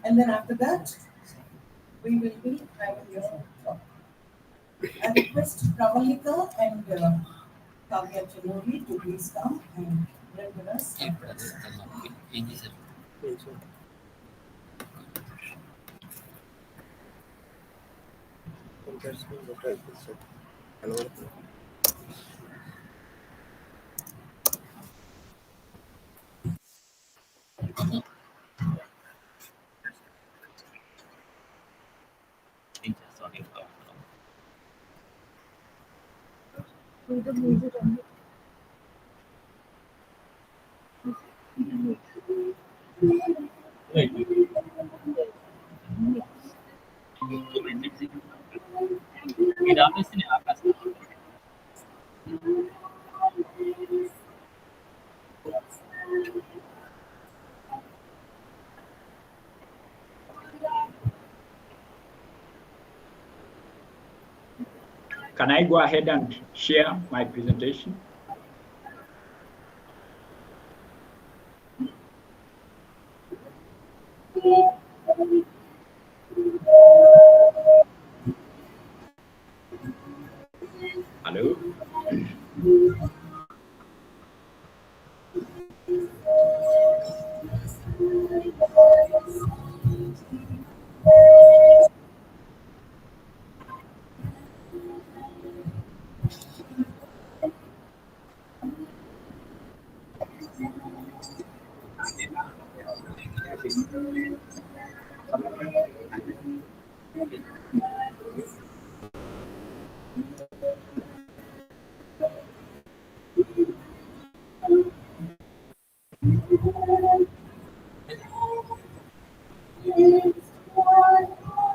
And then after that, we will be having your talk. I request Pravalika and Kavya Chinori to please come and render us. Can I go ahead and share my presentation? Hello?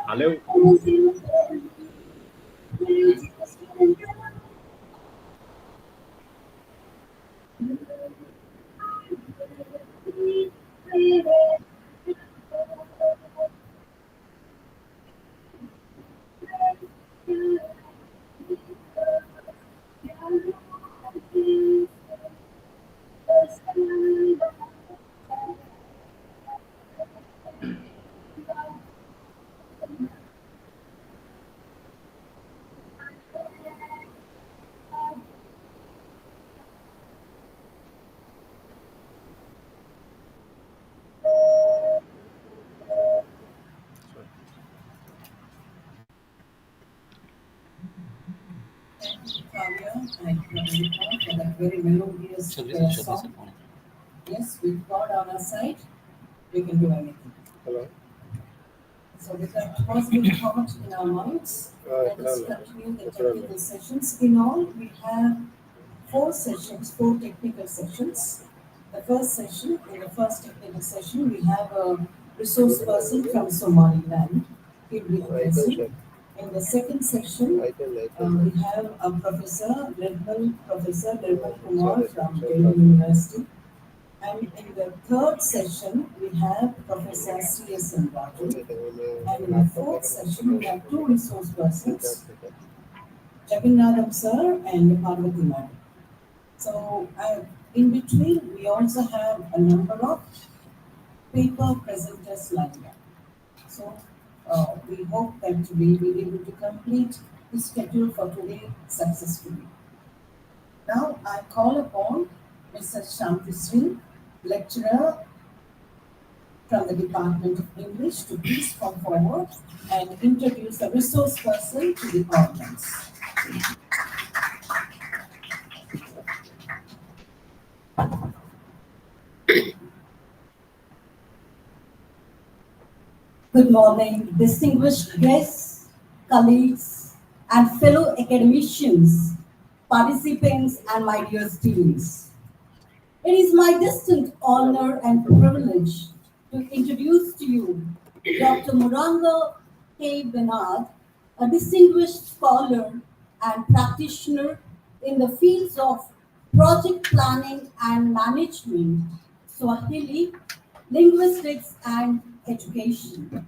Hello? Kavya and Pravalika for that very melodious song. Yes, with God on our side, we can do anything. Hello. So with that positive thought in our minds, let us continue the technical sessions. In all, we have 4 sessions, 4 technical sessions. The first session, in the first technical session, we have a resource person from Somaliland. He will be present. In the second session, we have a Professor Nirmal Kumar from Delhi University. And in the third session, we have Professor C.S.N. Raju. And in the fourth session, we have 2 resource persons, Jagannatham sir and Parvati madam. So in between, we also have a number of paper presenters lined up. So we hope that we will be able to complete the schedule for today successfully. Now I call upon Mr. Shanti Singh, lecturer from the Department of English, to please come forward and introduce a resource person to the audience. Good morning, distinguished guests, colleagues, and fellow academicians, participants, and my dear students. It is my distinct honor and privilege to introduce to you Dr. Muranga K. Benard, a distinguished scholar and practitioner in the fields of project planning and management, Swahili, linguistics, and education.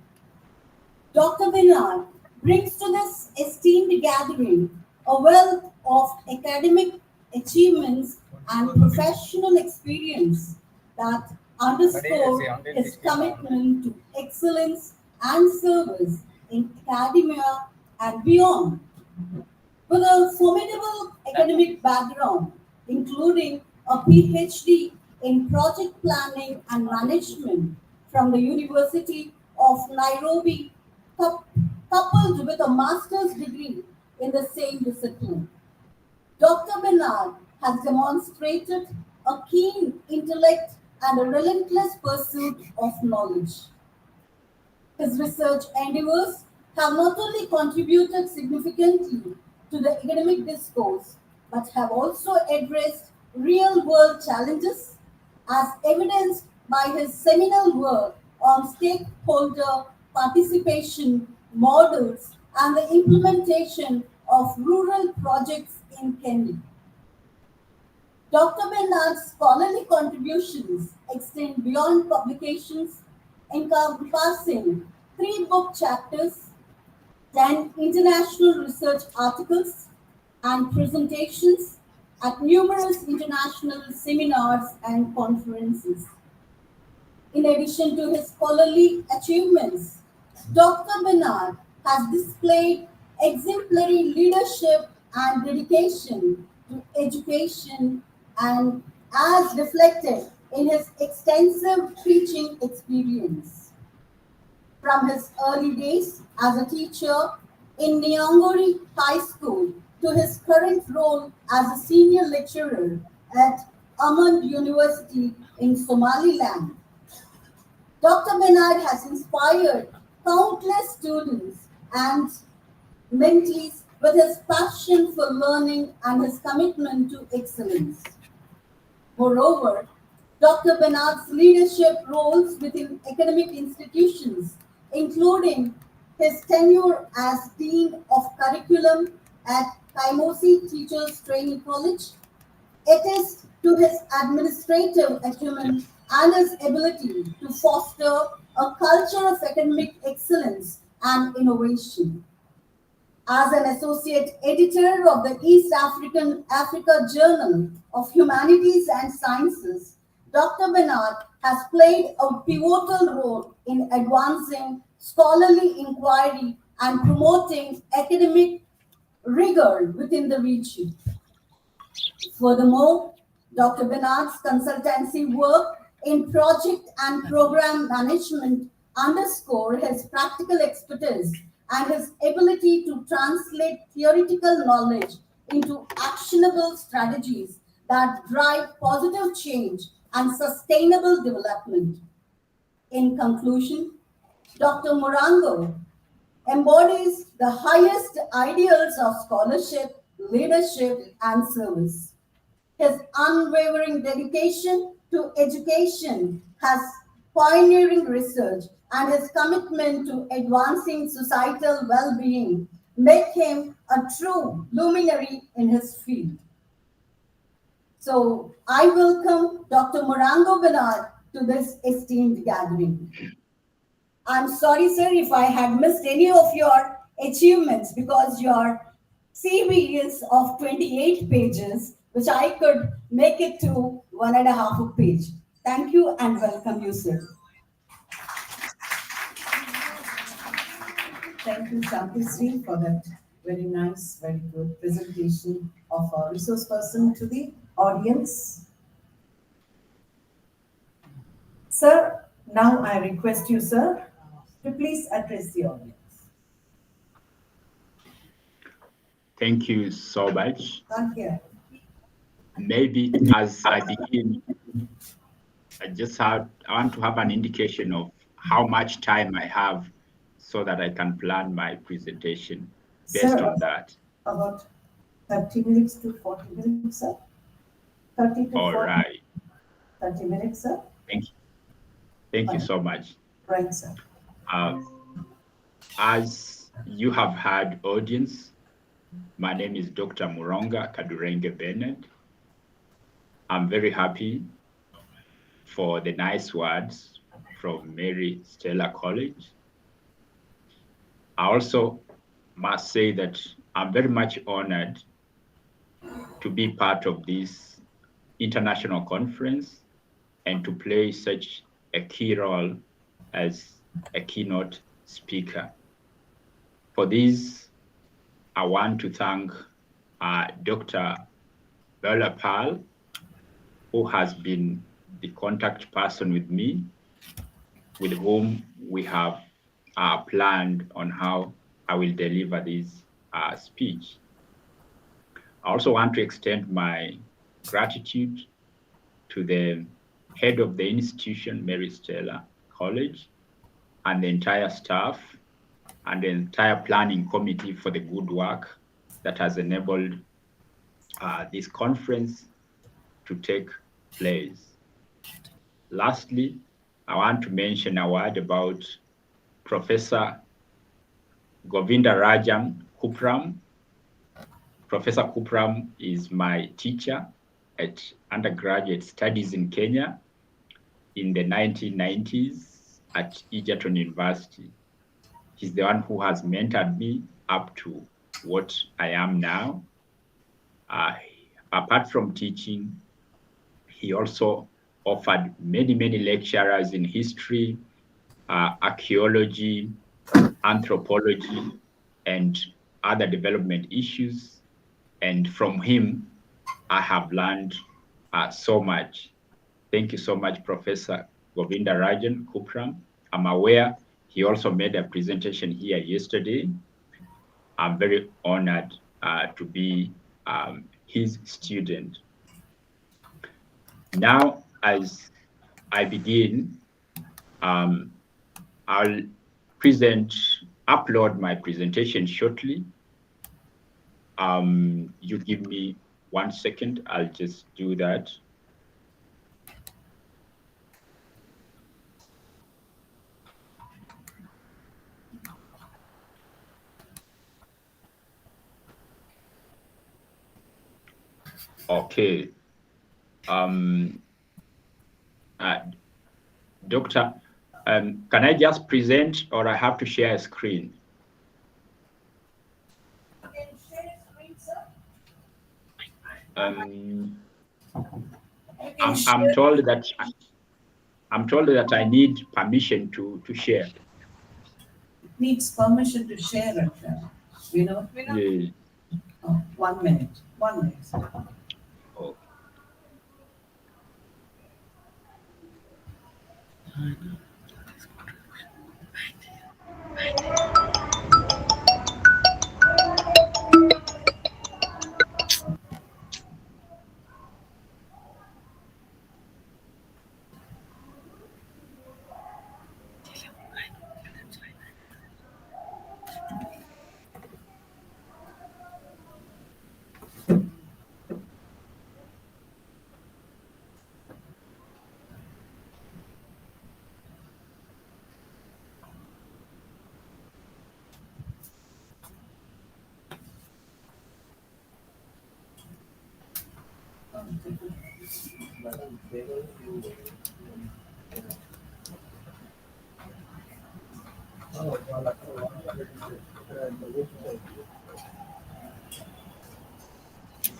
Dr. Benard brings to this esteemed gathering a wealth of academic achievements and professional experience that underscore his commitment to excellence and service in academia and beyond. With a formidable academic background, including a PhD in project planning and management from the University of Nairobi, coupled with a master's degree in the same discipline. Dr. Bernard has demonstrated a keen intellect and a relentless pursuit of knowledge. His research endeavors have not only contributed significantly to the academic discourse, but have also addressed real world challenges, as evidenced by his seminal work on stakeholder participation models and the implementation of rural projects in Kenya. Dr. Bernard's scholarly contributions extend beyond publications, encompassing 3 book chapters, 10 international research articles, and presentations at numerous international seminars and conferences. In addition to his scholarly achievements, Dr. Bernard has displayed exemplary leadership and dedication to education, and as reflected in his extensive teaching experience. From his early days as a teacher in Nyangori High School to his current role as a senior lecturer at Ahmad University in Somaliland, Dr. Bernard has inspired countless students and mentees with his passion for learning and his commitment to excellence. Moreover, Dr. Bernard's leadership roles within academic institutions, including his tenure as Dean of Curriculum at Kaimosi Teachers Training College, attest to his administrative acumen and his ability to foster a culture of academic excellence and innovation. As an associate editor of the East Africa Journal of Humanities and Sciences, Dr. Bernard has played a pivotal role in advancing scholarly inquiry and promoting academic rigor within the region. Furthermore, Dr. Bernard's consultancy work in project and program management underscore his practical expertise and his ability to translate theoretical knowledge into actionable strategies that drive positive change and sustainable development. In conclusion, Dr. Morango embodies the highest ideals of scholarship, leadership, and service. His unwavering dedication to education, has pioneering research, and his commitment to advancing societal well-being make him a true luminary in his field. So I welcome Dr. Morango Bernard to this esteemed gathering. I'm sorry, sir, if I had missed any of your achievements because your CV is of 28 pages, which I could make it to 1.5 a page. Thank you and welcome you, sir. Thank you, Shanti Sri, for that very nice, very good presentation of our resource person to the audience. Sir, now I request you, sir, to please address the audience. Thank you so much. Thank you. Maybe as I begin, I want to have an indication of how much time I have so that I can plan my presentation based Sir, on that. About 30 minutes to 40 minutes, sir. 30 to All 40, right. 30 minutes, sir. Thank you. Thank you so much. Right, sir. As you have heard, audience, my name is Dr. Muronga Kadurenge Bennett. I'm very happy for the nice words from Mary Stella College. I also must say that I'm very much honored to be part of this international conference and to play such a key role as a keynote speaker. For this, I want to thank Dr. Bella Pal, who has been the contact person with me, with whom we have planned on how I will deliver this speech. I also want to extend my gratitude to the head of the institution, Mary Stella College, and the entire staff and the entire planning committee for the good work that has enabled this conference to take place. Lastly, I want to mention a word about Professor Govindarajan Kupram. Professor Kupram is my teacher at undergraduate studies in Kenya in the 1990s at Egerton University. He's the one who has mentored me up to what I am now. Apart from teaching, he also offered many lecturers in history, archaeology, anthropology, and other development issues. And from him, I have learned so much. Thank you so much, Professor Govindarajan Kupram. I'm aware he also made a presentation here yesterday. I'm very honored to be his student. Now, as I begin, I'll upload my presentation shortly. You give me 1 second, I'll just do that. Okay. Doctor, can I just present or I have to share a screen? You can share a screen, sir. I'm told that I need permission to share. Needs permission to share it. Yeah. Oh, 1 minute. 1 minute. Oh.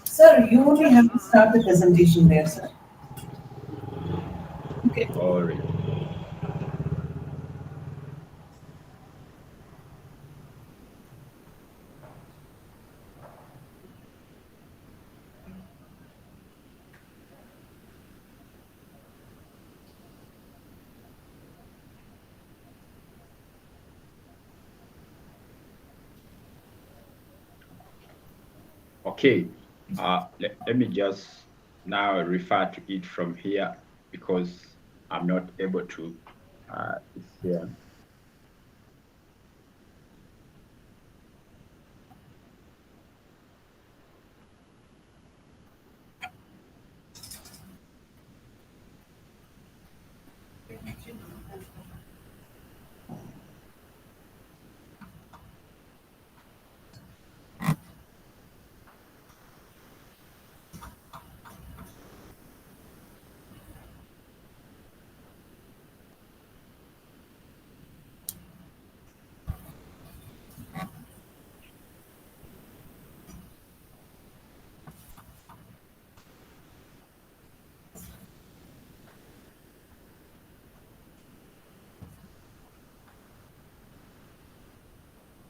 Sir, you only have to start the presentation there, sir. Okay. All right. Okay, let me just now refer to it from here because I'm not able to share.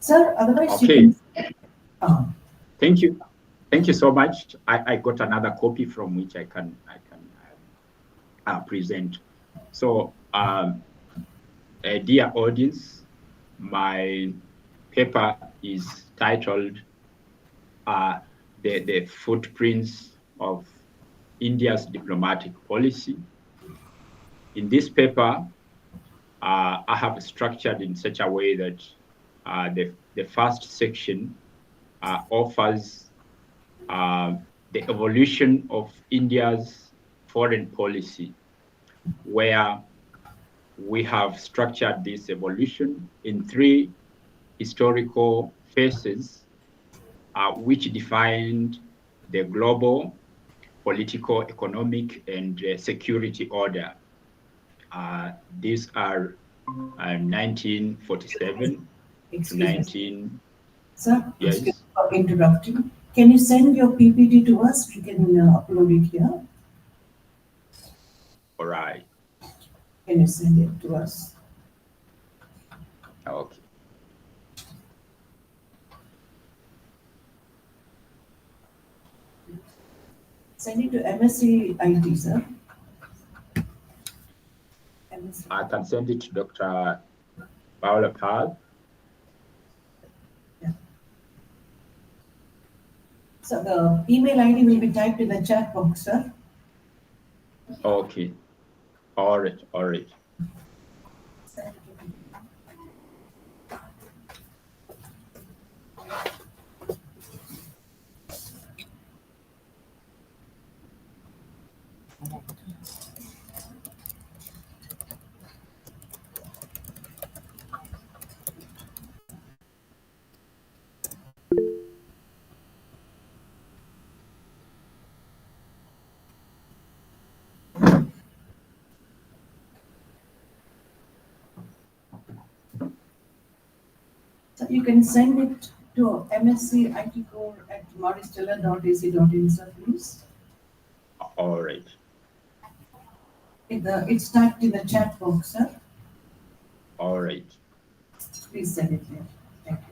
Sir, otherwise you Okay. can. Uh, Thank you. Thank you so much. I got another copy from which I can present. So, dear audience, my paper is titled the Footprints of India's Diplomatic Policy. In this paper, I have structured in such a way that the first section offers the evolution of India's foreign policy, where we have structured this evolution in three historical phases, which defined the global, political, economic, and security order. These are 1947 to Excuse me. 19, Sir, excuse me yes, for interrupting. Can you send your PPT to us? We can upload it here. all right, Can you send it to us? okay. Send it to MSc IT, sir. MSc. I can send it to Dr. Paula Pal. Yeah. So the email ID will be typed in the chat box, sir. Okay, all right, all right. So you can send it to mscitcore@maristella.ac.in, sir, please. All right. It's typed in the chat box, sir. All right. Please send it there. Thank you.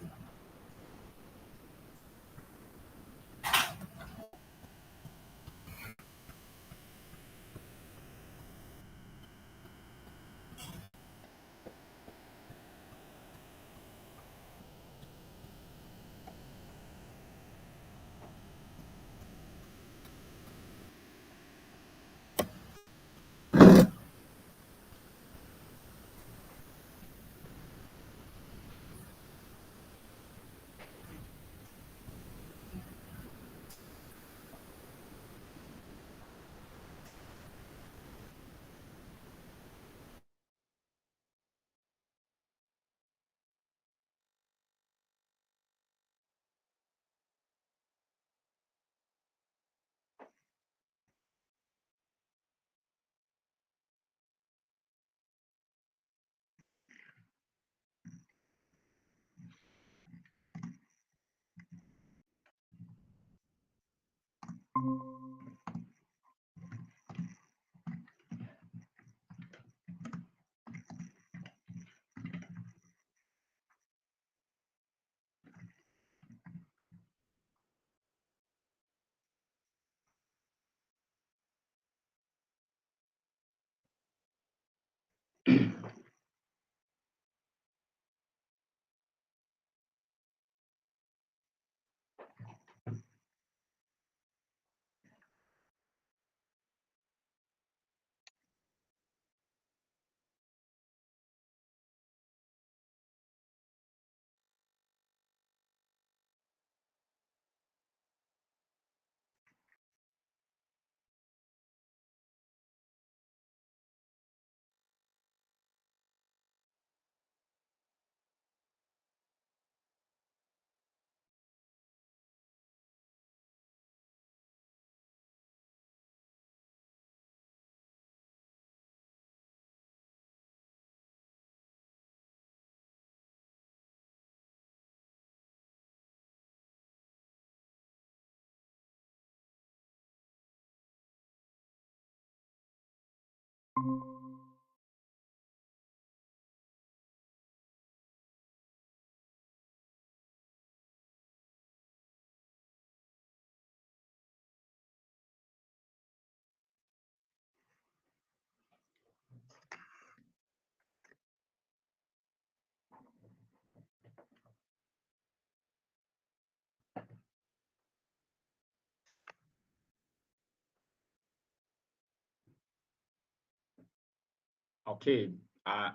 Okay, I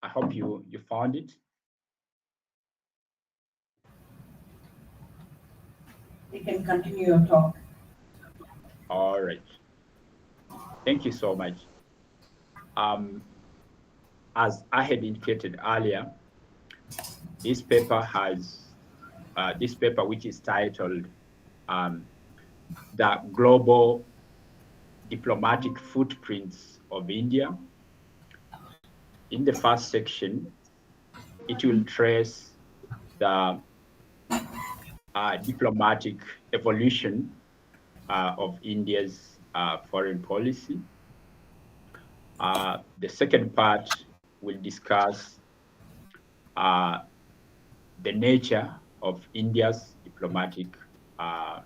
hope you found it. You can continue your talk. All right. Thank you so much. Um, as I had indicated earlier, this paper which is titled um, "The Global Diplomatic Footprints of India." In the first section, it will trace the diplomatic evolution of India's foreign policy. The second part will discuss uh, the nature of India's diplomatic uh,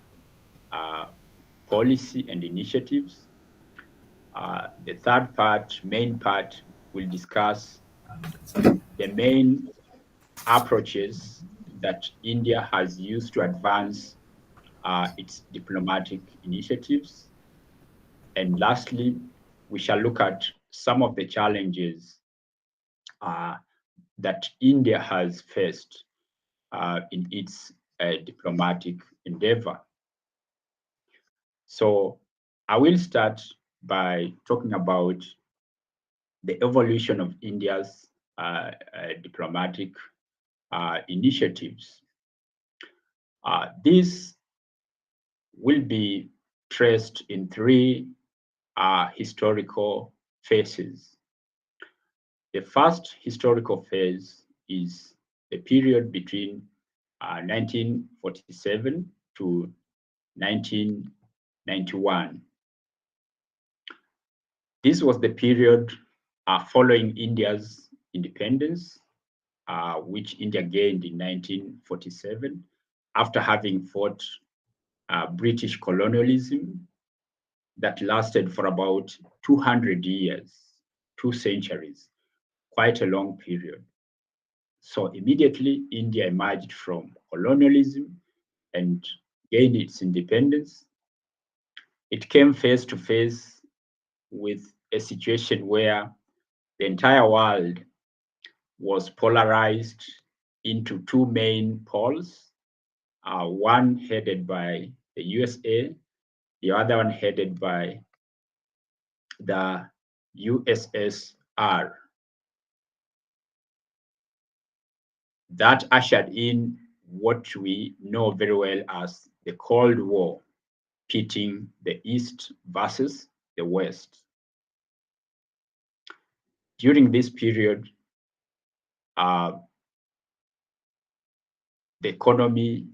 uh, policy and initiatives. The third part, main part, will discuss the main approaches that India has used to advance its diplomatic initiatives. And lastly, we shall look at some of the challenges uh, that India has faced in its diplomatic endeavor. So I will start by talking about the evolution of India's diplomatic initiatives. These will be traced in three historical phases. The first historical phase is the period between 1947 to 1991. This was the period following India's independence, which India gained in 1947 after having fought British colonialism that lasted for about 200 years, 2 centuries, quite a long period. So immediately, India emerged from colonialism and gained its independence. It came face to face with a situation where the entire world was polarized into two main poles, one headed by the USA, the other one headed by the USSR. That ushered in what we know very well as the Cold War, pitting the East versus the West. During this period, uh, the economy,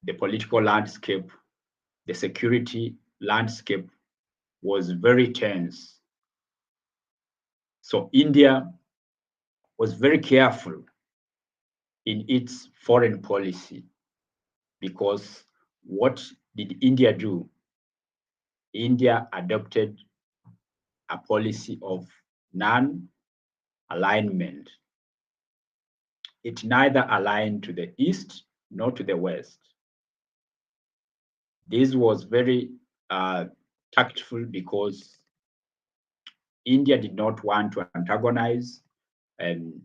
the political landscape, the security landscape was very tense. So India was very careful in its foreign policy because what did India do? India adopted a policy of non-alignment. It neither aligned to the East nor to the West. This was very tactful because India did not want to antagonize um,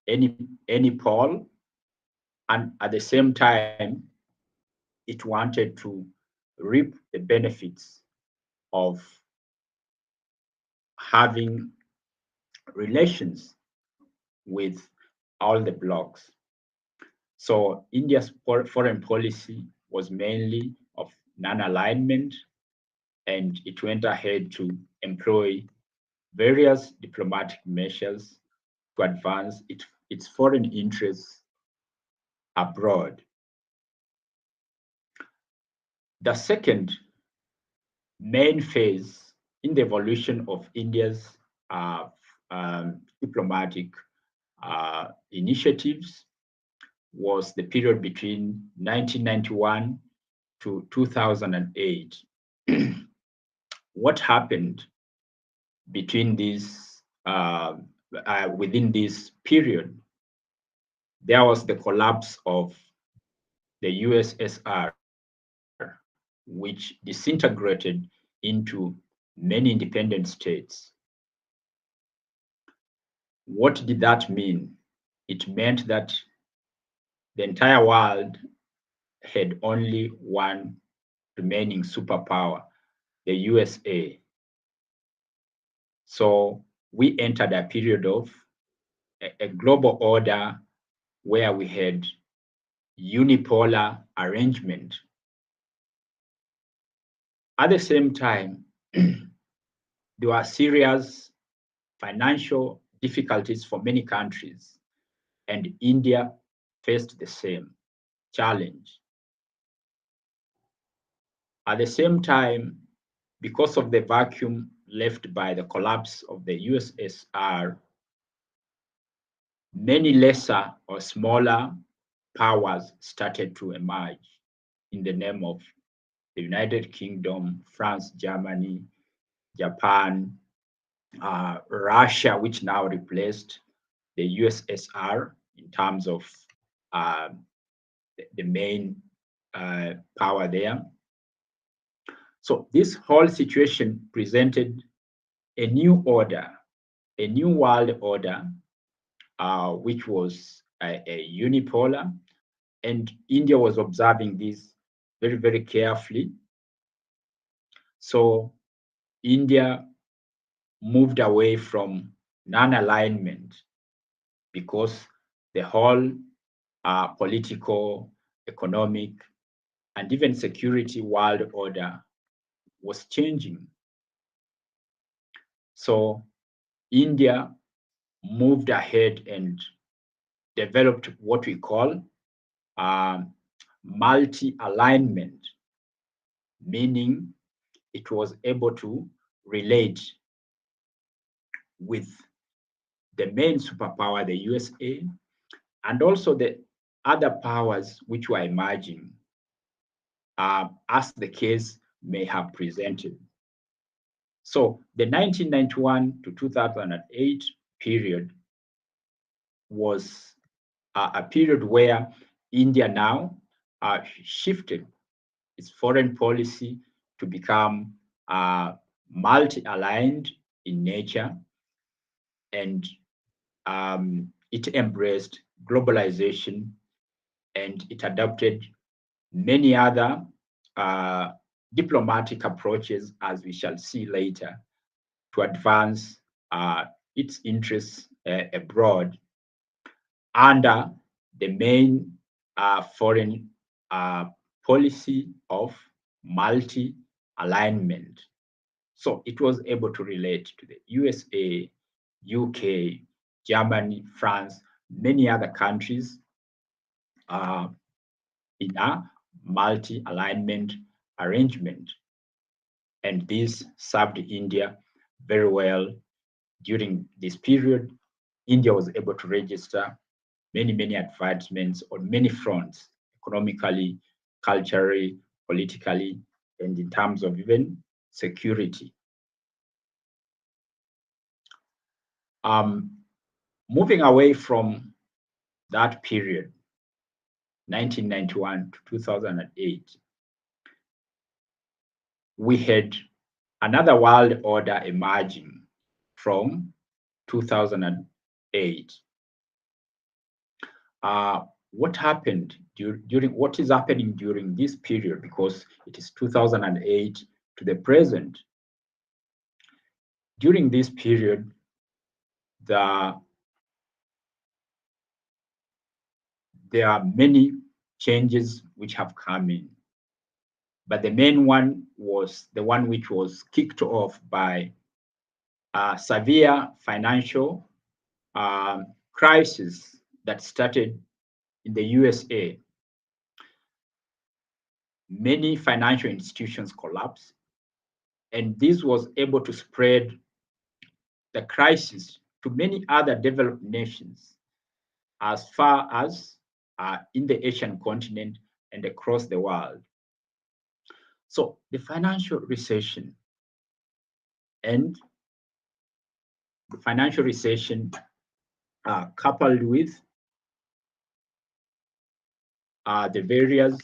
any pole, and at the same time, it wanted to reap the benefits of having relations with all the blocs. So India's foreign policy was mainly of non-alignment, and it went ahead to employ various diplomatic measures to advance its foreign interests abroad. The second main phase in the evolution of India's diplomatic initiatives was the period between 1991 to 2008. What happened between these within this period? There was the collapse of the USSR, which disintegrated into many independent states. What did that mean? It meant that the entire world had only one remaining superpower, the USA. So we entered a period of a global order where we had unipolar arrangement. At the same time, there were serious financial difficulties for many countries, and India faced the same challenge. At the same time, because of the vacuum left by the collapse of the USSR, many lesser or smaller powers started to emerge in the name of the United Kingdom, France, Germany, Japan, Russia, which now replaced the USSR in terms of the main power there. So this whole situation presented a new order, a new world order, which was a unipolar, and India was observing this very, very carefully. So India moved away from non-alignment because the whole political, economic, and even security world order was changing. So India moved ahead and developed what we call multi-alignment, meaning it was able to relate with the main superpower, the USA, and also the other powers which were emerging, as the case may have presented. So the 1991 to 2008 period was a period where India now shifted its foreign policy to become multi-aligned in nature, and it embraced globalization, and it adopted many other diplomatic approaches, as we shall see later, to advance its interests abroad under the main foreign policy of multi-alignment. So it was able to relate to the USA, UK, Germany, France, many other countries in a multi-alignment arrangement. And this served India very well. During this period, India was able to register many, many advancements on many fronts, economically, culturally, politically, and in terms of even security. Moving away from that period, 1991 to 2008, we had another world order emerging from 2008. What happened during what is happening during this period, because it is 2008 to the present. During this period, there are many changes which have come in, but the main one was the one which was kicked off by a severe financial crisis that started in the USA. Many financial institutions collapsed, and this was able to spread the crisis to many other developed nations as far as in the Asian continent and across the world. So the financial recession and the financial recession coupled with the various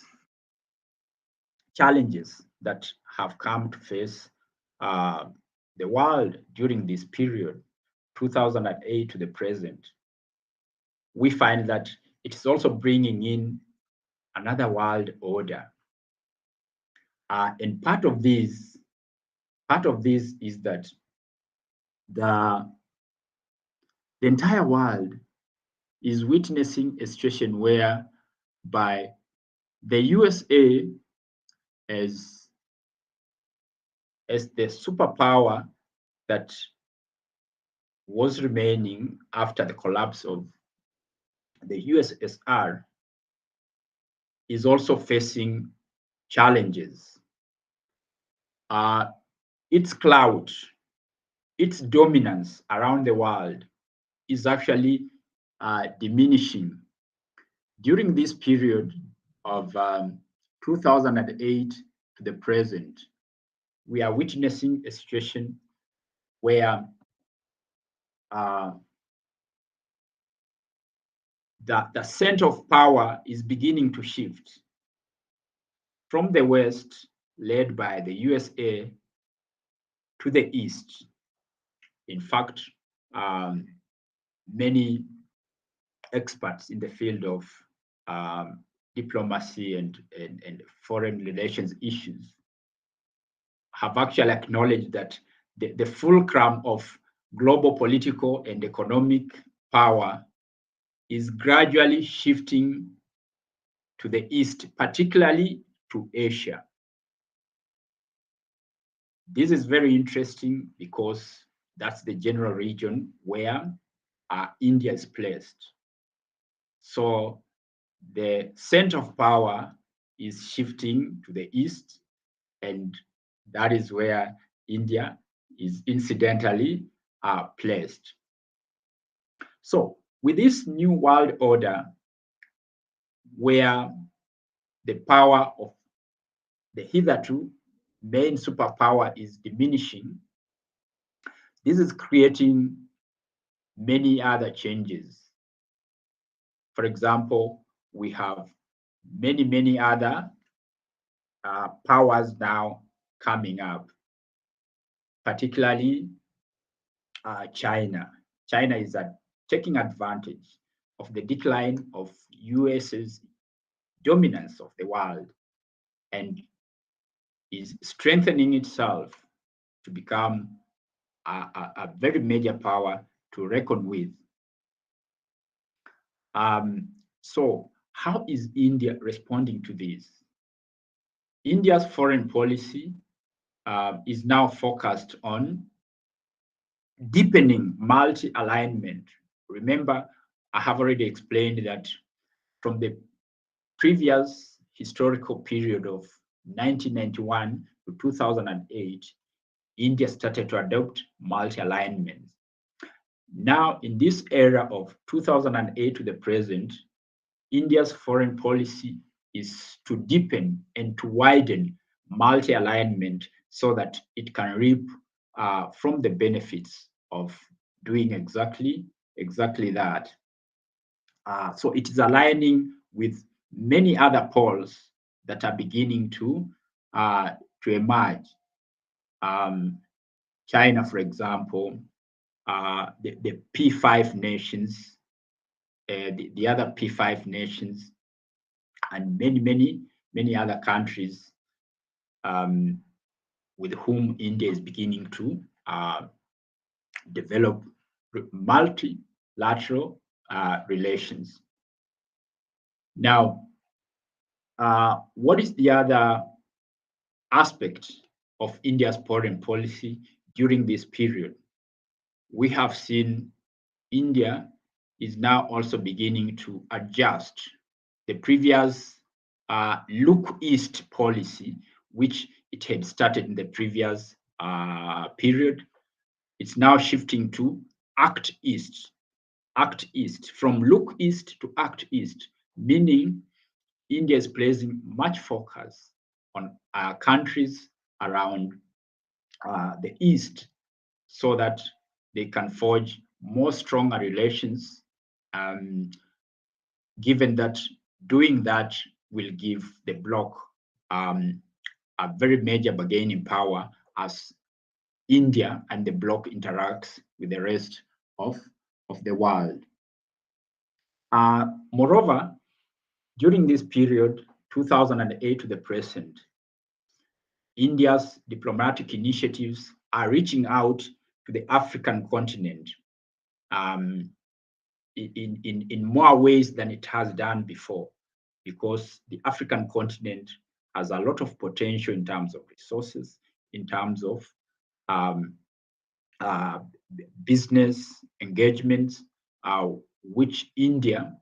challenges that have come to face the world during this period 2008 to the present, we find that it is also bringing in another world order. And part of this is that the entire world is witnessing a situation whereby the USA as the superpower that was remaining after the collapse of the USSR is also facing challenges. Its clout, its dominance around the world is actually diminishing. During this period of 2008 to the present, we are witnessing a situation where the center of power is beginning to shift from the West, led by the USA, to the East. In fact, many experts in the field of diplomacy and foreign relations issues have actually acknowledged that the fulcrum of global political and economic power is gradually shifting to the East, particularly to Asia. This is very interesting because that's the general region where India is placed. So the center of power is shifting to the East, and that is where India is incidentally placed. So with this new world order, where the power of the hitherto main superpower is diminishing, this is creating many other changes. For example, we have many other powers now coming up, particularly China. China is taking advantage of the decline of US's dominance of the world and is strengthening itself to become a very major power to reckon with. So how is India responding to this? India's foreign policy is now focused on deepening multi-alignment. Remember, I have already explained that from the previous historical period of 1991 to 2008, India started to adopt multi-alignment. Now, in this era of 2008 to the present, India's foreign policy is to deepen and to widen multi-alignment so that it can reap from the benefits of doing exactly that. So it is aligning with many other poles that are beginning to emerge. China, for example, the P5 nations, the other P5 nations, and many other countries with whom India is beginning to develop multilateral relations. Now, what is the other aspect of India's foreign policy during this period? We have seen India is now also beginning to adjust the previous look east policy, which it had started in the previous period. It's now shifting to act east, from look east to act east, meaning India is placing much focus on countries around the east so that they can forge more stronger relations, given that doing that will give the bloc a very major bargaining power as India and the bloc interacts with the rest of the world. Moreover, during this period, 2008 to the present, India's diplomatic initiatives are reaching out to the African continent in more ways than it has done before, because the African continent has a lot of potential in terms of resources, in terms of business engagements, which India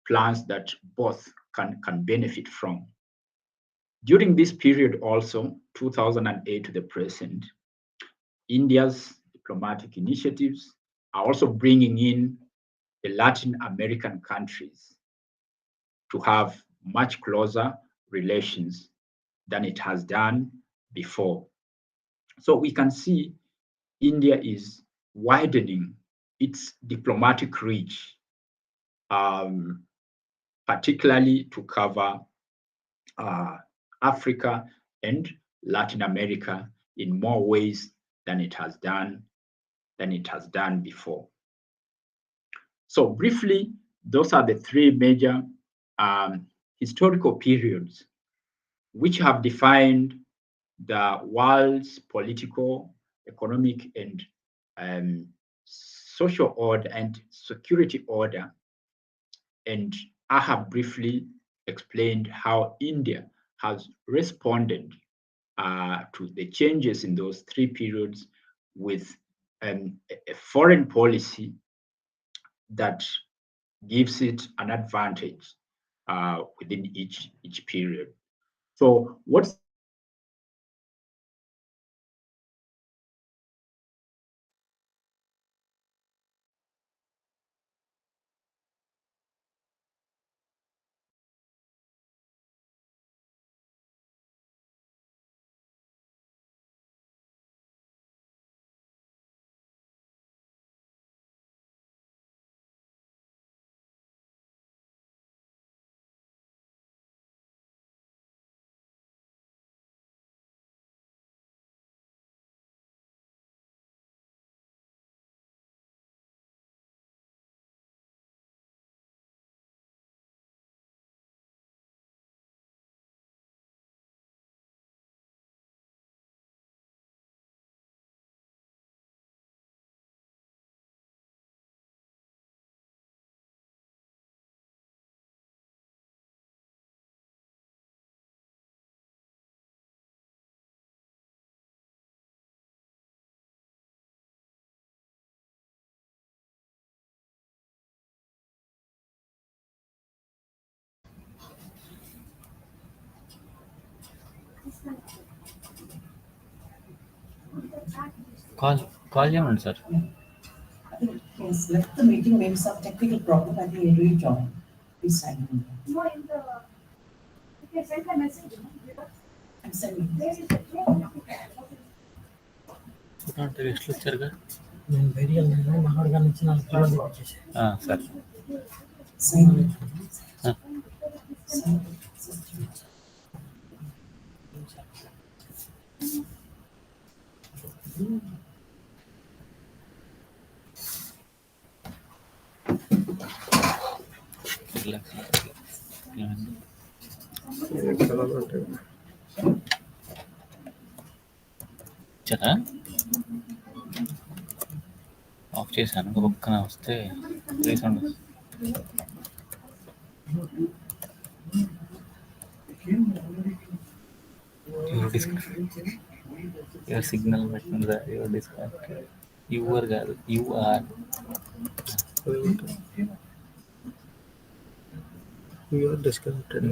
plans that both can benefit from. During this period also, 2008 to the present, India's diplomatic initiatives are also bringing in the Latin American countries to have much closer relations than it has done before. So we can see India is widening its diplomatic reach, particularly to cover Africa and Latin America in more ways than it has done before. So briefly, those are the three major historical periods which have defined the world's political, economic, and social order and security order. And I have briefly explained how India has responded to the changes in those three periods with a foreign policy that gives it an advantage within each period. So what's Call him, sir. I think he has left the meeting, maybe some technical problem. I think he'll rejoin. Please sign in. No, in the, you can send a message. I'm sending. There is a phone. ಎಷ್ಟು వచ్చారుగా నేను బయటికి వెళ్ళాను మహాడుగా నుంచి 4 కిలోలు తెప్పించేసి సరే Sign in. Ah. Sign in. ఇచ్చారా of చేశాను ఒక పక్కన వస్తే రీసౌండ్ యువర్ సిగ్నల్ పెట్టిందా యువర్ డిస్కనెక్టెడ్ యువర్ కాదు you are disconnected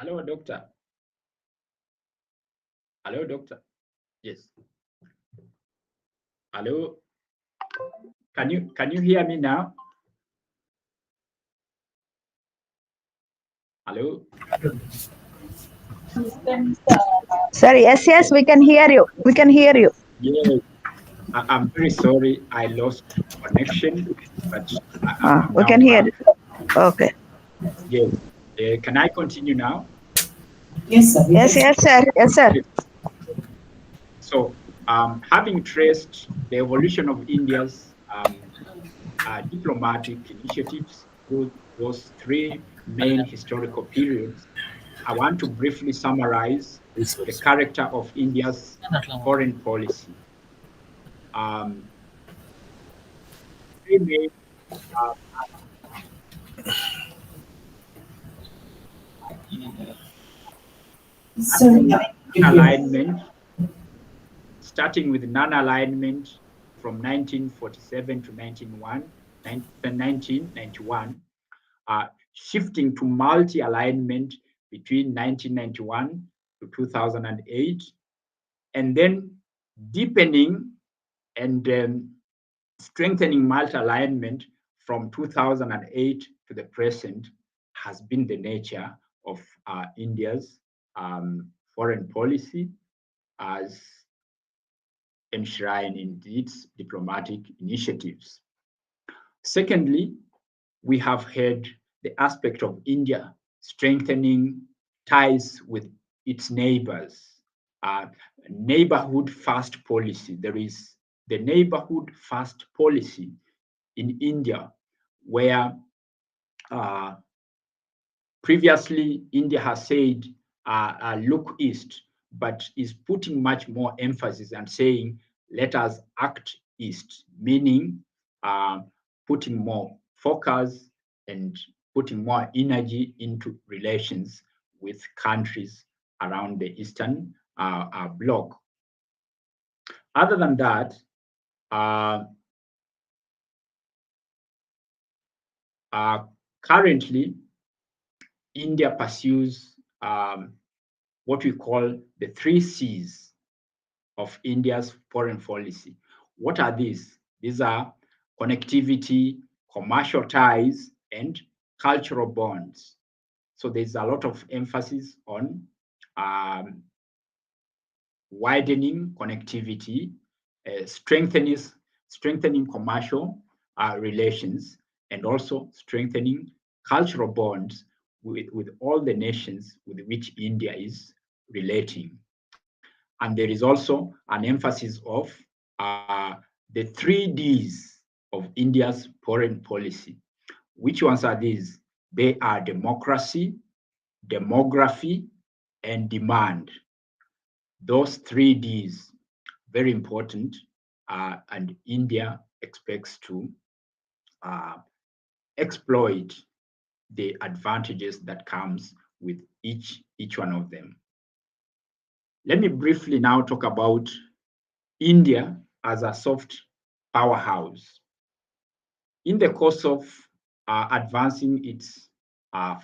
Hello, doctor. Hello, doctor. Yes. Hello. Can you hear me now? Hello. Sir, yes, we can hear you. We can hear you. Yes. I'm very sorry. I lost connection, but I'm We now can hear back. you. Okay. Yes. Can I continue now? Yes, sir. Yes, sir. Yes, sir. So, having traced the evolution of India's diplomatic initiatives through those three main historical periods, I want to briefly summarize the character of India's foreign policy. Three main Sorry, alignment, starting with non-alignment from 1947 to 1991, shifting to multi-alignment between 1991 to 2008, and then deepening and strengthening multi-alignment from 2008 to the present has been the nature of India's foreign policy as enshrined in its diplomatic initiatives. Secondly, we have had the aspect of India strengthening ties with its neighbors. Neighborhood first policy. There is the neighborhood first policy in India, where previously India has said, look east, but is putting much more emphasis and saying, let us act east, meaning putting more focus and putting more energy into relations with countries around the Eastern bloc. Other than that, currently, India pursues what we call the 3 Cs of India's foreign policy. What are these? These are connectivity, commercial ties, and cultural bonds. So there's a lot of emphasis on widening connectivity, strengthening commercial relations, and also strengthening cultural bonds with all the nations with which India is relating. And there is also an emphasis of the 3 Ds of India's foreign policy. Which ones are these? They are democracy, demography, and demand. Those 3 Ds, very important, and India expects to exploit the advantages that comes with each one of them. Let me briefly now talk about India as a soft powerhouse. In the course of advancing its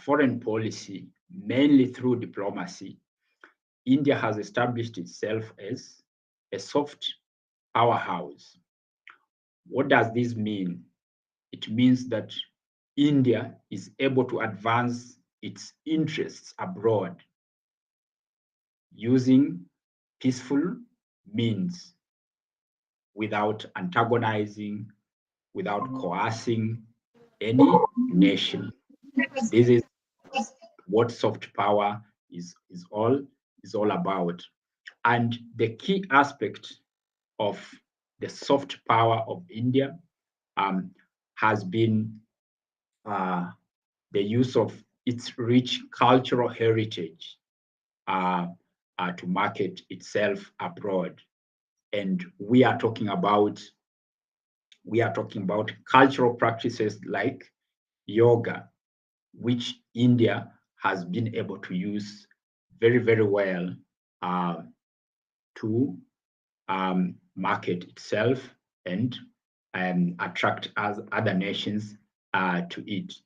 foreign policy, mainly through diplomacy, India has established itself as a soft powerhouse. What does this mean? It means that India is able to advance its interests abroad using peaceful means without antagonizing, without coercing any nation. This is what soft power is all about. And the key aspect of the soft power of India has been the use of its rich cultural heritage to market itself abroad. And we are talking about cultural practices like yoga, which India has been able to use very, very well to market itself and attract other nations to it.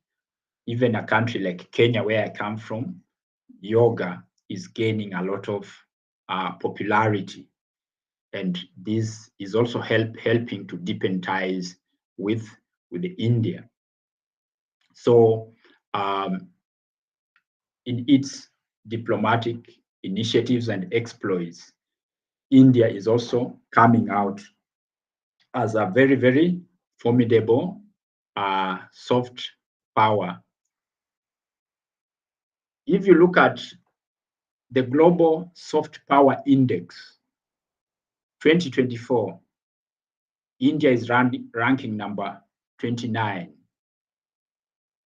Even a country like Kenya, where I come from, yoga is gaining a lot of popularity, and this is also helping to deepen ties with India. So in its diplomatic initiatives and exploits, India is also coming out as a very, very formidable soft power. If you look at the Global Soft Power Index 2024, India is ranking number 29.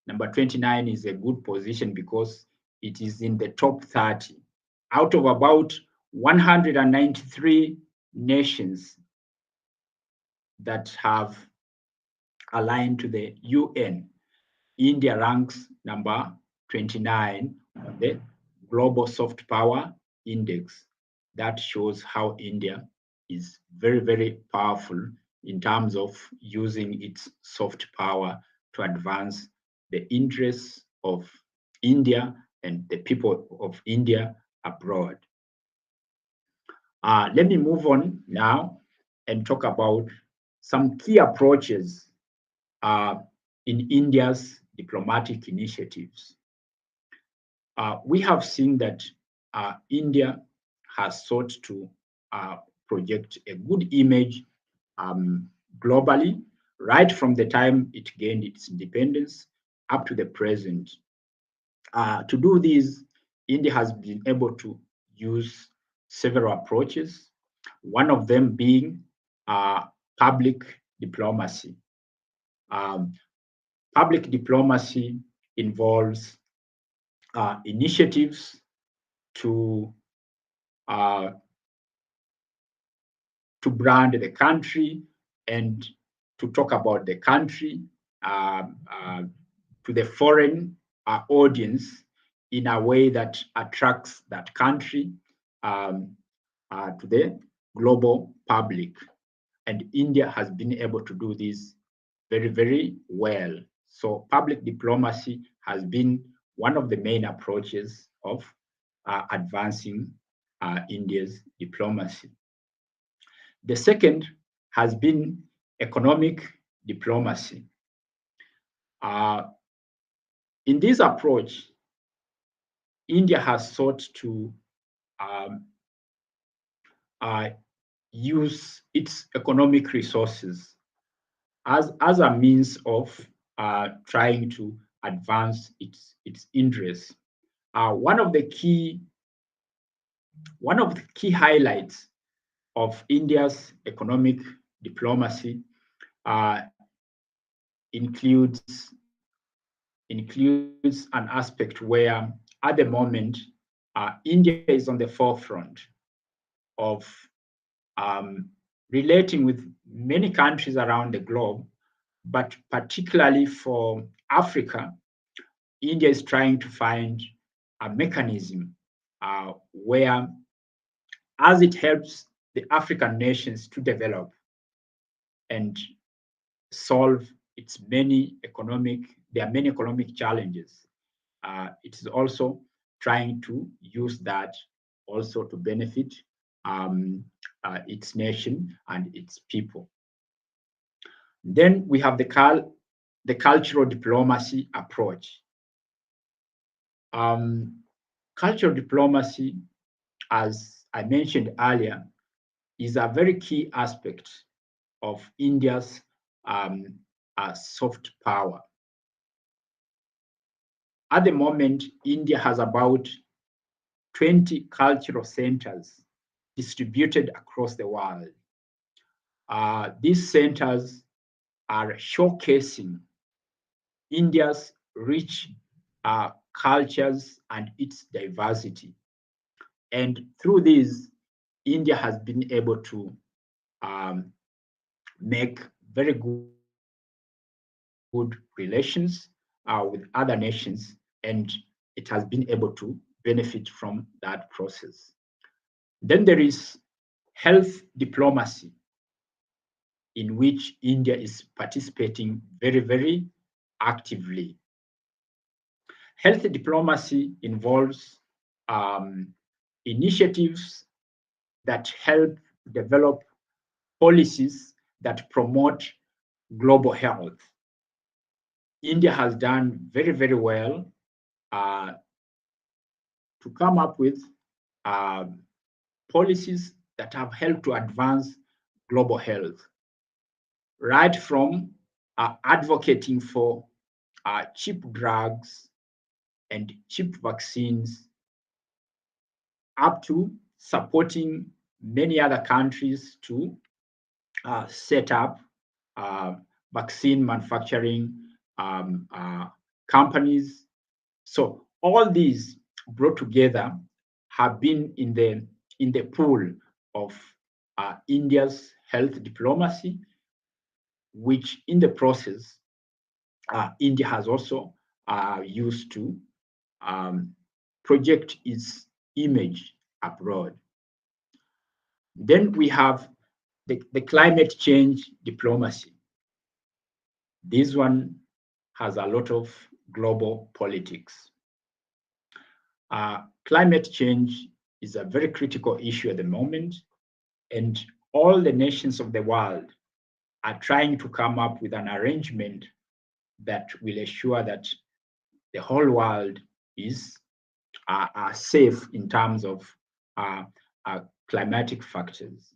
Number 29 is a good position because it is in the top 30 out of about 193 nations that have aligned to the UN. India ranks number 29 on the Global Soft Power Index. That shows how India is very, very powerful in terms of using its soft power to advance the interests of India and the people of India abroad. Let me move on now and talk about some key approaches in India's diplomatic initiatives. We have seen that India has sought to project a good image globally, right from the time it gained its independence up to the present. To do this, India has been able to use several approaches, one of them being public diplomacy. Public diplomacy involves initiatives to brand the country and to talk about the country to the foreign audience in a way that attracts that country to the global public. And India has been able to do this very, very well. So public diplomacy has been one of the main approaches of advancing India's diplomacy. The second has been economic diplomacy. In this approach, India has sought to use its economic resources as a means of trying to advance its interests. One of the key highlights of India's economic diplomacy includes an aspect where, at the moment, India is on the forefront of relating with many countries around the globe, but particularly for Africa, India is trying to find a mechanism where, as it helps the African nations to develop and solve their many economic challenges, it is also trying to use that also to benefit its nation and its people. Then we have the cultural diplomacy approach. Cultural diplomacy, as I mentioned earlier, is a very key aspect of India's soft power. At the moment, India has about 20 cultural centers distributed across the world. These centers are showcasing India's rich cultures and its diversity. And through this, India has been able to make very good relations with other nations, and it has been able to benefit from that process. Then there is health diplomacy, in which India is participating very, very actively. Health diplomacy involves initiatives that help develop policies that promote global health. India has done very, very well to come up with policies that have helped to advance global health, right from advocating for cheap drugs and cheap vaccines, up to supporting many other countries to set up vaccine manufacturing companies. So all these brought together have been in the pool of India's health diplomacy, which in the process India has also used to project its image abroad. Then we have the climate change diplomacy. This one has a lot of global politics. Climate change is a very critical issue at the moment, and all the nations of the world are trying to come up with an arrangement that will ensure that the whole world is safe in terms of climatic factors.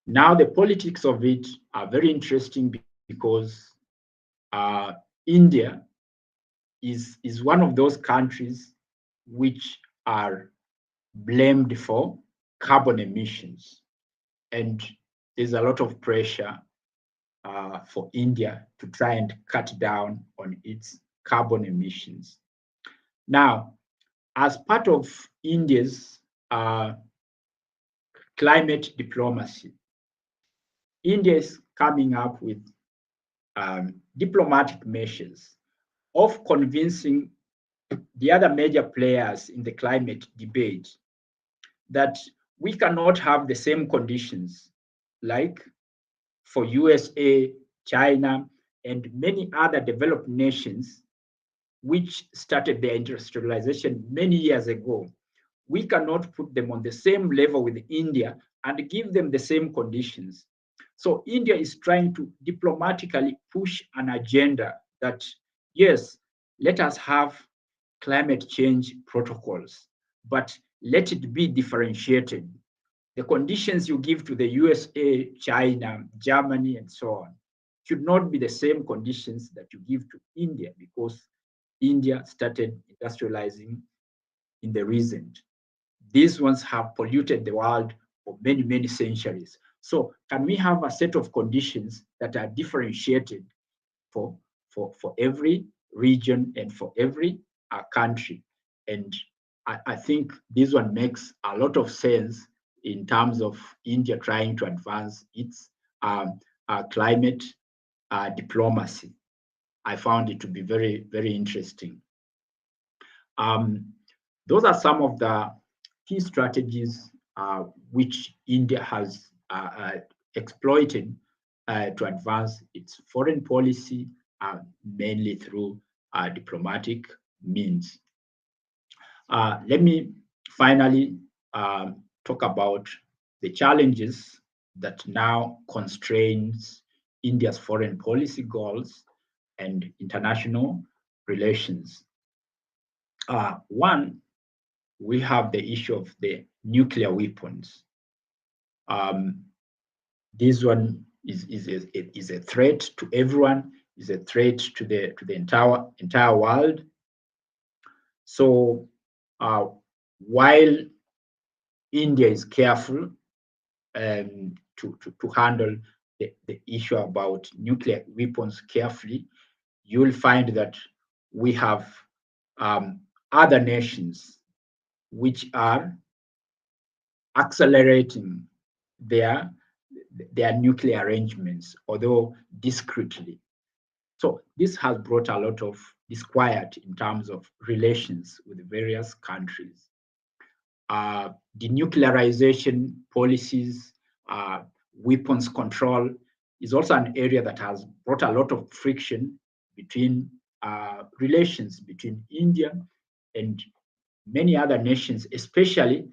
Now, the politics of it are very interesting because India is one of those countries which are blamed for carbon emissions. And there's a lot of pressure for India to try and cut down on its carbon emissions. Now, as part of India's climate diplomacy, India is coming up with diplomatic measures of convincing the other major players in the climate debate that we cannot have the same conditions like for USA, China, and many other developed nations which started their industrialization many years ago. We cannot put them on the same level with India and give them the same conditions. So India is trying to diplomatically push an agenda that, yes, let us have climate change protocols, but let it be differentiated. The conditions you give to the USA, China, Germany, and so on should not be the same conditions that you give to India, because India started industrializing in the recent. These ones have polluted the world for many, many centuries. So can we have a set of conditions that are differentiated for every region and for every country? And I think this one makes a lot of sense in terms of India trying to advance its climate diplomacy. I found it to be very, very interesting. Those are some of the key strategies which India has exploited to advance its foreign policy, mainly through diplomatic means. Let me finally talk about the challenges that now constrains India's foreign policy goals and international relations. One, we have the issue of the nuclear weapons. This one is a threat to everyone, is a threat to the entire world. So while India is careful to handle the issue about nuclear weapons carefully, you will find that we have other nations which are accelerating their nuclear arrangements, although discreetly. So this has brought a lot of disquiet in terms of relations with various countries. Denuclearization policies, weapons control is also an area that has brought a lot of friction between relations between India and many other nations, especially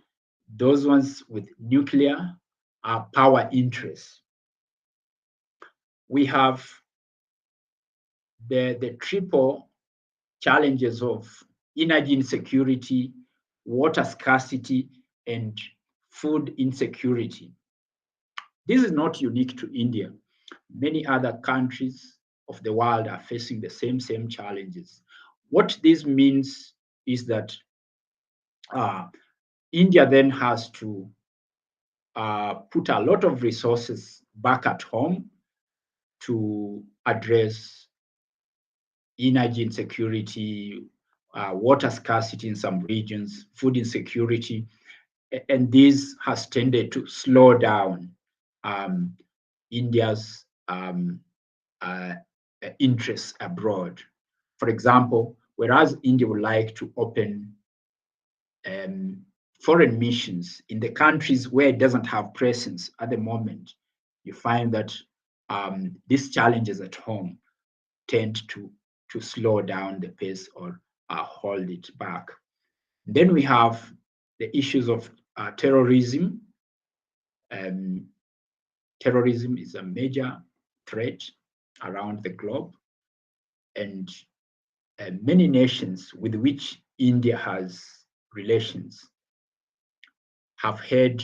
those ones with nuclear power interests. We have the triple challenges of energy insecurity, water scarcity, and food insecurity. This is not unique to India. Many other countries of the world are facing the same challenges. What this means is that India then has to put a lot of resources back at home to address energy insecurity, water scarcity in some regions, food insecurity, and this has tended to slow down India's interests abroad. For example, whereas India would like to open foreign missions in the countries where it doesn't have presence at the moment, you find that these challenges at home tend to slow down the pace or hold it back. Then we have the issues of terrorism. Terrorism is a major threat around the globe, and many nations with which India has relations have had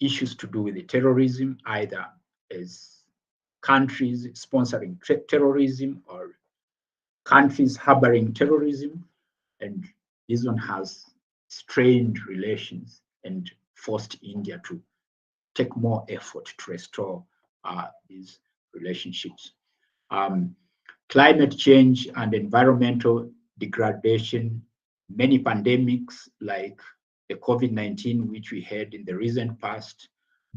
issues to do with the terrorism, either as countries sponsoring terrorism or countries harboring terrorism, and this one has strained relations and forced India to take more effort to restore these relationships. Climate change and environmental degradation, many pandemics like the COVID-19, which we had in the recent past,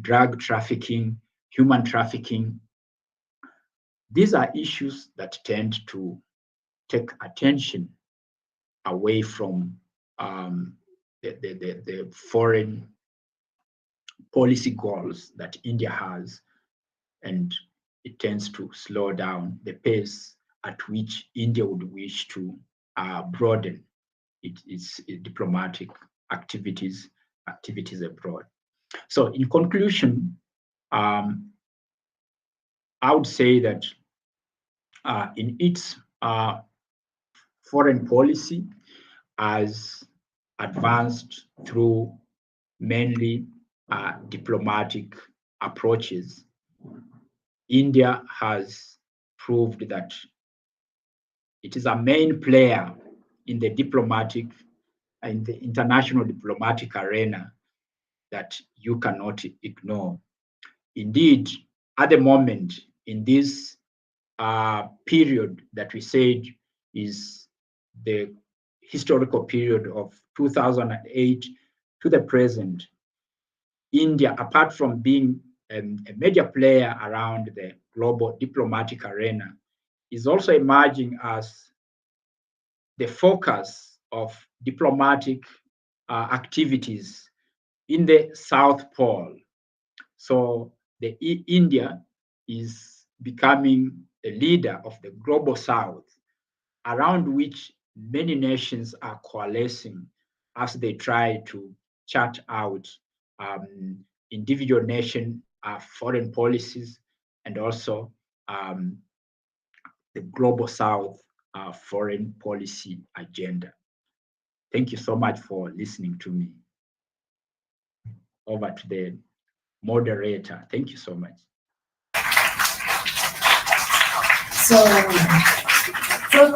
drug trafficking, human trafficking. These are issues that tend to take attention away from the foreign policy goals that India has, and it tends to slow down the pace at which India would wish to broaden its diplomatic activities abroad. So in conclusion, I would say that in its foreign policy, as advanced through mainly diplomatic approaches, India has proved that it is a main player in the diplomatic and the international diplomatic arena that you cannot ignore. Indeed, at the moment, in this period that we said is the historical period of 2008 to the present, India, apart from being a major player around the global diplomatic arena, is also emerging as the focus of diplomatic activities in the South Pole. So India is becoming a leader of the global South, around which many nations are coalescing as they try to chart out individual nation foreign policies, and also the global South foreign policy agenda. Thank you so much for listening to me. Over to the moderator. Thank you so much. So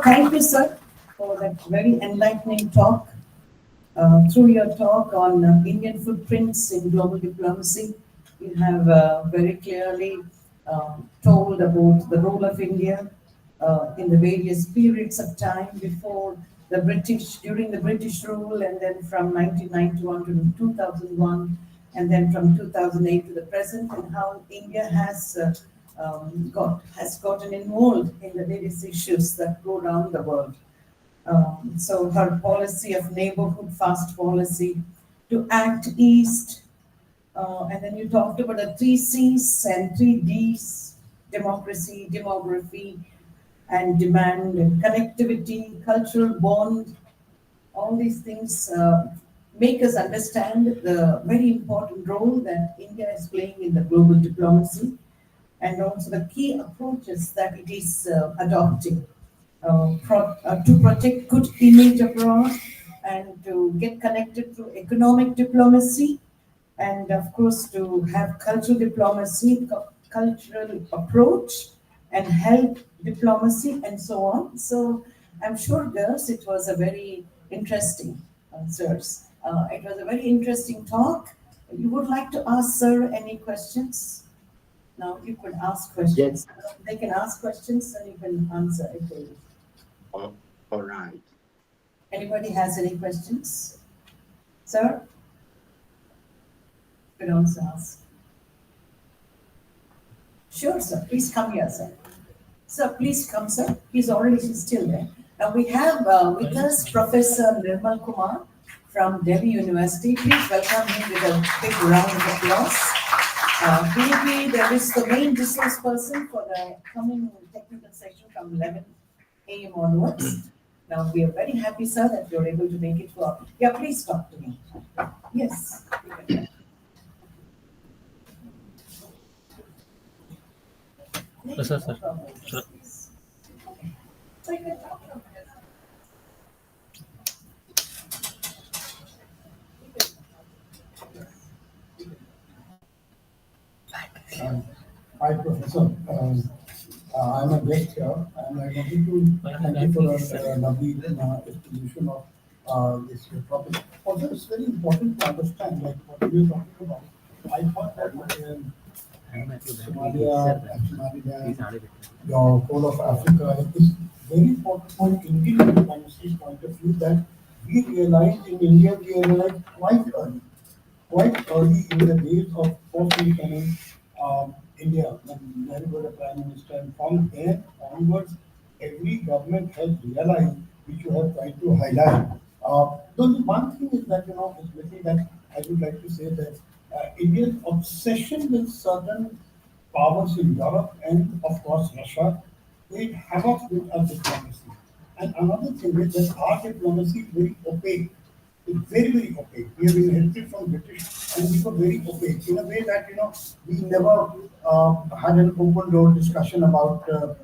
thank you, sir, for that very enlightening talk. Through your talk on Indian footprints in global diplomacy, you have very clearly told about the role of India in the various periods of time before the British, during the British rule, and then from 1991 to 2001, and then from 2008 to the present, and how India has gotten involved in the various issues that go around the world. So her policy of neighborhood first policy to act east, and then you talked about the 3 C's and 3 D's: democracy, demography, and demand, and connectivity, cultural bond, All these things make us understand the very important role that India is playing in the global diplomacy, and also the key approaches that it is adopting to protect good image abroad and to get connected through economic diplomacy, and of course to have cultural diplomacy, cultural approach, and health diplomacy, and so on. So I'm sure, girls, it was a very interesting, sirs. It was a very interesting talk. You would like to ask sir any questions? Now you could ask questions. They can ask questions and you can answer if they. All right. Anybody has any questions? Sir? You can also ask. Sure, sir. Please come here, sir. Sir, please come, sir. He's already still there. Now we have with us Professor Nirmal Kumar from Delhi University. Please welcome him with a big round of applause. He is the main resource person for the coming technical section from 11 a.m. onwards. Now we are very happy, sir, that you're able to make it for. Yeah, please talk to me. Yes. Sir. Sure. So you can talk to me. Hi, Professor. I'm a guest here, and I wanted to thank you for a lovely exposition of this topic. Also, it's very important to understand, like what we are talking about. I thought that Somalia, Somaliland, your whole of Africa is very important from Indian diplomacy's point of view that we realized in India, we realized quite early in the days of post-independence India, when Nehru was the Prime Minister, and from there onwards, every government has realized, which you have tried to highlight. The only one thing is that, is missing that I would like to say that India's obsession with certain powers in Europe and, of course, Russia, it havoc with our diplomacy. And another thing is that our diplomacy is very opaque. It's very, very opaque. We have inherited from British and we were very opaque in a way that, we never had an open door discussion about the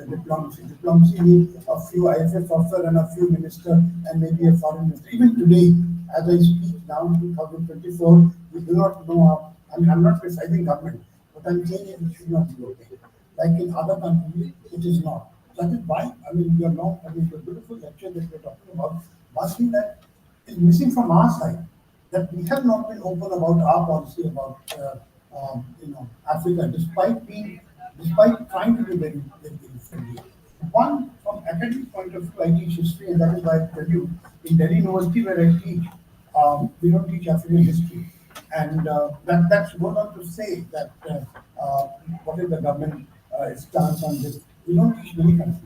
diplomacy. Diplomacy needs a few IFF officer and a few minister and maybe a foreign minister. Even today, as I speak now in 2024, we do not know, I'm not criticizing government, but I'm saying it should not be opaque. Like in other countries, it is not. That is why, the beautiful lecture that we're talking about, one thing that is missing from our side, that we have not been open about our policy about, Africa, despite trying to be very, very, very friendly. One, from academic point of view, I teach history, and that is why I tell you, in Delhi University where I teach, we don't teach African history. And that goes on to say that what is the government stance on this? We don't teach many countries.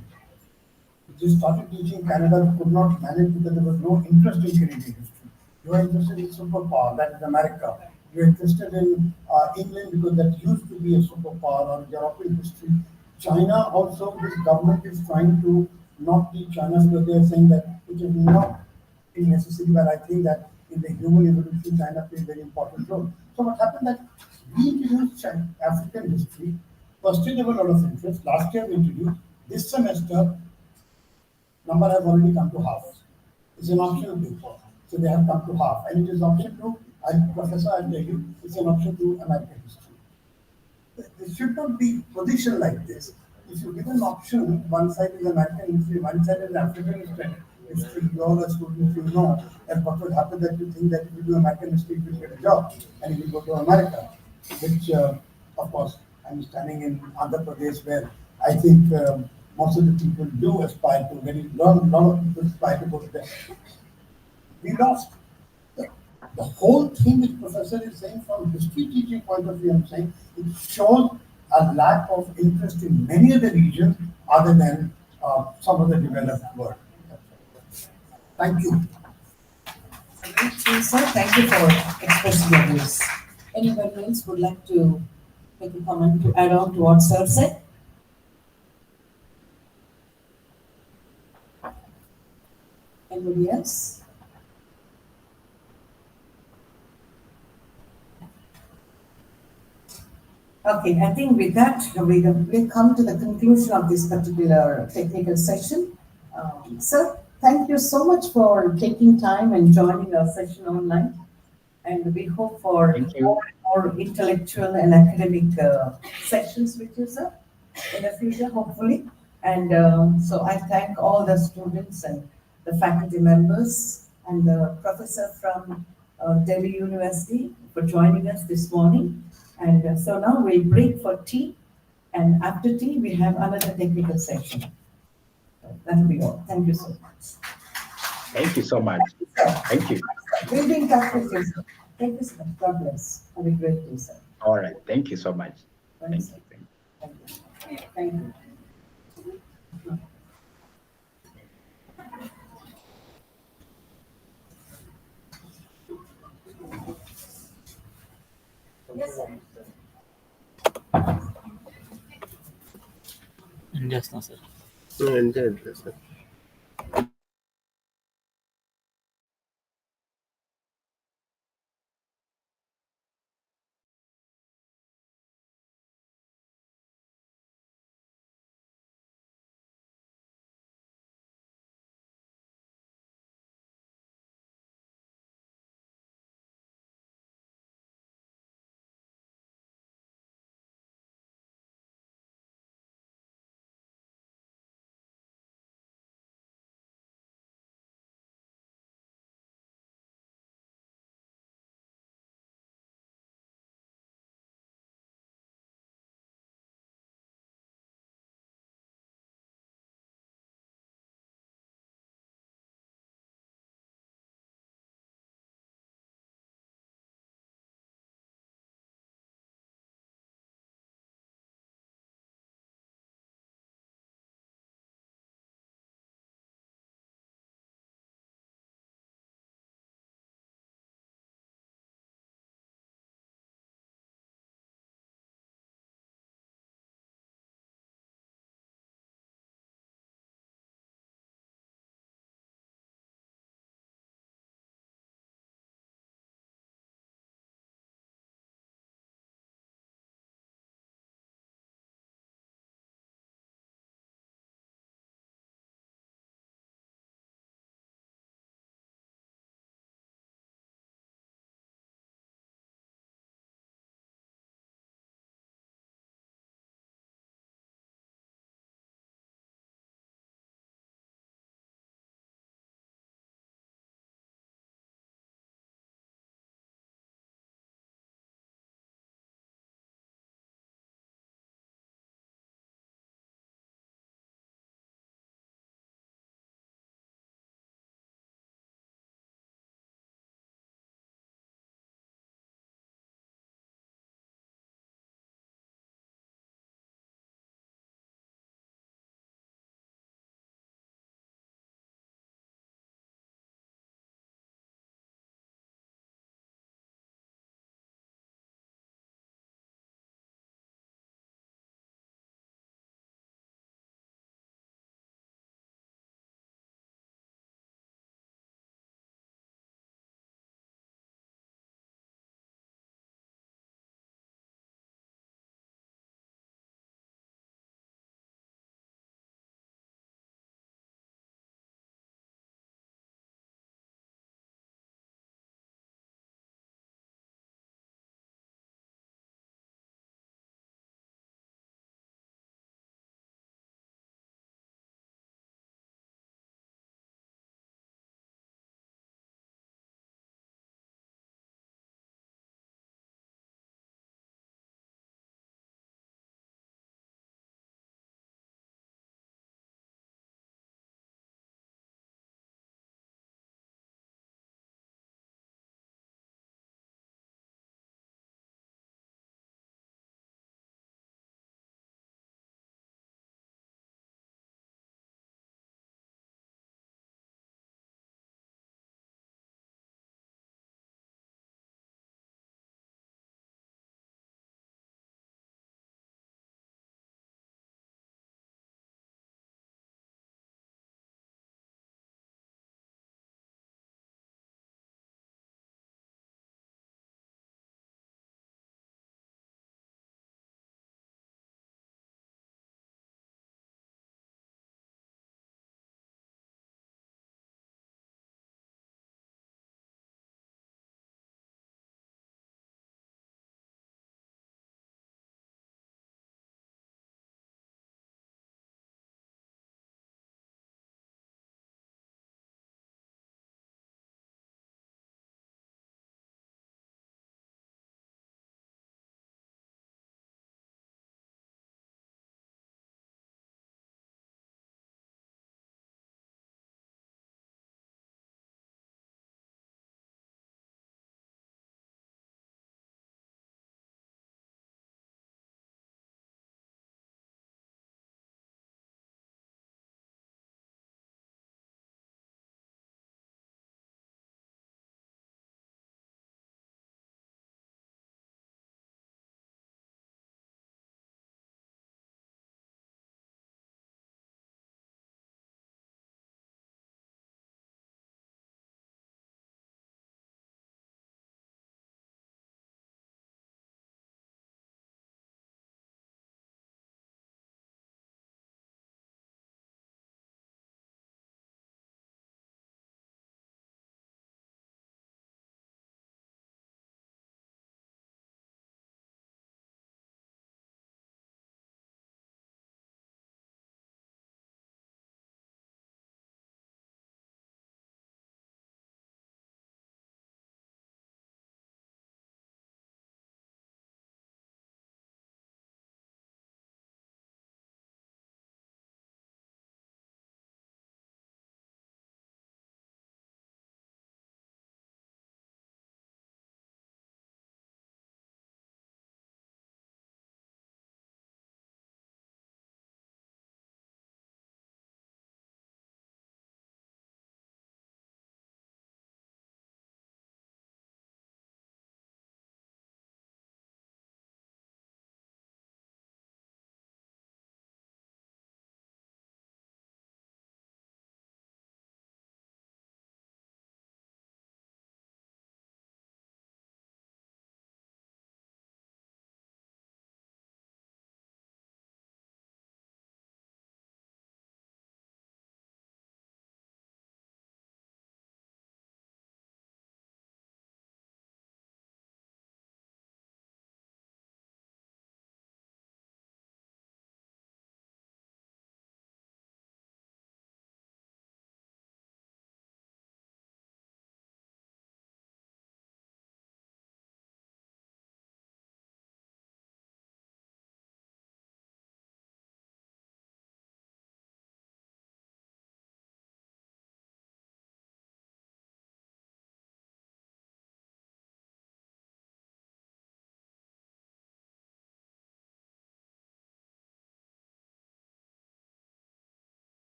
We just started teaching Canada, could not manage because there was no interest in Canadian history. You are interested in superpower, that is America. You're interested in England because that used to be a superpower, or European history. China also, this government is trying to not teach China because they are saying that it is not necessary, but I think that in the human evolution, China plays a very important role. So what happened that we introduced African history. First year there was a lot of interest. Last year we introduced. This semester, number has already come to half. It's an optional paper. So they have come to half. And it is option to, Professor, I'll tell you, it's an option to American history. It should not be positioned like this. If you give an option, one side is American history, one side is African history. You all are students, you know that what would happen that you think that if you do American history, you will get a job and you will go to America, which, of course, I'm standing in Andhra Pradesh where I think most of the people do aspire to, very lot of people aspire to go to there. We lost. The whole thing which Professor is saying from history teaching point of view, I'm saying, it shows a lack of interest in many other regions other than some of the developed world. Thank you. Thank you, sir. Thank you for expressing your views. Anybody else would like to make a comment to add on to what sir said? Anybody else? Okay, I think with that, we come to the conclusion of this particular technical session. Sir, thank you so much for taking time and joining our session online. And we hope for Thank you. more and more intellectual and academic sessions with you, sir, in the future, hopefully. And so I thank all the students and the faculty members and the professor from Delhi University for joining us this morning. And so now we'll break for tea. And after tea, we have another technical session. That'll be all. Thank you so much. Thank you so much. Thank you. We'll be in touch with you, sir. Thank you, sir. God bless. Have a great day, sir. All right. Thank you so much. Thanks, Thank sir. you. Thank you. Thank you. Yes, sir. చేస్తాం sir అంతే sir.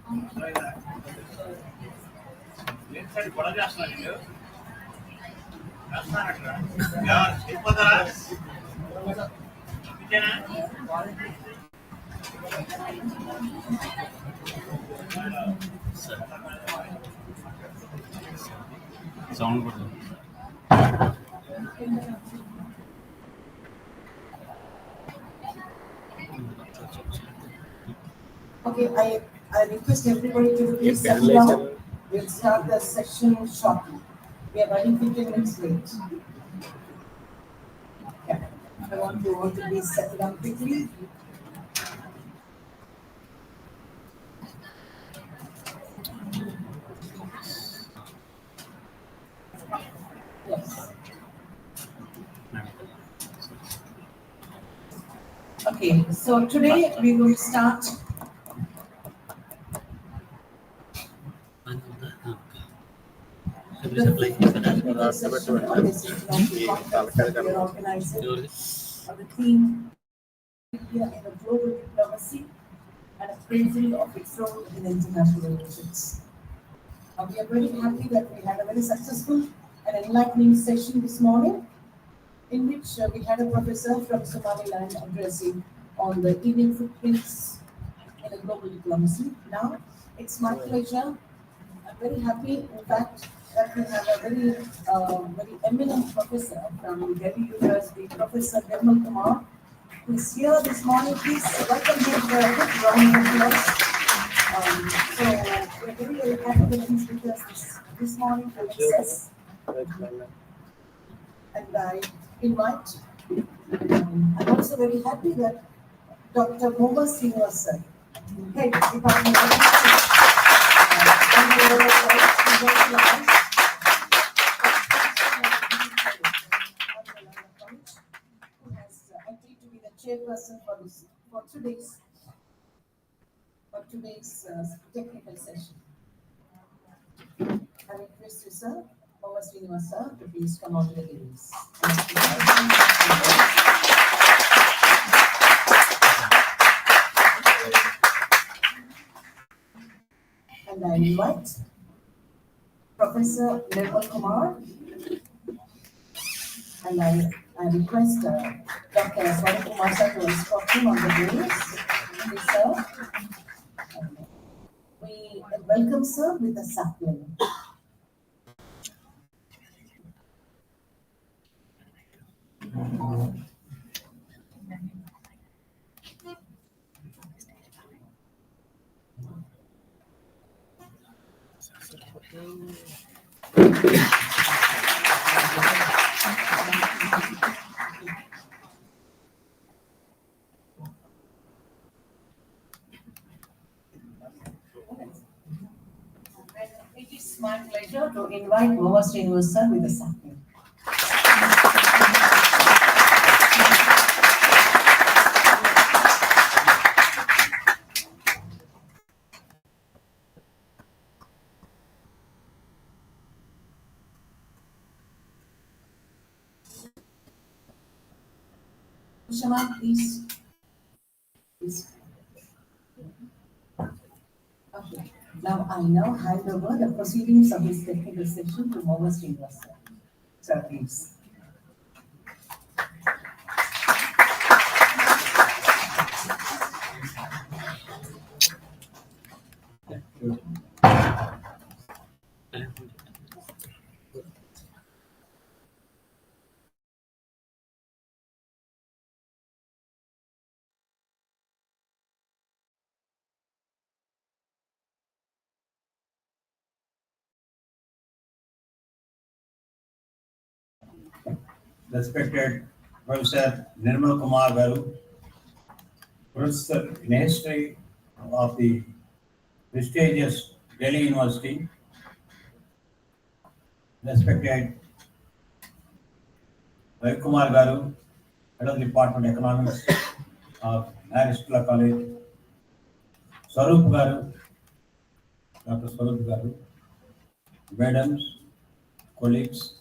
Sound good. Okay, I request everybody to please settle down. We'll start the session shortly. We are running 15 minutes late. Yeah, I want you all to please settle down quickly. Yes. Okay, so today we will start. The technical session on this international conference that we are organizing on the theme India in a global diplomacy and appraisal of its role in international relations. We are very happy that we had a very successful and enlightening session this morning, in which we had a professor from Somaliland addressing on the Indian footprints in a global diplomacy. Now, it's my pleasure. I'm very happy, in fact, that we have a very eminent professor from Delhi University, Professor Nirmal Kumar, who is here this morning. Please welcome him for a good round of applause. So we're very happy that he's with us this morning to access. And I invite, I'm also very happy that Dr. Moba Srinivas, Head Department of History, who has agreed to be the chairperson for today's technical session. I request you, sir, Moba Srinivas, sir, to please come on to the dais. And I invite Professor Nirmal Kumar, and I request Dr. Swarup sir to escort him on the dais. Please, sir. We welcome sir with a sapling. It is my pleasure to invite Moba Srinivas sir with a sapling. Shama, please. Okay. Now I hand over the proceedings of this technical session to Moba Srinivas sir. Sir, please. Respected Professor Nirmal Kumar Garu, Professor in History of the prestigious Delhi University, respected Ravi Kumar Garu, Head of the Department of Economics of Stella College, Swarup Garu, Dr. Swarup Garu, madams, colleagues,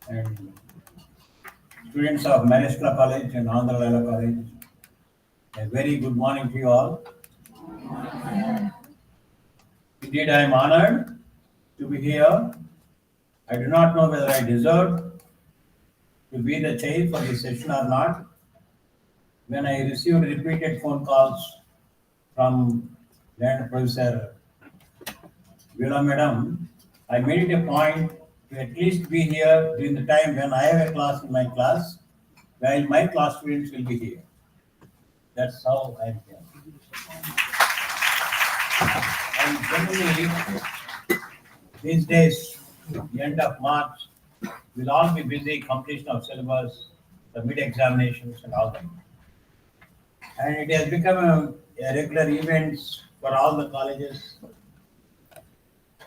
and students of Stella College and Andhra College. A very good morning to you all. Indeed, I am honored to be here. I do not know whether I deserve to be the chair for this session or not. When I received repeated phone calls from Land Professor Vila Madam, I made it a point to at least be here during the time when I have a class in my class, while my class students will be here. That's how I am here. And generally, these days, the end of March, we'll all be busy completion of syllabus, the mid-examinations and all that. And it has become a regular event for all the colleges,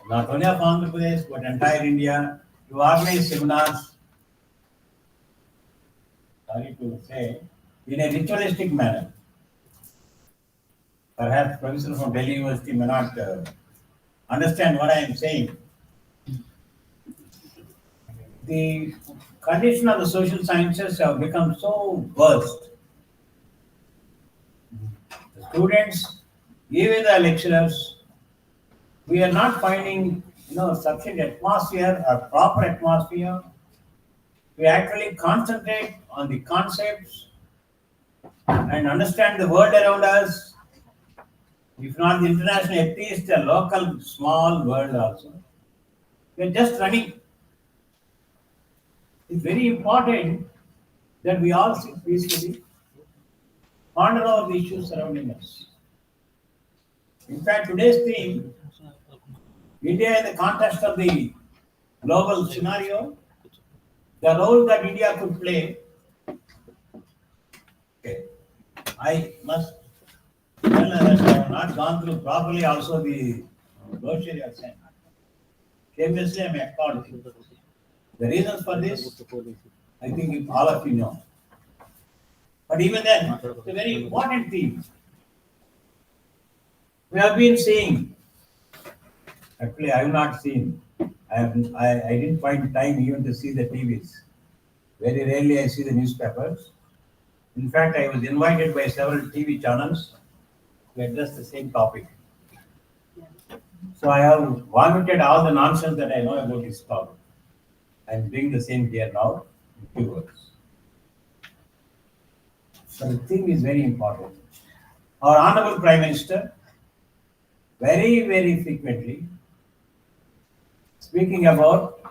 not only of Andhra Pradesh, but entire India, to organize seminars, sorry to say, in a ritualistic manner. Perhaps professor from Delhi University may not understand what I am saying. The condition of the social sciences have become so worst. The students, even the lecturers, we are not finding sufficient atmosphere or proper atmosphere. We actually concentrate on the concepts and understand the world around us. If not the international, at least the local small world also. We are just running. It's very important that we all sit peacefully, ponder over the issues surrounding us. In fact, today's theme, India in the context of the global scenario, the role that India could play. Okay. I must tell that I have not gone through properly also the brochure you have sent. Shamelessly, I am according. The reasons for this, I think all of you know. But even then, it's a very important theme. We have been seeing, actually I have not seen, I didn't find time even to see the TVs. Very rarely I see the newspapers. In fact, I was invited by several TV channels to address the same topic. So I have vomited all the nonsense that I know about this topic. I am doing the same here now in few words. So the thing is very important. Our Honorable Prime Minister, very, very frequently, speaking about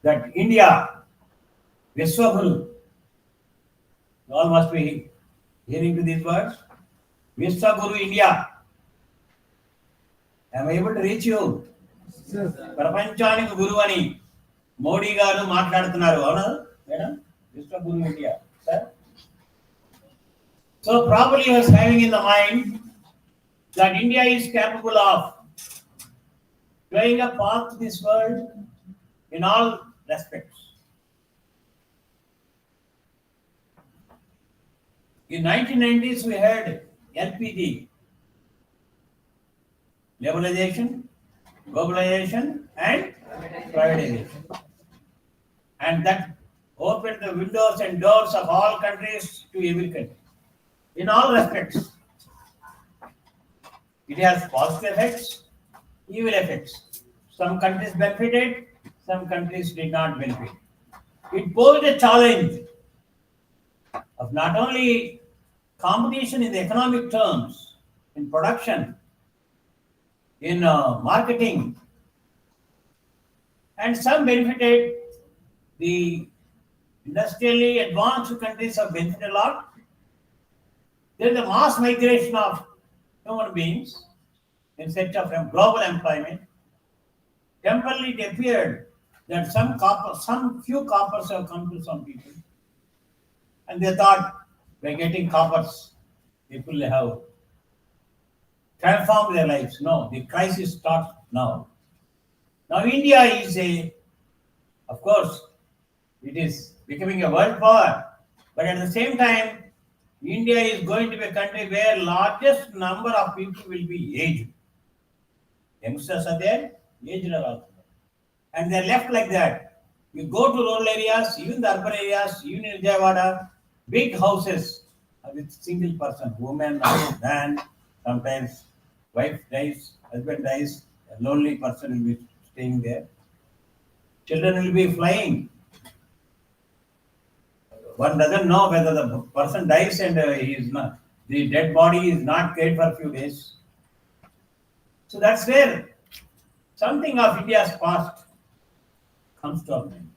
that India, Vishwaguru, you all must be hearing to these words. Vishwaguru India. Am I able to reach you? ప్రపంచానికి గురువు అని మోడీ గారు మాట్లాడుతున్నారు అవునా madam Vishwaguru India sir so probably he was having in the mind that India is capable of playing a part in this world in all respects. In 1990s we had LPG, liberalization, globalization and privatization, and that opened the windows and doors of all countries to every country in all respects. It has positive effects, evil effects. Some countries benefited, some countries did not benefit. It posed a challenge of not only competition in the economic terms, in production, in marketing, and some benefited. The industrially advanced countries have benefited a lot. There is a mass migration of human beings in search of global employment. Temporarily it appeared that some few coppers have come to some people, and they thought by getting coppers, people have transformed their lives. No, the crisis starts now. Now India is of course, it is becoming a world power, but at the same time, India is going to be a country where largest number of people will be aged. Youngsters are there, aged are also there. And they are left like that. You go to rural areas, even the urban areas, even in Vijayawada, big houses with single person, woman, man, sometimes wife dies, husband dies, a lonely person will be staying there. Children will be flying. One doesn't know whether the person dies and the dead body is not cared for a few days. So that's where something of India's past comes to our mind.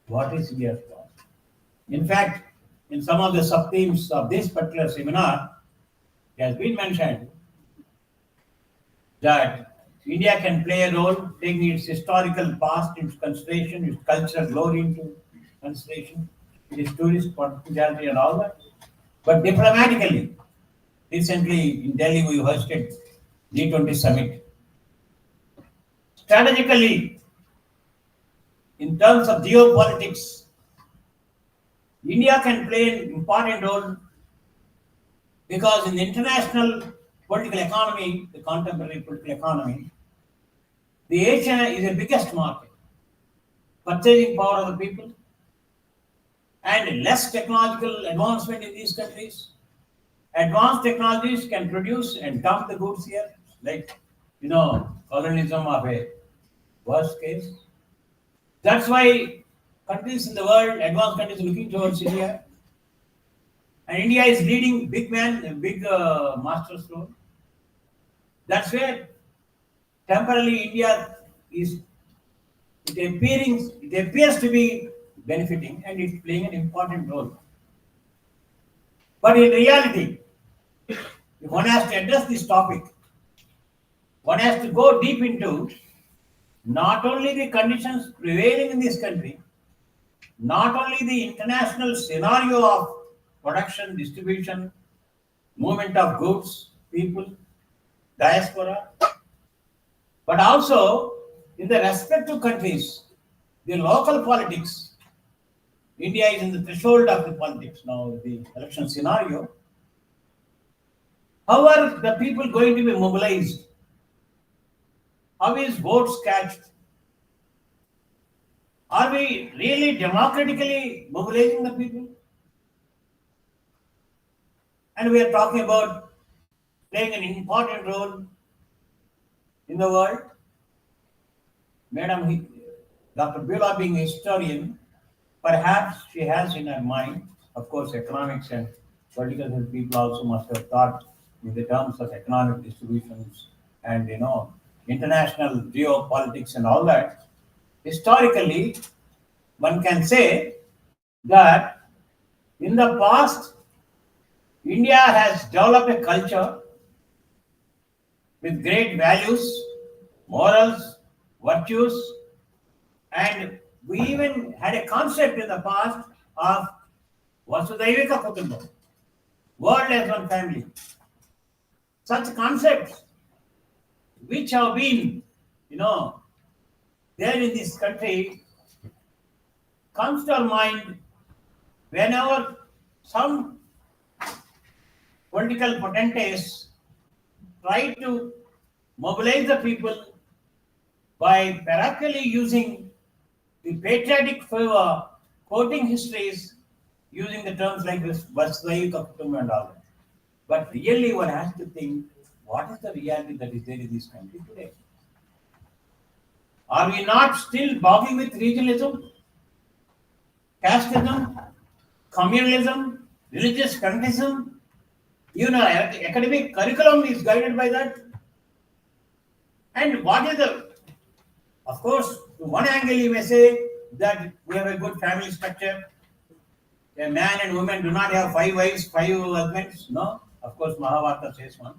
What is India's past? In fact, in some of the sub-themes of this particular seminar, it has been mentioned that India can play a role taking its historical past into consideration, its cultural glory into consideration, its tourist potentiality and all that. But diplomatically, recently in Delhi we hosted Day-2 summit. Strategically, in terms of geopolitics, India can play an important role because in the international political economy, the contemporary political economy, the Asia is the biggest market. Purchasing power of the people and less technological advancement in these countries. Advanced technologies can produce and dump the goods here, like, colonialism of a worst case. That's why countries in the world, advanced countries, are looking towards India. And India is leading big master's role. That's where temporarily India it appears to be benefiting and it's playing an important role. But in reality, if one has to address this topic, one has to go deep into not only the conditions prevailing in this country, not only the international scenario of production, distribution, movement of goods, people, diaspora, but also in the respective countries, the local politics. India is in the threshold of the politics now, the election scenario. How are the people going to be mobilized? How is votes cast? Are we really democratically mobilizing the people? And we are talking about playing an important role in the world. Madam, Dr. Beulah being a historian, perhaps she has in her mind, of course, economics and political science people also must have thought in the terms of economic distributions and international geopolitics and all that. Historically, one can say that in the past, India has developed a culture with great values, morals, virtues, and we even had a concept in the past of Vasudhaivika Kutumbam, world as one family. Such concepts which have been, there in this country comes to our mind whenever some political potentates try to mobilize the people by paracularly using the patriotic fervor, quoting histories, using the terms like this, Vasudhaivika Kutumbam and all that. But really one has to think, what is the reality that is there in this country today? Are we not still bogging with regionalism, casteism, communalism, religious fanaticism? Academic curriculum is guided by that. And what is of course, to one angle you may say that we have a good family structure. A man and woman do not have 5 wives, 5 husbands. No, of course, Mahabharata says one.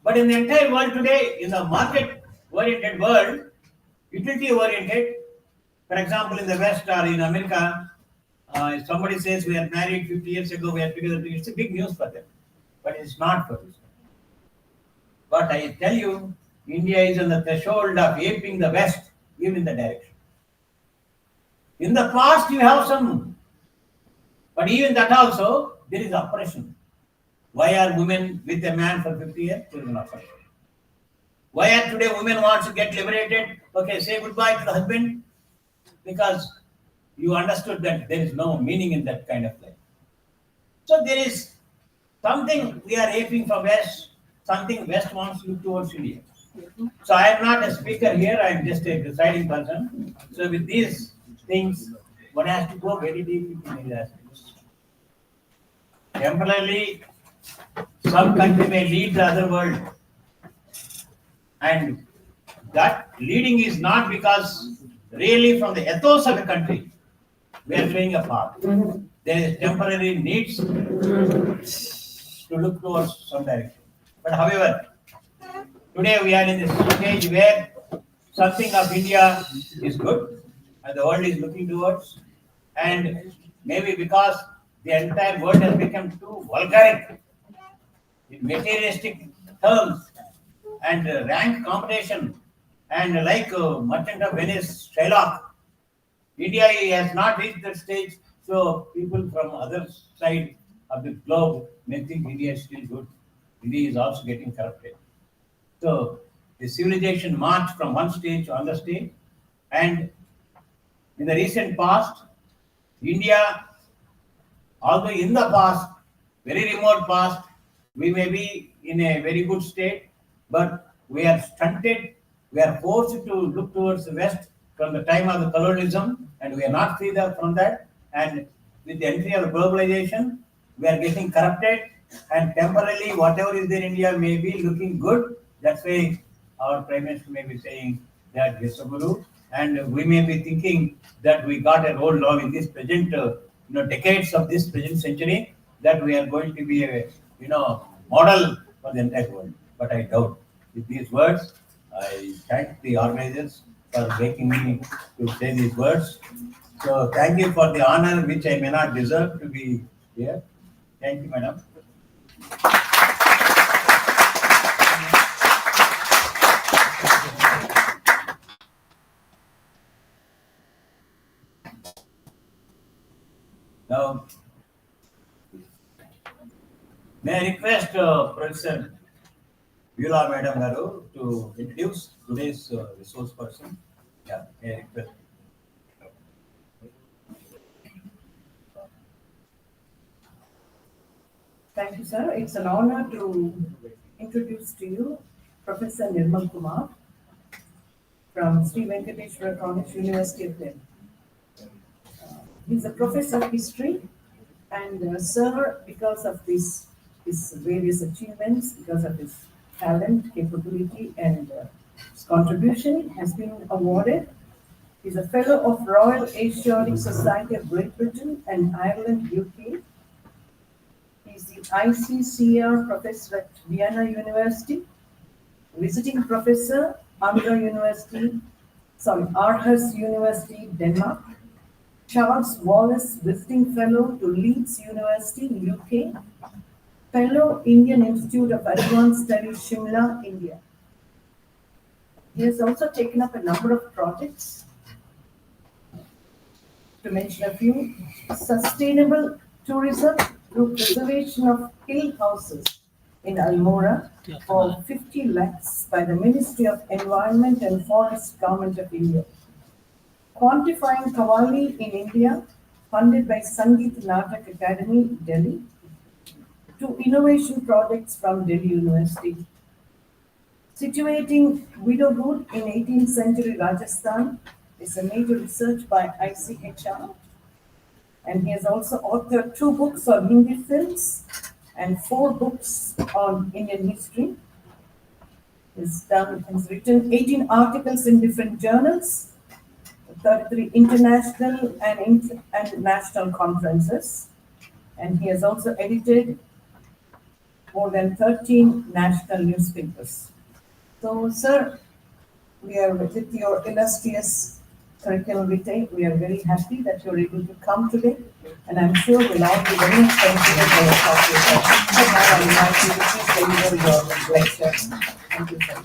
But in the entire world today, in the market-oriented world, utility-oriented, for example, in the West or in America, if somebody says we are married 50 years ago, we are together, it's a big news for them. But it's not for us. But I tell you, India is on the threshold of aping the West, even in the direction. In the past, you have some, but even that also, there is oppression. Why are women with a man for 50 years? There is an oppression. Why are today women want to get liberated? Okay, say goodbye to the husband, because you understood that there is no meaning in that kind of life. So there is something we are aping from West, something West wants to look towards India. So I am not a speaker here, I am just a presiding person. So with these things, one has to go very deep into these aspects. Temporarily, some country may lead the other world. And that leading is not because really from the ethos of a country, we are playing a part. There is temporary needs to look towards some direction. But however, today we are in this stage where something of India is good and the world is looking towards, and maybe because the entire world has become too vulgaric in materialistic terms and rank competition and like Merchant of Venice, Shylock, India has not reached that stage, so people from other side of the globe may think India is still good. India is also getting corrupted. So the civilization marched from one stage to another stage, and in the recent past, India, although in the past, very remote past, we may be in a very good state, but we are stunted, we are forced to look towards the West from the time of the colonialism, and we are not free from that. And with the entry of globalization, we are getting corrupted, and temporarily whatever is there in India may be looking good. That's why our Prime Minister may be saying that Viswaguru, and we may be thinking that we got a role now in this present decades of this present century, that we are going to be a model for the entire world. But I doubt. With these words, I thank the organizers for making me to say these words. So thank you for the honor which I may not deserve to be here. Thank you, madam. Now, may I request Professor Viola Madam Garu to introduce today's resource person? Yeah, may I request. Thank you, sir. It's an honor to introduce to you Professor Nirmal Kumar from Sri Venkateshwara College, University of Delhi. He's a professor of history, and sir, because of his various achievements, because of his talent, capability, and his contribution, has been awarded. He's a fellow of Royal Asiatic Society of Great Britain and Ireland, UK. He's the ICCR professor at Vienna University, visiting professor, Andhra University, Aarhus University, Denmark, Charles Wallace Visiting Fellow to Leeds University, UK, Fellow, Indian Institute of Advanced Studies, Shimla, India. He has also taken up a number of projects. To mention a few, sustainable tourism through preservation of hill houses in Almora for 50 lakhs by the Ministry of Environment and Forest, Government of India. Quantifying Qawwali in India, funded by Sangeet Natak Academy, Delhi, to innovation projects from Delhi University. Situating widowhood in 18th century Rajasthan is a major research by ICHR. And he has also authored 2 books on Hindi films and 4 books on Indian history. He's written 18 articles in different journals, 33 international and national conferences. And he has also edited more than 13 national newspapers. So, sir, we are with your illustrious curriculum vitae. We are very happy that you're able to come today, and I'm sure we'll all be very much benefited by your talk. So now I invite you to please deliver your lecture. Thank you, sir.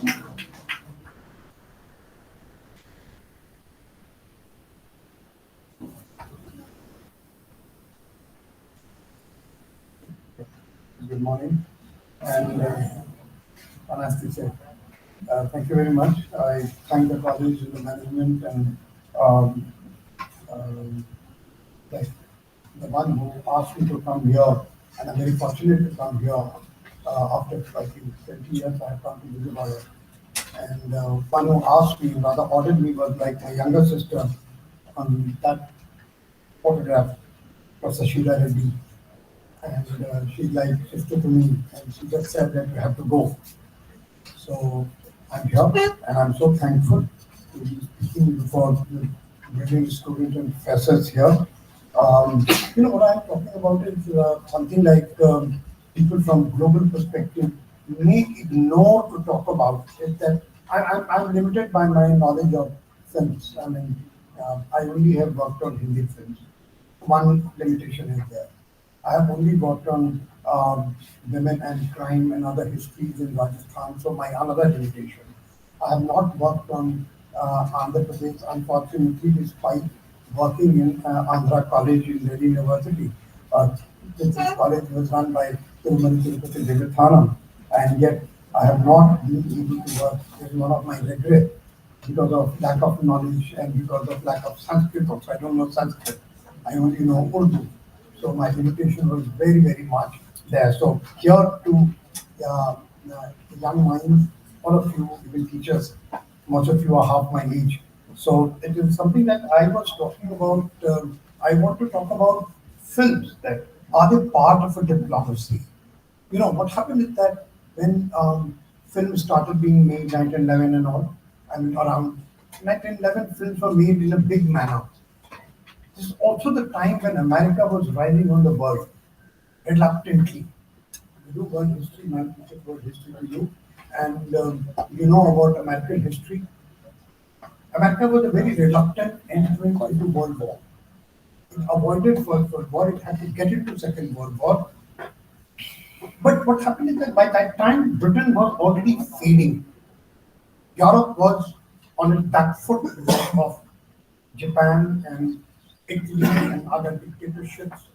Good morning, and nice to say. Thank you very much. I thank the college and the management and the one who asked me to come here, and I'm very fortunate to come here. After I think 20 years, I have come to Vijayawada. And one who asked me, rather ordered me, was like my younger sister on that photograph was Sashida Reddy. And she's like sister to me, and she just said that you have to go. So I'm here, and I'm so thankful to be speaking before the brilliant students and professors here. What I'm talking about is something like people from global perspective may ignore to talk about is that I'm limited by my knowledge of films. I mean, I only have worked on Hindi films. One limitation is there. I have only worked on women and crime and other histories in Rajasthan, so my another limitation. I have not worked on Andhra Pradesh, unfortunately, despite working in Andhra College in Delhi University. This college was run by Tirumali Tirupati Devathanam, and yet I have not been able to work. This is one of my regrets because of lack of knowledge and because of lack of Sanskrit also. I don't know Sanskrit. I only know Urdu. So my limitation was very, very much there. So here to young minds, all of you, even teachers, most of you are half my age. So it is something that I was talking about. I want to talk about films that are they part of a diplomacy. What happened is that when films started being made 1911 and all, I mean around 1911 films were made in a big manner. This is also the time when America was rising on the world, reluctantly. You do world history, man, teach world history to you, and you know about American history. America was a very reluctant entrant into World War. It avoided First World War, it had to get into Second World War. But what happened is that by that time, Britain was already fading. Europe was on its back foot because of Japan and Italy and other dictatorships.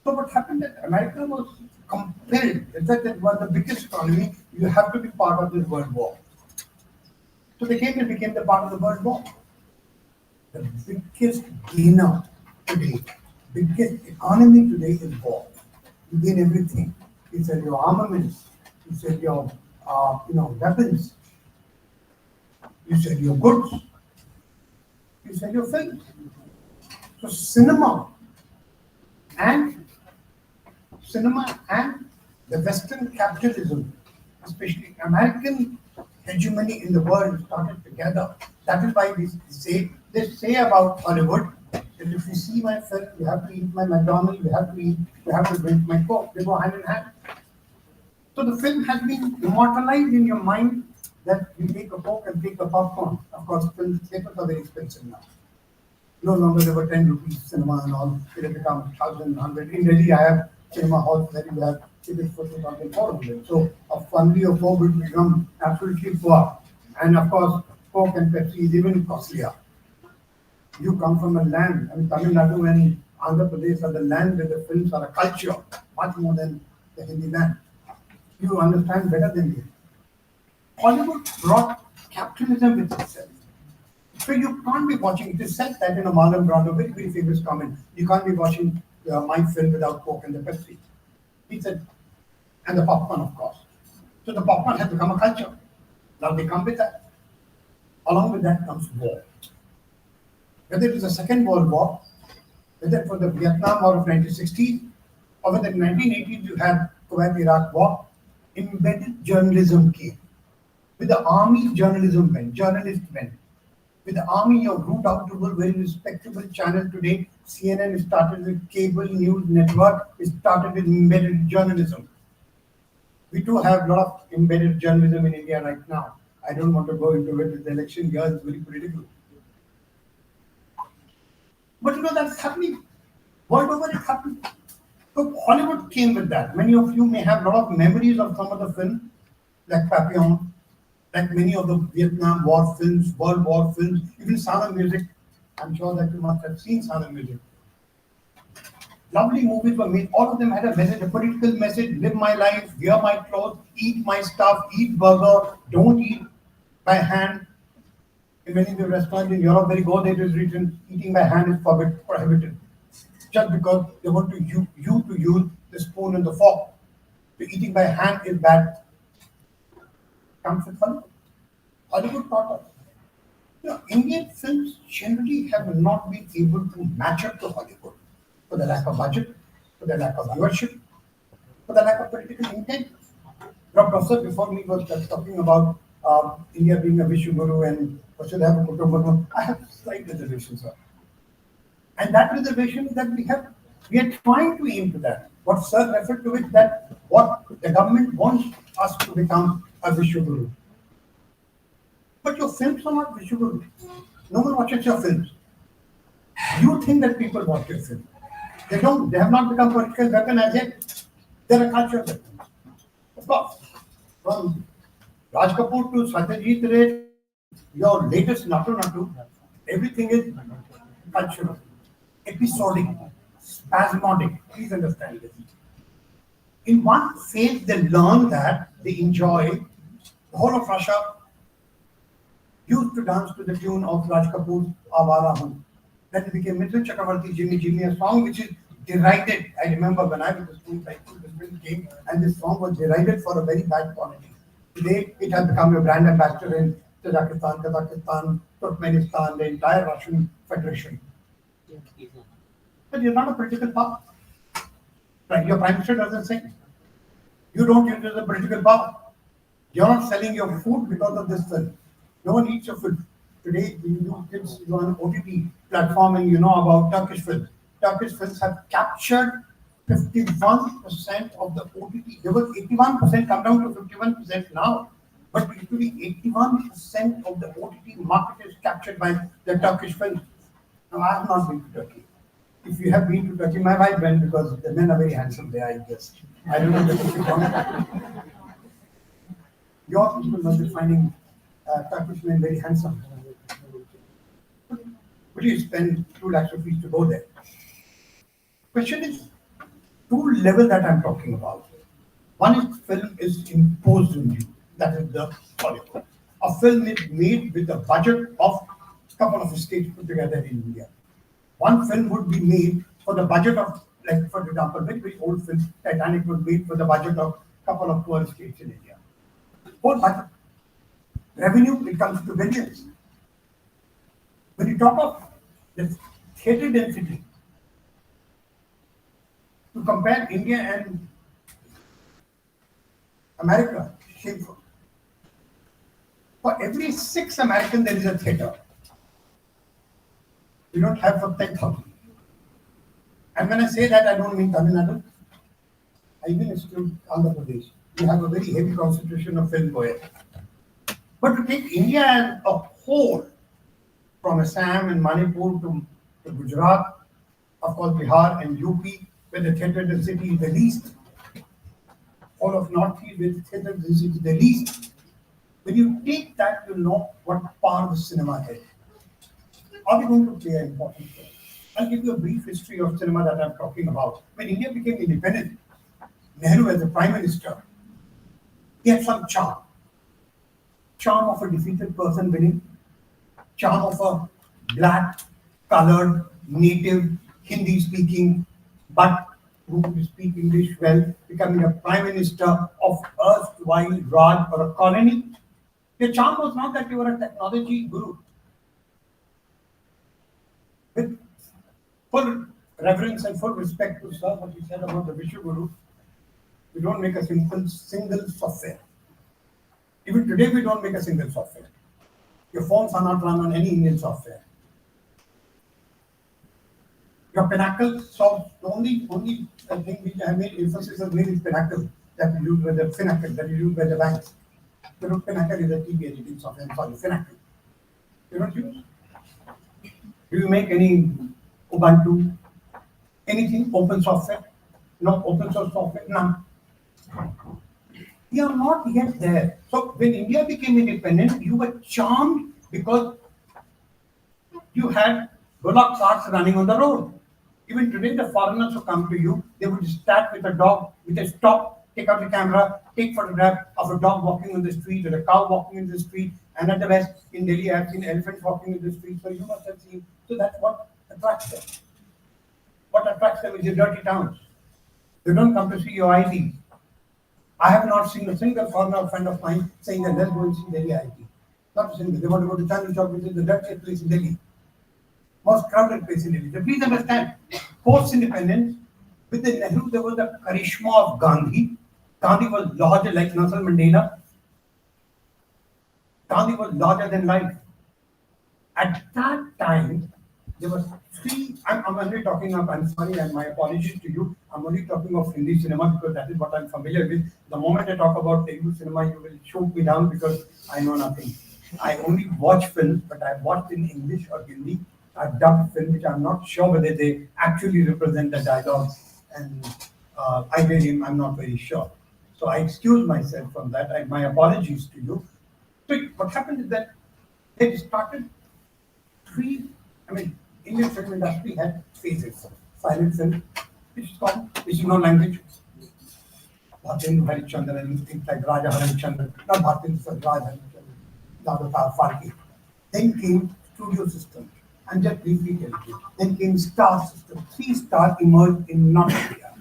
So what happened that America was compelled, that it was the biggest economy, you have to be part of this world war. So they came and became the part of the world war. The biggest gainer today, biggest economy today is war. You gain everything. You sell your armaments, you sell your weapons, you sell your goods, you sell your films. So cinema and the Western capitalism, especially American hegemony in the world, started together. That is why they say about Hollywood that if you see my film, you have to eat my McDonald's, you have to drink my Coke. They go hand in hand. So the film has been immortalized in your mind that you take a Coke and take a popcorn. Of course, film theaters are very expensive now. No longer there were 10 rupees cinema and all. It has become 1,000, 100. In Delhi, I have cinema halls where you have tickets for 2,400. So a family of four will become absolutely poor. And of course, Coke and Pepsi is even costlier. You come from a land, I mean, Tamil Nadu and Andhra Pradesh are the land where the films are a culture, much more than the Hindi land. You understand better than me. Hollywood brought capitalism with itself. So you can't be watching, it is said that in a Marlon Brando, very, very famous comment, you can't be watching my film without Coke and the Pepsi. He said, and the popcorn, of course. So the popcorn has become a culture. Now they come with that. Along with that comes war. Whether it is the Second World War, whether it was the Vietnam War of 1960s, or whether in 1980s you had Kuwait-Iraq War, embedded journalism came. With the army, journalism went, journalists went. With the army, you're rooted out to a very respectable channel today. CNN started with cable news network. It started with embedded journalism. We do have a lot of embedded journalism in India right now. I don't want to go into it. The election year is very political. But that's happening. World over it happened. So Hollywood came with that. Many of you may have a lot of memories of some of the films, like Papillon, like many of the Vietnam War films, World War films, even Sound of Music. I'm sure that you must have seen Sound of Music. Lovely movies were made. All of them had a message, a political message: live my life, wear my clothes, eat my stuff, eat burger, don't eat by hand. In many of the restaurants in Europe, where you go, there it is written, eating by hand is prohibited. Just because they want to you to use the spoon and the fork. The eating by hand is bad. Comes with Hollywood. Hollywood taught us. Indian films generally have not been able to match up to Hollywood for the lack of budget, for the lack of viewership, for the lack of political intent. The professor before me was talking about India being a Vishu Guru and should have a Kutumbaguru. I have slight reservations, sir. And that reservation is that we are trying to aim to that. What sir referred to it, that what the government wants us to become a Vishu Guru. But your films are not Vishu Guru. No one watches your films. You think that people watch your film. They don't. They have not become political weapon as yet. They're a cultural weapon. Of course. From Raj Kapoor to Satyajit Ray, your latest Natu Natu, everything is cultural, episodic, spasmodic. Please understand this. In one phase, they learn that they enjoy. The whole of Russia used to dance to the tune of Raj Kapoor's Awara Hun. Then it became Mithun Chakravarti Jimmy Jimmy, a song which is derided. I remember when I was a student, this film came and this song was derided for a very bad quality. Today, it has become a brand ambassador in Tajikistan, Kazakhstan, Turkmenistan, the entire Russian Federation. But you're not a political power. Right? Your Prime Minister doesn't say. You don't use it as a political power. You're not selling your food because of this film. No one eats your food. Today, you kids go on an OTT platform and you know about Turkish films. Turkish films have captured 51% of the OTT. There was 81%, come down to 51% now. But literally 81% of the OTT market is captured by the Turkish films. Now, I have not been to Turkey. If you have been to Turkey, my wife went because the men are very handsome there, I guess. I don't know if you want. Your people must be finding Turkish men very handsome. Would you spend 2 lakhs rupees to go there? Question is, two levels that I'm talking about. One is film is imposed on you. That is the Hollywood. A film is made with a budget of a couple of states put together in India. One film would be made for the budget of, like for example, very old film, Titanic was made for the budget of a couple of poor states in India. Whole budget. Revenue, it comes to billions. When you talk of the theatre density, to compare India and America, shameful. For every 6 Americans, there is a theatre. We don't have for 10,000. And when I say that, I don't mean Tamil Nadu. I even exclude Andhra Pradesh. We have a very heavy concentration of film goers. But to take India as a whole, from Assam and Manipur to Gujarat, of course Bihar and UP, where the theatre density is the least, all of Northeast where the theatre density is the least. When you take that, you know what power the cinema has. Are we going to play an important role? I'll give you a brief history of cinema that I'm talking about. When India became independent, Nehru as the Prime Minister, he had some charm. Charm of a defeated person winning, charm of a black, colored, native, Hindi speaking, but who could speak English well, becoming a Prime Minister of erstwhile Raj or a colony. The charm was not that you were a technology guru. With full reverence and full respect to sir, what he said about the Vishu Guru, we don't make a single software. Even today, we don't make a single software. Your phones are not run on any Indian software. Your Pinnacle solves the only thing which I made emphasis on is Pinnacle that you use by the Pinnacle that you use by the banks. You know, Pinnacle is a TV editing software. I'm sorry, Pinnacle. You don't use? Do you make any Ubuntu? Anything open software? No open source software? None. We are not yet there. So when India became independent, you were charmed because you had bullock carts running on the road. Even today, the foreigners who come to you, they would start with a dog, with a stop, take out the camera, take photograph of a dog walking on the street or a cow walking in the street. And at the west, in Delhi, I have seen elephants walking in the street. So you must have seen. So that's what attracts them. What attracts them is your dirty towns. They don't come to see your ID. I have not seen a single foreigner friend of mine saying that let's go and see Delhi IIT. Not a single. They want to go to Chandni Chowk, which is the dirtiest place in Delhi. Most crowded place in Delhi. So please understand, post-independence, with the Nehru, there was the charisma of Gandhi. Gandhi was larger like Nelson Mandela. Gandhi was larger than life. At that time, there were three. I'm only talking of. I'm sorry, and my apologies to you. I'm only talking of Hindi cinema because that is what I'm familiar with. The moment I talk about Telugu cinema, you will shoot me down because I know nothing. I only watch films, but I've watched in English or Hindi. I've dubbed films, which I'm not sure whether they actually represent the dialogues, and I'm not very sure. So I excuse myself from that. My apologies to you. So what happened is that they started Indian film industry had phases. Silent film, which is no language. Bhartendra Harishchandra and things like Raja Harishchandra, not Bhartendra, Raja Harishchandra, Dada Phalke. Then came studio system. And just briefly tell you. Then came star system. 3 stars emerged in North India.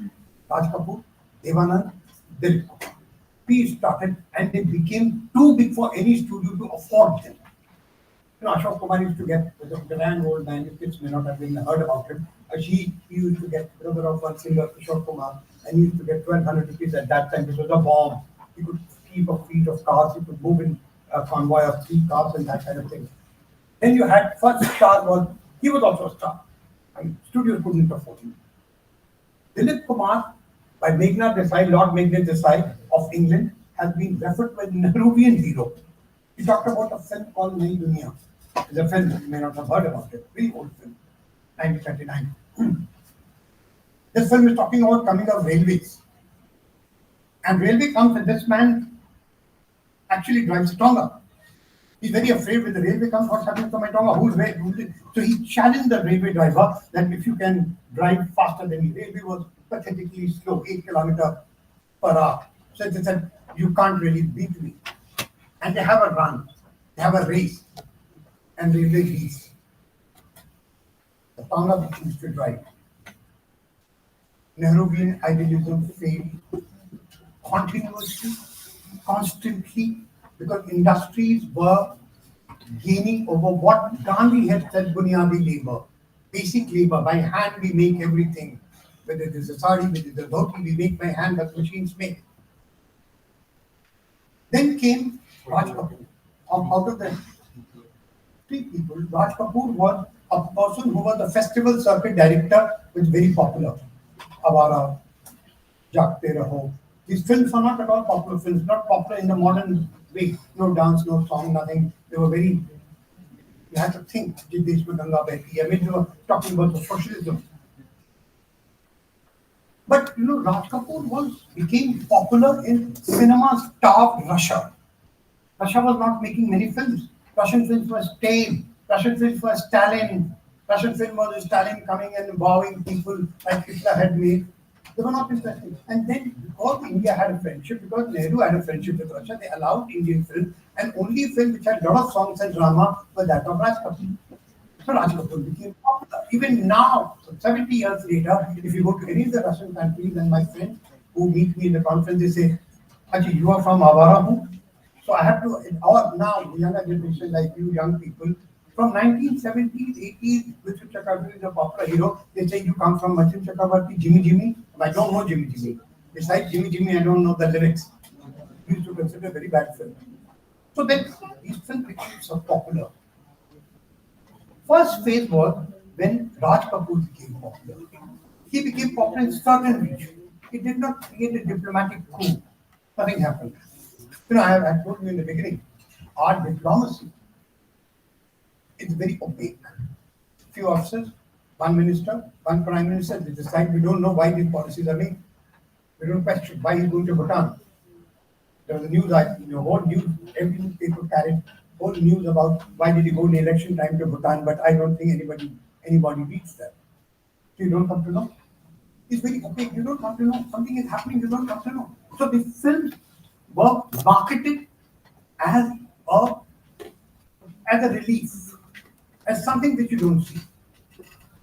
Raj Kapoor, Devanand, Dilip. P started and they became too big for any studio to afford them. Ashok Kumar used to get, the grand old man, you kids may not have been heard about him. He used to get, brother of one singer, Ashok Kumar, and he used to get 1,200 rupees at that time. This was a bomb. He could keep a fleet of cars, he could move in a convoy of 3 cars and that kind of thing. Then you had first star he was also a star. Studios couldn't afford him. Dilip Kumar, by Meghnad Desai, Lord Meghnad Desai of England, has been referred to as Nehruvian hero. He talked about a film called Nayi Duniya. It's a film, you may not have heard about it. Very old film, 1939. This film is talking about coming of railways. And railway comes and this man actually drives a tonga. He's very afraid when the railway comes, what's happening to my tonga? So he challenged the railway driver that if you can drive faster than me. Railway was pathetically slow, 8 kilometers per hour. So they said, you can't really beat me. And they have a run, they have a race, and railway leads. The tonga begins to drive. Nehruvian idealism failed continuously, constantly, because industries were gaining over what Gandhi had said, Bunyadi labor, basic labor. By hand we make everything. Whether it is a sari, whether it is a dhoti, we make by hand, but machines make. Then came Raj Kapoor. Out of the 3 people, Raj Kapoor was a person who was the festival circuit director, which was very popular. Avara, Jagte Raho. These films are not at all popular films, not popular in the modern way. No dance, no song, nothing. They were very, you had to think, Jiddesh Ganga Behti. They were talking about the socialism. But Raj Kapoor became popular in cinema-starved Russia. Russia was not making many films. Russian films were tame. Russian films were Stalin. Russian film was Stalin coming and bowing people like Hitler had made. They were not interested. And then because India had a friendship, because Nehru had a friendship with Russia, they allowed Indian film, and only film which had a lot of songs and drama was that of Raj Kapoor. So Raj Kapoor became popular. Even now, 70 years later, if you go to any of the Russian countries, and my friends who meet me in the conference, they say, Aji, you are from Avara? So I have to, now, younger generation like you young people, from 1970s, 80s, Vishnu Chakravarti is a popular hero. They say you come from Vishnu Chakravarti, Jimmy Jimmy. I don't know Jimmy Jimmy. Besides Jimmy Jimmy, I don't know the lyrics. We used to consider a very bad film. So then these films became so popular. First phase was when Raj Kapoor became popular. He became popular in certain regions. He did not create a diplomatic coup. Nothing happened. I told you in the beginning, our diplomacy is very opaque. Few officers, one minister, one prime minister, they decide we don't know why these policies are made. We don't question why he's going to Bhutan. There was a news, whole news, every newspaper carried whole news about why did he go in election time to Bhutan, but I don't think anybody reads that. So you don't come to know. It's very opaque. You don't come to know. Something is happening, you don't come to know. So the films were marketed as a relief, as something that you don't see.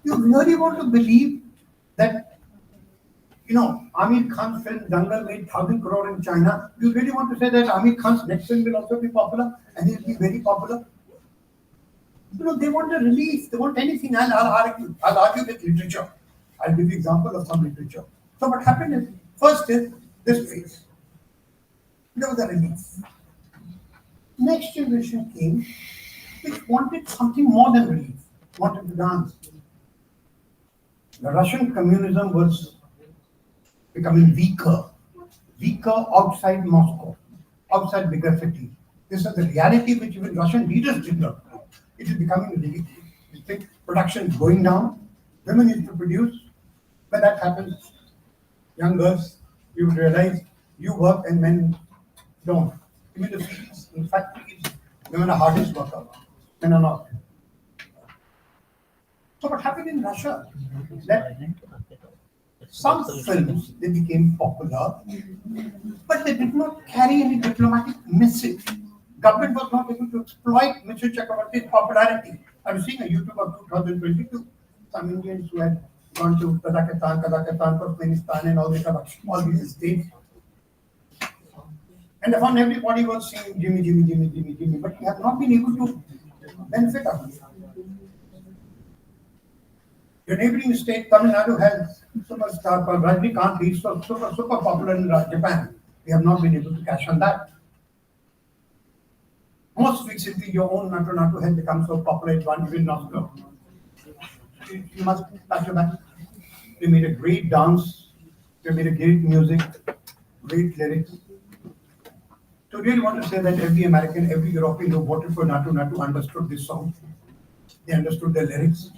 You really want to believe that Amir Khan's film Dangal made 1,000 crore in China. Do you really want to say that Amir Khan's next film will also be popular and he'll be very popular? They want a relief. They want anything. I'll argue with literature. I'll give you example of some literature. So what happened is, first is this phase. There was a relief. Next generation came, which wanted something more than relief, wanted to dance. The Russian communism was becoming weaker outside Moscow, outside bigger cities. This is the reality which even Russian leaders did not know. It is becoming ridiculous. You think production is going down, women used to produce. When that happens, young girls, you would realize you work and men don't. Even the fields, in factories, women are hardest workers, men are not. So what happened in Russia? That some films, they became popular, but they did not carry any diplomatic message. Government was not able to exploit Mr. Chakravarti's popularity. I was seeing a YouTube of 2022. Some Indians who had gone to Kazakhstan, Turkmenistan, and all these states. And I found everybody was saying Jimmy, Jimmy, Jimmy, Jimmy, Jimmy, but we have not been able to benefit of it. Your neighboring state, Tamil Nadu, has superstar Rajnikant. He's super popular in Japan. We have not been able to cash on that. Most recently, your own Natu has become so popular, it won even Oscar. You must patch your back. They made a great dance. They made a great music, great lyrics. So I really want to say that every American, every European who voted for Natu understood this song. They understood the lyrics.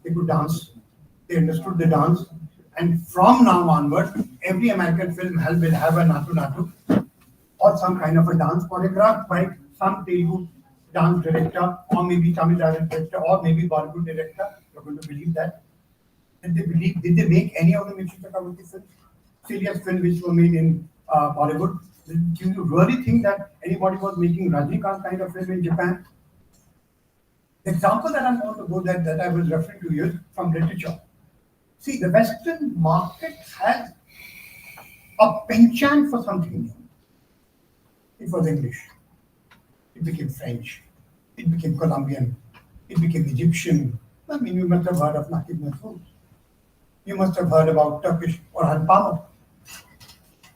They could dance. They understood the dance. And from now onward, every American film will have a Natu or some kind of a dance choreographed by some Telugu dance director, or maybe Tamil director, or maybe Bollywood director. You're going to believe that. Did they make any of the Mr. Chakravarti films? Serious films which were made in Bollywood? Do you really think that anybody was making Rajnikant kind of film in Japan? The example that I'm going to go that I was referring to is from literature. See, the Western market has a penchant for something new. It was English. It became French. It became Colombian. It became Egyptian. I mean, you must have heard of Nakib Mahfouz. You must have heard about Turkish Orhan Pamuk.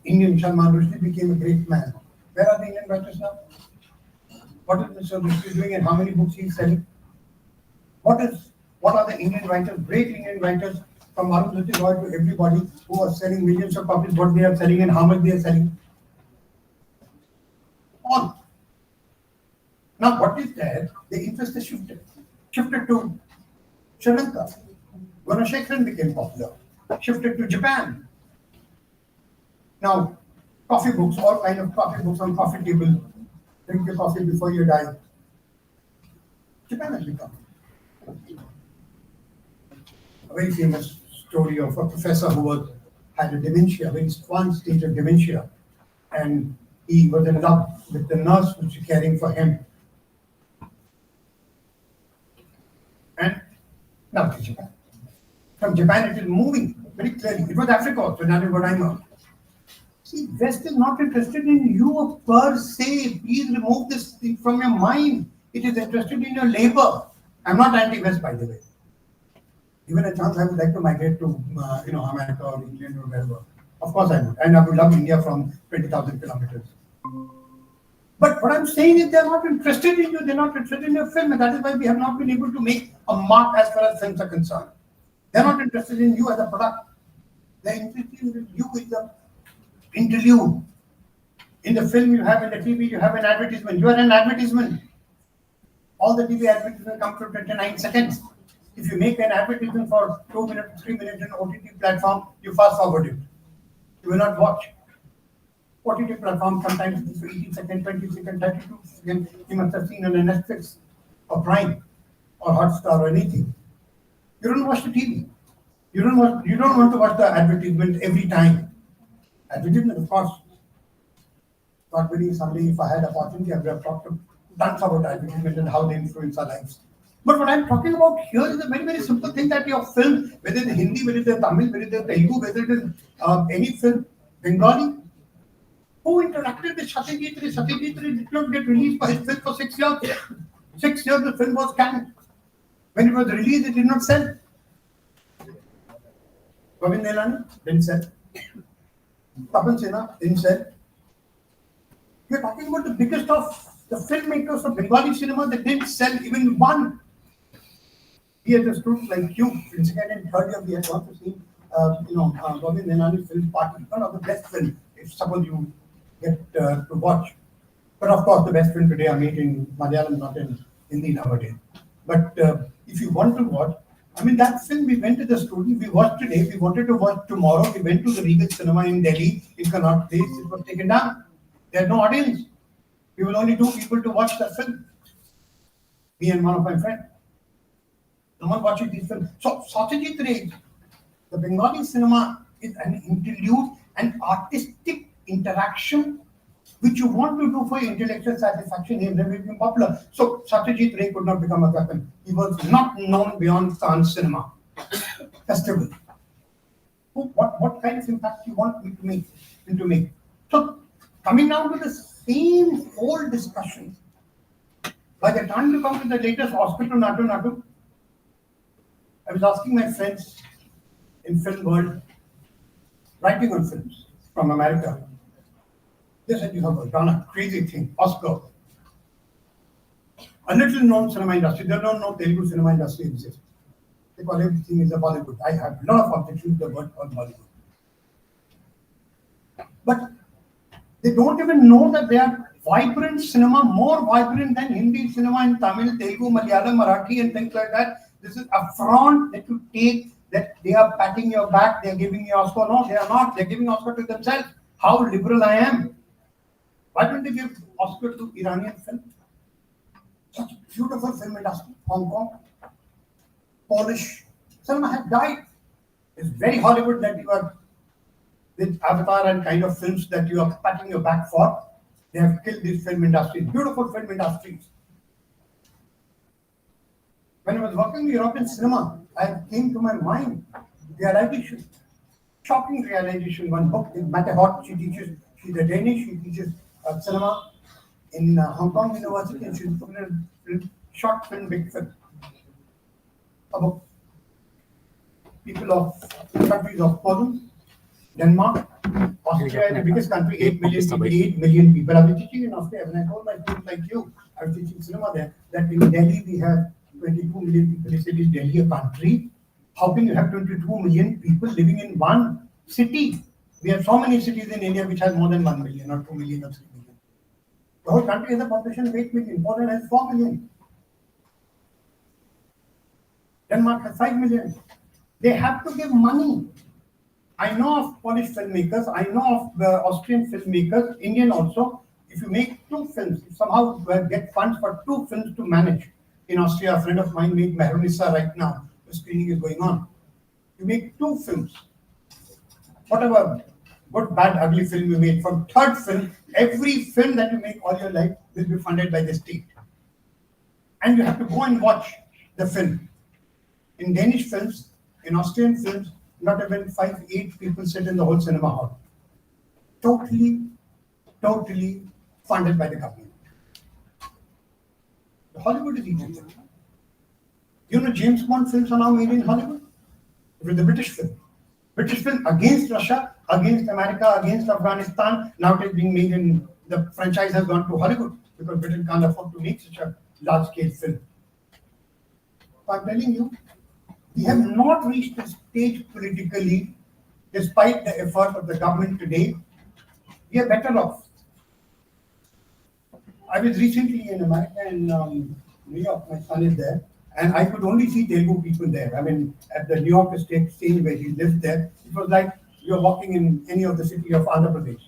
Indian Salman Rushdie became a great man. Where are the Indian writers now? What is Mr. Rushdie doing and how many books he is selling? What are the Indian writers, great Indian writers, from Arundhati Roy to everybody who are selling millions of copies, what they are selling and how much they are selling? All. Now what is there? The interest is shifted to Sri Lanka. Gunashekharan became popular. Shifted to Japan. Now, coffee books, all kind of coffee books on coffee table. Drink your coffee before you die. Japan has become a very famous story of a professor who had a dementia, very advanced stage of dementia, and he was in love with the nurse who was caring for him. And now to Japan. From Japan, it is moving very clearly. It was Africa also, that is what I know. See, West is not interested in you per se. Please remove this thing from your mind. It is interested in your labor. I'm not anti-West, by the way. Given a chance, I would like to migrate to America or England or wherever. Of course I would. And I would love India from 20,000 kilometers. But what I'm saying is they're not interested in you. They're not interested in your film. And that is why we have not been able to make a mark as far as films are concerned. They're not interested in you as a product. They're interested in you with the interlude. In the film you have, in the TV you have an advertisement. You are an advertisement. All the TV advertisements come to 29 seconds. If you make an advertisement for 2 minutes, 3 minutes on OTT platform, you fast forward it. You will not watch. OTT platform sometimes it's 18 seconds, 20 seconds, 32 seconds. You must have seen on a Netflix or Prime or Hotstar or anything. You don't watch the TV. You don't want to watch the advertisement every time. Advertisement, of course. God willing, someday if I had an opportunity, I would have talked to tons about advertisement and how they influence our lives. But what I'm talking about here is a very, very simple thing that your film, whether it's Hindi, whether it's Tamil, whether it's Telugu, whether it is any film, Bengali, who interacted with Satyajit Ray? Satyajit Ray did not get released for his film for 6 years. 6 years the film was canned. When it was released, it did not sell. Govind Nelani didn't sell. Tapan Sinha didn't sell. We're talking about the biggest of the filmmakers of Bengali cinema that didn't sell even one. We understood like you, in second and third year, we had gone to see, Govind Nelani film Party, one of the best films, if suppose you get to watch. But of course, the best film today are made in Malayalam, not in Hindi nowadays. But if you want to watch, I mean, that film, we went to the studio, we watched today, we wanted to watch tomorrow, we went to the Regal Cinema in Delhi, in Connaught Place, it was taken down. There had no audience. We were only 2 people to watch that film. Me and one of my friends. No one watching this film. So, Satyajit Ray, the Bengali cinema is an interlude, an artistic interaction which you want to do for your intellectual satisfaction. He has never been popular. So, Satyajit Ray could not become a weapon. He was not known beyond Cannes Cinema Festival. What kind of impact you want me to make? So, coming down to the same old discussion, by the time you come to the latest Hospital Natu, I was asking my friends in film world, writing on films from America. They said, you have done a crazy thing, Oscar. A little known cinema industry, they don't know Telugu cinema industry exists. They call everything is a Bollywood. I have a lot of objections to the word called Bollywood. But they don't even know that they are vibrant cinema, more vibrant than Hindi cinema and Tamil, Telugu, Malayalam, Marathi and things like that. This is a front that you take, that they are patting your back, they are giving you Oscar. No, they are not. They are giving Oscar to themselves. How liberal I am. Why don't they give Oscar to Iranian film? Such beautiful film industry, Hong Kong, Polish cinema has died. It's very Hollywood that you are with Avatar and kind of films that you are patting your back for. They have killed these film industries, beautiful film industries. When I was working in European cinema, I came to my mind realization, shocking realization. One book, Mette Hort, she teaches, she's a Danish, she teaches cinema in Hong Kong University, and she's put a short film, big film. About people of countries of Poland, Denmark, Austria, the biggest country, 8 million people. I was teaching in Austria. When I told my students like you, I was teaching cinema there, that in Delhi we have 22 million people. They said, is Delhi a country? How can you have 22 million people living in one city? We have so many cities in India which have more than 1 million or 2 million or 3 million. The whole country has a population of 8 million. Poland has 4 million. Denmark has 5 million. They have to give money. I know of Polish filmmakers, I know of Austrian filmmakers, Indian also. If you make 2 films, you somehow get funds for 2 films to manage. In Austria, a friend of mine made Mehrunissa right now. The screening is going on. You make 2 films. Whatever good, bad, ugly film you make, from 3rd film, every film that you make all your life will be funded by the state. And you have to go and watch the film. In Danish films, in Austrian films, not even 5-8 people sit in the whole cinema hall. Totally funded by the government. Hollywood is easy. You know, James Bond films are now made in Hollywood with the British film. British film against Russia, against America, against Afghanistan. Now it is being made in, the franchise has gone to Hollywood because Britain can't afford to make such a large scale film. So I'm telling you, we have not reached a stage politically, despite the effort of the government today. We are better off. I was recently in America, in New York, my son is there, and I could only see Telugu people there. I mean, at the New York State Exchange where he lived there, it was like you're walking in any of the city of Andhra Pradesh.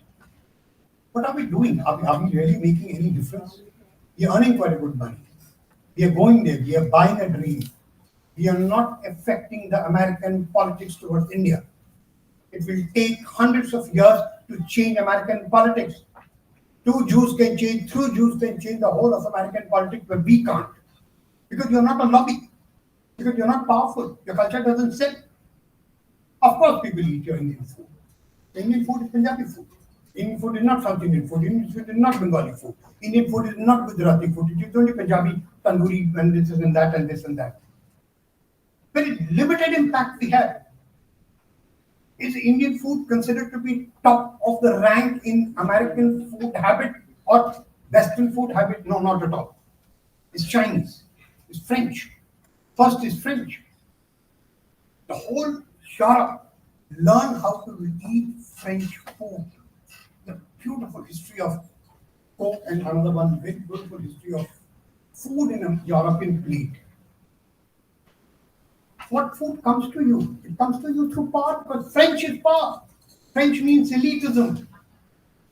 What are we doing? Are we really making any difference? We are earning quite a good money. We are going there, we are buying a dream. We are not affecting the American politics towards India. It will take hundreds of years to change American politics. 2 Jews can change, 3 Jews can change the whole of American politics, but we can't. because you're not a lobby, because you're not powerful. Your culture doesn't sell. Of course, people eat your Indian food. Indian food is Punjabi food. Indian food is not South Indian food. Indian food is not Bengali food. Indian food is not Gujarati food. It is only Punjabi, tandoori, and this and that and this and that. Very limited impact we have. Is Indian food considered to be top of the rank in American food habit or Western food habit? No, not at all. It's Chinese. It's French. First is French. The whole Europe learn how to eat French food. The beautiful history of Coke and another one, very beautiful history of food in a European plate. What food comes to you? It comes to you through power because French is power. French means elitism.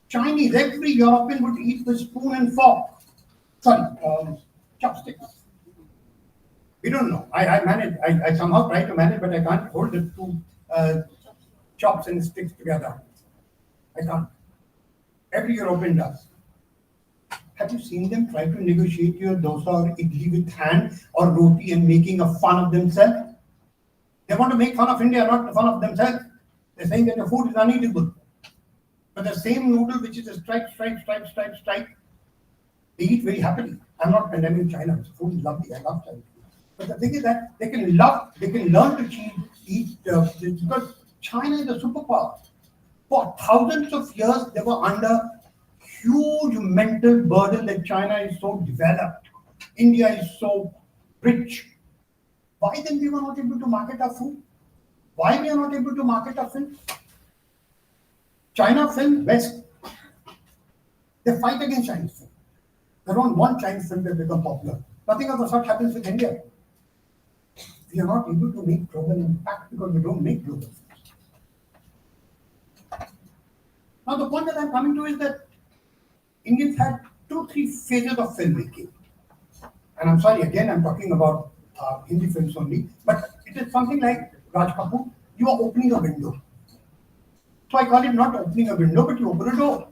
Chinese, every European would eat with spoon and fork. Sorry, chopsticks. We don't know. I manage. I somehow try to manage, but I can't hold the two chops and sticks together. I can't. Every European does. Have you seen them try to negotiate your dosa or idli with hand or roti and making a fun of themselves? They want to make fun of India, not fun of themselves. They're saying that the food is uneatable. But the same noodle which is a strike, they eat very happily. I'm not condemning China. Food is lovely. I love China. But the thing is that they can learn to eat because China is a superpower. For thousands of years, they were under huge mental burden that China is so developed. India is so rich. Why then we were not able to market our food? Why we are not able to market our film? China film, West. They fight against Chinese film. They don't want Chinese film to become popular. Nothing of the sort happens with India. We are not able to make global impact because we don't make global films. Now the point that I'm coming to is that Indians had 2-3 phases of filmmaking. And I'm sorry, again, I'm talking about Hindi films only, but it is something like Raj Kapoor, you are opening a window. So I call it not opening a window, but you open a door.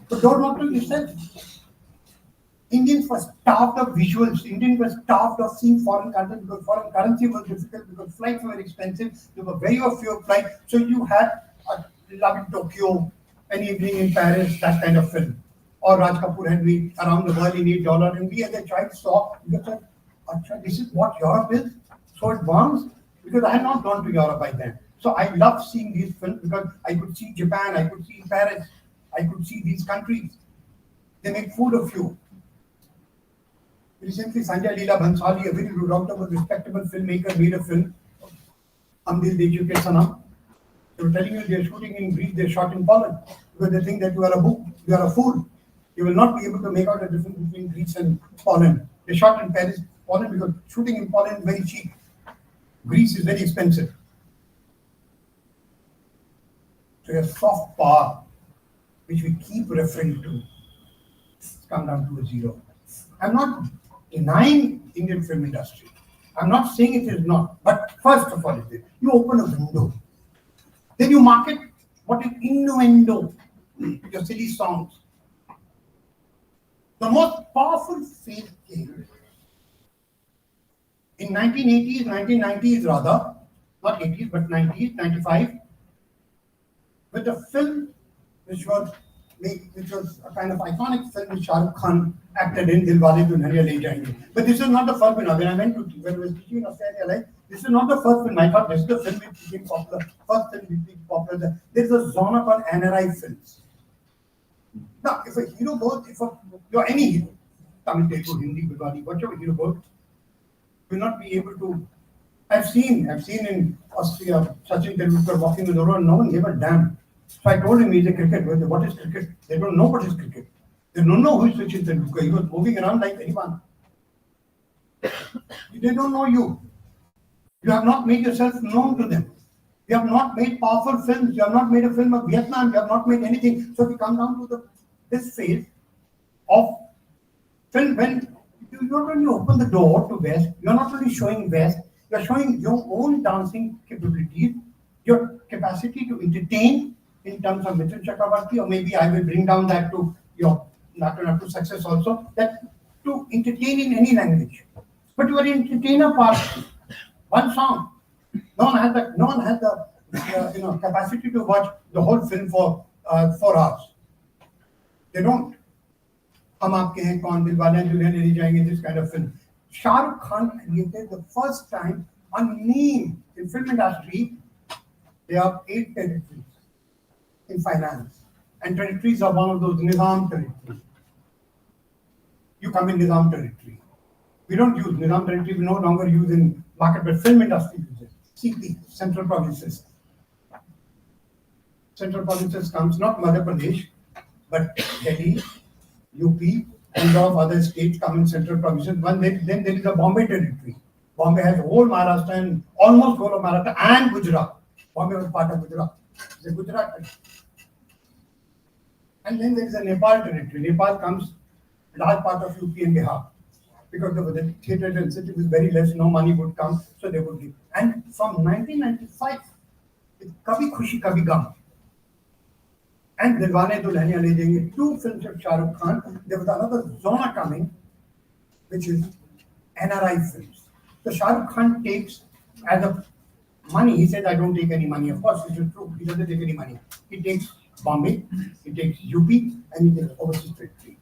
The door not to yourself. Indians were starved of visuals. Indians were starved of seeing foreign countries because foreign currency was difficult, because flights were expensive. There were very few flights. So you had a Love in Tokyo, An Evening in Paris, that kind of film. Or Raj Kapoor had made Around the World in $8. And we as a child saw, this is what Europe is, so advanced, because I had not gone to Europe by then. So I loved seeing these films because I could see Japan, I could see Paris, I could see these countries. They make food of you. Recently, Sanjay Leela Bhansali, a very reputable, respectable filmmaker, made a film, Hum Dil De Chuke Sanam. They were telling you they're shooting in Greece, they're shot in Poland, because they think that you are a book, you are a fool. You will not be able to make out a difference between Greece and Poland. They shot in Paris, Poland, because shooting in Poland is very cheap. Greece is very expensive. So your soft power, which we keep referring to, it's come down to a zero. I'm not denying Indian film industry. I'm not saying it is not. But first of all, you open a window. Then you market what is innuendo, your silly songs. The most powerful phase came in 1980s, 1990s rather, not 80s, but 90s, 95, with a film which was a kind of iconic film which Shah Rukh Khan acted in, Dilwale Dulhaniya Le Jayenge. But this is not the first film. When I was teaching in Australia, like, this is not the first film. I thought this is the film which became popular. First film which became popular. There is a genre called NRI films. Now, if a hero goes, you're any hero, Tamil, Telugu, Hindi, Bengali, whatever hero goes, will not be able to. I've seen in Austria, Sachin Tendulkar walking in the road, no one gave a damn. So I told him he's a cricket. What is cricket? They don't know what is cricket. They don't know who is Sachin Tendulkar. He was moving around like anyone. They don't know you. You have not made yourself known to them. You have not made powerful films. You have not made a film of Vietnam. You have not made anything. So we come down to this phase of film when you not only open the door to West, you are not only showing West, you are showing your own dancing capabilities, your capacity to entertain in terms of Mithun Chakravarti, or maybe I will bring down that to your not to success also, that to entertain in any language. But you were in entertainer part, one song. No one had the capacity to watch the whole film for 4 hours. They don't. हम आपके हैं कौन दिलवाले दुल्हनिया ले जाएंगे, this kind of film. Shah Rukh Khan created the first time a meme in film industry. There are 8 territories in finance, and territories are one of those Nizam territories. You come in Nizam territory. We don't use Nizam territory. We no longer use in market, but film industry uses CP, Central Provinces. Central Provinces comes not Madhya Pradesh, but Delhi, UP, and a lot of other states come in Central Provinces. Then there is a Bombay territory. Bombay has whole Maharashtra and almost whole of Maharashtra and Gujarat. Bombay was part of Gujarat. It's a Gujarat territory. And then there is a Nepal territory. Nepal comes large part of UP and Bihar. Because of the theatre density was very less, no money would come, so they would give. And from 1995, with Kabhi Khushi Kabhi Gum and Dilwane Dulhaniya Le Jayenge, 2 films of Shah Rukh Khan, there was another genre coming, which is NRI films. So Shah Rukh Khan takes as a money, he says, I don't take any money. Of course, it is true, he doesn't take any money. He takes Bombay, he takes UP, and he takes overseas territory.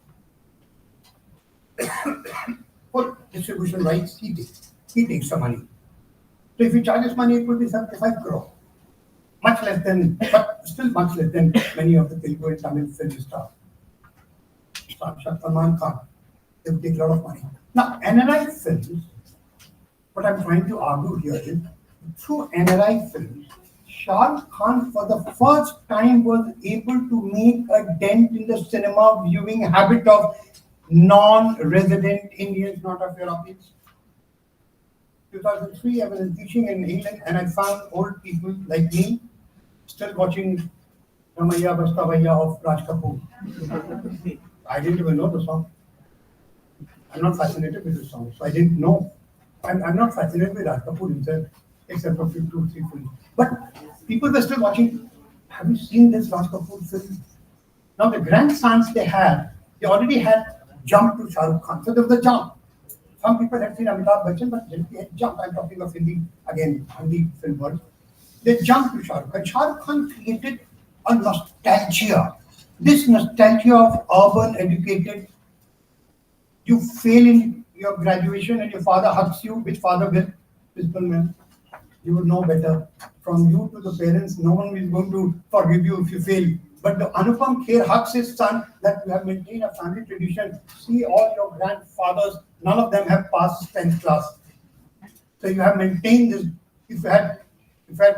For distribution rights, he takes the money. So if he charges money, it will be 75 crore. Much less than, but still much less than many of the Telugu and Tamil film stars. Salman Khan, they will take a lot of money. Now, NRI films, what I'm trying to argue here is, through NRI films, Shah Rukh Khan for the first time was able to make a dent in the cinema viewing habit of non-resident Indians, not of Europeans. 2003, I was teaching in England and I found old people like me still watching Ramaiya Bastavaiya of Raj Kapoor. I didn't even know the song. I'm not fascinated with the song, so I didn't know. I'm not fascinated with Raj Kapoor himself, except for 2 or 3 films. But people were still watching. Have you seen this Raj Kapoor film? Now the grandsons they already had jumped to Shah Rukh Khan. So there was a jump. Some people had seen Amitabh Bachchan, but they had jumped. I'm talking of Hindi film world. They jumped to Shah Rukh Khan. Shah Rukh Khan created a nostalgia. This nostalgia of urban educated. You fail in your graduation and your father hugs you. Which father will? Principal man. You would know better. From you to the parents, no one is going to forgive you if you fail. But the Anupam Kher hugs his son that you have maintained a family tradition. See all your grandfathers, none of them have passed 10th class. So you have maintained this. If you had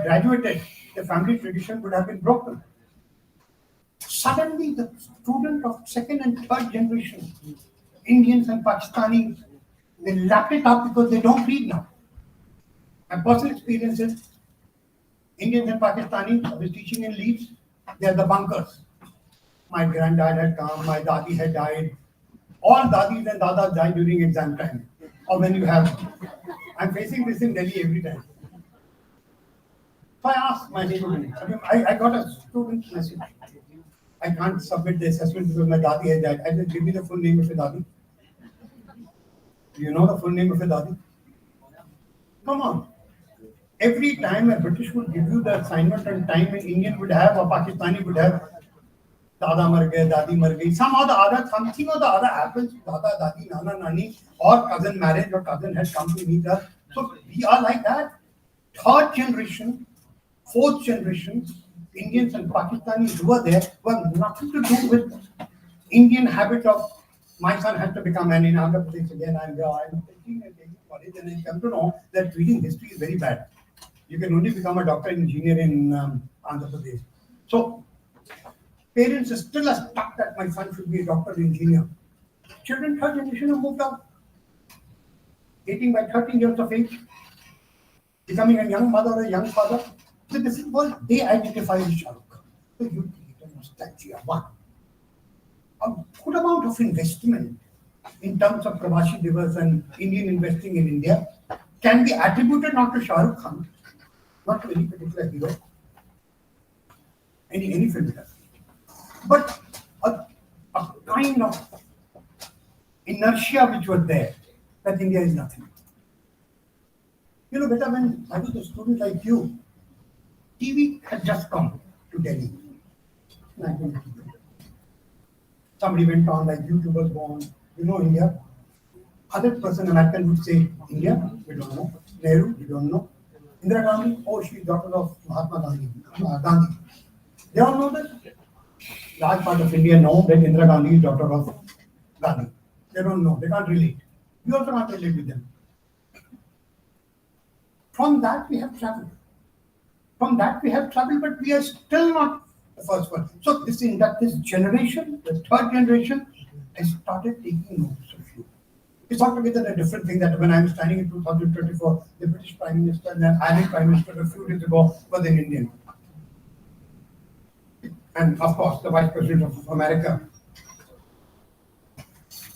graduated, the family tradition would have been broken. Suddenly the student of 2nd and 3rd generation, Indians and Pakistanis, they lap it up because they don't read now. My personal experience is Indians and Pakistanis, I was teaching in Leeds, they are the bunkers. My granddad had come, my dadi had died. All dadis and dadas die during exam time. Or when you have, I'm facing this in Delhi every time. So I asked my student, I got a student message. I can't submit the assessment because my dadi had died. I said, give me the full name of your dadi. Do you know the full name of your dadi? Come on. Every time a British would give you the assignment and time, an Indian would have, or Pakistani would have, Dada mar gaye, Dadi mar gayi. Something or the other happens, Dada, Dadi, Nana, Nani, or cousin marriage or cousin has come to meet us. So we are like that. 3rd generation, 4th generation, Indians and Pakistanis who were there were nothing to do with Indian habit of my son has to become an in Andhra Pradesh again. I'm taking college and I come to know that reading history is very bad. You can only become a doctor and engineer in Andhra Pradesh. So parents are still stuck that my son should be a doctor and engineer. Children 3rd generation have moved out. Dating by 13 years of age. Becoming a young mother or a young father. So this is what they identify as Shah Rukh Khan. So you create a nostalgia. One. A good amount of investment in terms of Pravasi Divas and Indian investing in India can be attributed not to Shah Rukh Khan, not to any particular hero, any film industry, but a kind of inertia which was there that India is nothing. You know, better when I was a student like you, TV had just come to Delhi. 1992. Somebody went on like YouTube was born. You know India? 100% American would say India, we don't know. Nehru, we don't know. Indira Gandhi, oh, she's daughter of Mahatma Gandhi. They all know that. Large part of India know that Indira Gandhi is daughter of Gandhi. They don't know. They can't relate. We also can't relate with them. From that we have traveled. But we are still not the first one. So this generation, the third generation, has started taking notice of you. It's altogether a different thing that when I was standing in 2024, the British Prime Minister and the Irish Prime Minister a few days ago was an Indian. And of course, the Vice President of America.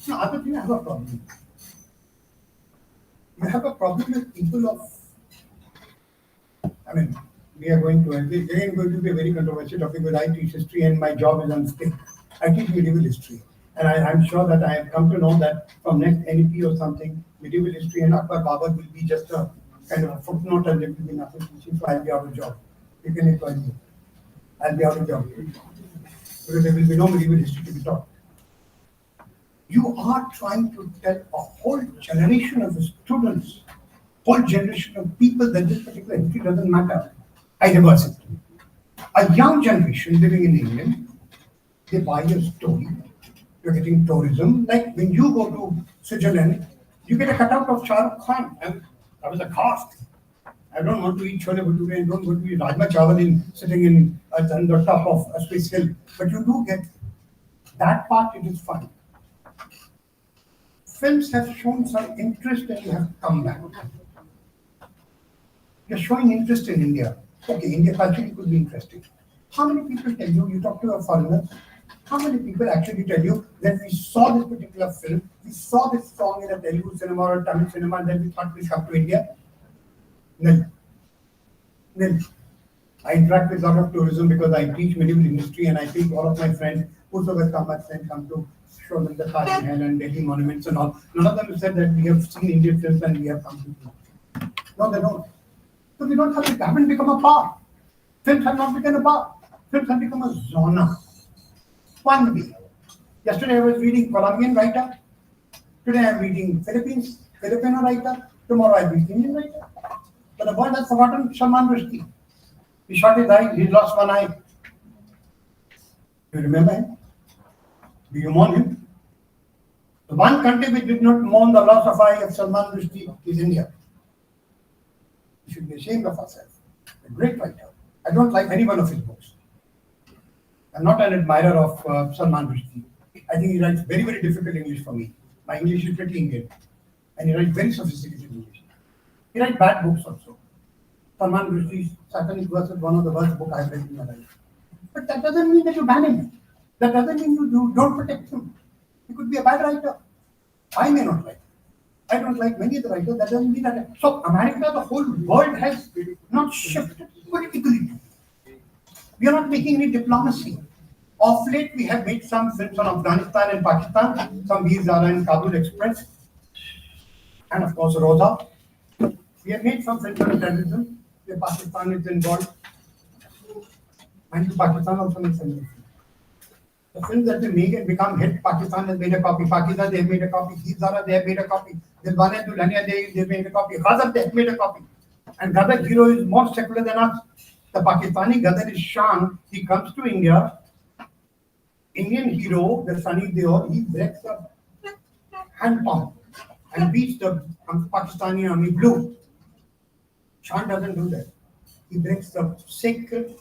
No, other thing I have a problem. You have a problem with people of, I mean, we are going to, again going to be a very controversial topic because I teach history and my job is on stake. I teach medieval history. And I'm sure that I have come to know that from next NEP or something, medieval history and Akbar Babur will be just a kind of a footnote and there will be nothing teaching, so I'll be out of job. You can employ me. I'll be out of job. Because there will be no medieval history to be taught. You are trying to tell a whole generation of students, whole generation of people that this particular history doesn't matter. I reverse it. A young generation living in England, they buy your story. You're getting tourism. Like when you go to Switzerland, you get a cutout of Shah Rukh Khan. And that was a cost. I don't want to eat chole bhature and don't want to eat rajma chawal sitting on the top of a Swiss hill. But you do get that part, it is fun. Films have shown some interest and you have come back. You're showing interest in India. Okay, India culturally could be interesting. How many people tell you, you talk to a foreigner, how many people actually tell you that we saw this particular film, we saw this song in a Telugu cinema or a Tamil cinema and then we thought we'd come to India? Nil. I interact with a lot of tourism because I teach medieval history and I think all of my friends, whosoever come to show them the Taj Mahal and Delhi monuments and all. None of them have said that we have seen Indian films and we have come to. No, they don't. So we haven't become a part. Films have not become a part. Films have become a genre. One way. Yesterday I was reading Colombian writer. Today I am reading Filipino writer. Tomorrow I read Indian writer. But the world has forgotten Salman Rushdie. He shot his eye, he lost one eye. You remember him? Do you mourn him? The one country which did not mourn the loss of eye of Salman Rushdie is India. We should be ashamed of ourselves. A great writer. I don't like any one of his books. I'm not an admirer of Salman Rushdie. I think he writes very, very difficult English for me. My English is pretty Indian. And he writes very sophisticated English. He writes bad books also. Salman Rushdie's Satanic Verse is one of the worst books I've read in my life. But that doesn't mean that you ban him. That doesn't mean you don't protect him. He could be a bad writer. I may not like him. I don't like many of the writers. That doesn't mean that. So America, the whole world has not shifted politically. We are not making any diplomacy. Of late, we have made some films on Afghanistan and Pakistan, some Veer Zara and Kabul Express, and of course Rosa. We have made some films on terrorism, where Pakistan is involved. And Pakistan also makes some films. The films that they make and become hit, Pakistan has made a copy. Pakistan, they have made a copy. Veer Zara, they have made a copy. Dilwale Dulhania, they have made a copy. Ghazal, they have made a copy. And Ghazal hero is more secular than us. The Pakistani Ghazal is Shan. He comes to India. Indian hero, the Sunny Deol, he breaks the hand palm and beats the Pakistani army blue. Shan doesn't do that. He breaks the sacred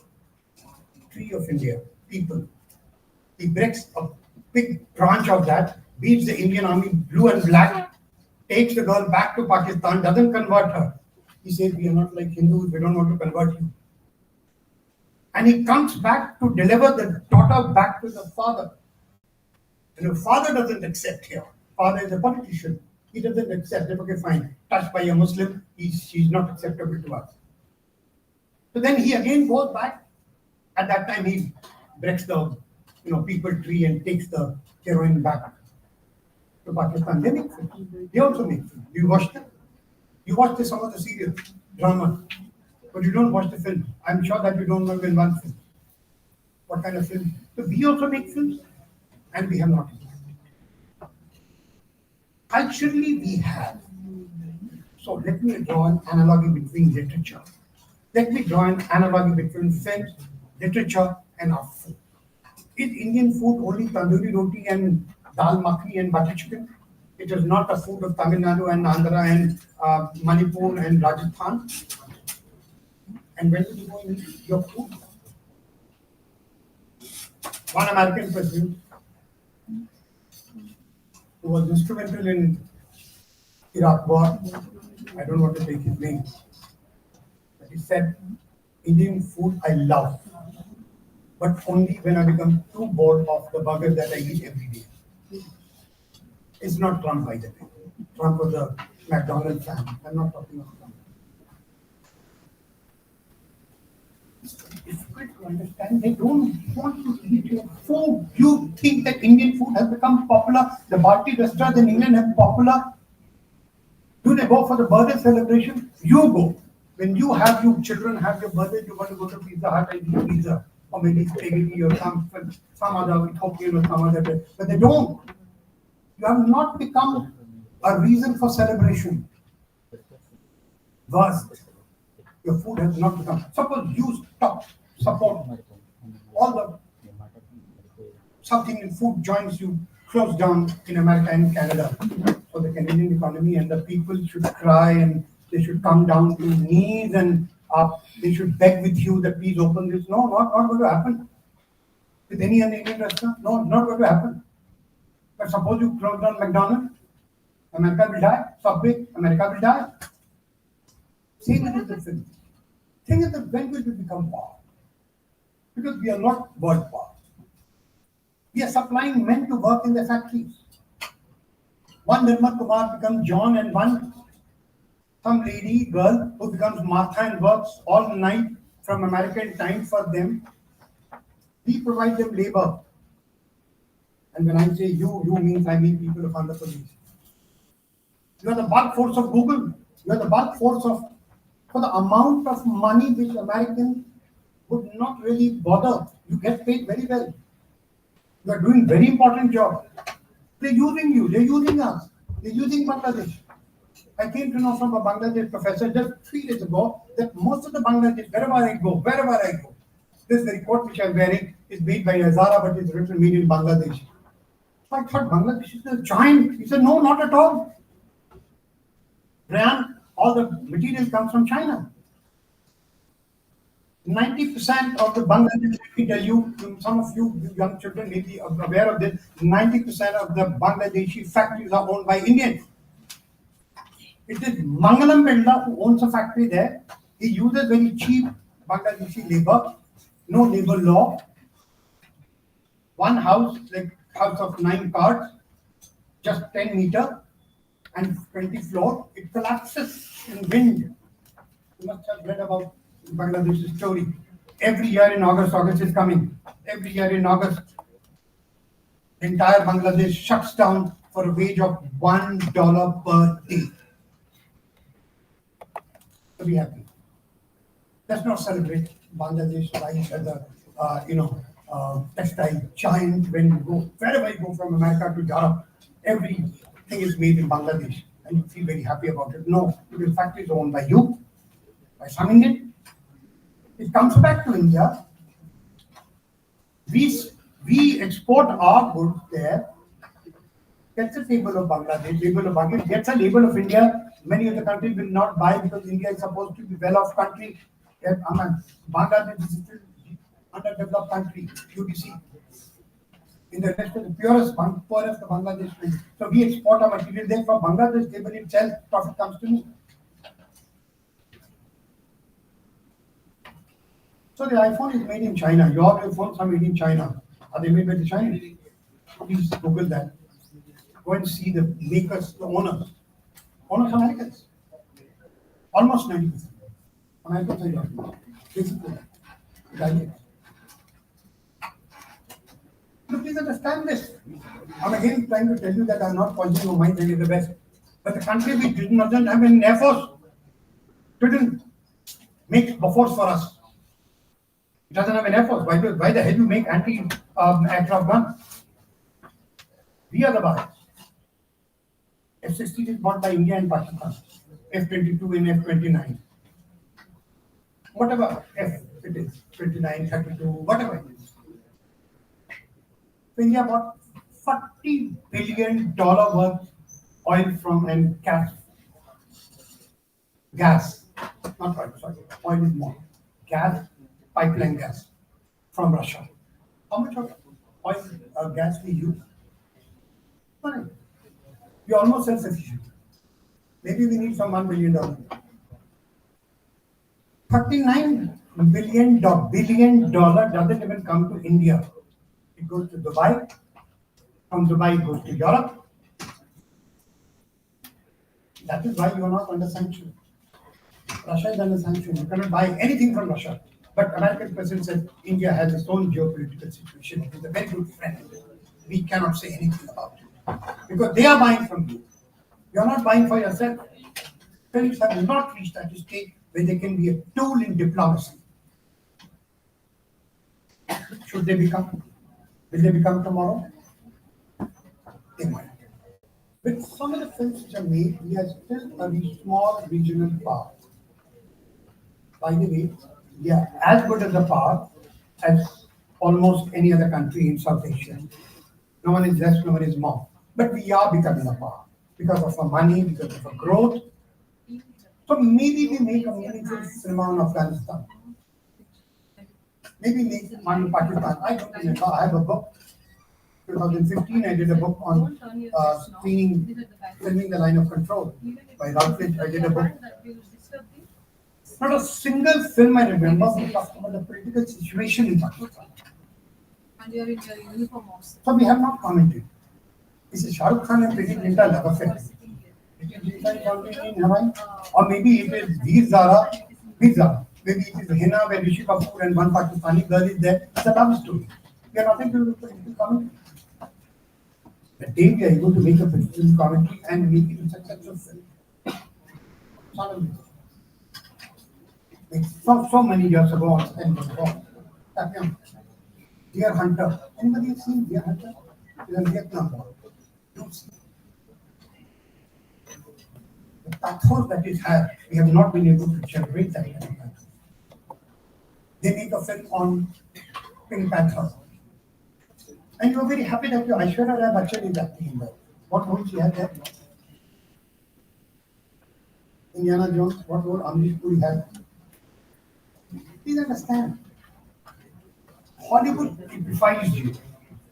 tree of India, people. He breaks a big branch of that, beats the Indian army blue and black, takes the girl back to Pakistan, doesn't convert her. He says, we are not like Hindus, we don't want to convert you. And he comes back to deliver the daughter back to the father. And the father doesn't accept here. Father is a politician. He doesn't accept it. Okay, fine. Touched by a Muslim, she's not acceptable to us. So then he again goes back. At that time, he breaks the people tree and takes the heroine back to Pakistan. They make films. They also make films. Do you watch them? You watch some of the serial drama, but you don't watch the film. I'm sure that you don't know in one film. What kind of film? So we also make films, and we have not. Culturally, we have. So let me draw an analogy between literature. Let me draw an analogy between films, literature, and our food. Is Indian food only tandoori roti and dal makhani and butter chicken? It is not the food of Tamil Nadu and Andhra and Manipur and Rajasthan. And when you go and eat your food, one American president who was instrumental in Iraq war, I don't want to take his name, but he said, Indian food I love, but only when I become too bored of the burger that I eat every day. It's not Trump, by the way. Trump was a McDonald's fan. I'm not talking about Trump. It's difficult to understand. They don't want to eat your food. You think that Indian food has become popular? The Bharti restaurants in England have popular. Do they go for the birthday celebration? You go. When you have your children have your birthday, you want to go to Pizza Hut and eat pizza, or maybe spaghetti or some other Ethiopian or some other day. But they don't. You have not become a reason for celebration. Thus, your food has not become. Suppose you support all the South Indian food joints you close down in America and Canada. So the Canadian economy and the people should cry and they should come down to knees and they should beg with you that please open this. No, not going to happen. With any other Indian restaurant? No, not going to happen. But suppose you close down McDonald's, America will die. Subway, America will die. Same as the film. Think of the when will we become power? Because we are not world power. We are supplying men to work in the factories. One Nirmal Kumar becomes John and one some lady, girl who becomes Martha and works all night from American time for them. We provide them labor. And when I say you means I mean people of Andhra Pradesh. You are the bulk force of Google. You are the bulk force of, for the amount of money which Americans would not really bother. You get paid very well. You are doing very important job. They're using you. They're using us. They're using Bangladesh. I came to know from a Bangladesh professor just 3 days ago that most of the Bangladesh, wherever I go, this very coat which I'm wearing is made by Zara, but it's written made in Bangladesh. So I thought Bangladesh is a giant. He said, no, not at all. Brian, all the material comes from China. 90% of the Bangladesh, let me tell you, some of you young children may be aware of this, 90% of the Bangladeshi factories are owned by Indians. It is Mangalam Birla who owns a factory there. He uses very cheap Bangladeshi labor, no labor law. One house, like house of 9 cars, just 10 meters and 20 floors, it collapses in wind. You must have read about Bangladesh's story. Every year in August is coming. Every year in August, the entire Bangladesh shuts down for a wage of $1 per day. So be happy. Let's not celebrate Bangladesh like as a textile giant. When you go wherever you go from America to Europe, everything is made in Bangladesh, and you feel very happy about it. No, the factory is owned by you, by some Indian. It comes back to India. We export our goods there. Gets a label of Bangladesh, gets a label of India. Many of the countries will not buy because India is supposed to be well-off country. Bangladesh is still underdeveloped country, UDC. In the rest of the poorest of Bangladesh. So we export our material there for Bangladesh, label itself, profit comes to me. So the iPhone is made in China. Your iPhones are made in China. Are they made by the Chinese? Please Google that. Go and see the makers, the owners. Owners Americans. Almost 90%. Americans are Europeans. Basically. So please understand this. I'm again trying to tell you that I'm not pointing your mind any the best. But the country which doesn't have an air force, didn't make buffers for us. It doesn't have an air force. Why the hell you make anti-aircraft guns? We are the buyers. F-16 is bought by India and Pakistan. F-22 and F-29. Whatever F it is, 29, 32, whatever it is. So India bought $40 billion worth oil from and gas, not oil, sorry, oil is more. Gas, pipeline gas from Russia. How much of oil or gas we use? Money. We are almost self-sufficient. Maybe we need some $1 billion. $39 billion doesn't even come to India. It goes to Dubai. From Dubai, it goes to Europe. That is why you are not under sanction. Russia is under sanction. You cannot buy anything from Russia. But American president said India has its own geopolitical situation. It is a very good friend. We cannot say anything about it. Because they are buying from you. You are not buying for yourself. Philips have not reached that stage where they can be a tool in diplomacy. Should they become? Will they become tomorrow? They might. With some of the films which are made, we are still a small regional power. By the way, we are as good as a power as almost any other country in South Asia. No one is less, no one is more. But we are becoming a power because of our money, because of our growth. So maybe we make a meaningful cinema in Afghanistan. Maybe make one in Pakistan. I don't remember. I have a book. 2015, I did a book on filming the line of control by Routledge. I did a book. Not a single film I remember which talked about the political situation in Pakistan. And you are in your uniform also. So we have not commented. This is Shah Rukh Khan and Preeti Zinta love affair. Or maybe it is Veer Zara. Maybe it is Hina where Rishi Kapoor and one Pakistani girl is there. It's a love story. We are nothing to comment. The day we are able to make a political commentary and make it a successful film. Like so many years ago, Deer Hunter. Anybody have seen Deer Hunter? It's a Vietnam war. Don't see. The pathos that it has, we have not been able to generate that kind of pathos. They make a film on Pink Panther. And you are very happy that your Aishwarya Rai Bachchan is acting in that. What role she had there? Indiana Jones, what role Amrish Puri had? Please understand. Hollywood typifies you.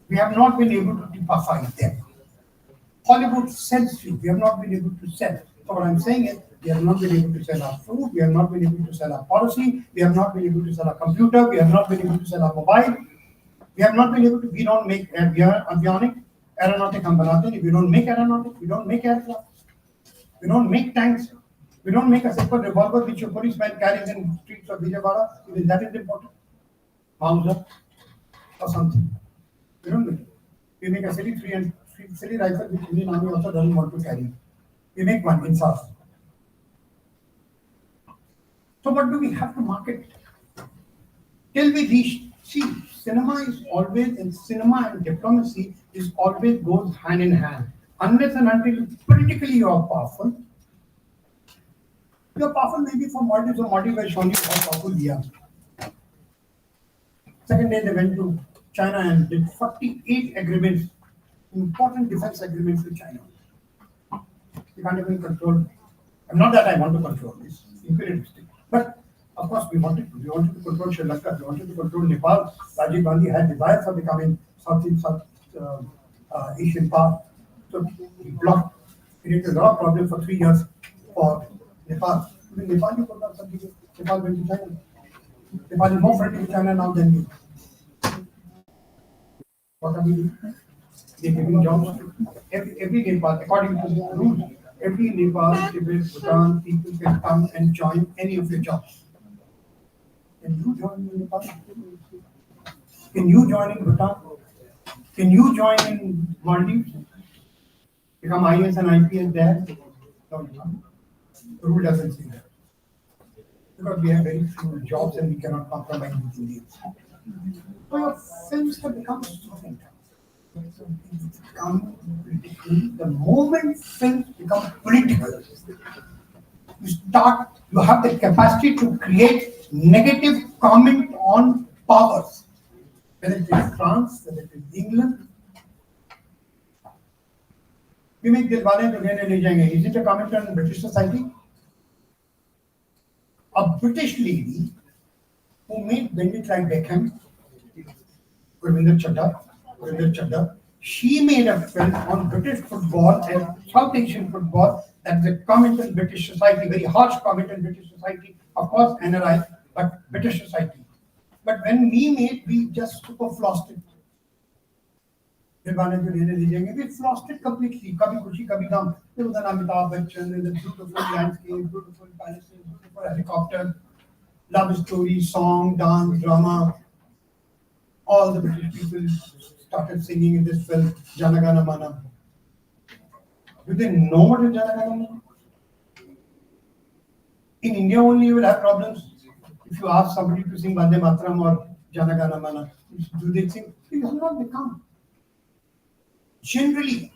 We have not been able to typify them. Hollywood sells you. We have not been able to sell. So what I'm saying is, we have not been able to sell our food. We have not been able to sell our policy. We have not been able to sell our computer. We have not been able to sell our mobile. We have not been able to. We don't make avionic, aeronautic. If we don't make aeronautic, we don't make aircraft. We don't make tanks. We don't make a simple revolver which your policeman carries in the streets of Vijayawada. Even that is important. Mauser or something. We don't make it. We make a silly rifle which Indian Army also doesn't want to carry. We make one in South. So what do we have to market? Till we reach, see, cinema is always, in cinema and diplomacy is always goes hand in hand. Unless and until politically you are powerful. You are powerful maybe for Maldives or Maldives has shown you how powerful we are. Second day they went to China and did 48 agreements, important defense agreements with China. You can't even control. Not that I want to control this, imperialistic. But of course we wanted to control Sri Lanka, we wanted to control Nepal. Rajiv Gandhi had desire for becoming South Asian power. So he blocked, created a lot of problems for 3 years for Nepal. Even Nepal, you could not continue. Nepal went to China. Nepal is more friendly with China now than you. What are we doing? They're giving jobs to every Nepal, according to the rules. Every Nepal, Tibet, Bhutan, people can come and join any of your jobs. Can you join in Nepal? Can you join in Bhutan? Can you join in Maldives? Become IS and IPS there? No, you can't. The rule doesn't say that. because we have very few jobs and we cannot compromise with Indians. So your films have become so fantastic. It's become political. The moment films become political, you have the capacity to create negative comment on powers, whether it is France, whether it is England. We make Dilwale Dulhania Le Jayenge. Is it a comment on British society? A British lady who made Bend It Like Beckham, Gurvinder Chadha, she made a film on British football and South Asian football that is a comment on British society, very harsh comment on British society, of course NRI, but British society. But when we just super flossed it. We flossed it completely. Kabhi Khushi Kabhi Gham. There was an Amitabh Bachchan, there was a beautiful landscape, beautiful palaces, beautiful helicopter, love story, song, dance, drama. All the British people started singing in this film, Jana Gana Mana. Do they know what is Jana Gana Mana? In India only you will have problems. If you ask somebody to sing Vande Mataram or Jana Gana Mana, do they sing? It does not become. Generally,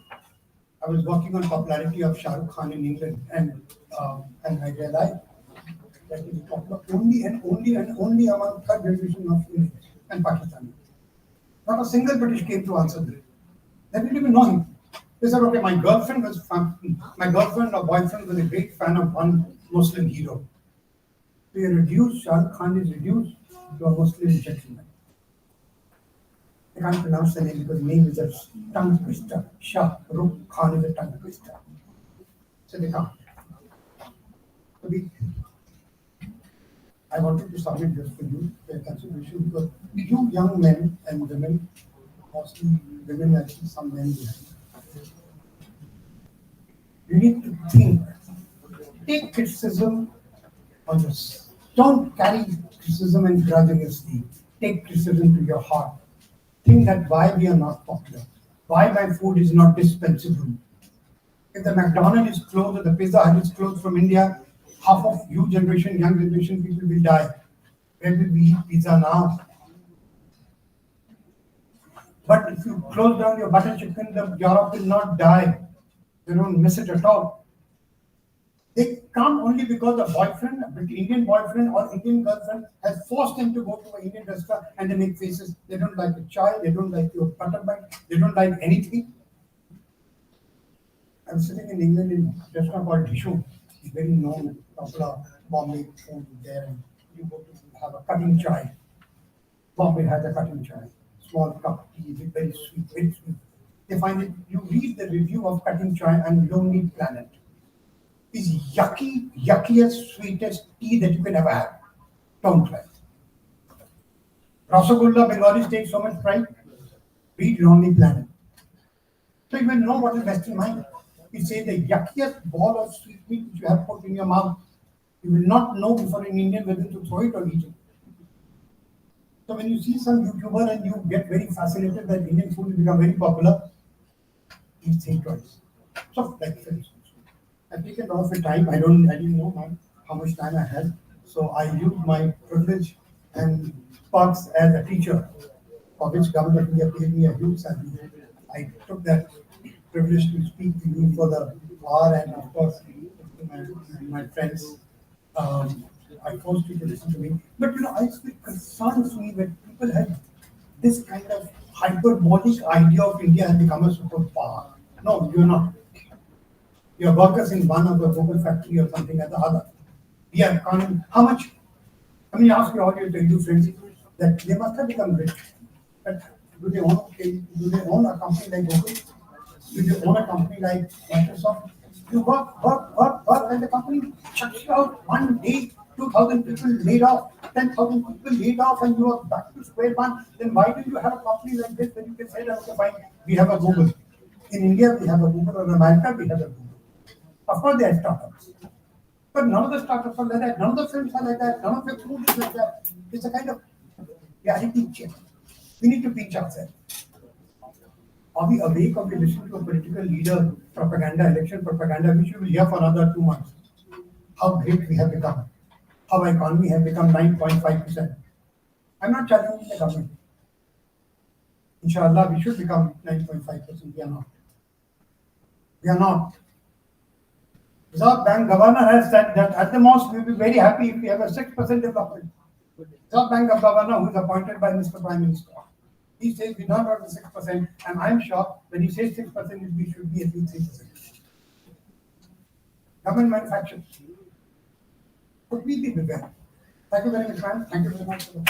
I was working on popularity of Shah Rukh Khan in England, and I realized that he is popular only among third generation of Indians and Pakistanis. Not a single British came to answer this. They didn't even know him. They said, okay, my girlfriend or boyfriend was a great fan of one Muslim hero. We are reduced, Shah Rukh Khan is reduced to a Muslim gentleman. I can't pronounce the name because the name is a tongue twister. Shah Rukh Khan is a tongue twister. So they can't. So I wanted to submit this for you, for consideration, because you young men and women, mostly women, I see some men behind. You need to think. Take criticism on this. Don't carry criticism and grudge in your sleeve. Take criticism to your heart. Think that why we are not popular, why my food is not dispensable. If the McDonald's is closed or the Pizza Hut is closed from India, half of young generation people will die. Where will we eat pizza now? But if you close down your butter chicken, the Europe will not die. They don't miss it at all. They come only because a boyfriend, an Indian boyfriend or Indian girlfriend has forced them to go to an Indian restaurant and they make faces. They don't like the chai, they don't like your butter bun, they don't like anything. I'm sitting in England in a restaurant called Dishu. It's very known, popular Bombay food there. And you go to have a cutting chai. Bombay has a cutting chai. Small cup tea, very sweet, very sweet. They find it, you read the review of cutting chai and Lonely Planet. Is yuckiest, sweetest tea that you can ever have. Don't try. Rasagulla, Bengalis take so much pride. Read Lonely Planet. So you will know what is best in mind. You say the yuckiest ball of sweet meat which you have put in your mouth. You will not know before an Indian whether to throw it or eat it. So when you see some YouTuber and you get very fascinated that Indian food will become very popular, please think twice. So like for instance, I've taken off the time. I didn't know how much time I had. So I used my privilege and perks as a teacher, for which government of India paid me a huge salary. I took that privilege to speak to you for the hour, and of course, my friends, I forced you to listen to me. But it concerns me that people have this kind of hyperbolic idea of India has become a superpower. No, you're not. You're workers in one of the local factory or something or the other. Yeah, how much? I mean, ask your audience, you friends, that they must have become rich. But do they own a company like Google? Do they own a company like Microsoft? You work, and the company shuts you out one day, 2,000 people laid off, 10,000 people laid off, and you are back to square one. Then why do you have a company like this when you can say that, okay, fine, we have a Google. In India, we have a Google, or in America, we have a Google. Of course, they are startups. But none of the startups are like that. None of the films are like that. None of the food is like that. It's a kind of reality check. We need to pinch ourselves. Are we awake or we listen to a political leader propaganda, election propaganda, which we will hear for another 2 months? How great we have become. our economy has become 9.5%. I'm not challenging the government. Inshallah, we should become 9.5%. We are not. We are not. Reserve Bank Governor has said that at the most we will be very happy if we have a 6% development. Reserve Bank of Governor, who is appointed by Mr. Prime Minister, he says we don't have the 6%, and I'm sure when he says 6%, we should be at least 3%. Government manufacturers. Could we be prepared? Thank you very much, ma'am. Thank you very much for the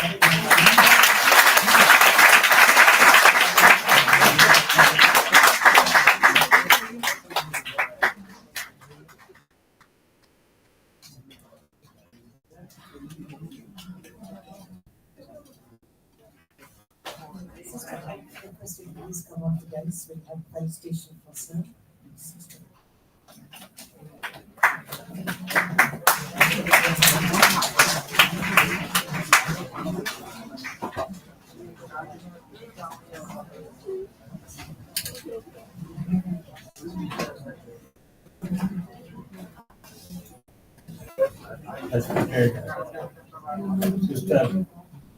Request you to please come on to dance. We have fire station personnel. Respected sister,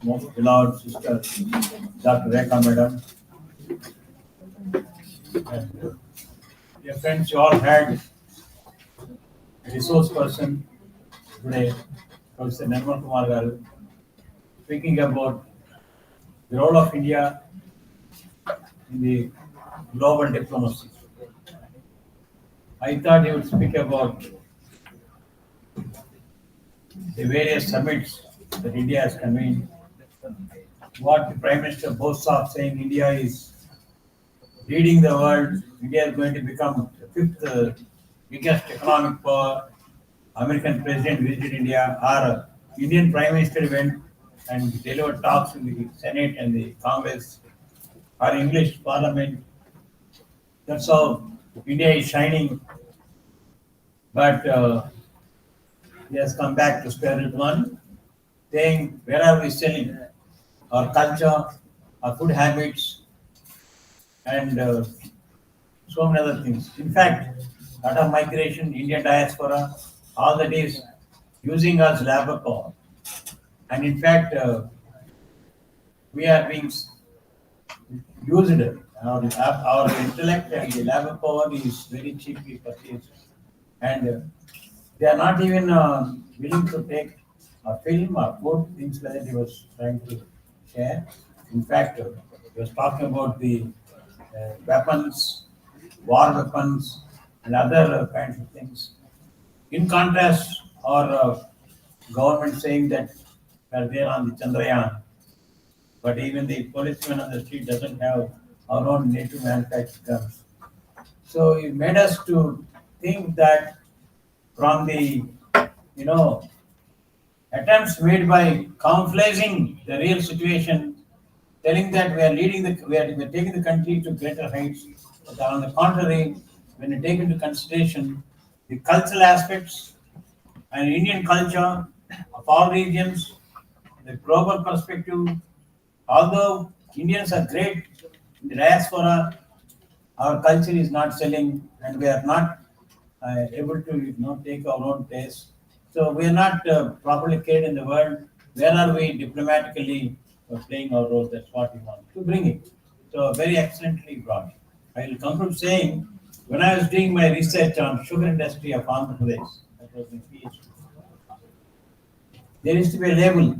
most beloved sister, Dr. Rekha Madam. And, dear friends, you all had a resource person today, Professor Nirmal Kumar Garu, speaking about the role of India in the global diplomacy. I thought he would speak about the various summits that India has convened. What the Prime Minister boasts of saying India is leading the world, India is going to become the fifth biggest economic power. American President visited India, our Indian Prime Minister went and delivered talks in the Senate and the Congress, our English Parliament. That's how India is shining. But he has come back to square root one, saying, where are we selling? Our culture, our food habits, and so many other things. In fact, a lot of migration, Indian diaspora, all that is using us labor power. And in fact, we are being used. Our intellect and the labor power is very cheaply purchased. And they are not even willing to take a film or food, things like that he was trying to share. In fact, he was talking about the weapons, war weapons, and other kinds of things. In contrast, our government saying that we're there on the Chandrayaan, but even the policeman on the street doesn't have our own native manufactured guns. So it made us to think that from the, attempts made by camouflaging the real situation, telling that we are taking the country to greater heights. But on the contrary, when you take into consideration the cultural aspects and Indian culture of all regions, the global perspective, although Indians are great in the diaspora, our culture is not selling and we are not able to take our own taste. So we are not properly carried in the world. Where are we diplomatically playing our role? That's what we want to bring it. So very excellently brought. I will conclude saying, when I was doing my research on sugar industry of Andhra Pradesh, that was my PhD, there used to be a label,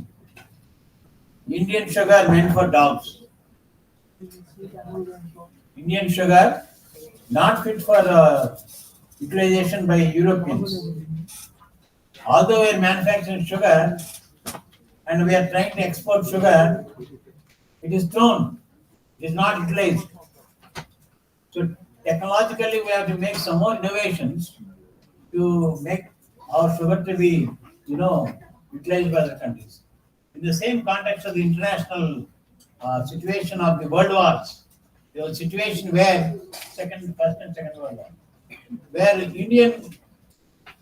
Indian sugar meant for dogs. Indian sugar not fit for utilization by Europeans. Although we are manufacturing sugar and we are trying to export sugar, it is thrown, it is not utilized. So technologically we have to make some more innovations to make our sugar to be, utilized by other countries. In the same context of the international situation of the world wars, there was a situation where First and Second World War, where Indian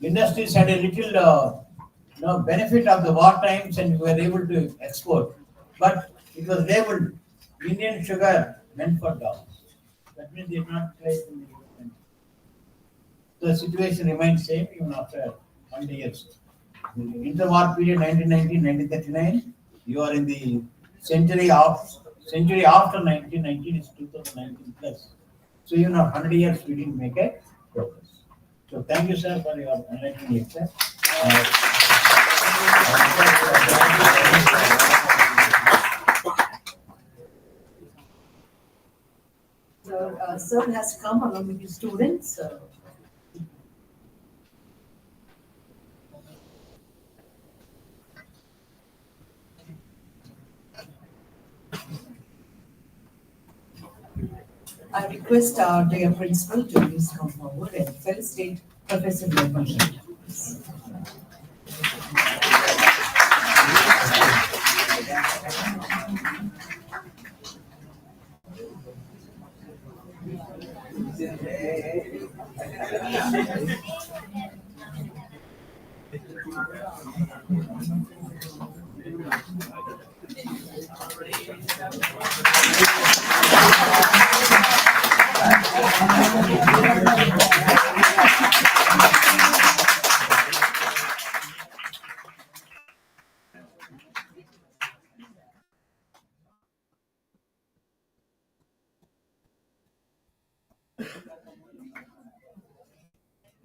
industries had a little benefit of the war times and were able to export. But it was labeled Indian sugar meant for dogs. That means they did not place in the European. The situation remains same even after 100 years. interwar period 1919-1939. You are in the century after 1919 is 2019 plus. So you know 100 years we didn't make a progress. So thank you, sir, for your enlightening lecture. So, sir has come along with his students. I request our dear principal to please come forward and felicitate Professor Vijayawada.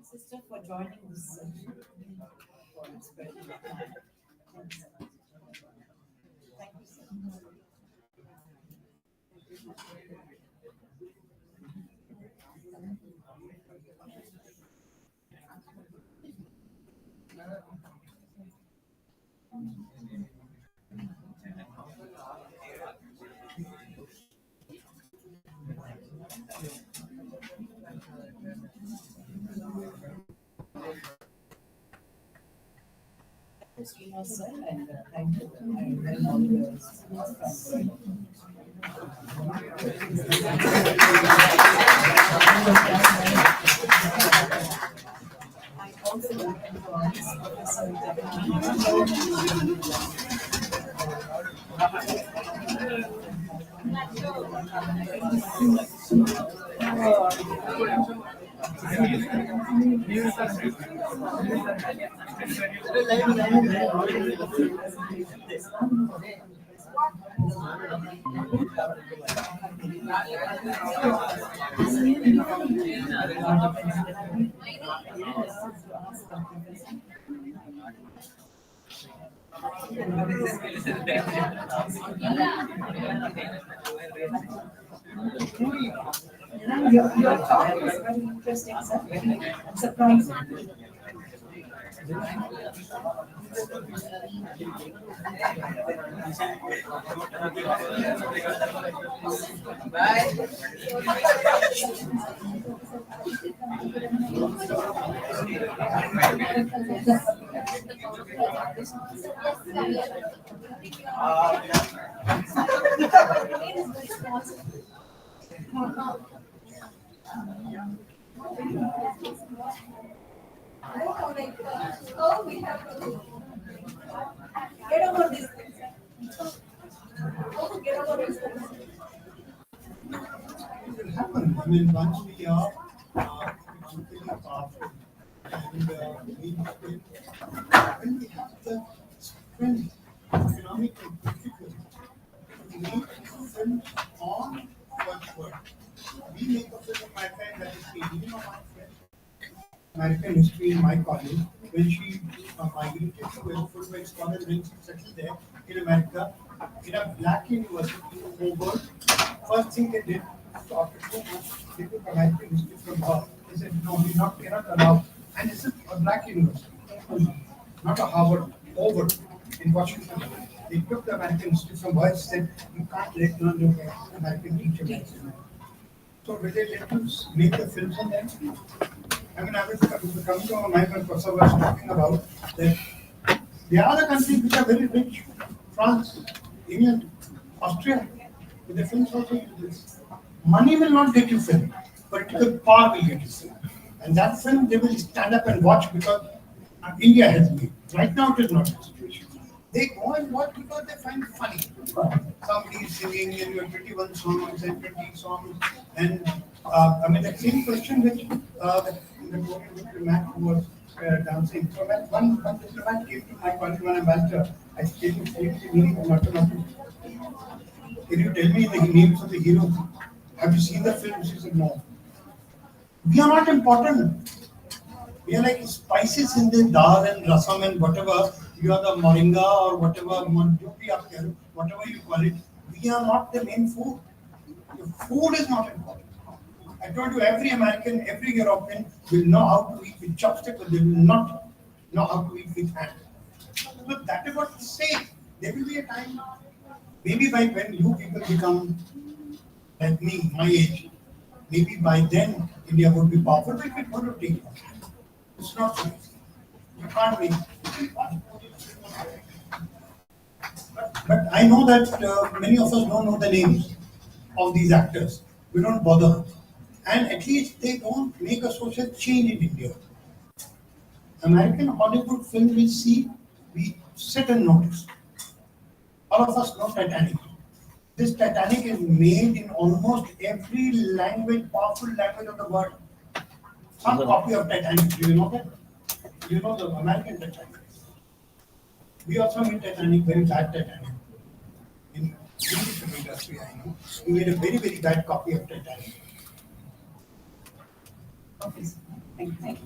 Sister, for joining this session. Thank you, sir. Sir, and thank you. And all the I also welcome to our Professor Your talk is very interesting, sir. Very surprising. Oh, we have to get over this thing. Oh, get over this thing. It will happen. I mean, once we are really powerful and when we have the strength, economic difficulty to make films on one word. We make a film of my friend that is the you know my friend. American history in my college when she migrated to a full-time scholar when she settled there in America in a black university in Hobart. First thing they did after 2 months, they took American history from her. They said, no, we cannot allow. And this is a black university, not a Harvard, Hobart in Washington. They took the American history from her and said, you can't let none of the American teacher. So will they let you make the films on them? I mean, I was coming to my mind when Professor was talking about that there are other countries which are very rich, France, England, Austria, with the films also do this. Money will not get you film, political power will get you film. And that film they will stand up and watch because India has made. Right now it is not the situation. They go and watch because they find it funny. Somebody is singing and you have 21 songs and 20 songs. And I mean, the same question which the Matt was dancing. So when one diplomat came to my college, one ambassador, I said, can you tell me the meaning of mathematics? Can you tell me the names of the heroes? Have you seen the film? She said, no. We are not important. We are like spices in the dal and rasam and whatever. You are the moringa or whatever, whatever you call it. We are not the main food. The food is not important. I told you, every American, every European will know how to eat with chopstick, but they will not know how to eat with hand. But that is what we say. There will be a time, maybe by when you people become like me, my age, maybe by then India would be powerful, but it would take time. It's not so easy. You can't make it. But I know that many of us don't know the names of these actors. We don't bother. And at least they don't make a social change in India. American Hollywood film we see, we sit and notice. All of us know Titanic. This Titanic is made in almost every language, powerful language of the world. Some copy of Titanic. Do you know that? You know the American Titanic. We also made Titanic, very bad Titanic. In English industry, I know. We made a very, very bad copy of Titanic. Okay, sir. Thank you.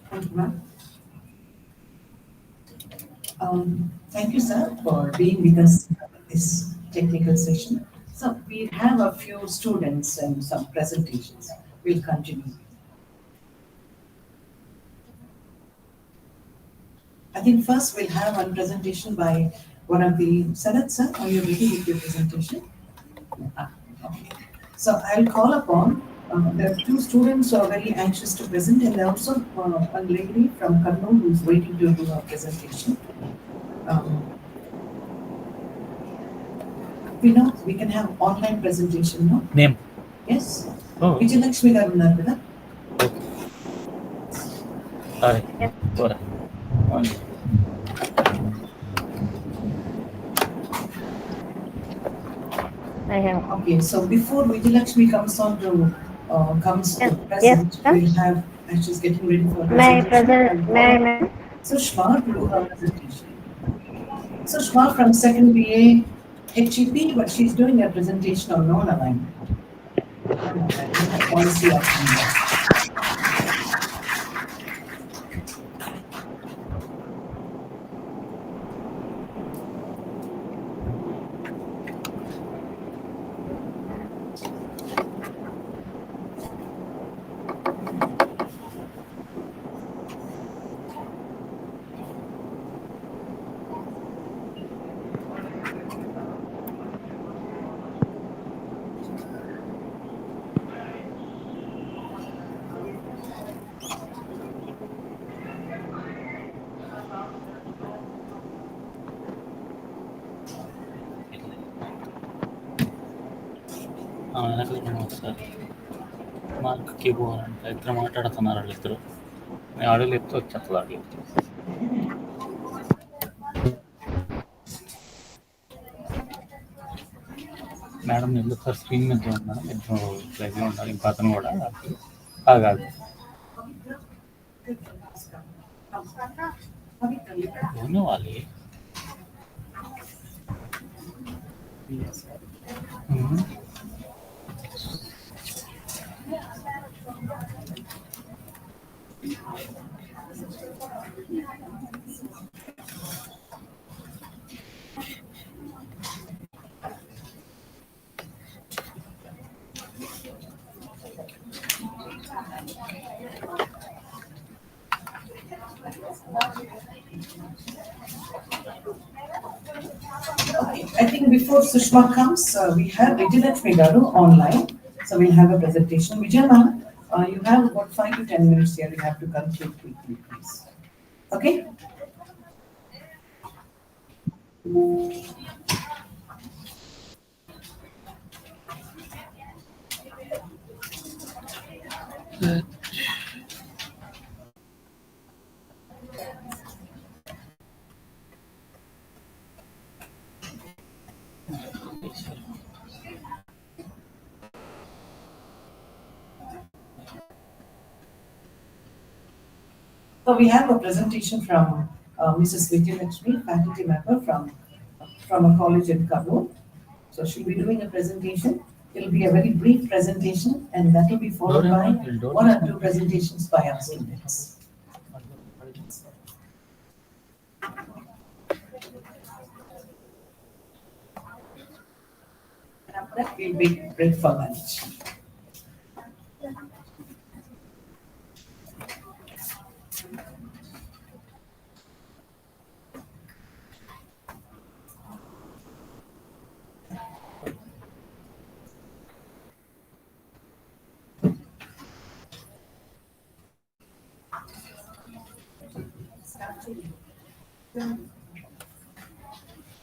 Thank you, ma'am. Thank you, sir, for being with us in this technical session. So we have a few students and some presentations. We'll continue. I think first we'll have one presentation by one of the Sanat sir. Are you ready with your presentation? Okay. So I'll call upon, there are two students who are very anxious to present, and also a lady from Kannur who's waiting to do a presentation. We can have online presentation, no? Name? Yes. Oh. Vijayalakshmi garu unnaru kada? Hi. What? I have. Okay, so before Vijayalakshmi comes to present, Yes, we'll have, and she's getting ready for May I presentation. present? May I? Sushma to do her presentation. Sushma from second BA HEP, but she's doing a presentation on non-alignment. Policy of India. ఒకసారి మాకు keyboard అంటే ఇద్దరు మాట్లాడుతున్నారు వాళ్ళిద్దరు నేను audio చెప్తే వచ్చేస్తుంది audio madam ఎందుకు సార్ స్క్రీన్ మీద ఉన్నాను ఇద్దరు లైవ్లో ఉన్నారు ఇంకా అతను కూడా కాదు होने वाली है I think before Sushma comes, we have Vijayalakshmi garu online. So we'll have a presentation. Vijay ma'am, you have about 5 to 10 minutes here. You have to conclude quickly, please. Okay? So we have a presentation from Mrs. Vijayalakshmi, faculty member from a college in Kannur. So she'll be doing a presentation. It'll be a very brief presentation, and that will be followed by one or two presentations by our students. And after that, we'll break for lunch.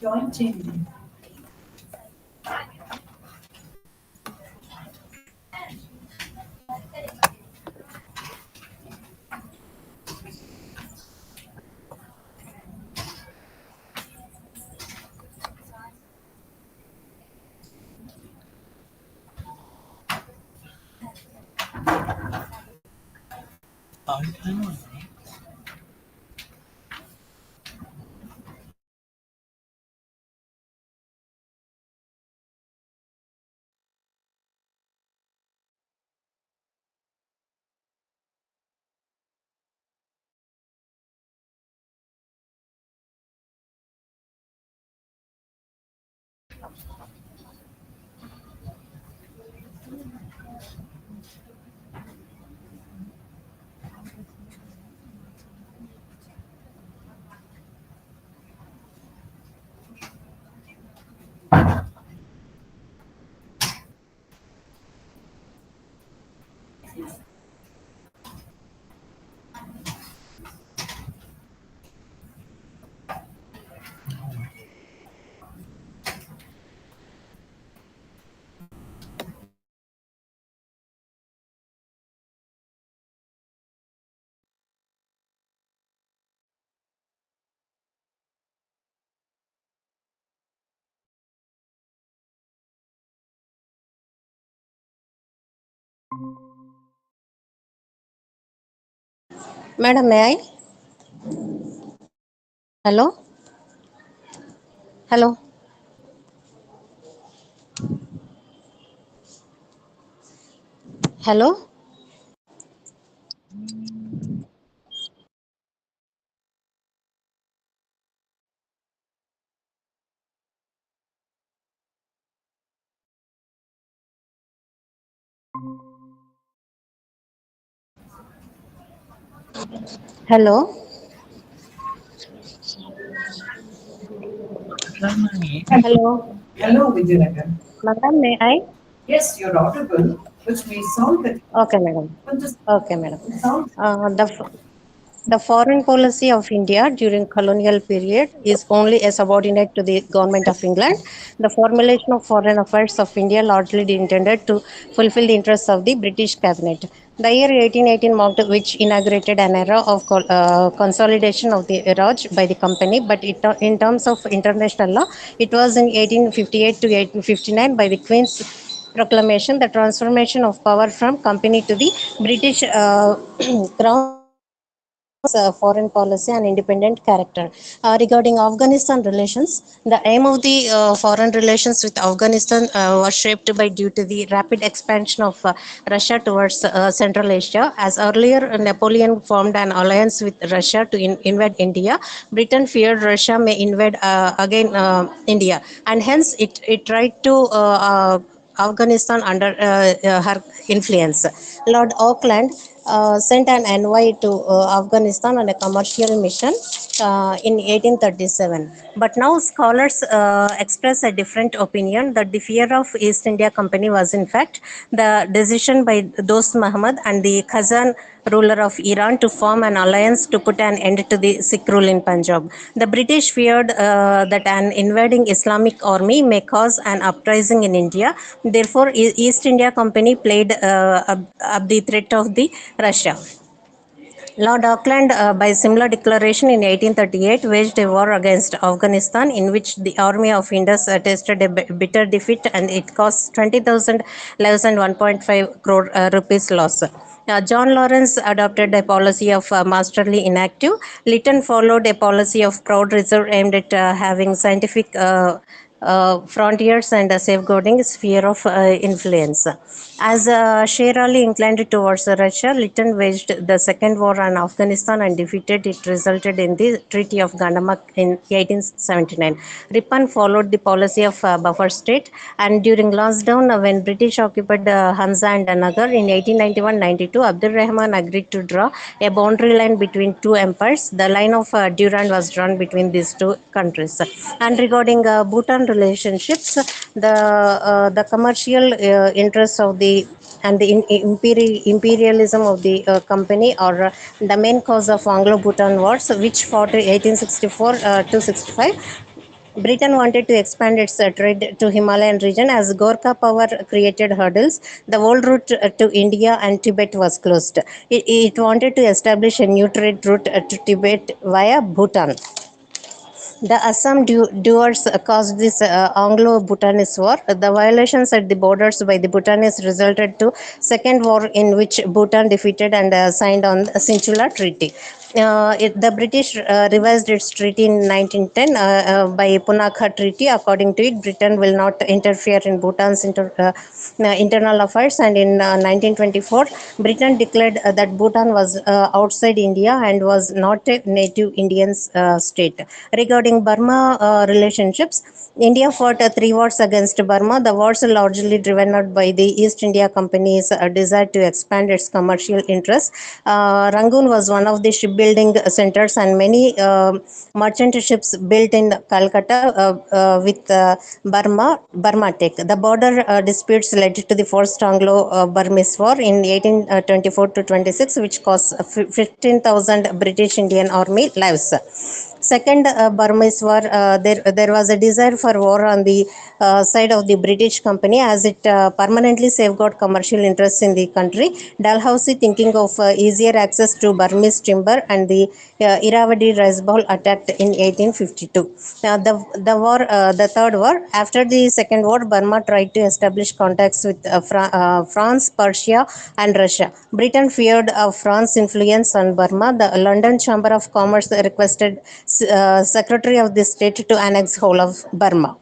Join team. Madam, may I? Hello? Hello? Hello? Hello? Hello? Hello, Vijayanagar. Madam, may I? Yes, you're audible, which may sound that Okay, madam. Okay, madam. sound. The foreign policy of India during colonial period is only a subordinate to the government of England. The formulation of foreign affairs of India largely intended to fulfill the interests of the British cabinet. The year 1818 marked which inaugurated an era of consolidation of the Raj by the company, but in terms of international law, it was in 1858 to 1859 by the Queen's proclamation, the transformation of power from company to the British crown foreign policy and independent character. Regarding Afghanistan relations, the aim of the foreign relations with Afghanistan was shaped by due to the rapid expansion of Russia towards Central Asia. As earlier, Napoleon formed an alliance with Russia to invade India. Britain feared Russia may invade again India, and hence it tried to Afghanistan under her influence. Lord Auckland sent an envoy to Afghanistan on a commercial mission in 1837. But now scholars express a different opinion that the fear of East India Company was in fact the decision by Dost Muhammad and the Khazan ruler of Iran to form an alliance to put an end to the Sikh rule in Punjab. The British feared that an invading Islamic army may cause an uprising in India. Therefore, East India Company played up the threat of the Russia. Lord Auckland, by similar declaration in 1838, waged a war against Afghanistan, in which the army of Indus tasted a bitter defeat, and it cost 20,000 lives and 1.5 crore rupees loss. John Lawrence adopted a policy of masterly inactive. Lytton followed a policy of proud reserve aimed at having scientific frontiers and safeguarding sphere of influence. As Sher Ali inclined towards Russia, Lytton waged the Second War on Afghanistan and defeated it, resulted in the Treaty of Gandamak in 1879. Ripon followed the policy of buffer state, and during Lansdowne, when British occupied Hansa and Nagar in 1891-92, Abdul Rahman agreed to draw a boundary line between two empires. The line of Durand was drawn between these two countries. And regarding Bhutan relationships, the commercial interests of the and the imperialism of the company are the main cause of Anglo-Bhutan wars, which fought 1864 to 65. Britain wanted to expand its trade to Himalayan region. As Gorkha power created hurdles, the old route to India and Tibet was closed. It wanted to establish a new trade route to Tibet via Bhutan. The Assam duars caused this Anglo-Bhutanese war. The violations at the borders by the Bhutanese resulted to second war in which Bhutan defeated and signed on the Sinchula Treaty. The British revised its treaty in 1910 by Punakha Treaty. According to it, Britain will not interfere in Bhutan's internal affairs, and in 1924, Britain declared that Bhutan was outside India and was not a native Indian state. Regarding Burma relationships, India fought 3 wars against Burma. The wars are largely driven out by the East India Company's desire to expand its commercial interests. Rangoon was one of the shipbuilding centers, and many merchant ships built in Calcutta with Burma Tech. The border disputes led to the First Anglo-Burmese War in 1824 to 26, which cost 15,000 British Indian Army lives. Second Burmese War, there was a desire for war on the side of the British company, as it permanently safeguarded commercial interests in the country. Dalhousie, thinking of easier access to Burmese timber, and the Irrawaddy rice bowl attacked in 1852. The third war. After the Second War, Burma tried to establish contacts with France, Persia, and Russia. Britain feared France's influence on Burma. The London Chamber of Commerce requested Secretary of the State to annex whole of Burma.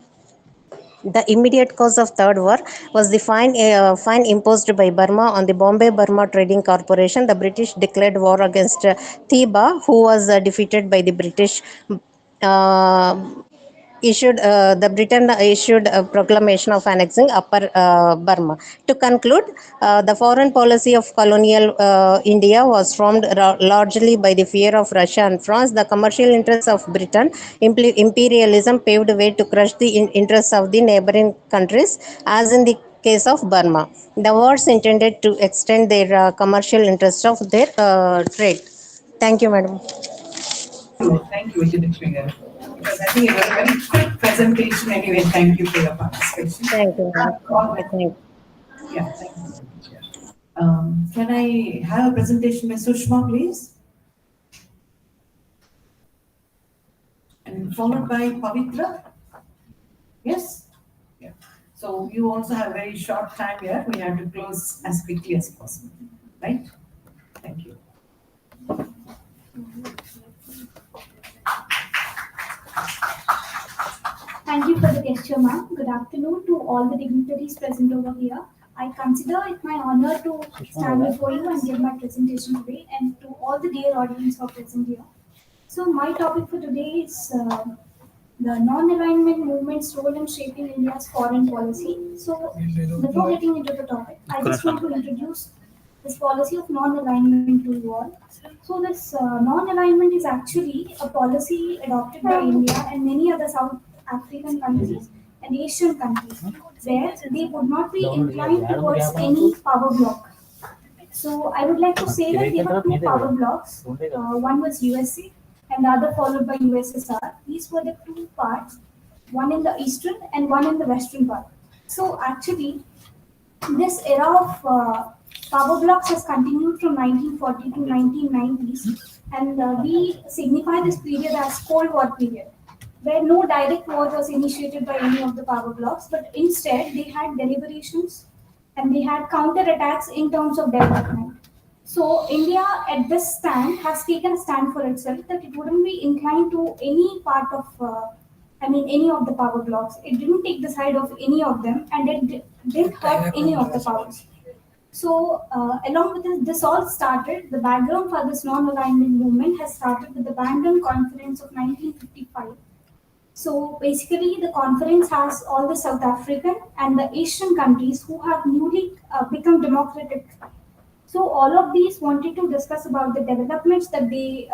The immediate cause of Third War was the fine imposed by Burma on the Bombay-Burma Trading Corporation. The British declared war against Thiba, who was defeated by the British. Britain issued a proclamation of annexing Upper Burma. To conclude, the foreign policy of colonial India was formed largely by the fear of Russia and France. The commercial interests of Britain, imperialism paved the way to crush the interests of the neighboring countries, as in the case of Burma. The wars intended to extend their commercial interests of their trade. Thank you, madam. Thank you, Vijayawada. Because I think it was a very quick presentation anyway. Thank you for your participation. Thank you, madam. Yeah, thank you. Can I have a presentation by Sushma, please? And followed by Pavitra? Yes? Yeah. So you also have very short time here. We have to close as quickly as possible, right? Thank you. Thank you for the gesture, ma'am. Good afternoon to all the dignitaries present over here. I consider it my honor to stand before you and give my presentation today, and to all the dear audience who are present here. So my topic for today is the non-alignment movement's role in shaping India's foreign policy. So before getting into the topic, I just want to introduce this policy of non-alignment to you all. So this non-alignment is actually a policy adopted by India and many other South African countries and Asian countries, where they would not be inclined towards any power bloc. So I would like to say that there were two power blocks. One was USA and the other followed by USSR. These were the two parts, one in the eastern and one in the western part. So actually, this era of power blocks has continued from 1940 to 1990s, and we signify this period as Cold War period, where no direct war was initiated by any of the power blocks, but instead they had deliberations and they had counter-attacks in terms of development. So India at this stand has taken a stand for itself that it wouldn't be inclined to any part of, any of the power blocks. It didn't take the side of any of them, and it didn't hurt any of the powers. So, along with this all started, the background for this non-alignment movement has started with the Bandung Conference of 1955. So, basically, the conference has all the South African and the Asian countries who have newly become democratic. So, all of these wanted to discuss about the developments that they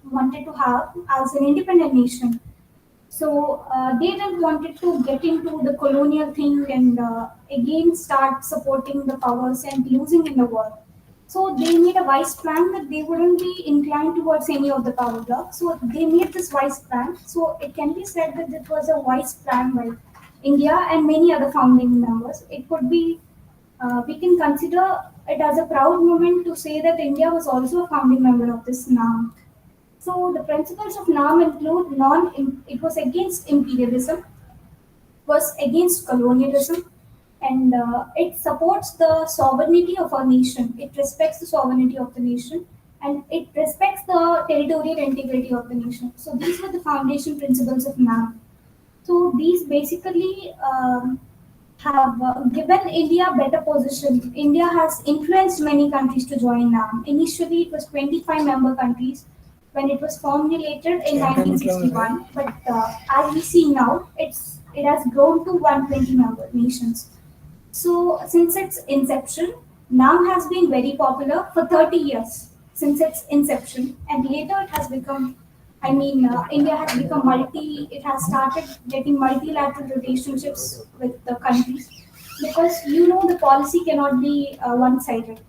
wanted to have as an independent nation. So they didn't wanted to get into the colonial thing and again start supporting the powers and losing in the war. So they made a wise plan that they wouldn't be inclined towards any of the power blocks. So they made this wise plan. So it can be said that it was a wise plan by India and many other founding members. It could be, we can consider it as a proud moment to say that India was also a founding member of this NAM. So the principles of NAM include it was against imperialism, was against colonialism, and it supports the sovereignty of our nation. It respects the sovereignty of the nation, and it respects the territorial integrity of the nation. So these were the foundation principles of NAM. So these basically have given India better position. India has influenced many countries to join NAM. Initially, it was 25 member countries when it was formulated in 1961. But as we see now, it has grown to 120 member nations. So since its inception, NAM has been very popular for 30 years since its inception, and later it has become. India has become it has started getting multilateral relationships with the countries because the policy cannot be one-sided.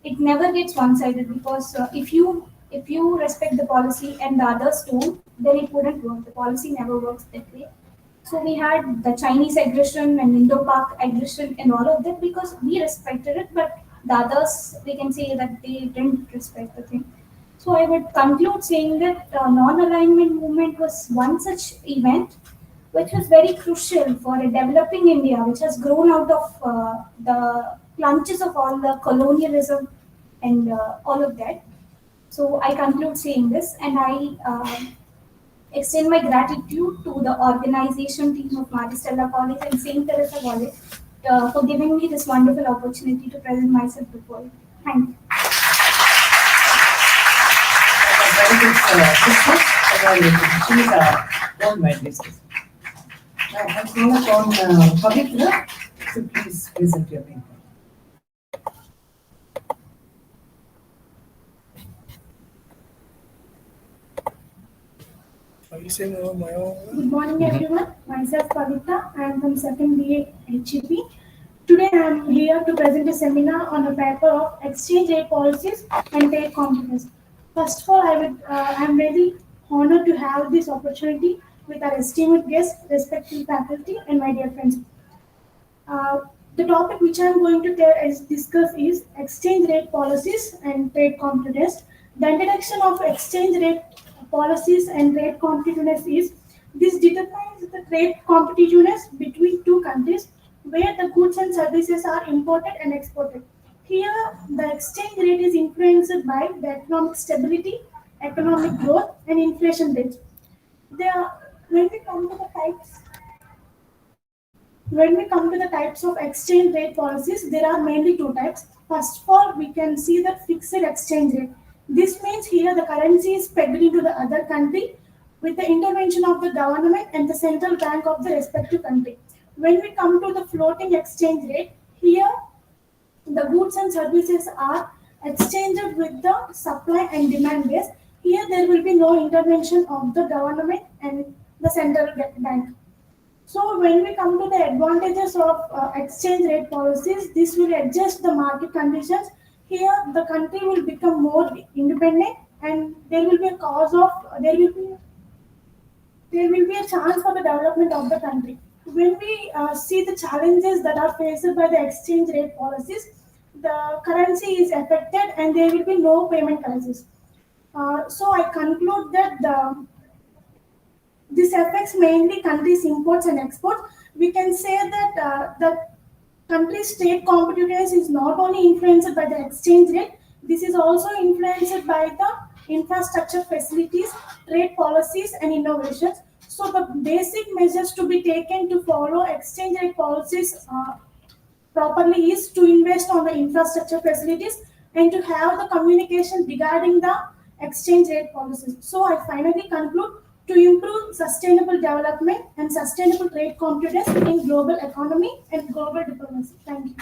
It never gets one-sided because if you respect the policy and the others don't, then it wouldn't work. The policy never works that way. So we had the Chinese aggression and Indo-Pak aggression and all of that because we respected it, but the others, we can say that they didn't respect the thing. So I would conclude saying that non-alignment movement was one such event which was very crucial for a developing India, which has grown out of the clutches of all the colonialism and all of that. So I conclude saying this, and I extend my gratitude to the organization team of Stella College and St. Teresa College for giving me this wonderful opportunity to present myself before you. Thank you. Very good success. She is a gold medalist. Now I call upon Pavitra to please present your paper. Good morning, everyone. Myself Pavitra. I am from 2nd BA HEP. Today I am here to present a seminar on a paper of exchange rate policies and trade competence. First of all, I am very honored to have this opportunity with our esteemed guests, respected faculty, and my dear friends. The topic which I am going to discuss is exchange rate policies and trade competitiveness. The introduction of exchange rate policies and trade competitiveness is this determines the trade competitiveness between two countries where the goods and services are imported and exported. Here, the exchange rate is influenced by the economic stability, economic growth, and inflation rates. When we come to the types of exchange rate policies, there are mainly two types. First of all, we can see the fixed exchange rate. This means here the currency is pegged into the other country with the intervention of the government and the central bank of the respective country. When we come to the floating exchange rate, here the goods and services are exchanged with the supply and demand base. Here there will be no intervention of the government and the central bank. So when we come to the advantages of exchange rate policies, this will adjust the market conditions. Here the country will become more independent and there will be a chance for the development of the country. When we see the challenges that are faced by the exchange rate policies, the currency is affected and there will be no payment crisis. So I conclude that this affects mainly countries' imports and exports. We can say that the country's trade competitiveness is not only influenced by the exchange rate, This is also influenced by the infrastructure facilities, trade policies, and innovations. So the basic measures to be taken to follow exchange rate policies properly is to invest on the infrastructure facilities and to have the communication regarding the exchange rate policies. So I finally conclude to improve sustainable development and sustainable trade confidence in global economy and global diplomacy. Thank you.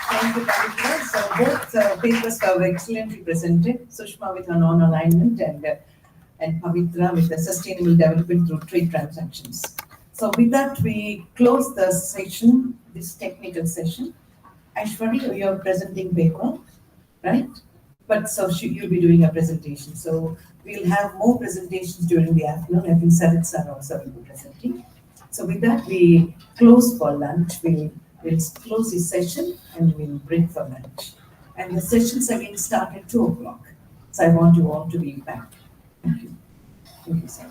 Thank you, Pavitra. So both papers were excellently presented. Sushma with her non-alignment and Pavitra with the sustainable development through trade transactions. So with that, we close the session, this technical session. Ashwari, you're presenting paper, right? But so you'll be doing a presentation. So we'll have more presentations during the afternoon. I think Sarit sir also will be presenting. So with that, we close for lunch. We'll close this session and we'll break for lunch. And the sessions again start at 2 o'clock. So I want you all to be back. Thank you. Thank you, sir.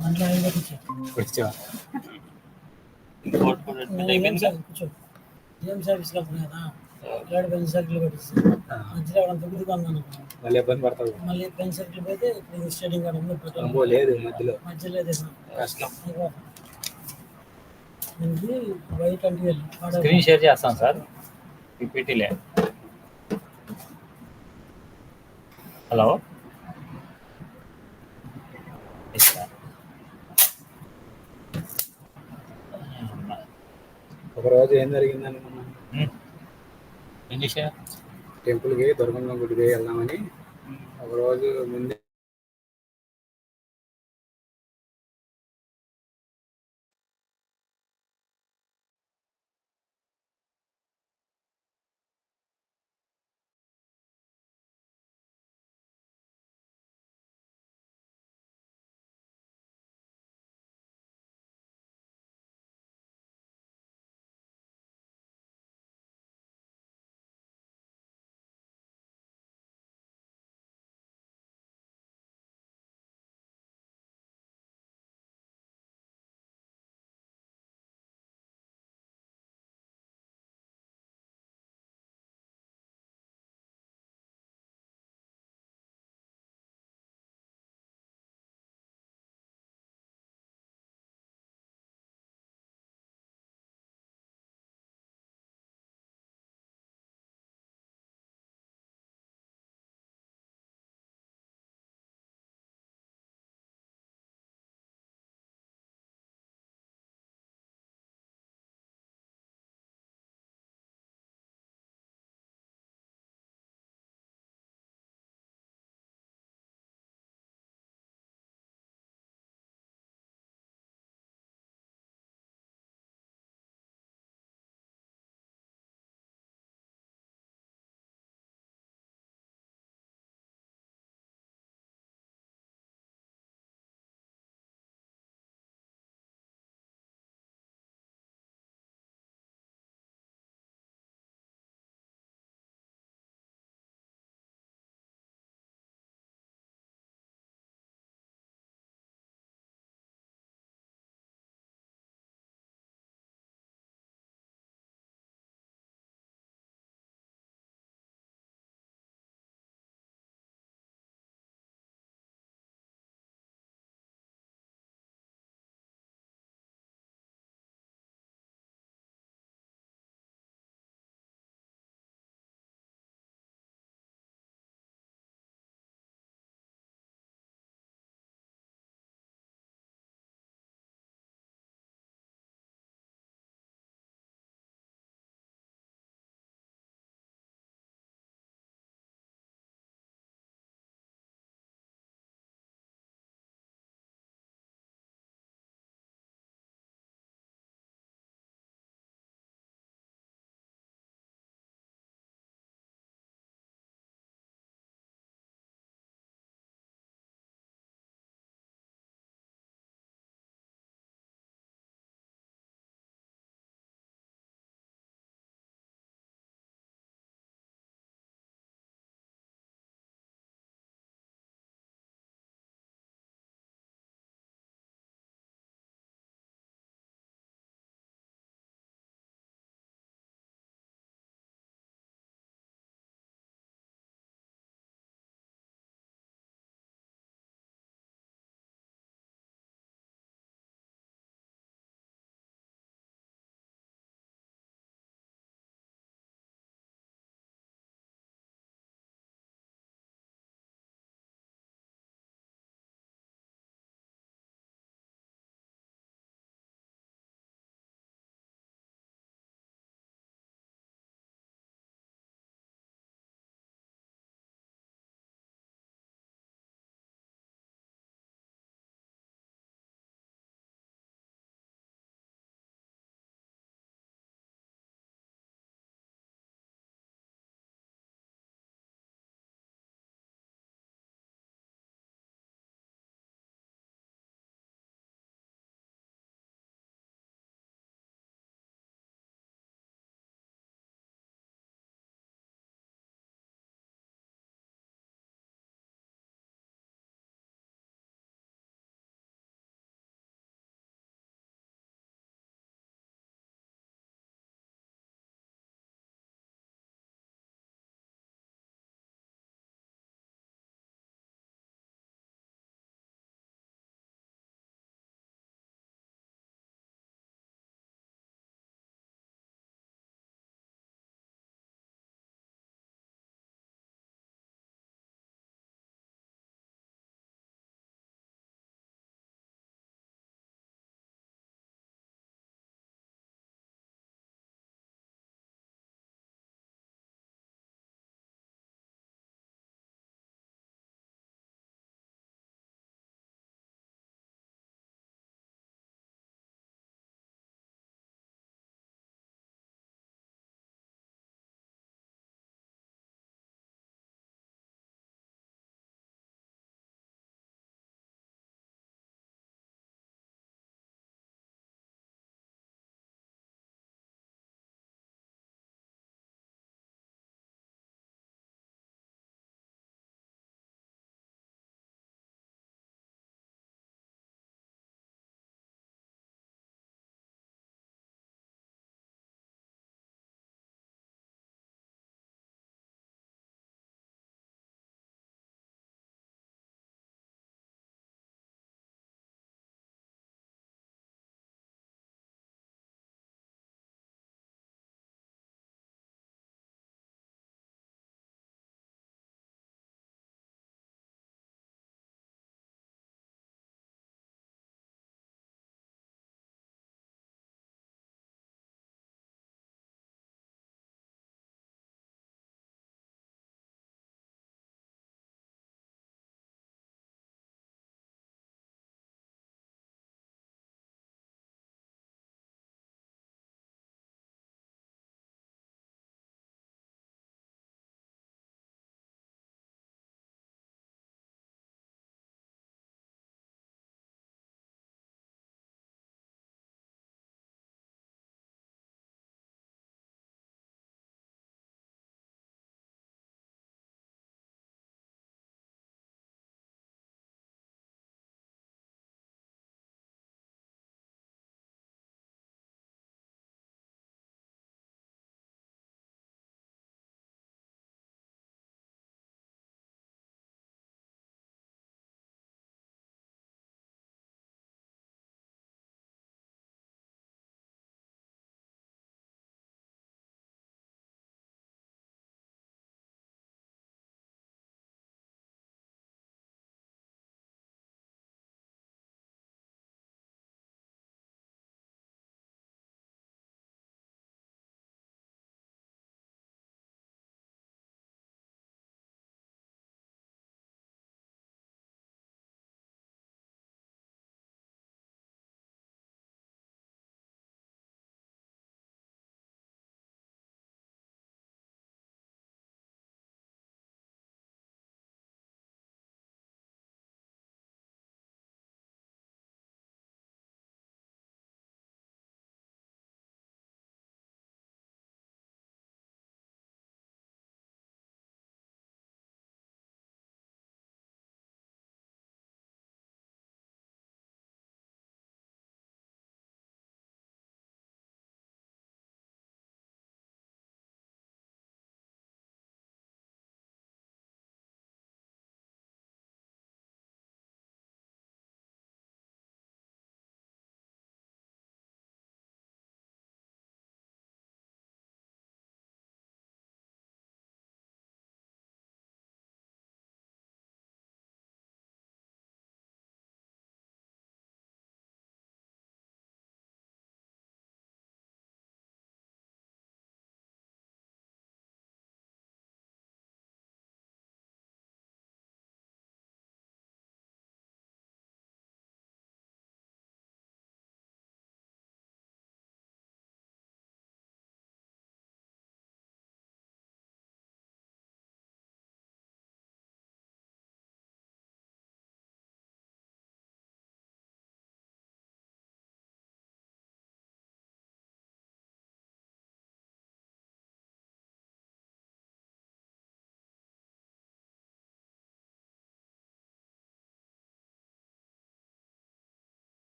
దాంట్లో ఆయన పెట్టించా వచ్చావా కూర్చో James ఆఫీస్కి వెళ్తున్నాను కదా ఇక్కడ pen circle పెట్టిస్తాను మధ్యలో అక్కడ దుగ్గుకు అన్నాను మళ్ళీ ఇబ్బంది పడతావు మళ్ళీ పెన్ సర్కిల్ పోతే ఇప్పుడు స్టేటింగ్ కార్డు ఉంది అమ్మో లేదు మధ్యలో మధ్యలో లేదు కష్టం దీనికి వైట్ అంటే వెళ్ళి స్క్రీన్ షేర్ చేస్తాం సార్ పీపీటీలే హలో ఒకరోజు ఏం జరిగిందని మనం ఏం చేసా టెంపుల్కి దుర్గమ్మ గుడికి వెళ్దామని ఒకరోజు ముందే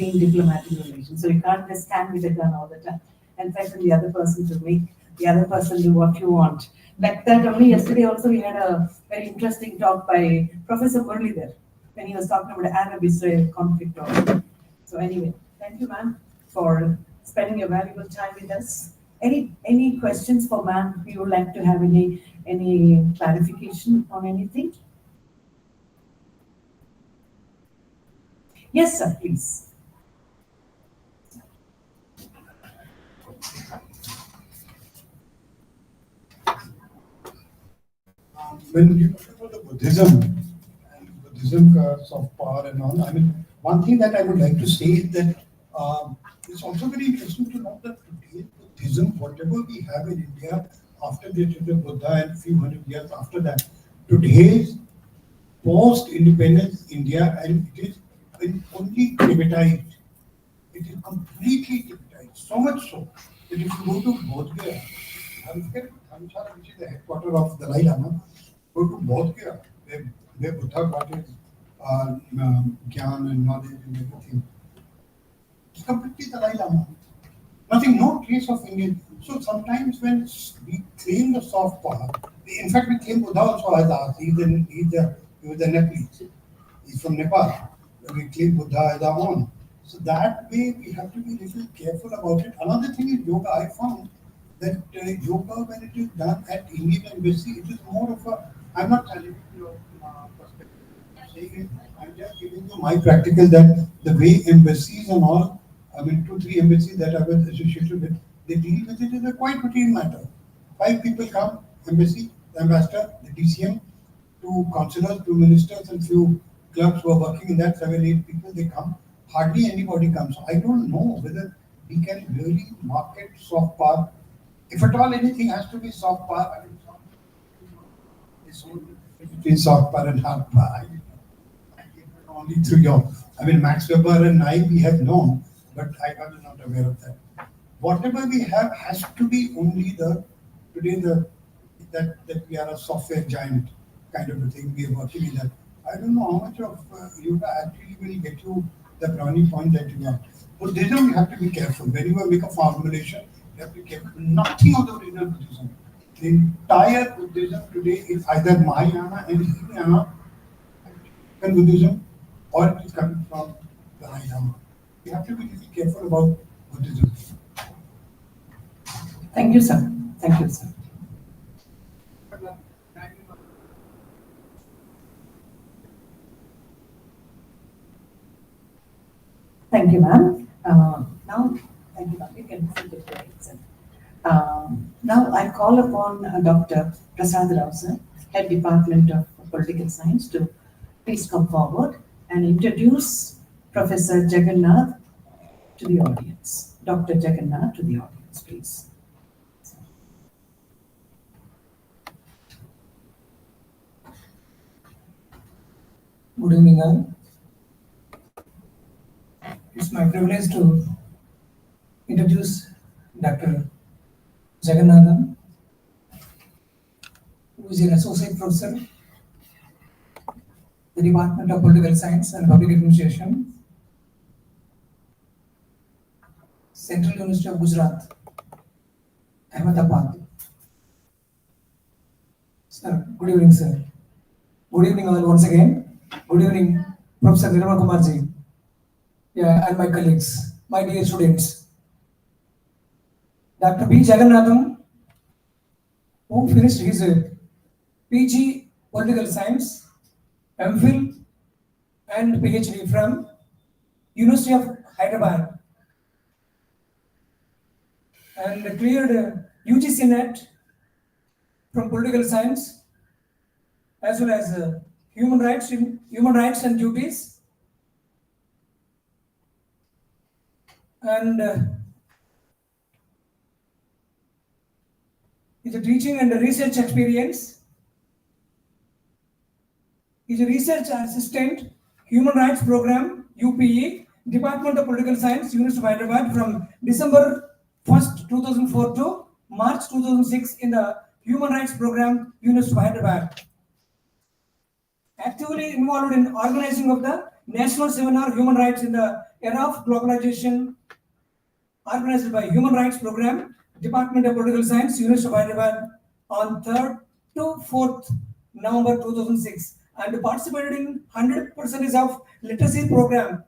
between diplomatic relations. So you can't just stand with a gun all the time and threaten the other person to make the other person do what you want. Like that only yesterday also we had a very interesting talk by Professor Muralidhar when he was talking about Arab-Israel conflict. So anyway, thank you, ma'am, for spending your valuable time with us. Any questions for ma'am? We would like to have any clarification on anything? Yes, sir, please. When you talk about the Buddhism soft power and all, I mean, one thing that I would like to say is that it's also very interesting to know that today Buddhism, whatever we have in India after the Buddha and a few hundred years after that, today's post-independence India, and it is only Tibetanized. It is completely Tibetanized. So much so that if you go to Bodh Gaya, which is the headquarters of the Dalai Lama, go to Bodh Gaya, where Buddha got his Gyan and knowledge and everything. It's completely Dalai Lama. Nothing, no trace of Indian. So sometimes when we claim the soft power, in fact we claim Buddha also as ours. He was a Nepalese. He's from Nepal. We claim Buddha as our own. So that way we have to be a little careful about it. Another thing is yoga. I found that yoga, when it is done at Indian embassy, it is more of a, I'm not telling you your perspective, I'm just giving you my practical, that the way embassies and all, I mean 2-3 embassies that I was associated with, they deal with it as a quite routine matter. 5 people come, embassy, the ambassador, the DCM, 2 councillors, 2 ministers and few clerks who are working in that, 7-8 people, they come. Hardly anybody comes. So I don't know whether we can really market soft power. If at all anything has to be soft power, I mean, it's between soft power and hard power. Only through your, I mean, Max Weber and I, we have known, but I was not aware of that. Whatever we have has to be only that we are a software giant kind of a thing. We are working in that. I don't know how much of yoga actually will get you the brownie point that you want. Buddhism, you have to be careful. When you make a formulation, you have to be careful. Nothing of the original Buddhism. The entire Buddhism today is either Mahayana and Hinayana and Buddhism, or it is coming from the Dalai Lama. You have to be really careful about Buddhism. Thank you, sir. Thank you, sir. Thank you, ma'am. Now, thank you, ma'am. You can sit it right, sir. Now I call upon Dr. Prasad Rao, sir, Head Department of Political Science, to please come forward and introduce Professor Jagannath to the audience. Dr. Jagannath to the audience, please. Good evening, all. It's my privilege to introduce Dr. Jagannathan, who is an associate professor in the Department of Political Science and Public Administration, Central University of Gujarat, Ahmedabad. Sir, good evening, sir. Good evening, all, once again. Good evening, Professor Nirmal Kumarji. Yeah, and my colleagues, my dear students. Dr. B. Jagannathan, who finished his PG Political Science, MPhil and PhD from University of Hyderabad, and cleared UGC NET from Political Science, as well as Human Rights and Duties, and his teaching and research experience. He's a research assistant, Human Rights Program, UPE, Department of Political Science, University of Hyderabad, from December 1st, 2004 to March 2006 in the Human Rights Program, University of Hyderabad. Actively involved in organizing of the National Seminar Human Rights in the Era of Globalization, organized by Human Rights Program, Department of Political Science, University of Hyderabad, on 3rd to 4th November 2006, and participated in 100% of literacy program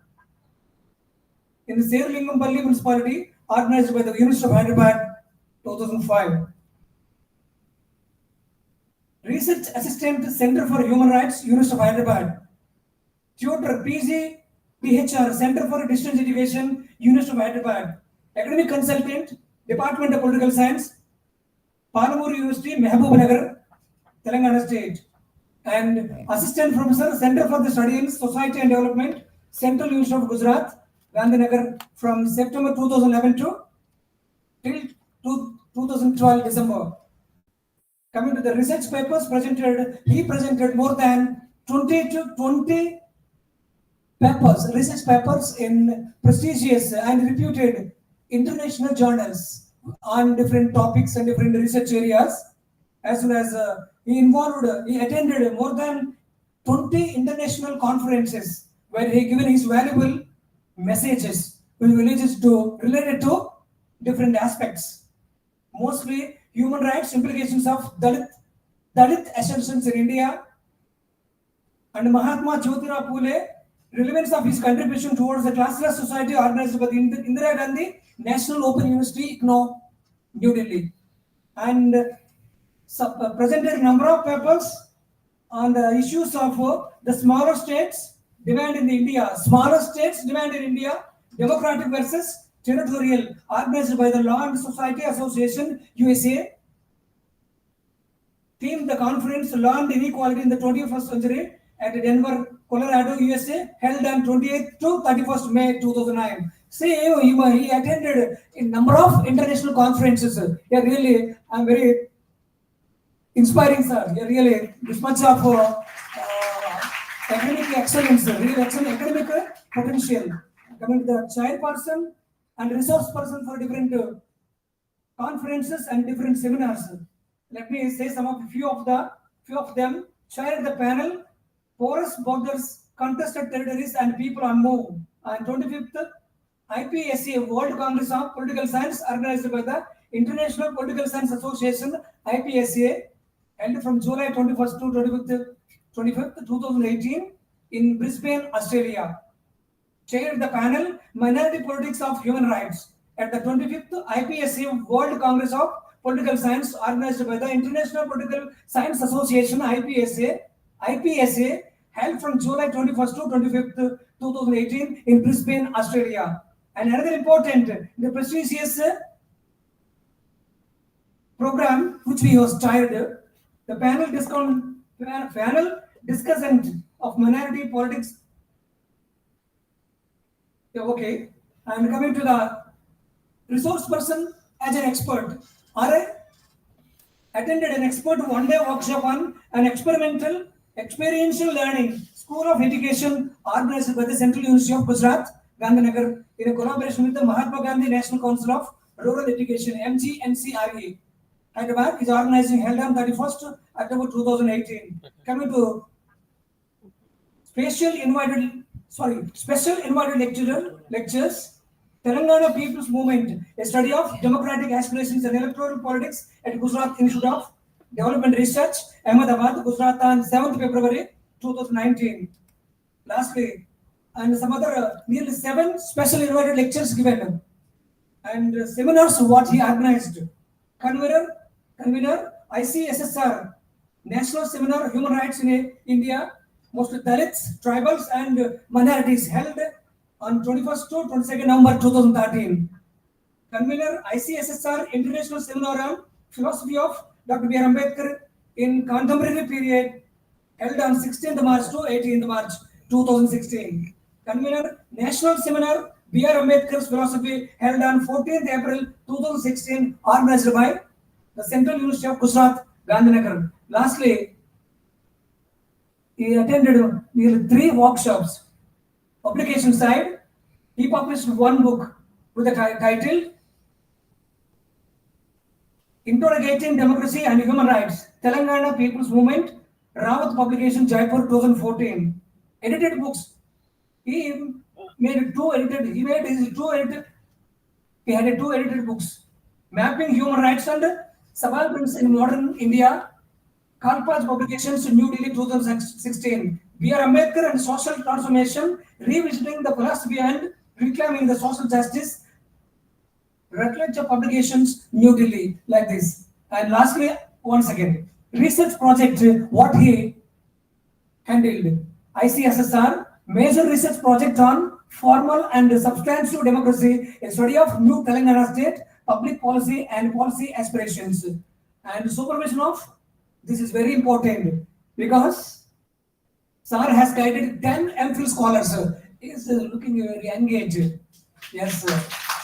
in the Serlingampalli municipality, organized by the University of Hyderabad, 2005. Research Assistant, Center for Human Rights, University of Hyderabad. Tutor, PG, PHR, Center for Distance Education, University of Hyderabad. Academic Consultant, Department of Political Science, Palamur University, Mehboob Nagar, Telangana State. And Assistant Professor, Center for the Study in Society and Development, Central University of Gujarat, Gandhinagar, from September 2011 till 2012 December. Coming to the research papers presented, he presented more than 20 papers, research papers in prestigious and reputed international journals on different topics and different research areas, as well as he attended more than 20 international conferences where he given his valuable messages related to different aspects, mostly human rights, implications of Dalit ascensions in India, and Mahatma Jyotirao Phule, relevance of his contribution towards the classless society, organized by the Indira Gandhi National Open University, IGNOU, New Delhi, and presented a number of papers on the issues of the smaller states demand in India, democratic versus territorial, organized by the Law and Society Association, USA. Theme the conference Law and Inequality in the 21st Century at Denver, Colorado, USA, held on 28th to 31st May 2009. See, he attended a number of international conferences. Yeah, really, I'm very inspiring, sir. Yeah, really, this much of academic excellence, really excellent academic potential. Coming to the child person and resource person for different conferences and different seminars. Let me say few of them. Chaired the panel, Porous Borders, Contested Territories and People on Move, on 25th IPSA World Congress of Political Science, organized by the International Political Science Association, IPSA, held from July 21st to 25th, 2018 in Brisbane, Australia. Chaired the panel Minority Politics of Human Rights at the 25th IPSA World Congress of Political Science, organized by the International Political Science Association, IPSA, held from July 21st to 25th, 2018 in Brisbane, Australia. And another important, the prestigious program which we was chaired, the panel discussant of minority politics. Yeah, okay. And coming to the resource person as an expert, attended an expert one-day workshop on an experiential learning School of Education, organized by the Central University of Gujarat, Gandhinagar, in a collaboration with the Mahatma Gandhi National Council of Rural Education, MGNCRE. Hyderabad is organizing, held on 31st October 2018. Coming to special invited lectures, Telangana People's Movement, a study of democratic aspirations and electoral politics at Gujarat Institute of Development Research, Ahmedabad, Gujarat, on 7th February 2019. Lastly, and some other nearly 7 special invited lectures given and seminars what he organized. Convener ICSSR, National Seminar Human Rights in India, mostly Dalits, tribals and minorities, held on 21st to 22nd November 2013. Convener ICSSR International Seminar on Philosophy of Dr. B.R. Ambedkar in Contemporary Period, held on 16th March to 18th March 2016. Convener National Seminar B.R. Ambedkar's Philosophy, held on 14th April 2016, organized by the Central University of Gujarat, Gandhinagar. Lastly, he attended nearly 3 workshops. Publication side, he published 1 book with the title Interrogating Democracy and Human Rights, Telangana People's Movement, Rawat Publication, Jaipur, 2014. Edited books, He made two edited. He made his two edited. He had two edited books, Mapping Human Rights and Subalterns in Modern India, Kalpaj Publications, New Delhi, 2016. B.R. Ambedkar and Social Transformation, Revisiting the Philosophy and Reclaiming the Social Justice, Routledge Publications, New Delhi, like this. And lastly, once again, research project, what he handled. ICSSR, major research project on formal and substantive democracy, a study of new Telangana state, public policy and policy aspirations. And supervision of, this is very important because Sir has guided 10 MPhil scholars. He is looking very engaged. Yes, sir.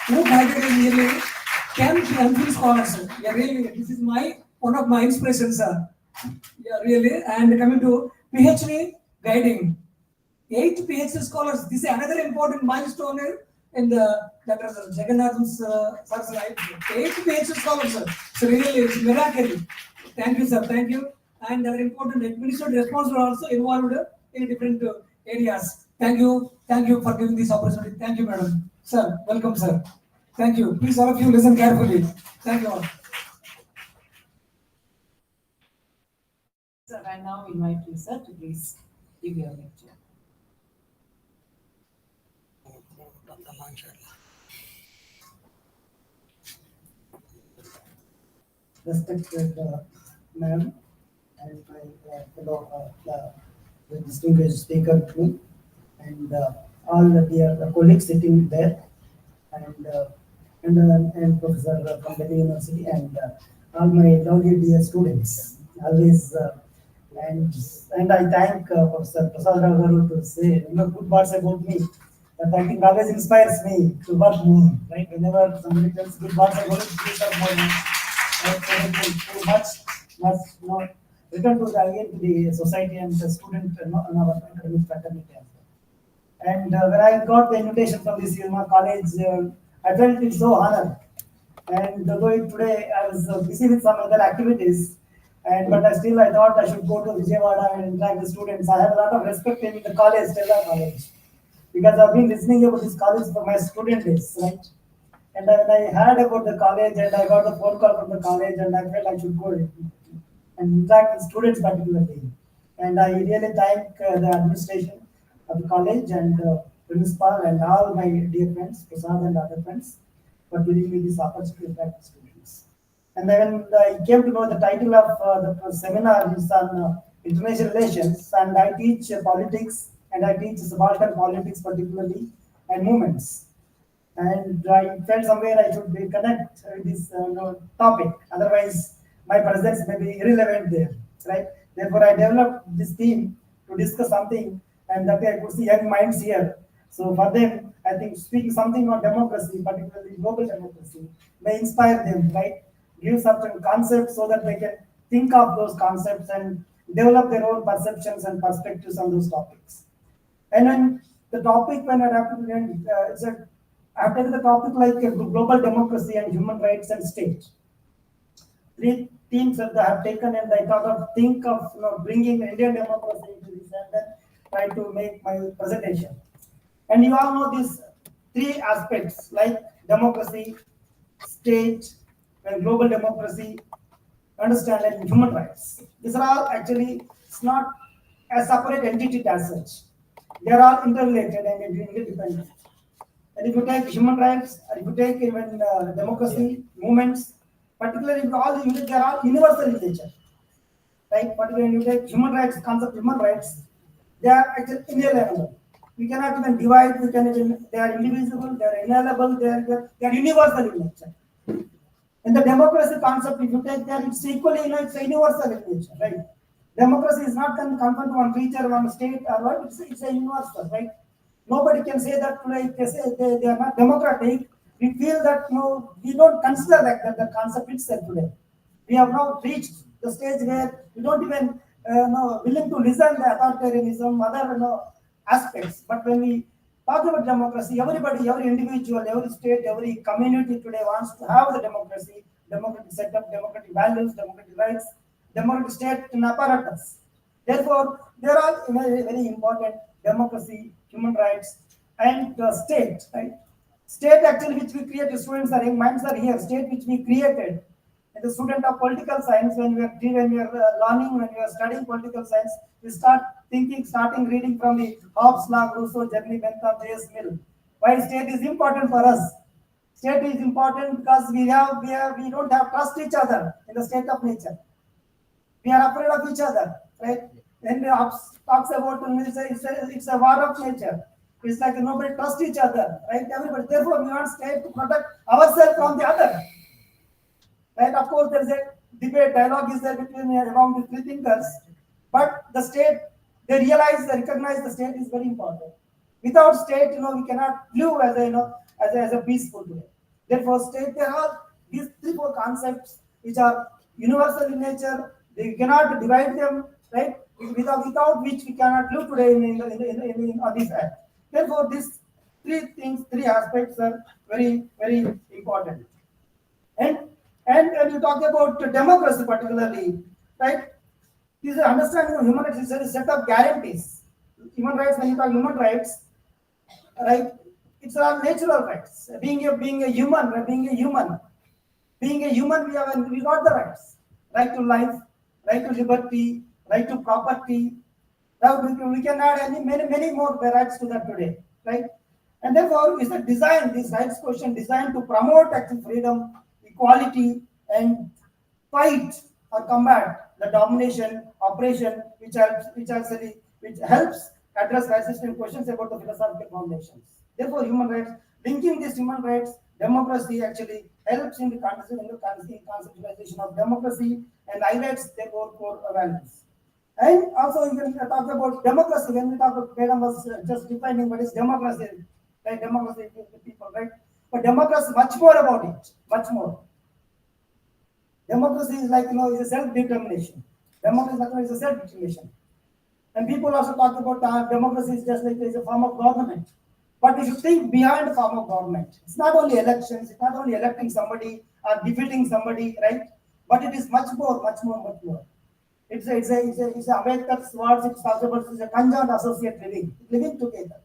Who guided nearly 10 MPhil scholars. Yeah, really, this is one of my inspirations, sir. Yeah, really. And coming to PhD guiding, 8 PhD scholars. This is another important milestone in the Dr. Jagannathan's sir's life. 8 PhD scholars, sir. So really, it's miracle. Thank you, sir. Thank you. And other important administrative responsible also involved in different areas. Thank you. Thank you for giving this opportunity. Thank you, madam. Sir, welcome, sir. Thank you. Please, all of you, listen carefully. Thank you all. Sir, I now invite you, sir, to please give your lecture. Respected ma'am and my fellow the distinguished speaker too, and all the dear colleagues sitting there, and Professor from Delhi University, and all my lovely dear students. Always and I thank Professor Prasad Rao to say good words about me. That I think always inspires me to work more. Right? Whenever somebody tells good words about it, please work more. Much more return to the society and the student and our academic fraternity. And when I got the invitation from this college, I felt it so honored. And though today I was busy with some other activities, but I thought I should go to Vijayawada and interact with students. I have a lot of respect in the college, Stella College, because I've been listening about this college for my student days, right? And when I heard about the college and I got the phone call from the college, and I felt I should go and interact with students particularly. And I really thank the administration of the college and principal and all my dear friends, Prasad and other friends, for giving me this opportunity to interact with students. And then I came to know the title of the seminar is on international relations, and I teach politics and I teach subaltern politics particularly and movements. And I felt somewhere I should connect with this topic. Otherwise, my presence may be irrelevant there, right? Therefore, I developed this theme to discuss something, and that way I could see young minds here. So for them, I think speaking something on democracy, particularly global democracy, may inspire them, right? Give certain concepts so that they can think of those concepts and develop their own perceptions and perspectives on those topics. And then the topic when I have to I've taken the topic like global democracy and human rights and state. 3 themes that I have taken, and I thought of bringing Indian democracy into this and then try to make my presentation. And you all know these 3 aspects like democracy, state, and global democracy, understand, and human rights. These are all actually, it's not a separate entity as such. They are all interrelated and interdependent. And if you take human rights, or if you take even democracy, movements, particularly they are all universal in nature, right? Particularly when you take human rights, concept human rights, they are actually inalienable. We cannot even divide. They are indivisible. They are inalienable. They are universal in nature. And the democracy concept, if you take that, it's equally, it's a universal in nature, right? Democracy is not confined to one feature, one state, or what. It's a universal, right? Nobody can say that they are not democratic. We feel that we don't consider that the concept itself today. We have now reached the stage where we don't even willing to listen to authoritarianism, other aspects. But when we talk about democracy, everybody, every individual, every state, every community today wants to have the democracy, democratic setup, democratic values, democratic rights, democratic state and apparatus. Therefore, they are all very, very important: democracy, human rights, and state, right? State actually which we create, the students are, minds are here, state which we created. As a student of political science, when we are learning, when we are studying political science, we start thinking, starting reading from the Hobbes Law, Rousseau, Jeremy Bentham, J.S. Mill. Why state is important for us? State is important because we don't have trust each other in the state of nature. We are afraid of each other, right? When Hobbes talks about it's a war of nature. It's like nobody trusts each other, right? Everybody. Therefore, we want state to protect ourselves from the other. Right? Of course, there is a debate, dialogue is there between among the three thinkers, but the state, they recognize the state is very important. Without state, we cannot live as a peaceful way. Therefore, state, there are these 3-4 concepts which are universal in nature. They cannot divide them, right? Without which we cannot live today on this earth. Therefore, these 3 aspects are very, very important. And when you talk about democracy particularly, right? This is understanding of human rights is a set of guarantees. Human rights, when you talk human rights, right? It's our natural rights. Being a human, we got the rights. Right to life, right to liberty, right to property. Now we can add many more rights to that today, right? And therefore, is a design, this rights question designed to promote active freedom, equality, and fight or combat the domination, oppression, which helps address persistent questions about the philosophical foundations. Therefore, human rights, linking these human rights, democracy actually helps in the conceptualization of democracy and highlights their core values. And also, you can talk about democracy. When we talk about freedom, was just defining what is democracy, right? Democracy is the people, right? But democracy, much more about it, much more. Democracy is like, is a self-determination. Democracy is a self-determination. And people also talk about democracy is just like it's a form of government. But we should think beyond the form of government. It's not only elections, it's not only electing somebody or defeating somebody, right? But it is much more. It's Ambedkar's words, it talks about it's a conjoined associate living together.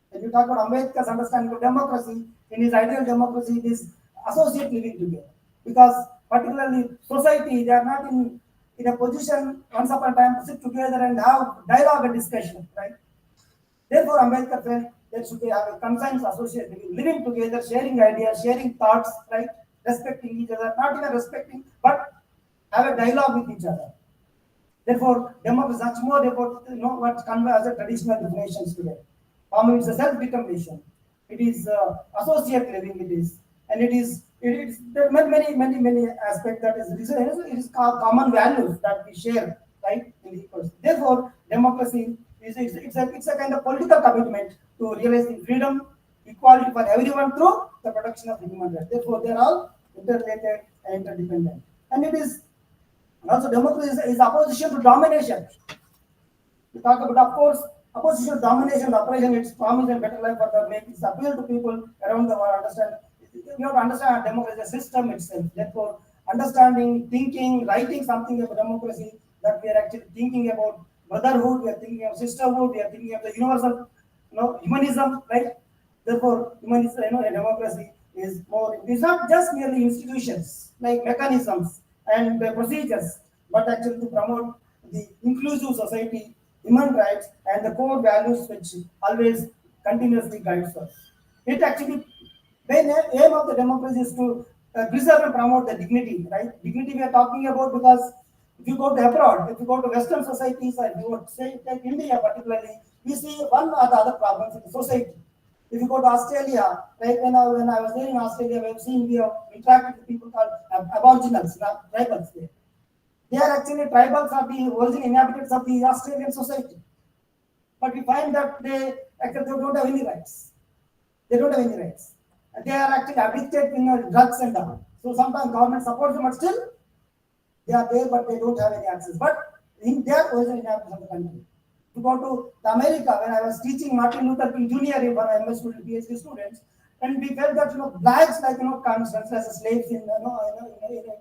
When you talk about Ambedkar's understanding of democracy, in his ideal democracy, it is associate living together. Because particularly society, they are not in a position once upon a time to sit together and have dialogue and discussion, right? Therefore, Ambedkar felt there should have a consensus associate living together, sharing ideas, sharing thoughts, right? Respecting each other, not even respecting, but have a dialogue with each other. Therefore, democracy is much more about what convey as a traditional definitions today. It's a self-determination. It is associate living. It is there are many aspects that it is common values that we share, right? In the person. Therefore, democracy it's a kind of political commitment to realizing freedom, equality for everyone through the protection of human rights. Therefore, they are all interrelated and interdependent. And it is also democracy is opposition to domination. We talk about, of course, opposition to domination, oppression, its promise and better life for the make its appeal to people around the world. Understand? You have to understand democracy system itself. Therefore, understanding, thinking, writing something about democracy, that we are actually thinking about brotherhood, we are thinking of sisterhood, we are thinking of the universal, humanism, right? Therefore, humanism, democracy is more. It's not just merely institutions like mechanisms and procedures, but actually to promote the inclusive society, human rights, and the core values which always continuously guides us. It actually, the aim of the democracy is to preserve and promote the dignity, right? Dignity we are talking about because if you go to abroad, if you go to Western societies, or if you would say take India particularly, we see one or the other problems in the society. If you go to Australia, right? When I was there in Australia, we have interacted with people called aboriginals, tribals there. They are actually tribals are the original inhabitants of the Australian society. But we find that they don't have any rights. They don't have any rights. They are actually addicted in drugs and all. So sometimes government supports them, but still they are there, but they don't have any access. But in their original inhabitants of the country. To go to America, when I was teaching Martin Luther King Jr. for MS student, PhD students, and we felt that blacks comes as slaves in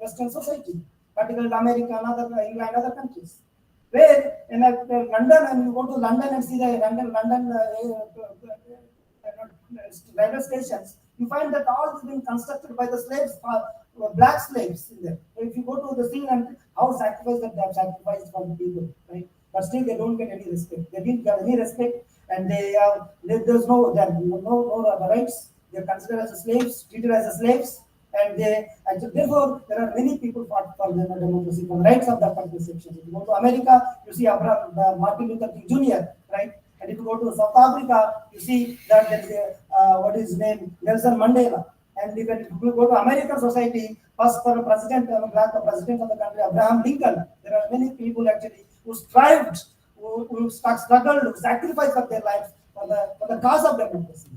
Western society, particularly America, England, other countries. Where in London, and you go to London and see the London railway stations, you find that all has been constructed by the slaves, black slaves in there. If you go to the scene and how sacrifice that they have sacrificed for the people, right? But still they don't get any respect. They didn't get any respect, and there's no rights. They're considered as slaves, treated as slaves, and therefore there are many people fought for the democracy, for the rights of the country section. If you go to America, you see Martin Luther King Jr., right? And if you go to South Africa, you see that there is what is his name, Nelson Mandela. And if you go to American society, first for a president, black president of the country, Abraham Lincoln. There are many people actually who strived, who struggled, who sacrificed of their lives for the cause of democracy.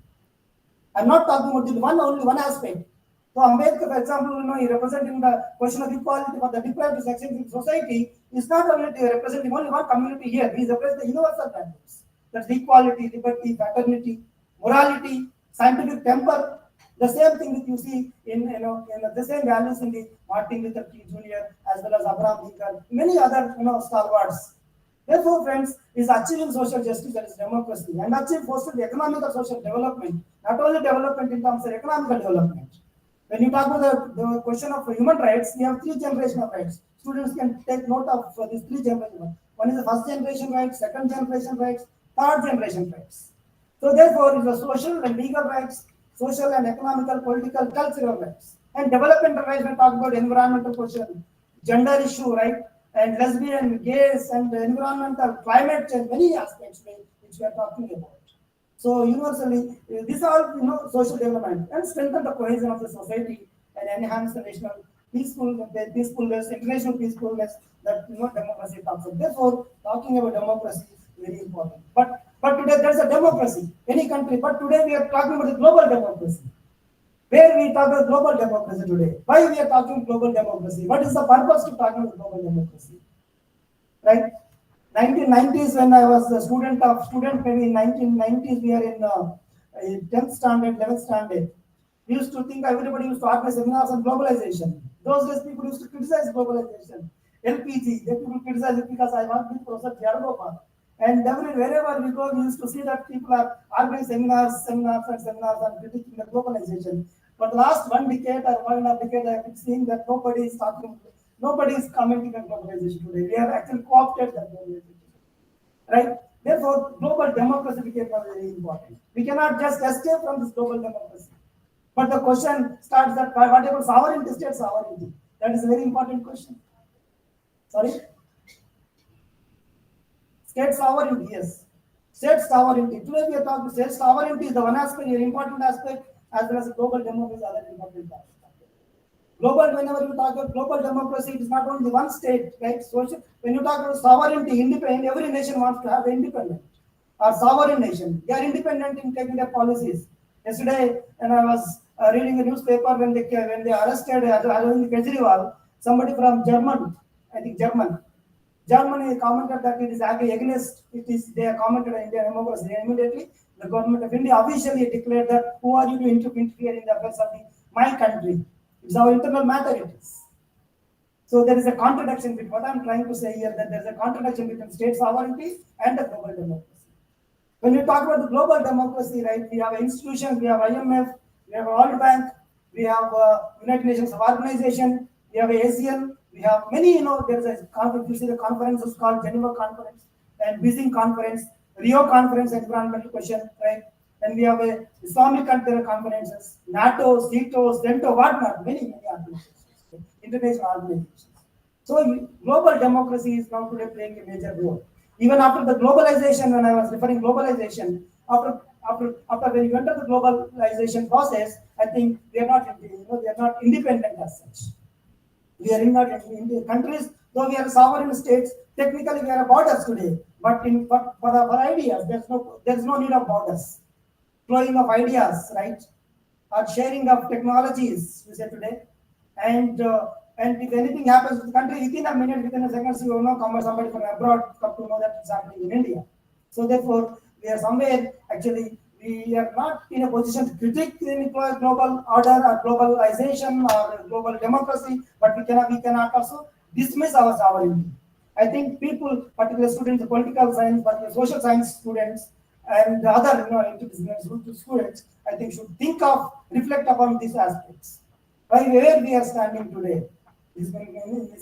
I'm not talking about only one aspect. So Ambedkar, for example, he representing the question of equality for the deprived sections in society. Is not only representing only one community here. He is representing the universal values. That's equality, liberty, fraternity, morality, scientific temper. The same thing that you see in the same values in the Martin Luther King Jr. as well as Abraham Lincoln, many other stalwarts. Therefore, friends, is achieving social justice, that is democracy, and achieve social economic and social development. Not only development in terms of economic development. When you talk about the question of human rights, we have 3 generations of rights. Students can take note of these 3 generations. One is the first generation rights, second generation rights, third generation rights. So therefore, is the social and legal rights, social and economical, political, cultural rights, and developmental rights. When talk about environmental question, gender issue, right, and lesbian, gays, and environmental, climate change, many aspects which we are talking about. So universally, these are social development and strengthen the cohesion of the society and enhance the national peacefulness, international peacefulness that democracy talks about. Therefore, talking about democracy is very important. But today there's a democracy, any country. But today we are talking about the global democracy. Where we talk about global democracy today? Why we are talking global democracy? What is the purpose to talking about global democracy? Right? 1990s, when I was a student, maybe in 1990s, we are in 10th standard, 11th standard. We used to think everybody used to organize seminars on globalization. Those days, people used to criticize globalization. LPG, they people criticize it because I want to be Professor Jaragopa. And wherever we go, we used to see that people are organizing seminars on critiquing the globalization. But the last 1 decade or 1.5 decade, I have been seeing that nobody is commenting on globalization today. We have actually co-opted that globalization. Right? Therefore, global democracy became very important. We cannot just escape from this global democracy. But the question starts that what about sovereignty, state sovereignty? That is a very important question. Sorry? State sovereignty, yes. State sovereignty. Today we are talking state sovereignty is the one aspect, an important aspect, as well as global democracy is other important aspect. Global, whenever you talk about global democracy, it is not only one state, right? So when you talk about sovereignty, independent, every nation wants to have independent or sovereign nation. They are independent in taking their policies. Yesterday, when I was reading the newspaper, when they arrested Arvind Kejriwal, somebody from Germany commented that it is against. They are commented on Indian democracy. Immediately, the government of India officially declared that who are you to interfere in the affairs of my country? It's our internal matter. It is. So there is a contradiction between what I'm trying to say here, that there is a contradiction between state sovereignty and the global democracy. When we talk about the global democracy, right, we have institutions, we have IMF, we have World Bank, we have United Nations Organization, we have ASEAN, we have many, there is a conference, you see the conferences called Geneva Conference and Beijing Conference, Rio Conference, environmental question, right? And we have a Islamic conferences, NATO, CETO, CENTO, whatnot, many organizations, international organizations. So global democracy is now today playing a major role. Even after the globalization, when I was referring globalization, after when you enter the globalization process, I think we are not independent as such. We are not in countries, though we are sovereign states. Technically, we are borders today, but for ideas, there is no need of borders. Flowing of ideas, right, or sharing of technologies, we say today, and if anything happens to the country, within a minute, within a second, you come somebody from abroad come to know that it's happening in India. So therefore, we are somewhere actually we are not in a position to critique any global order or globalization or global democracy, but we cannot also dismiss our sovereignty. I think people, particularly students of political science, particularly social science students, and the other students, I think should reflect upon these aspects. By where we are standing today is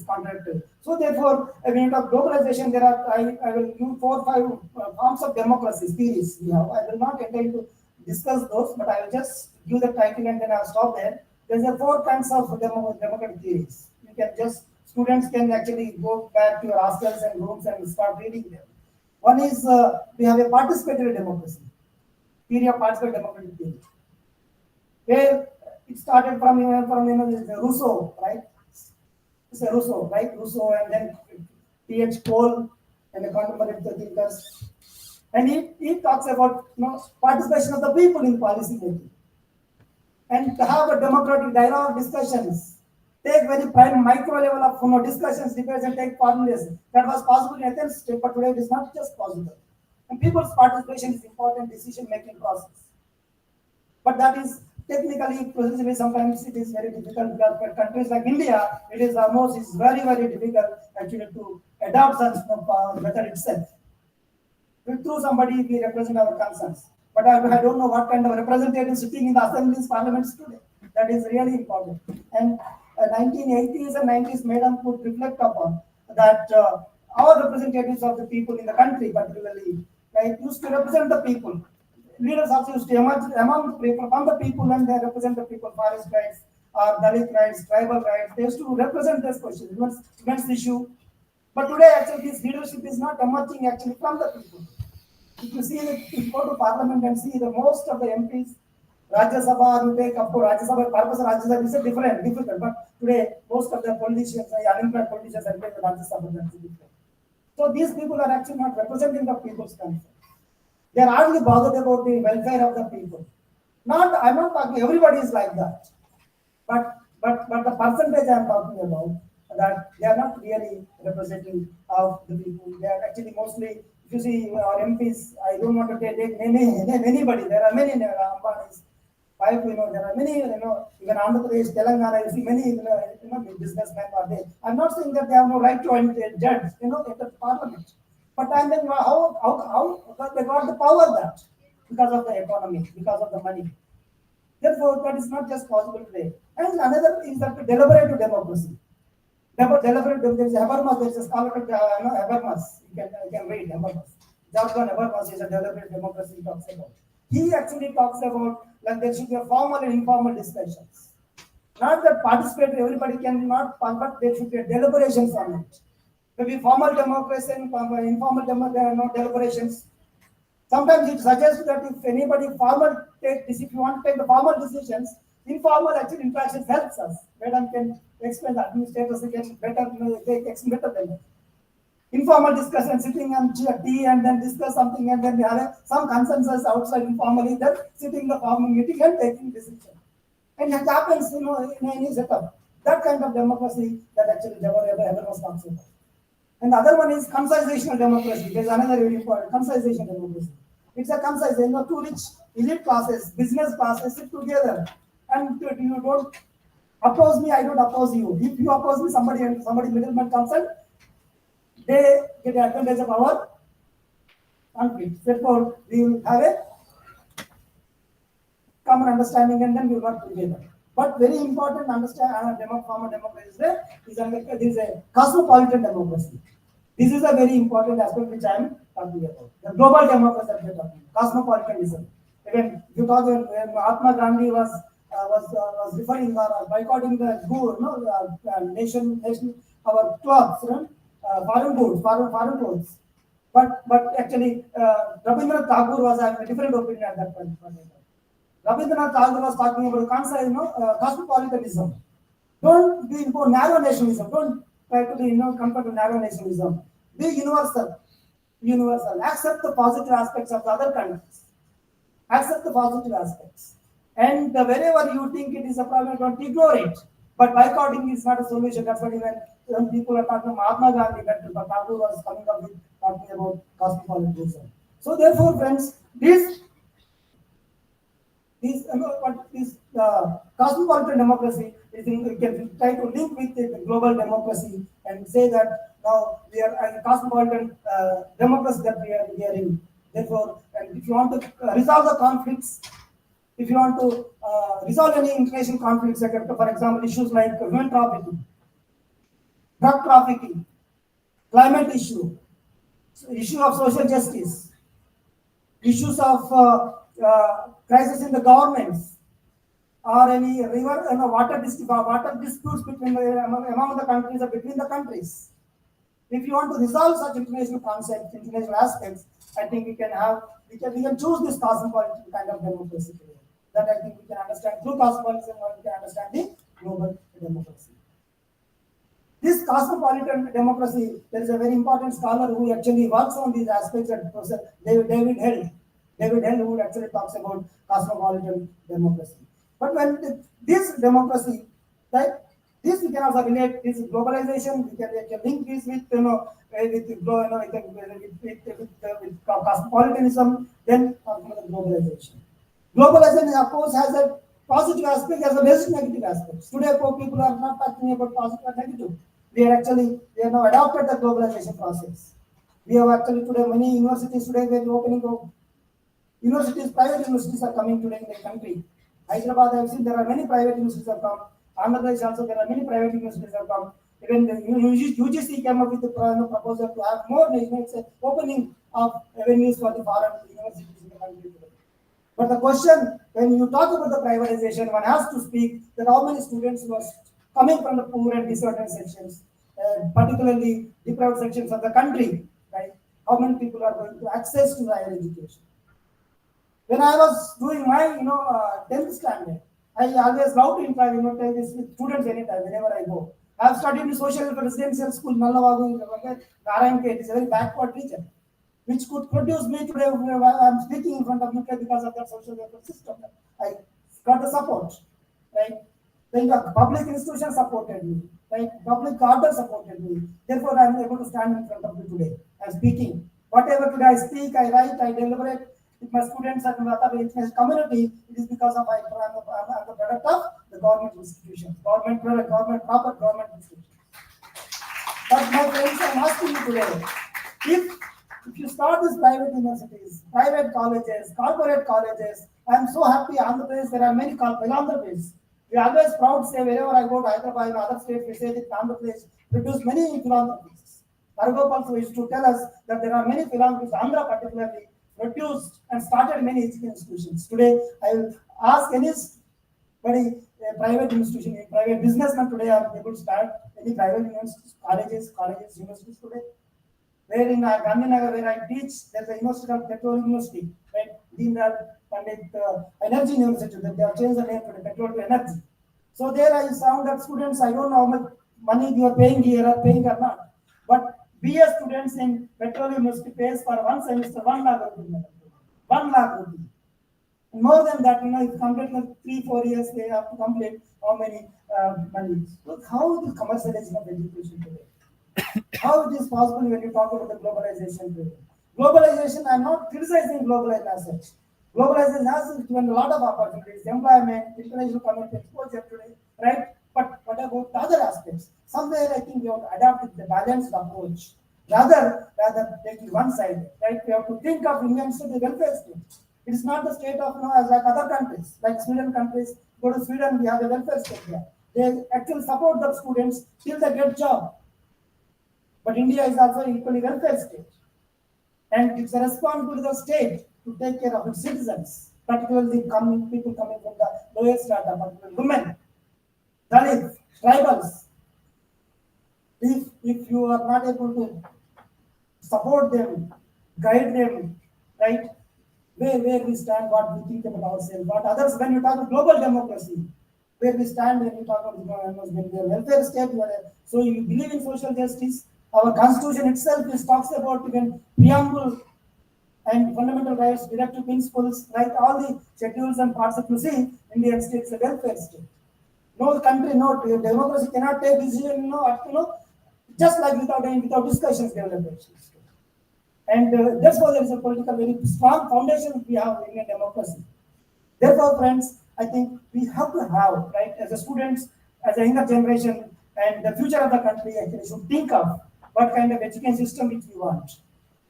contracted. So therefore, when you talk globalization, there are I will give 4 or 5 forms of democracy theories we have. I will not enter into discuss those, but I will just give the title and then I'll stop there. There's a 4 kinds of democratic theories. You can just students can actually go back to your hostels and rooms and start reading them. One is we have a participatory democracy, theory of participatory democratic theory, where it started from Rousseau, right? It's a Rousseau, right? Rousseau and then T.H. Cole and the contemporary thinkers, and he talks about participation of the people in policy making, and to have a democratic dialogue discussions. Take very prime micro level of discussions, debates, and take formulas. That was possible in Athens, but today it is not just possible. And people's participation is important decision-making process. But that is technically, procedurally, sometimes it is very difficult because for countries like India, it is very, very difficult actually to adopt such method itself. Through somebody, we represent our concerns. But I don't know what kind of representatives sitting in the assemblies, parliaments today. That is really important. And 1980s and 90s, Madam could reflect upon that our representatives of the people in the country, particularly, used to represent the people. Leaders also used to emerge among the people, from the people, and they represent the people, forest rights, Dalit rights, tribal rights. They used to represent this question, women's issue. But today, actually, this leadership is not emerging actually from the people. If you see, if you go to parliament and see the most of the MPs, Rajya Sabha, you take up to Rajya Sabha, purpose of Rajya Sabha is difficult. But today, most of the politicians, unemployed politicians, are taking the Rajya Sabha. That's different. So these people are actually not representing the people's concerns. They are hardly bothered about the welfare of the people. I'm not talking everybody is like that, but the percentage I'm talking about, that they are not really representing of the people. They are actually mostly. If you see our MPs, I don't want to take name anybody. There are many Ambanis. There are many, even Andhra Pradesh, Telangana, you see many, businessmen are there. I'm not saying that they have no right to judge, at the parliament. But I'm saying how they got the power that because of the economy, because of the money. Therefore, that is not just possible today. And another is that deliberative democracy. Deliberative, there is Habermas, there is a scholar called Habermas. You can read Habermas. John Habermas is a deliberative democracy he talks about. He actually talks about there should be a formal and informal discussions. Not that participatory, everybody can not, but there should be deliberations on it. There will be formal democracy and informal deliberations. Sometimes it suggests that if anybody if you want to take the formal decisions, informal actually interactions helps us. Madam can explain the administrators again better, they explain better than that. Informal discussion, sitting on tea and then discuss something and then they have some consensus outside informally, then sitting in the formal meeting and taking decision. And it happens, in any setup. That kind of democracy that actually Habermas talks about. And the other one is concisational democracy. There's another very important concisation democracy. It's a concision, two rich elite classes, business classes sit together, and you don't oppose me, I don't oppose you. If you oppose me, somebody middleman comes and they get the advantage of our conflict. Therefore, we will have a common understanding and then we will work together. But very important form of democracy is a cosmopolitan democracy. This is a very important aspect which I am talking about. The global democracy that we are talking about, cosmopolitanism. Again, you talk when Mahatma Gandhi was referring or boycotting the nation, our clothes, foreign goods, foreign clothes. But actually, Rabindranath Tagore was having a different opinion at that point. Rabindranath Tagore was talking about cosmopolitanism. Don't be narrow nationalism. Don't try to be compare to narrow nationalism. Be universal. Accept the positive aspects of the other countries. Accept the positive aspects. And wherever you think it is a problem, don't ignore it. But boycotting is not a solution. That's what when people are talking about Mahatma Gandhi, but Tagore was coming up with talking about cosmopolitanism. So therefore, friends, this cosmopolitan democracy is we can try to link with the global democracy and say that now we are a cosmopolitan democracy that we are in. Therefore, and if you want to resolve the conflicts, if you want to resolve any international conflicts, like, for example, issues like human trafficking, drug trafficking, climate issue of social justice, issues of crisis in the governments, or any river and water disputes between among the countries or between the countries. If you want to resolve such international concepts, international aspects, I think we can choose this cosmopolitan kind of democracy today. That I think we can understand through cosmopolitanism, or we can understand the global democracy. This cosmopolitan democracy, there is a very important scholar who actually works on these aspects, at Professor David Held. David Held, who actually talks about cosmopolitan democracy. But when this democracy, right, this we can also relate this globalization. We can link this with with cosmopolitanism. Then globalization. Globalization, of course, has a positive aspect as well as negative aspects. Today, people are not talking about positive or negative. We are now adopted the globalization process. We have actually today many universities today we are opening up. Universities, private universities are coming today in the country. Hyderabad, I have seen there are many private universities have come. Andhra Pradesh also there are many private universities have come. Even the UGC came up with the proposal to have more opening of avenues for the foreign universities in the country today. But the question, when you talk about the privatization, one has to speak that how many students who are coming from the poor and disadvantaged sections, particularly deprived sections of the country, right? How many people are going to access to higher education? When I was doing my 10th standard, I always love to tell this with students anytime, whenever I go. I have studied in social residential school, Nallavagu, Narayanke. It is a very backward region, which could produce me today. I am speaking in front of you because of that social welfare system. I got the support, right? Then the public institutions supported me, right? Public order supported me. Therefore, I am able to stand in front of you today. I am speaking. Whatever today I speak, I write, I deliberate with my students and with other international community, it is because of I'm the product of the government institutions, proper government institutions. But my friends, I'm asking you today, if you start these private universities, private colleges, corporate colleges, I'm so happy. Andhra Pradesh, there are many philanthropies. We are always proud to say wherever I go to Hyderabad and other states, we say that Andhra Pradesh produce many philanthropies. Argopal used to tell us that there are many philanthropies, Andhra particularly, produced and started many institutions. Today, I will ask anybody, a private institution, a private businessman today are able to start any private universities, colleges, universities today. Where in Gandhinagar, where I teach, there's a university called Petrol University, right? Deendal Pandit Energy University, they have changed the name to the Petrol to Energy. So there I found that students, I don't know how much money you are paying here or paying or not, but BS students in Petrol University pays for one semester 1 lakh rupees. 1 lakh rupees. More than that, if complete 3-4 years, they have to complete how many money. Look how the commercialization of education today. How it is possible when you talk about the globalization today. Globalization, I'm not criticizing globalization as such. Globalization has given a lot of opportunities, employment, international community exposure today, right? But what about the other aspects? Somewhere I think we have to adapt the balanced approach. Rather taking one side, right? We have to think of Indian state, the welfare state. It is not the state of as like other countries, like Sweden countries. Go to Sweden, we have a welfare state there. They actually support the students till they get job. But India is also equally welfare state. And it's a responsibility of the state to take care of its citizens, particularly people coming from the lower strata, particularly women, Dalits, tribals. If you are not able to support them, guide them, right? Where we stand, what we think about ourselves, what others, when you talk about global democracy, where we stand when you talk about when we are welfare state, so you believe in social justice. Our constitution itself talks about even preamble and fundamental rights, directive principles, right? All the schedules and parts of you see, Indian state is a welfare state. No country, no democracy cannot take decision, just like without discussions developed. And therefore, there is a political very strong foundation we have in a democracy. Therefore, friends, I think we have to have, right, as a students, as a younger generation, and the future of the country actually should think of what kind of education system which we want.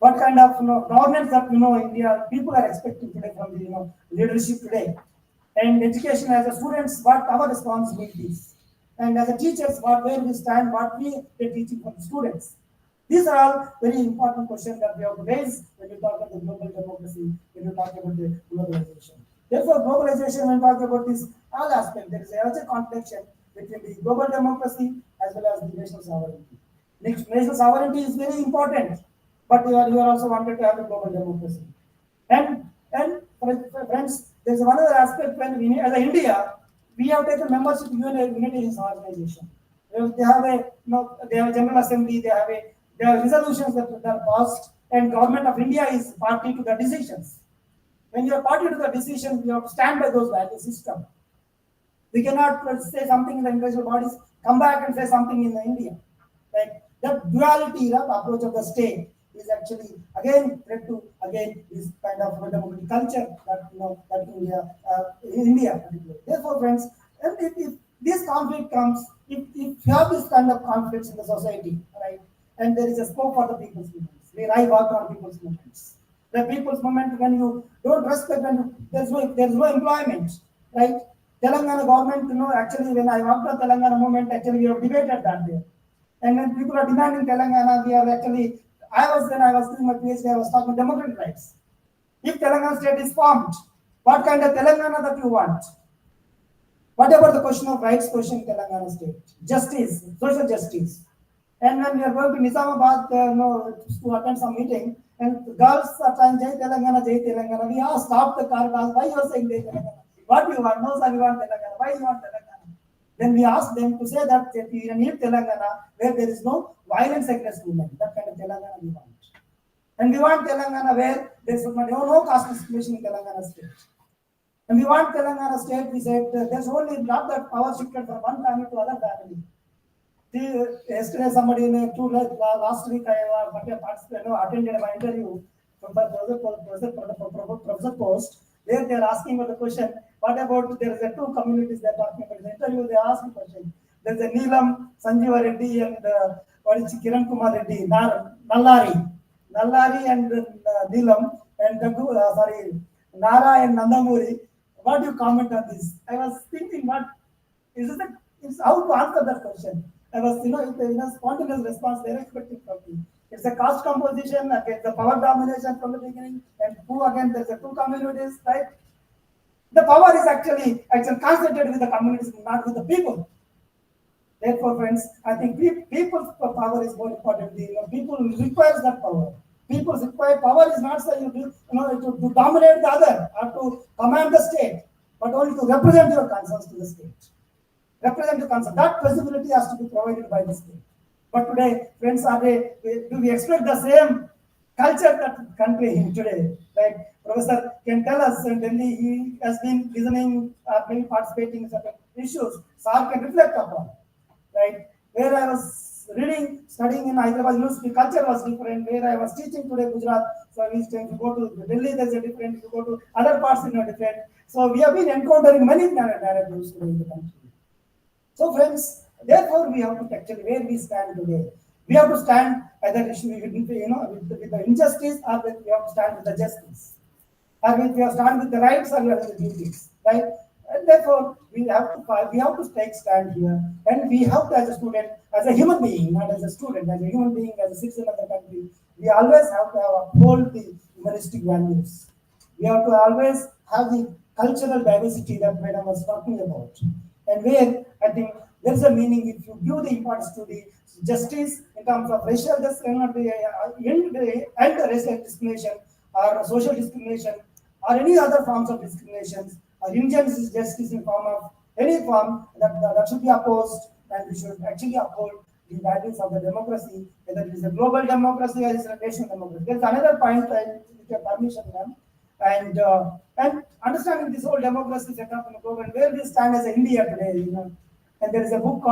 what kind of governance that India people are expecting today from the leadership today, and education as a students, what our responsibility is, and as a teachers, where we stand, what we are teaching for the students. These are all very important questions that we have to raise when we talk about the global democracy, when we talk about the globalization. Therefore, globalization, when we talk about this all aspects, there is a contradiction between the global democracy as well as the national sovereignty. National sovereignty is very important, but you are also wanted to have a global democracy. And friends, there is one other aspect when we, as India, we have taken membership in United Nations organization. They have a General Assembly, they have resolutions that are passed, and government of India is party to the decisions. When you are party to the decision, you have to stand by those value system. We cannot say something in the international bodies, come back and say something in the India. Right? That duality of approach of the state is actually again threat to this kind of democratic culture that India particularly. Therefore, friends, and if this conflict comes, if you have this kind of conflicts in the society, right, and there is a scope for the people's movements, where I work on people's movements. The people's movement, when you don't respect, and there's no employment, right? Telangana government, actually when I worked on Telangana movement, actually we have debated that there. And when people are demanding Telangana, we are actually, when I was doing my PhD, I was talking democratic rights. If Telangana state is formed, what kind of Telangana that you want? What about the question of rights question in Telangana state? Justice, social justice. And when we are going to Nizamabad to attend some meeting, and the girls are trying Jai Telangana, we asked, stop the car, why you are saying Jai Telangana? What do you want? No, sir, we want Telangana. Why you want Telangana? Then we asked them to say that we need Telangana where there is no violence against women. That kind of Telangana we want. And we want Telangana where there is no caste discrimination in Telangana state. And we want Telangana state, we said, there's only not that power shifted from one family to other family. Yesterday, somebody last week, I attended my interview from Professor Post. There they are asking about the question, what about there is a two communities they are talking about. In the interview, they ask the question. There is a Neelam, Sanjeeva Reddy, and Kiran Kumar Reddy, Nallari and Neelam, and Nara and Nandamuri. What do you comment on this? I was thinking, what is it? It's how to answer that question. I was, it's spontaneous response they're expecting from me. It's a caste composition, again, the power domination from the beginning, and who again, there's a two communities, right? The power is actually concentrated with the communities, not with the people. Therefore, friends, I think people's power is more important. People requires that power. People's require power is not saying to dominate the other or to command the state, but only to represent your concerns to the state. Represent the concern. That possibility has to be provided by the state. But today, friends, do we expect the same culture that country today? Like Professor can tell us, and Delhi, he has been listening, been participating in certain issues. SAR can reflect upon, right? Where I was studying in Hyderabad University, culture was different. Where I was teaching today, Gujarat, so if you go to Delhi, there's a different. If you go to other parts, different. So we have been encountering many narratives today in the country. So friends, therefore we have to actually where we stand today. We have to stand either with the injustice, or we have to stand with the justice. Or we have to stand with the rights or with the duties, right? And therefore we have to take stand here, and we have to, as a student, as a human being, not as a student, as a human being, as a citizen of the country, we always have to uphold the humanistic values. We have to always have the cultural diversity that Madam was talking about. And where I think there's a meaning if you give the importance to the justice in terms of racial justice and racial discrimination or social discrimination or any other forms of discrimination or injustice justice in form of any form that should be opposed, and we should actually uphold the values of the democracy, whether it is a global democracy or it's a national democracy. There's another point, with your permission, ma'am. And understanding this whole democracy setup in the global, where we stand as India today, and there is a book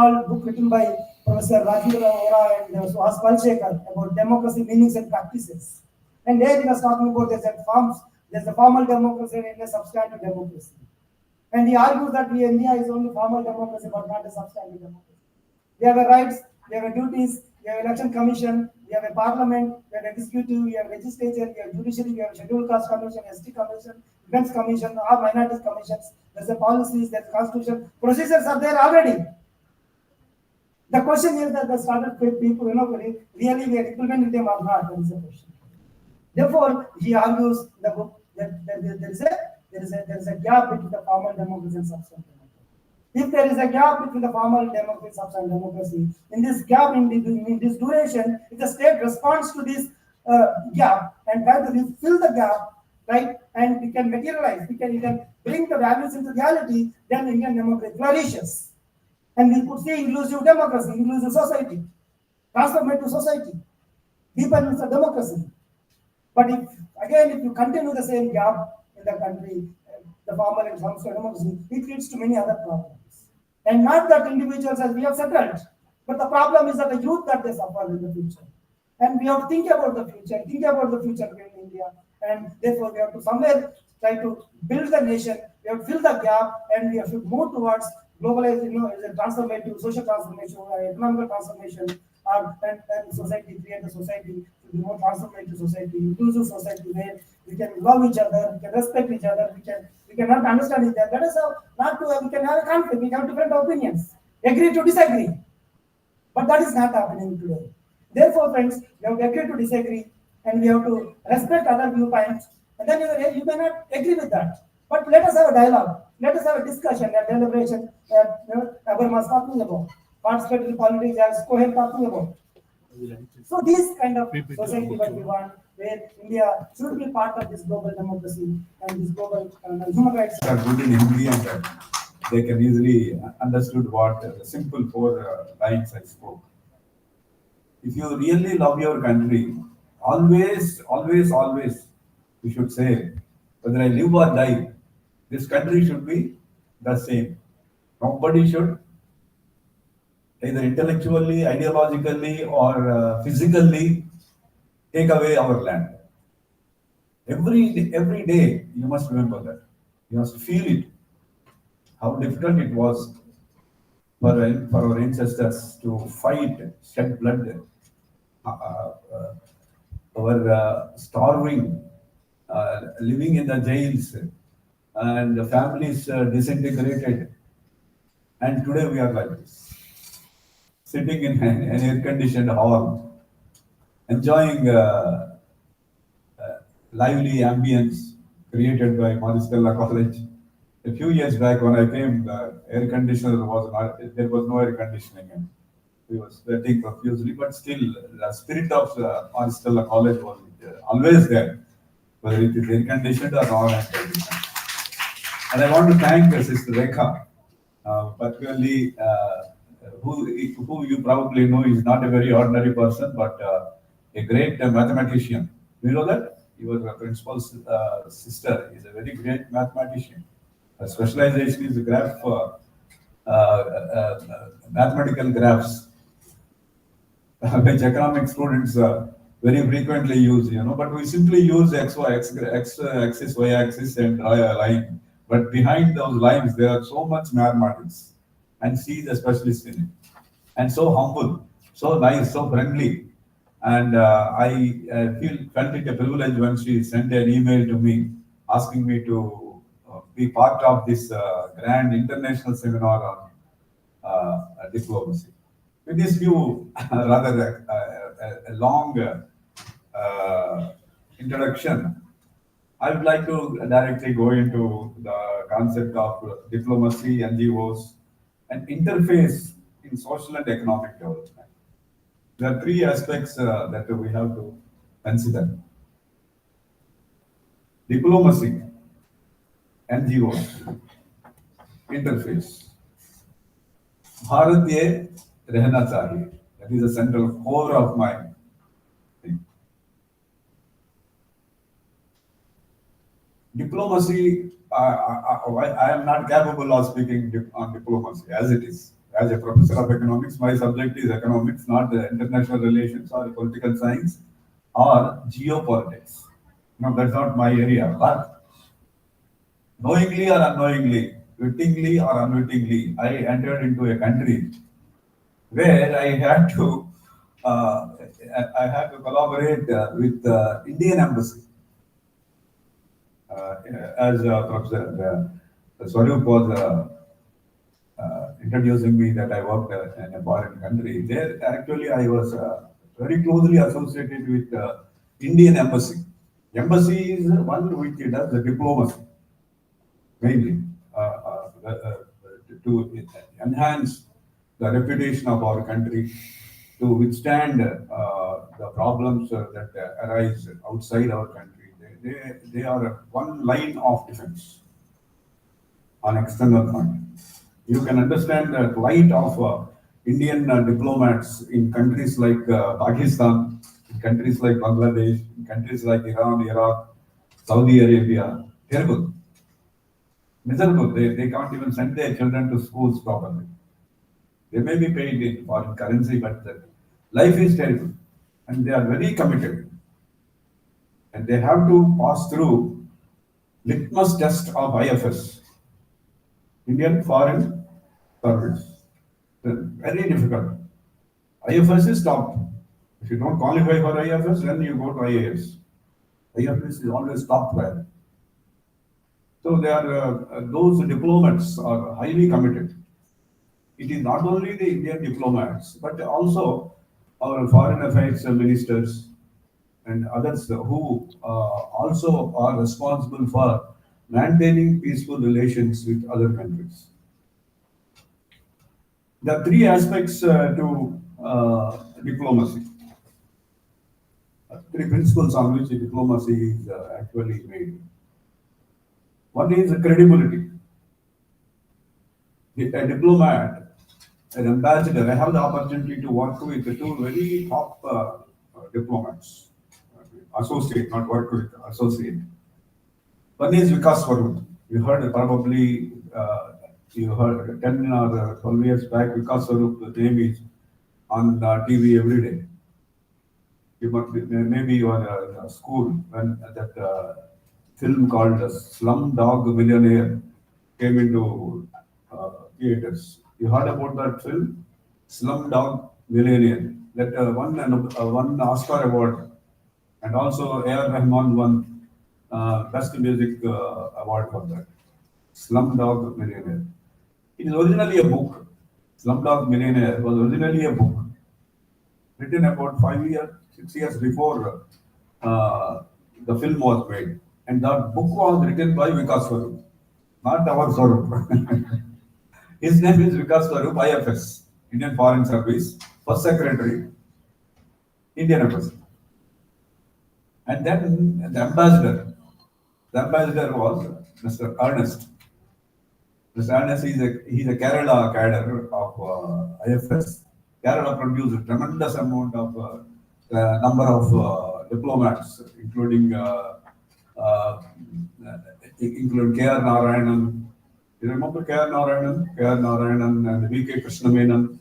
written by Professor Vijayawada and Suhas Palshekar about democracy meanings and practices. And there he was talking about there's a formal democracy and a substantive democracy. And he argues that India is only formal democracy but not a substantive democracy. We have a rights, we have a duties, we have election commission, We have a parliament, we have executive, we have legislature, we have judiciary, we have scheduled caste commission, ST commission, defense commission, or minorities commissions. There's a policies, there's constitution, procedures are there already. The question is that the started people, really we are implementing them or not. That is the question. Therefore, he argues the book that there is a gap between the formal democracy and substantive democracy. If there is a gap between the formal democracy and substantive democracy, in this gap, in this duration, if the state responds to this gap and try to fill the gap, right, and we can materialize, we can bring the values into reality, then Indian democracy flourishes. And we could see inclusive democracy, inclusive society, transformative society, deepen the democracy. But if you continue the same gap in the country, the formal and substantive democracy, it leads to many other problems. And not that individuals, as we have settled, but the problem is that the youth that they suffer in the future. And we have to think about the future in India. And therefore, we have to somewhere try to build the nation, we have to fill the gap, and we have to move towards globalizing, a transformative, social transformation, or economic transformation, and society, create a society to be more transformative society, inclusive society where we can love each other, we can respect each other, we can not understand each other. That is how we can have a conflict, we have different opinions, agree to disagree. But that is not happening today. Therefore, friends, we have to agree to disagree, and we have to respect other viewpoints, and then you may not agree with that. But let us have a dialogue. Let us have a discussion and deliberation that Abraham was talking about. Participatory politics, as Cohen talking about. So this kind of society that we want, where India should be part of this global democracy and this global human rights. Are good in Hindi and they can easily understood what the simple 4 lines I spoke. If you really love your country, always, you should say, whether I live or die, this country should be the same. Nobody should either intellectually, ideologically, or physically take away our land. Every day, you must remember that. You must feel it. How difficult it was for our ancestors to fight, shed blood, our starving, living in the jails, and the families disintegrated. And today we are like this, sitting in an air-conditioned hall, enjoying lively ambience created by Stella College. A few years back when I came, the air conditioner was not, there was no air conditioning. And we were sweating profusely, but still the spirit of Stella College was always there, whether it is air conditioned or non-air conditioned. And I want to thank Sister Rekha, particularly who you probably know is not a very ordinary person, but a great mathematician. You know that? Your principal's sister is a very great mathematician. Her specialization is graph, mathematical graphs, which economic students very frequently use, but we simply use x axis, y axis, and draw a line. But behind those lines, there are so much mathematics, and she is a specialist in it. And so humble, so nice, so friendly. And I felt it a privilege when she sent an email to me asking me to be part of this grand international seminar on diplomacy. With this view, rather a long introduction, I would like to directly go into the concept of diplomacy, NGOs, and interface in social and economic development. There are 3 aspects that we have to consider. Diplomacy, NGOs, interface. Bharat ye rehna chahiye. That is the central core of my thing. Diplomacy, I am not capable of speaking on diplomacy as it is. As a professor of economics, my subject is economics, not the international relations or political science or geopolitics. No, that's not my area. But knowingly or unknowingly, wittingly or unwittingly, I entered into a country where I had to I had to collaborate with the Indian Embassy. As Professor Swarup was introducing me that I worked in a foreign country, there actually I was very closely associated with the Indian Embassy. Embassy is one which does the diplomacy, mainly to enhance the reputation of our country, to withstand the problems that arise outside our country. They are one line of defense on external front. You can understand the plight of Indian diplomats in countries like Pakistan, in countries like Bangladesh, in countries like Iran, Iraq, Saudi Arabia. Terrible, miserable. They can't even send their children to schools properly. They may be paid in foreign currency, but life is terrible. And they are very committed. And they have to pass through litmus test of IFS, Indian Foreign Service. Very difficult. IFS is top. If you don't qualify for IFS, then you go to IAS. IFS is always top there. So they are, those diplomats are highly committed. It is not only the Indian diplomats, but also our foreign affairs ministers and others who also are responsible for maintaining peaceful relations with other countries. There are three aspects to diplomacy. Three principles on which diplomacy is actually made. One is credibility. A diplomat, an ambassador, I have the opportunity to work with two very top diplomats, associate, not work with, associate. One is Vikas Swarup. You heard probably, you heard 10 or 12 years back, Vikas Swarup, the name is on TV every day. You must be, maybe you are in school when that film called Slumdog Millionaire came into theaters. You heard about that film, Slumdog Millionaire, that won Oscar award, and also A.R. Rahman won Best Music award for that. Slumdog Millionaire. It is originally a book. Slumdog Millionaire was originally a book written about 6 years before the film was made. And that book was written by Vikas Swarup, not our Swarup. His name is Vikas Swarup, IFS, Indian Foreign Service, First Secretary, Indian Embassy. And then the ambassador was Mr. Ernest. Mr. Ernest he's a Kerala cadre of IFS. Kerala produced a tremendous amount of number of diplomats, including K.R. Narayanan. You remember K.R. Narayanan? K.R. Narayanan and V.K. Krishnamenon.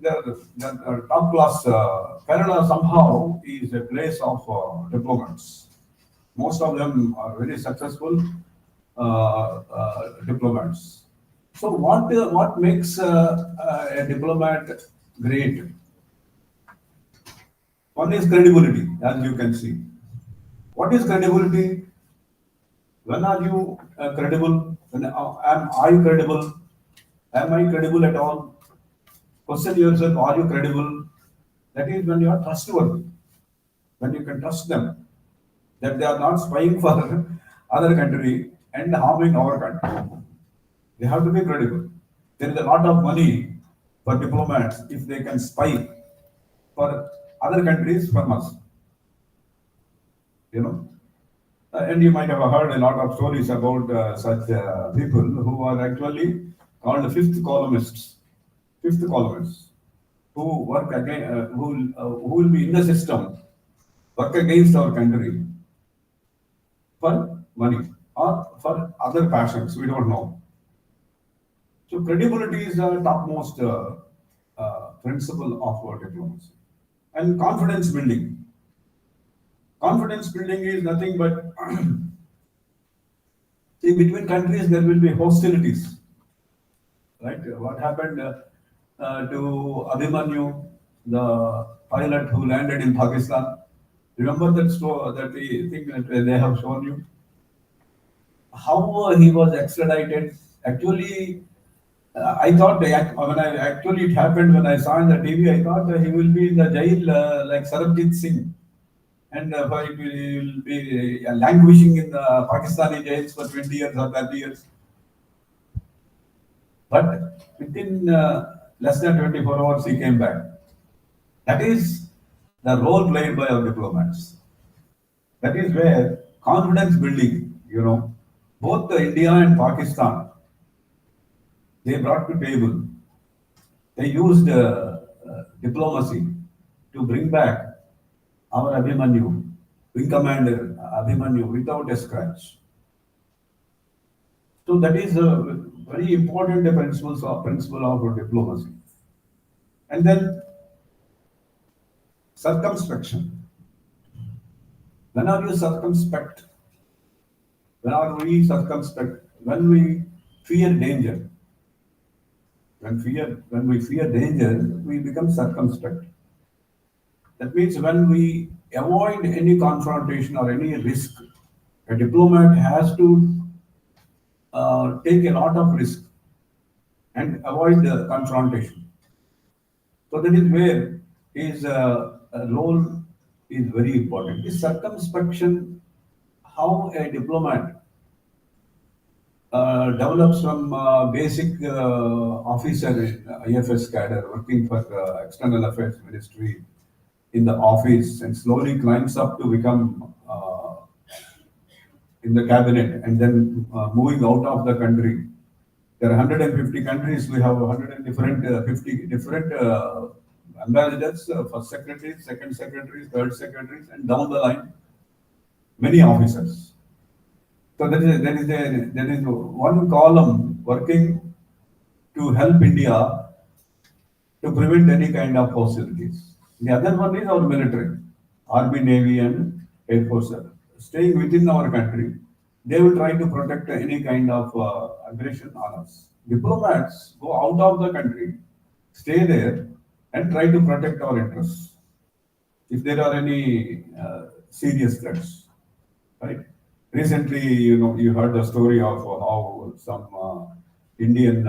They are top class. Kerala somehow is a place of diplomats. Most of them are very successful diplomats. So what makes a diplomat great? One is credibility, as you can see. What is credibility? When are you credible? When am I credible? Am I credible at all? Question yourself, are you credible? That is when you are trustworthy. When you can trust them, that they are not spying for other country and harming our country. They have to be credible. There is a lot of money for diplomats if they can spy for other countries from us. You know? And you might have heard a lot of stories about such people who are actually called fifth columnists. Fifth columnists who work again, who will be in the system, work against our country for money or for other passions. We don't know. So credibility is the topmost principle of our diplomacy. And confidence building. Confidence building is nothing but see, between countries there will be hostilities. Right? What happened to Abhimanyu the pilot who landed in Pakistan. Remember that story, that thing that they have shown you? How he was extradited. Actually, I thought when it happened, when I saw in the TV, I thought he will be in the jail like Sarabjit Singh, and he will be languishing in the Pakistani jails for 20 years or 30 years. But within less than 24 hours, he came back. That is the role played by our diplomats. That is where confidence building, both India and Pakistan, they brought to table. They used diplomacy to bring back our Abhimanyu, Wing Commander Abhimanyu, without a scratch. So that is a very important principle of diplomacy. And then circumspection. When are you circumspect? When are we circumspect? When we fear danger. When we fear danger, we become circumspect. That means when we avoid any confrontation or any risk, a diplomat has to take a lot of risk and avoid the confrontation. So that is where his role is very important. This circumspection, how a diplomat develops from basic officer in IFS cadre working for External Affairs Ministry in the office and slowly climbs up to become in the cabinet and then moving out of the country. There are 150 countries. We have 50 different ambassadors, first secretaries, second secretaries, third secretaries, and down the line, many officers. So there is one column working to help India to prevent any kind of hostilities. The other one is our military, Army, Navy, and Air Force. Staying within our country, they will try to protect any kind of aggression on us. Diplomats go out of the country, stay there, and try to protect our interests if there are any serious threats. Right? Recently, you heard the story of how some Indian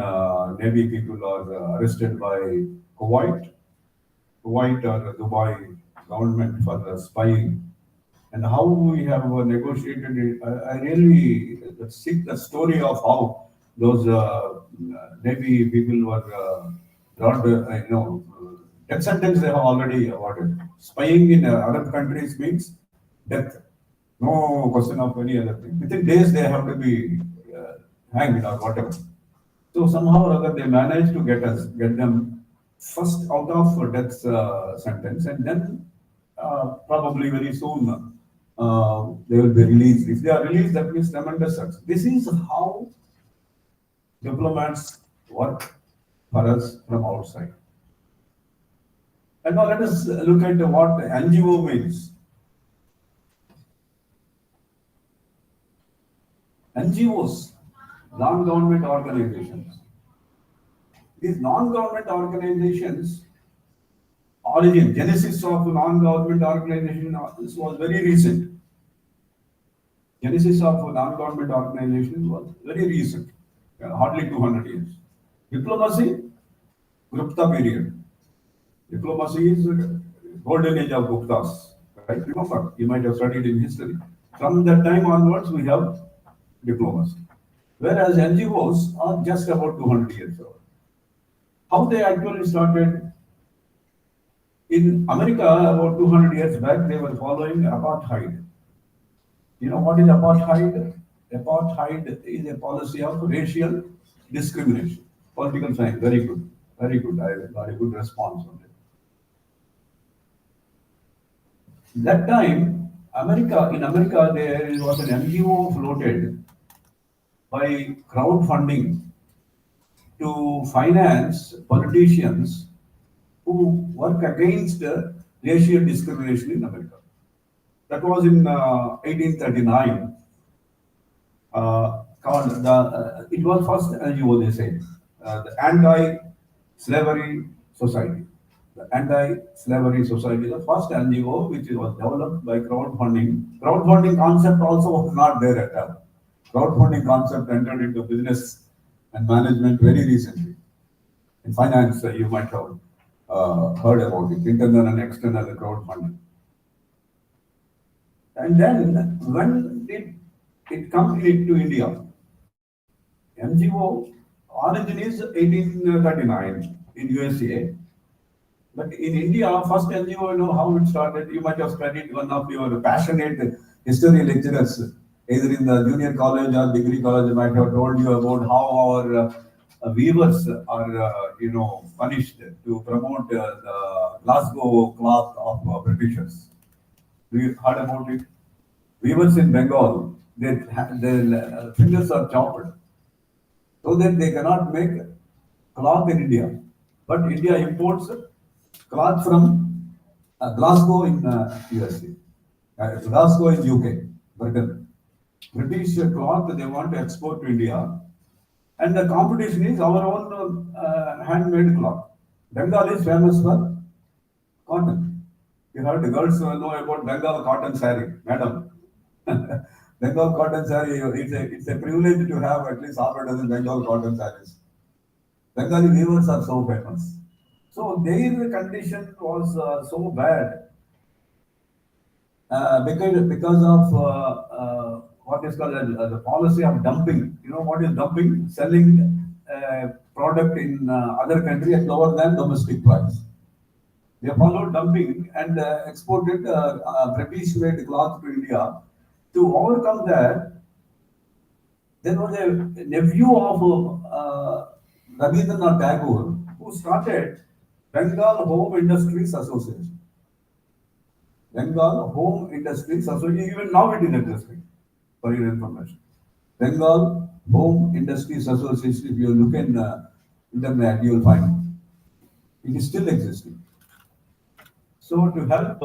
Navy people are arrested by Kuwait or Dubai government for spying, and how we have negotiated it. I really seek the story of how those Navy people were brought, death sentence they have already awarded. Spying in Arab countries means death. No question of any other thing. Within days they have to be hanged or whatever. So somehow or other they managed to get them first out of death sentence, and then probably very soon they will be released. If they are released, that means tremendous success. This is how diplomats work for us from outside. And now let us look at what NGO means. NGOs, non-government organizations. These non-government organizations, origin, genesis of non-government organization, this was very recent. Genesis of non-government organization was very recent, hardly 200 years. Diplomacy, Gupta period. Diplomacy is golden age of Guptas. Right? Remember, you might have studied in history. From that time onwards, we have diplomacy. Whereas NGOs are just about 200 years old. How they actually started? In America, about 200 years back, they were following apartheid. You know what is apartheid? Apartheid is a policy of racial discrimination. Political science, very good. Very good. I got a good response on it. That time, in America, there was an NGO floated by crowdfunding to finance politicians who work against racial discrimination in America. That was in 1839. It was first NGO, they say, the Anti-Slavery Society. the Anti-Slavery Society, the first NGO which was developed by crowdfunding. Crowdfunding concept also was not there at all. Crowdfunding concept entered into business and management very recently. In finance, you might have heard about it, internal and external crowdfunding. And then when did it come into India? NGO origin is 1839 in USA. But in India, first NGO, you know how it started. You might have studied one of your passionate history lecturers, either in the junior college or degree college, might have told you about how our weavers are, punished to promote the Glasgow cloth of Britishers. We heard about it. Weavers in Bengal, their fingers are chopped so that they cannot make cloth in India. But India imports cloth from Glasgow in USA, Glasgow in UK, Britain. British cloth they want to export to India, and the competition is our own handmade cloth. Bengal is famous for cotton. You heard the girls know about Bengal cotton saree, madam. Bengal cotton saree, it's a privilege to have at least half a dozen Bengal cotton sarees. Bengali weavers are so famous. So their condition was so bad because of what is called the policy of dumping. You know what is dumping? Selling product in other country at lower than domestic price. They followed dumping and exported British made cloth to India. To overcome that, there was a nephew of Rabindranath Tagore who started Bengal Home Industries Association. Bengal Home Industries Association, even now it is existing, for your information. Bengal Home Industries Association, if you look in internet, you will find it is still existing. So to help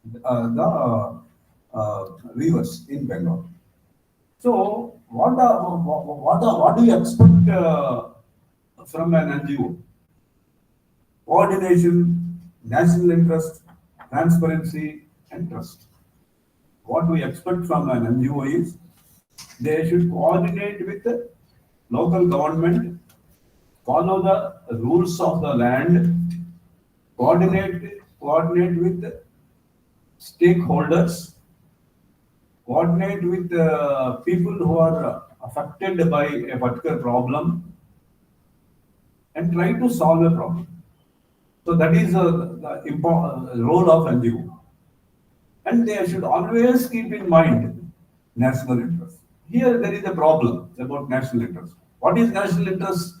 the weavers in Bengal. So what do you expect from an NGO? Coordination, national interest, transparency, and trust. What we expect from an NGO is they should coordinate with the local government, follow the rules of the land, coordinate with stakeholders, coordinate with people who are affected by a particular problem, and try to solve a problem. So that is the role of NGO. And they should always keep in mind national interest. Here there is a problem about national interest. What is national interest?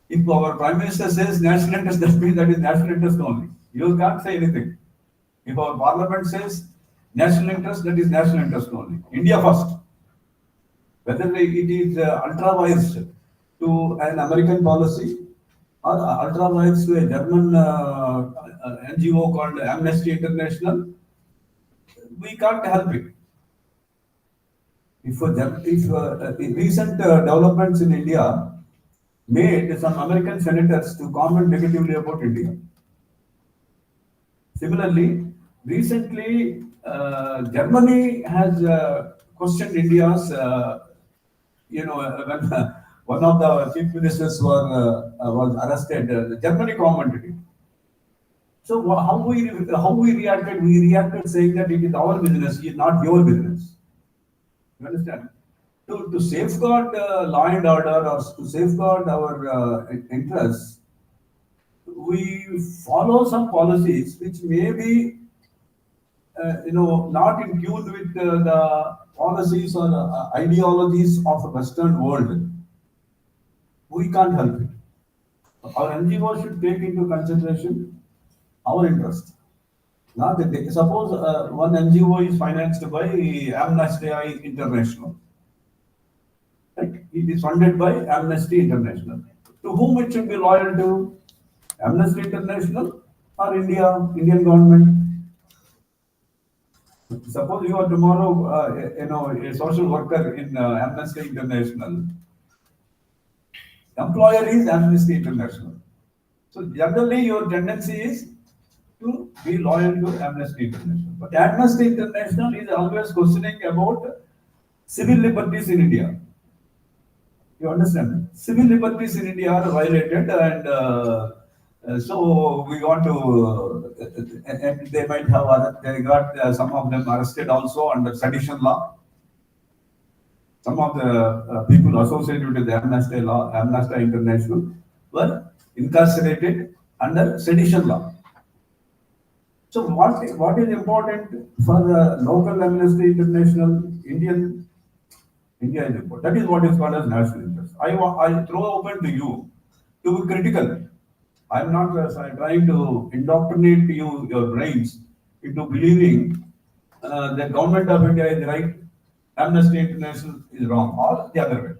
If our Prime Minister says national interest, that means that is national interest only. You can't say anything. If our Parliament says national interest, that is national interest only. India first. Whether it is ultra-wise to an American policy or ultra-wise to a German NGO called Amnesty International, we can't help it. If recent developments in India made some American senators to comment negatively about India. Similarly, recently Germany has questioned India's, when one of the chief ministers was arrested, Germany commented it. So how we reacted? We reacted saying that it is our business, it is not your business. You understand? To safeguard law and order or to safeguard our interests, we follow some policies which may be, not in tune with the policies or ideologies of the Western world. We can't help it. Our NGO should take into consideration our interest. Not that suppose one NGO is financed by Amnesty International. Right? It is funded by Amnesty International. To whom it should be loyal to? Amnesty International or Indian government? Suppose you are tomorrow, a social worker in Amnesty International. Employer is Amnesty International. So generally your tendency is to be loyal to Amnesty International. But Amnesty International is always questioning about civil liberties in India. You understand? Civil liberties in India are violated, and so we want to. And they might have they got some of them arrested also under sedition law. Some of the people associated with the Amnesty law, Amnesty International, were incarcerated under sedition law. So what is important for the local Amnesty International, India is important. That is what is called as national interest. I throw open to you to be critical. I'm not trying to indoctrinate your brains into believing the government of India is right, Amnesty International is wrong, or the other way.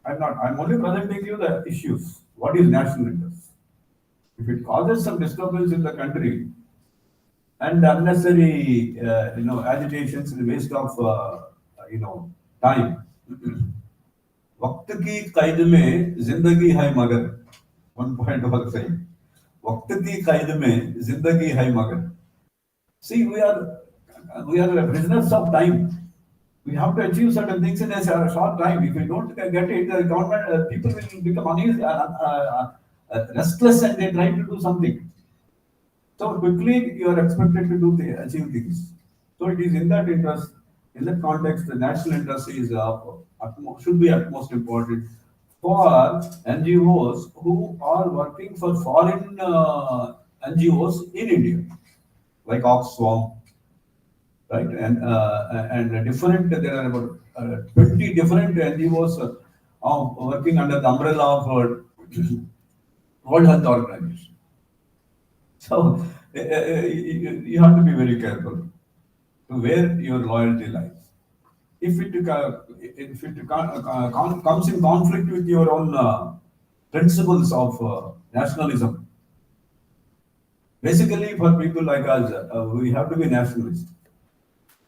I'm only presenting you the issues. What is national interest? If it causes some disturbance in the country and unnecessary, agitations and waste of, time. वक्त की कैद में जिंदगी है मगर 1 point of saying वक्त की कैद में जिंदगी है मगर see we are prisoners of time. We have to achieve certain things in a short time. If we don't get it, the government people will become uneasy, restless, and they try to do something. So quickly you are expected to achieve things. So it is in that interest, in that context, the national interest is should be utmost important for NGOs who are working for foreign NGOs in India, like Oxfam, right? And different. There are about 20 different NGOs working under the umbrella of World Health Organization. So you have to be very careful to where your loyalty lies. If it comes in conflict with your own principles of nationalism, basically for people like us, we have to be nationalist.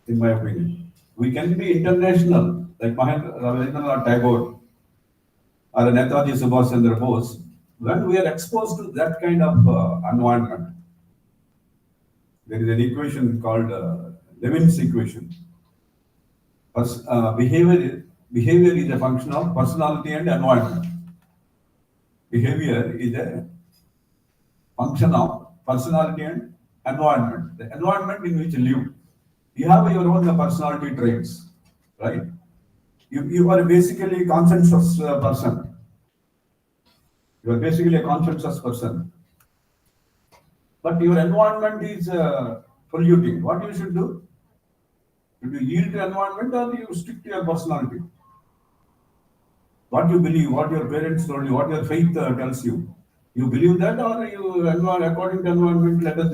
In my opinion, we can be international, like Rabindranath Tagore or Netaji Subhash Chandra Bose. When we are exposed to that kind of environment, there is an equation called Levin's equation. Behavior is a function of personality and environment. Behavior is a function of personality and environment. The environment in which you live. You have your own personality traits, right? You are basically a conscientious person. You are basically a conscientious person. But your environment is polluting. What you should do? Should you yield to environment or you stick to your personality? What you believe, what your parents told you, what your faith tells you. You believe that or you according to environment, let us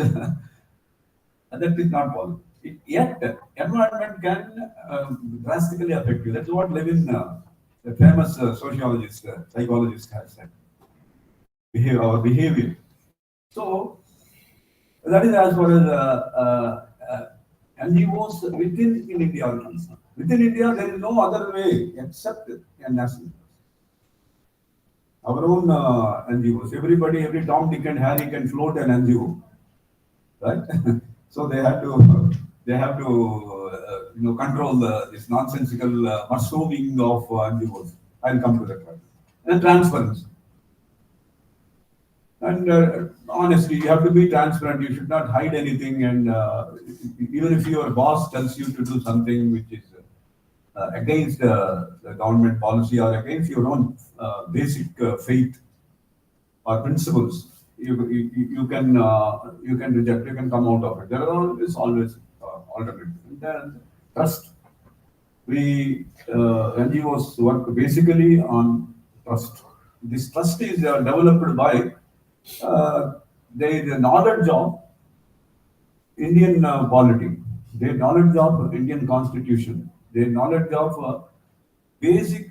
that is not possible. Yet, environment can drastically affect you. That's what Levin, the famous sociologist, psychologist, has said. Our behavior. So, that is as far as NGOs within India are concerned. Within India, there is no other way except a national. Our own NGOs. Everybody, every Tom, Dick, and Harry can float an NGO, right? So they have to control this nonsensical mushrooming of NGOs. I'll come to that. And transparency. And honestly, you have to be transparent. You should not hide anything. And even if your boss tells you to do something which is against the government policy or against your own basic faith or principles, you can reject. You can come out of it. There are always alternatives. And then trust. We NGOs work basically on trust. This trust is developed by there is a knowledge of Indian polity, their knowledge of Indian constitution, their knowledge of basic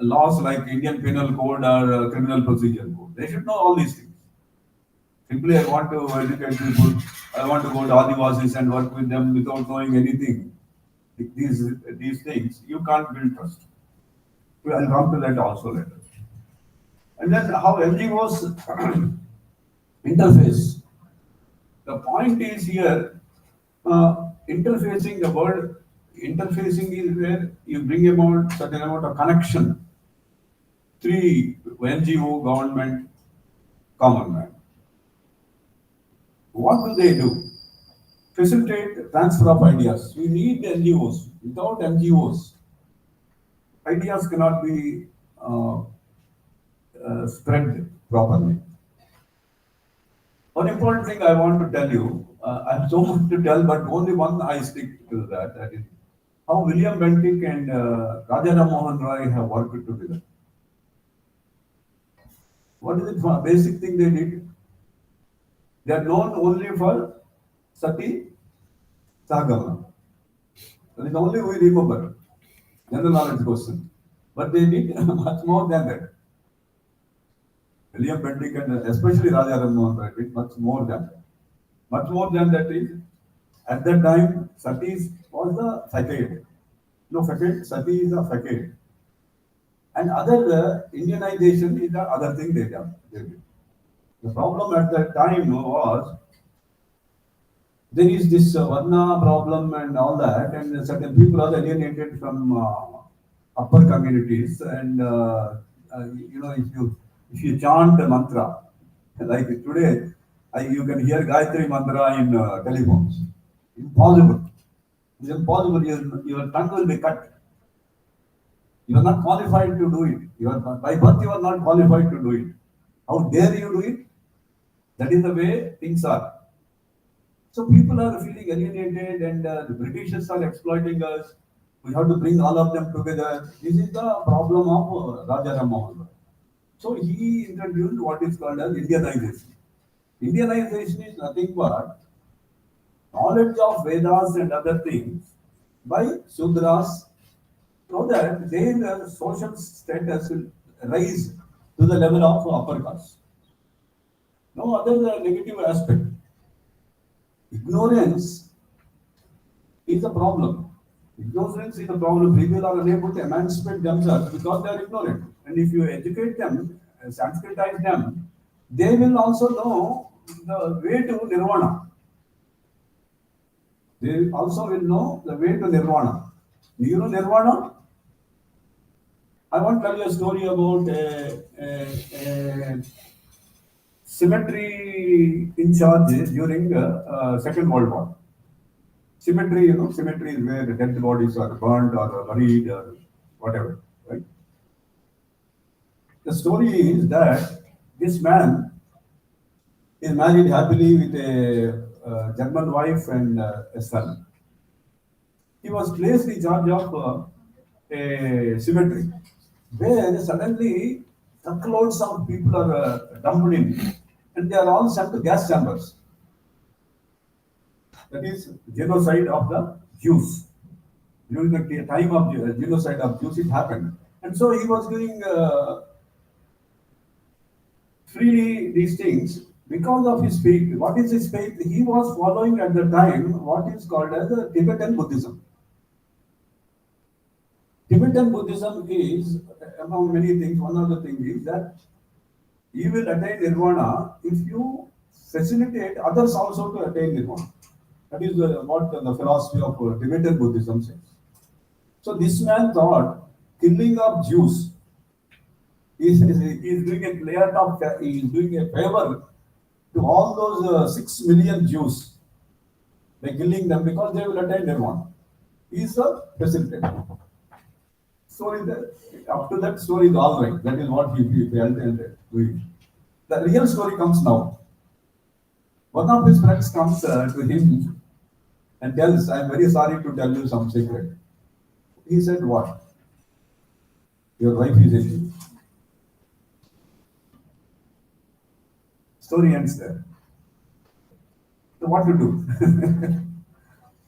laws like Indian Penal Code or Criminal Procedure Code. They should know all these things. Simply, I want to educate people. I want to go to Adivasis and work with them without knowing anything. These things, you can't build trust. I'll come to that also later. And then how NGOs interface. The point is here, interfacing, the word interfacing is where you bring about certain amount of connection. Three, NGO, government, common man. What do? Facilitate transfer of ideas. We need NGOs. Without NGOs, ideas cannot be spread properly. One important thing I want to tell you, I have so much to tell, but only one I stick to that. That is how William Bentinck and Raja Ram Mohan Roy have worked together. What is the basic thing they did? They are known only for Sati Sagamana. That is only we remember. General knowledge question. But they did much more than that. William Bentinck and especially Raja Ram Mohan Roy did much more than that. Much more than that is, at that time, Sati was the facade. No, facade, Sati is a facade. And other Indianization is the other thing they did. The problem at that time was, there is this Varna problem and all that, and certain people are alienated from upper communities. And if you chant a mantra, like today, you can hear Gayatri mantra in telephones. Impossible. It's impossible. Your tongue will be cut. You are not qualified to do it. By birth, you are not qualified to do it. How dare you do it? That is the way things are. So people are feeling alienated, and the Britishers are exploiting us. We have to bring all of them together. This is the problem of Raja Ram Mohan Roy. So he introduced what is called as Indianization. Indianization is nothing but knowledge of Vedas and other things by Sudras, so that their social status will rise to the level of upper caste. No other negative aspect. Ignorance is a problem. Ignorance is a problem. People are unable to emancipate themselves because they are ignorant. And if you educate them, Sanskritize them, they will also know the way to Nirvana. They also will know the way to Nirvana. Do you know Nirvana? I want to tell you a story about a cemetery in charge during Second World War. Cemetery, cemetery is where the dead bodies are burnt or buried or whatever, right? The story is that this man is married happily with a German wife and a son. He was placed in charge of a cemetery where suddenly truckloads of people are dumped in, and they are all sent to gas chambers. That is genocide of the Jews. During the time of genocide of Jews, it happened. And so he was doing freely these things because of his faith. What is his faith? He was following at the time what is called as Tibetan Buddhism. Tibetan Buddhism is, among many things, one of the things is that you will attain Nirvana if you facilitate others also to attain Nirvana. That is what the philosophy of Tibetan Buddhism says. So this man thought killing of Jews is doing a favor to all those 6 million Jews by killing them because they will attain Nirvana. He is a facilitator. So up to that story is all right. That is what he felt and doing. The real story comes now. One of his friends comes to him and tells, "I am very sorry to tell you some secret." He said, "What?" "Your wife is a Jew." Story ends there. So what to do?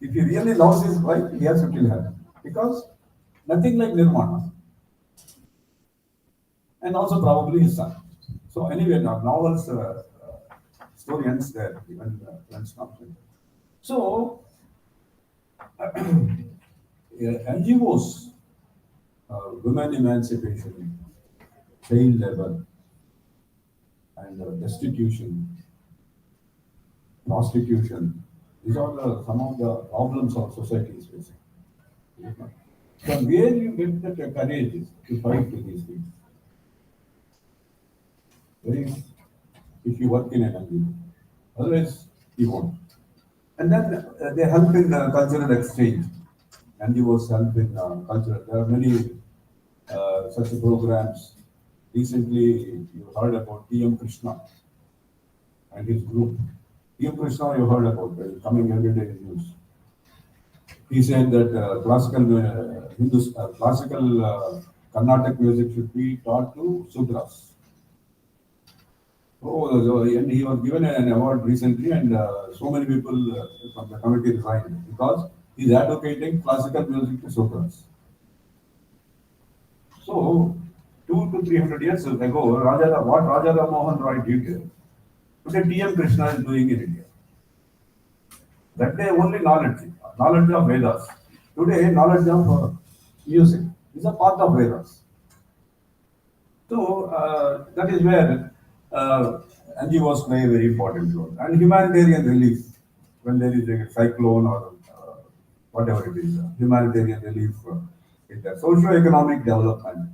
If he really loves his wife, he has to kill her. Because nothing like Nirvana. And also probably his son. So anyway, now novel's story ends there. Even ends not. So NGOs, women emancipation, child labor, and destitution, prostitution. These are some of the problems our society is facing. From where you get the courage to fight to these things? Very, if you work in an NGO, otherwise you won't. And then they help in cultural exchange. NGOs help in cultural. There are many such programs. Recently, you heard about T.M. Krishna and his group. T.M. Krishna, you heard about coming every day in news. He said that classical Carnatic music should be taught to Sudras. And he was given an award recently, and so many people from the committee resigned because he's advocating classical music to Sudras. So, 200 to 300 years ago, what Raja Ram Mohan Roy did, today T.M. Krishna is doing in India. That day only knowledge of Vedas. Today, knowledge of music is a part of Vedas. So, that is where NGOs play a very important role. And humanitarian relief, when there is a cyclone or whatever it is, humanitarian relief, socio-economic development,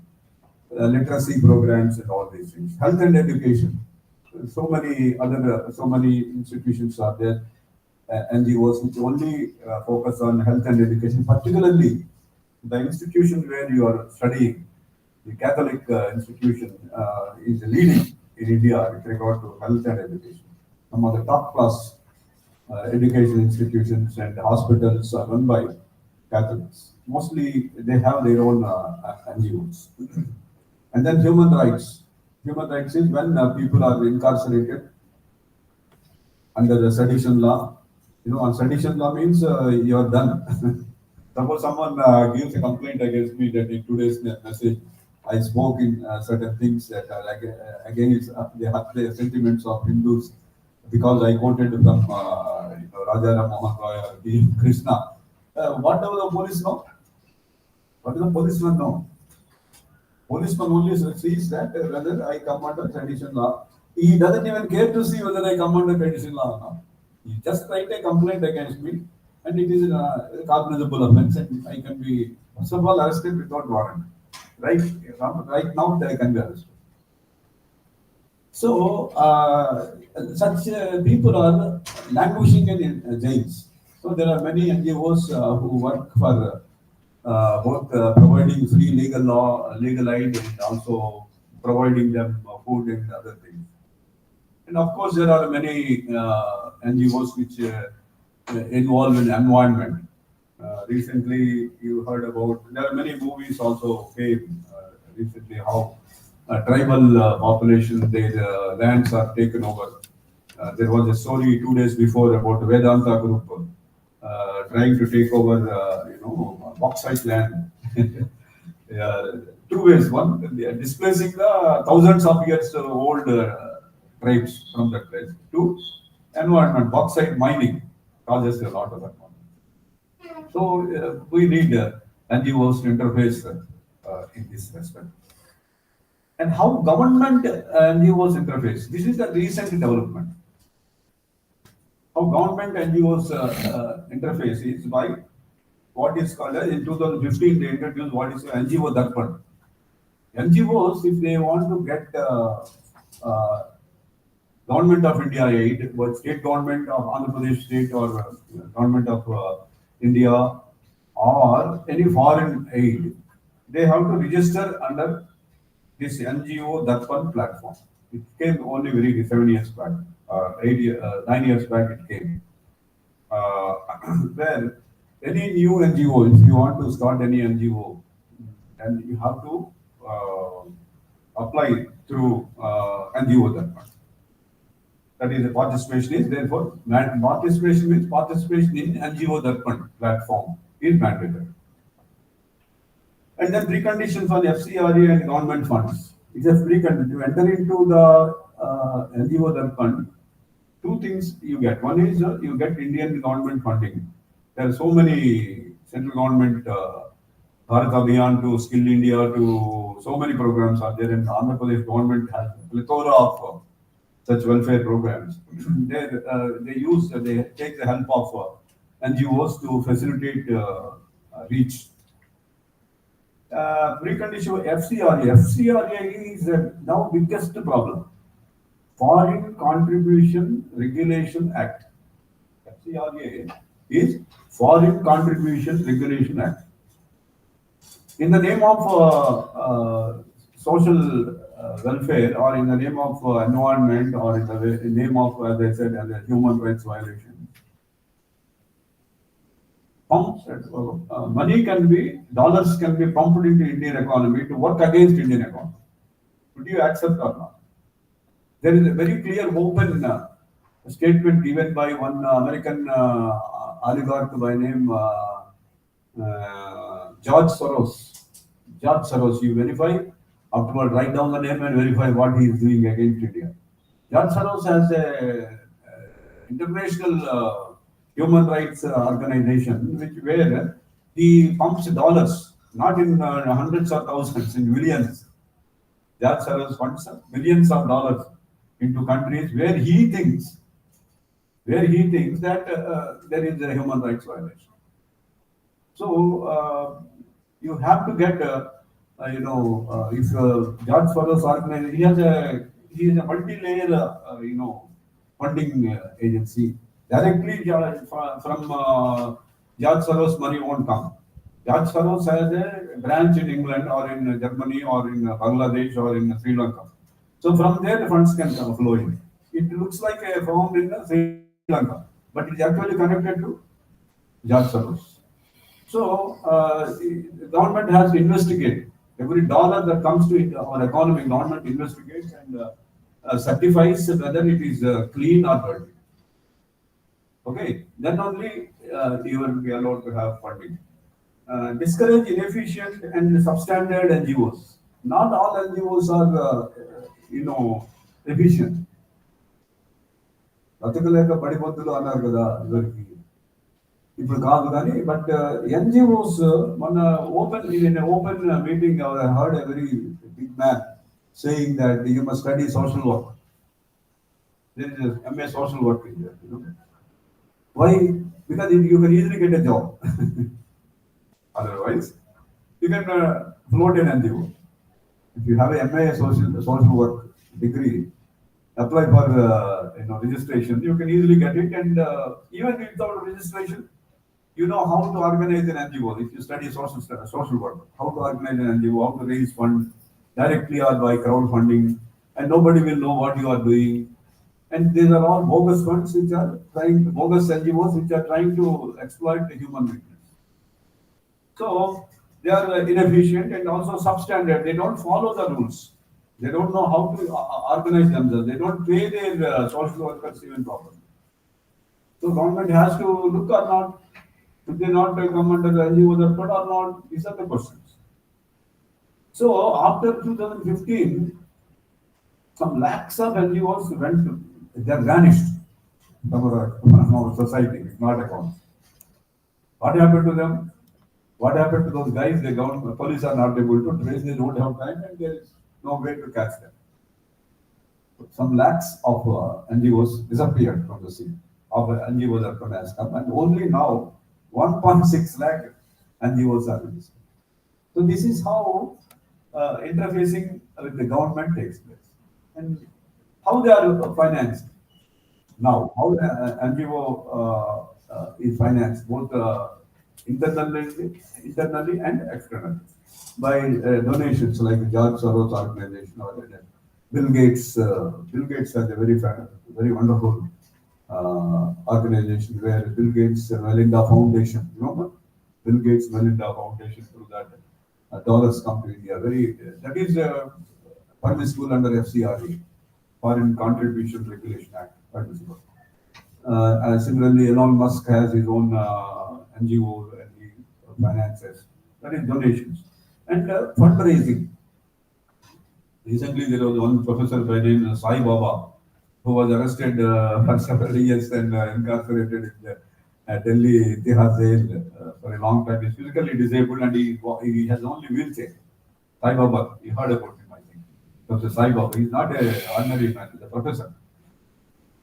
literacy programs and all these things, health and education. So many institutions are there, NGOs which only focus on health and education, particularly the institution where you are studying. The Catholic institution is leading in India with regard to health and education. Some of the top class education institutions and hospitals are run by Catholics. Mostly they have their own NGOs. And then human rights. Human rights is when people are incarcerated under the sedition law. On sedition law means you are done. Suppose someone gives a complaint against me that in today's message I spoke in certain things that are against the sentiments of Hindus because I quoted from Raja Ram Mohan Roy or T.M. Krishna. What does the police know? What does the policeman know? Policeman only sees that whether I come under sedition law. He doesn't even care to see whether I come under sedition law or not. He just write a complaint against me, and it is a cognizable offense, and I can be first of all arrested without warrant. Right now, they can be arrested. So, such people are languishing in jails. So, there are many NGOs who work for both providing free legal aid and also providing them food and other things. And of course, there are many NGOs which involve in environment. Recently, you heard about, there are many movies also came recently how tribal population, their lands are taken over. There was a story 2 days before about Vedanta group trying to take over, bauxite land. 2 ways. One, they are displacing the thousands of years old tribes from that place. 2, environment, bauxite mining causes a lot of environment. So we need NGOs to interface in this respect. And how government NGOs interface. This is the recent development. How government NGOs interface is by what is called in 2015 they introduced what is NGO Darpan. NGOs, if they want to get government of India aid, but state government of Andhra Pradesh state or government of India or any foreign aid, they have to register under this NGO Darpan platform. It came only 7 years back, 9 years back it came. Where any new NGO, if you want to start any NGO, then you have to apply through NGO Darpan. That is, the participation is therefore, participation means participation in NGO Darpan platform is mandatory. And then precondition for the FCRA and government funds. It's a precondition to enter into the NGO Darpan. 2 things you get. One is you get Indian government funding. There are so many central government, Bharat Abhiyan to Skill India to so many programs are there, and Andhra Pradesh government has a plethora of such welfare programs. They take the help of NGOs to facilitate reach. Precondition FCRA. FCRA is now biggest problem. Foreign Contribution Regulation Act. FCRA is Foreign Contribution Regulation Act. In the name of social welfare, or in the name of environment, or in the name of, as I said, as a human rights violation, dollars can be pumped into Indian economy to work against Indian economy. Would you accept or not? There is a very clear open statement given by one American oligarch by name George Soros. George Soros, you verify, afterward write down the name and verify what he is doing against India. George Soros has a international human rights organization where he pumps dollars, not in hundreds or thousands, in millions. George Soros funds millions of dollars into countries where he thinks that there is a human rights violation. So you have to get, if George Soros organization, he is a multi-layer, funding agency. Directly from George Soros money won't come. George Soros has a branch in England or in Germany or in Bangladesh or in Sri Lanka. So from there the funds can come flow in. It looks like a firm in Sri Lanka, but it is actually connected to George Soros. So the government has to investigate every dollar that comes to our economy. Government investigates and certifies whether it is clean or dirty. Okay, then only you will be allowed to have funding. Discourage inefficient and substandard NGOs. Not all NGOs are, efficient. బతకలేక పడిపోతులు అన్నారు కదా ఇవరికి ఇప్పుడు కాదు కానీ but NGOs మన open meeting I heard a very big man saying that you must study social work. There is a MA social work in there. Why? Because you can easily get a job. Otherwise, you can float an NGO. If you have a MA social work degree, apply for registration. You can easily get it, and even without registration, you know how to organize an NGO. If you study social work, how to organize an NGO, how to raise funds directly or by crowdfunding, and nobody will know what you are doing. And these are all bogus funds which are bogus NGOs which are trying to exploit the human weakness. So they are inefficient and also substandard. They don't follow the rules. They don't know how to organize themselves. They don't pay their social workers even properly. So government has to look or not. Should they not come under the NGO or not? These are the questions. So after 2015, some lakhs of NGOs they vanished from our society, not accounts. What happened to them? What happened to those guys? The police are not able to trace. They don't have time, and there is no way to catch them. Some lakhs of NGOs disappeared from the scene. Of NGOs are from has come, and only now 1.6 lakh NGOs are in this. So this is how interfacing with the government takes place, and how they are financed. Now, how NGO is financed both internally and externally by donations like George Soros organization or Bill Gates. Bill Gates has a very wonderful organization where Bill Gates Melinda Foundation. Remember, Bill Gates Melinda Foundation, through that dollars come to India. That is permissible under FCRA, Foreign Contribution Regulation Act. Similarly, Elon Musk has his own NGO and he finances. That is donations. And fundraising. Recently, there was one professor by the name Sai Baba who was arrested for several years and incarcerated in the Delhi Tihar jail for a long time. He's physically disabled and he has only wheelchair. Sai Baba, you heard about him, I think. Professor Sai Baba, he's not an ordinary man, he's a professor.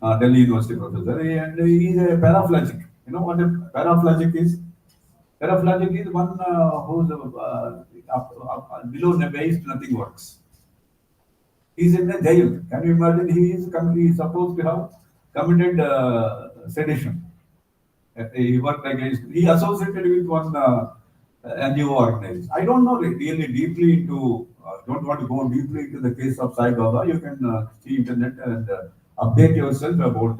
Delhi University professor, and he is a paraplegic. You know what a paraplegic is? Paraplegic is one who's below the waist, nothing works. He's in the jail. Can you imagine? He is supposed to have committed sedition. He worked against. He associated with one NGO organization. I don't know really deeply into. Don't want to go deeply into the case of Sai Baba. You can see internet and update yourself about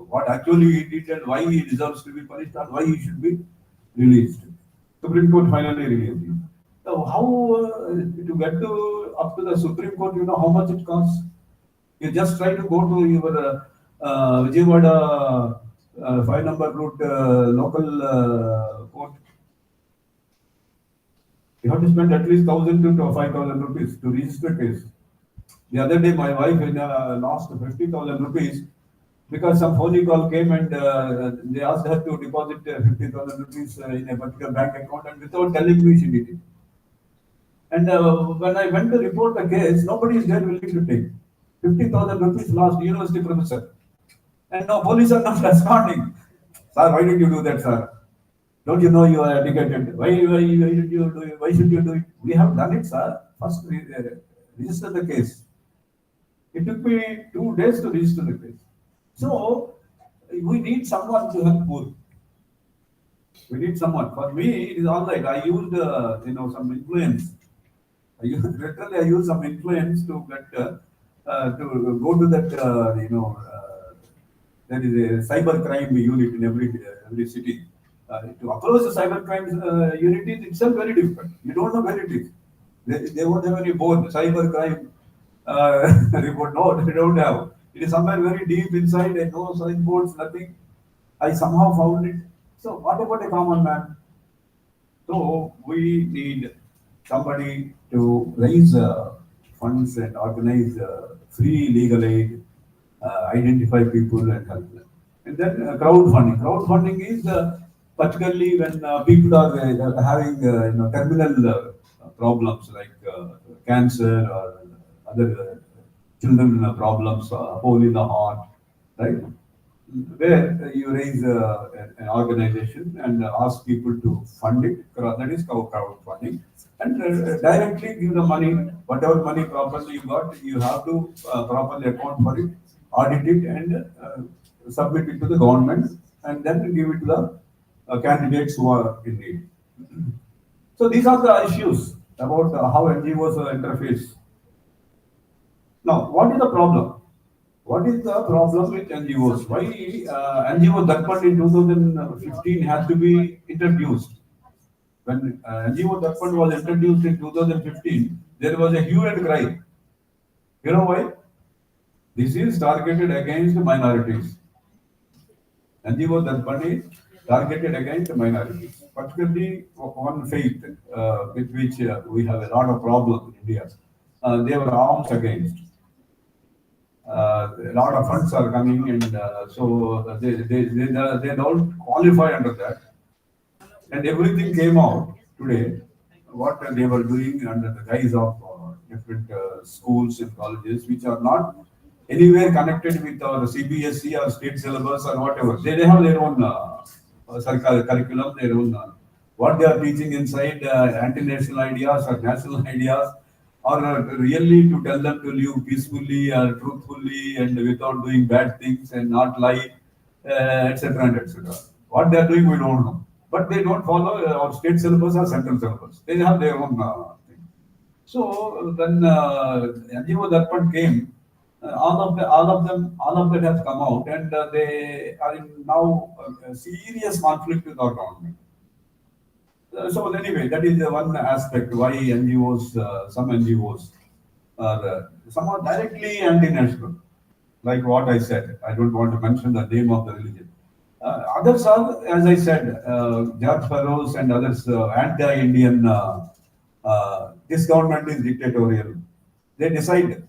what actually he did and why he deserves to be punished and why he should be released. Supreme Court finally released him. So how to get up to the Supreme Court? You know how much it costs. You just try to go to your Vijayawada 5-number route local court. You have to spend at least 1,000 to 5,000 rupees to register case. The other day, my wife lost 50,000 rupees because some phone call came and they asked her to deposit 50,000 rupees in a particular bank account, and without telling me, she did it. And when I went to report the case, nobody is there willing to take. 50,000 rupees lost, university professor. And now police are not responding. Sir, why did you do that, sir? Don't you know you are educated? Why should you do it? Why should you do it? We have done it, sir. First, register the case. It took me 2 days to register the case. So, we need someone to help poor. We need someone. For me, it is all right. I used, some influence. I used some influence to get to go to that. There is a cyber crime unit in every city. To approach the cyber crime unit is itself very difficult. You don't know where it is. They won't have any board. Cyber crime report. No, they don't have. It is somewhere very deep inside. And no signboards, nothing. I somehow found it. So what about a common man? So we need somebody to raise funds and organize free legal aid, identify people and help them. And then crowdfunding. Crowdfunding is particularly when people are having terminal problems like cancer or other children problems, hole in the heart, right? Where you raise an organization and ask people to fund it. That is crowdfunding. And directly give the money, whatever money properly you got, you have to properly account for it, audit it, and submit it to the government, and then give it to the candidates who are in need. So these are the issues about how NGOs interface. Now, what is the problem? What is the problem with NGOs? Why NGO Darpan in 2015 has to be introduced? When NGO Darpan was introduced in 2015, there was a hue and cry. You know why? This is targeted against minorities. NGO Darpan is targeted against minorities, particularly one faith with which we have a lot of problems in India. They were arms against. A lot of funds are coming, and so they don't qualify under that. And everything came out today, what they were doing under the guise of different schools and colleges, which are not anywhere connected with our CBSE or state syllabus or whatever. They have their own curriculum, their own what they are teaching inside anti-national ideas or national ideas, or really to tell them to live peacefully or truthfully and without doing bad things and not lie, etc. and etc. What they are doing, we don't know. But they don't follow our state syllabus or central syllabus. They have their own thing. So then NGO Darpan came. All of that has come out, and they are in now serious conflict with our government. So anyway, that is the one aspect why NGOs, some NGOs are some are directly anti-national, like what I said. I don't want to mention the name of the religion. Others are, as I said, George Soros and others, anti-Indian. This government is dictatorial. They decide.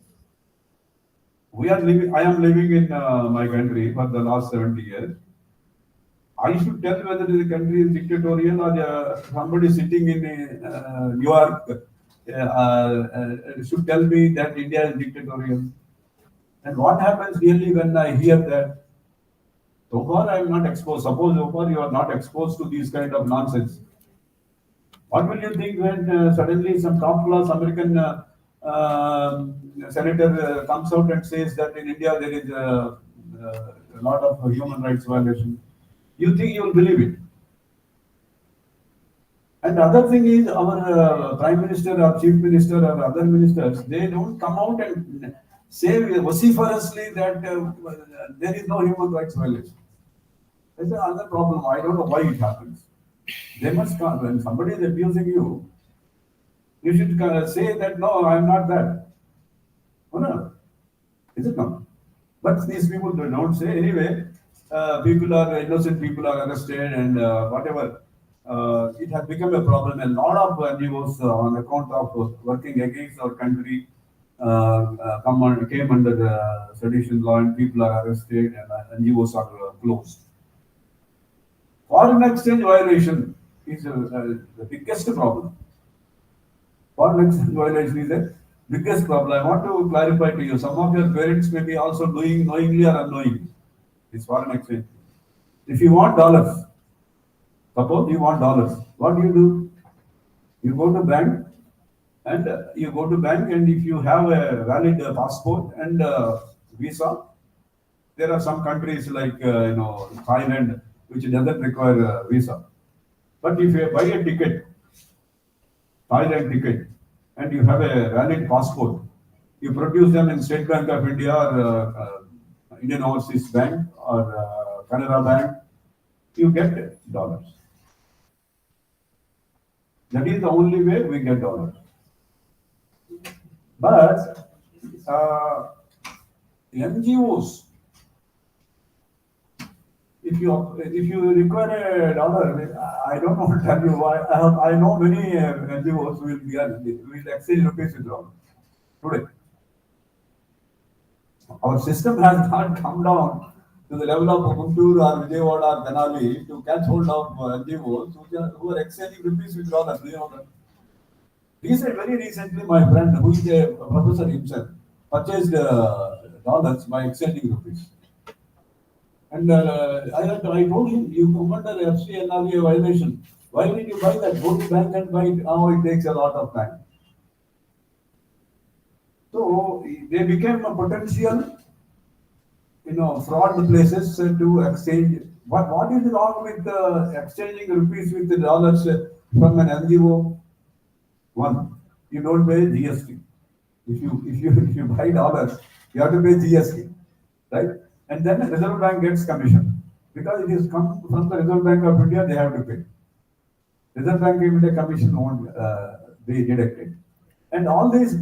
I am living in my country for the last 70 years. I should tell whether the country is dictatorial or somebody sitting in New York should tell me that India is dictatorial. And what happens really when I hear that? So far I am not exposed. Suppose so far you are not exposed to these kind of nonsense. What will you think when suddenly some top class American senator comes out and says that in India there is a lot of human rights violation? You think you will believe it? And the other thing is our prime minister or chief minister or other ministers, they don't come out and say vociferously that there is no human rights violation. That's another problem. I don't know why it happens. They must come when somebody is abusing you. You should say that no, I am not that. Oh, no, is it not? But these people don't say anyway. People are innocent. People are arrested and whatever. It has become a problem. A lot of NGOs on account of working against our country came under the sedition law, and people are arrested and NGOs are closed. Foreign exchange violation is the biggest problem. Foreign exchange violation is the biggest problem. I want to clarify to you. Some of your parents may be also doing knowingly or unknowingly this foreign exchange. If you want dollars, suppose you want dollars, what do? You go to bank and if you have a valid passport and visa, there are some countries like Thailand which doesn't require a visa. But if you buy a ticket, Thailand ticket, and you have a valid passport, you produce them in State Bank of India or Indian Overseas Bank or Canara Bank, you get dollars. That is the only way we get dollars. But NGOs, if you require a dollar, I don't know what to tell you why. I know many NGOs will exchange rupees with dollars today. Our system has not come down to the level of Guntur or Vijayawada or Denali to catch hold of NGOs who are exchanging rupees with dollars. Do you know that? Very recently, my friend, who is a professor himself, purchased dollars by exchanging rupees. And I told him, you come under FCNRA violation. Why did you buy that? Go to bank and buy it. Now it takes a lot of time. So they became a potential, fraud places to exchange. What is wrong with exchanging rupees with the dollars from an NGO? One, you don't pay GST. If you buy dollars, you have to pay GST, right? And then the Reserve Bank gets commission because it is come from the Reserve Bank of India. They have to pay. Reserve Bank of India commission won't be deducted. And all these,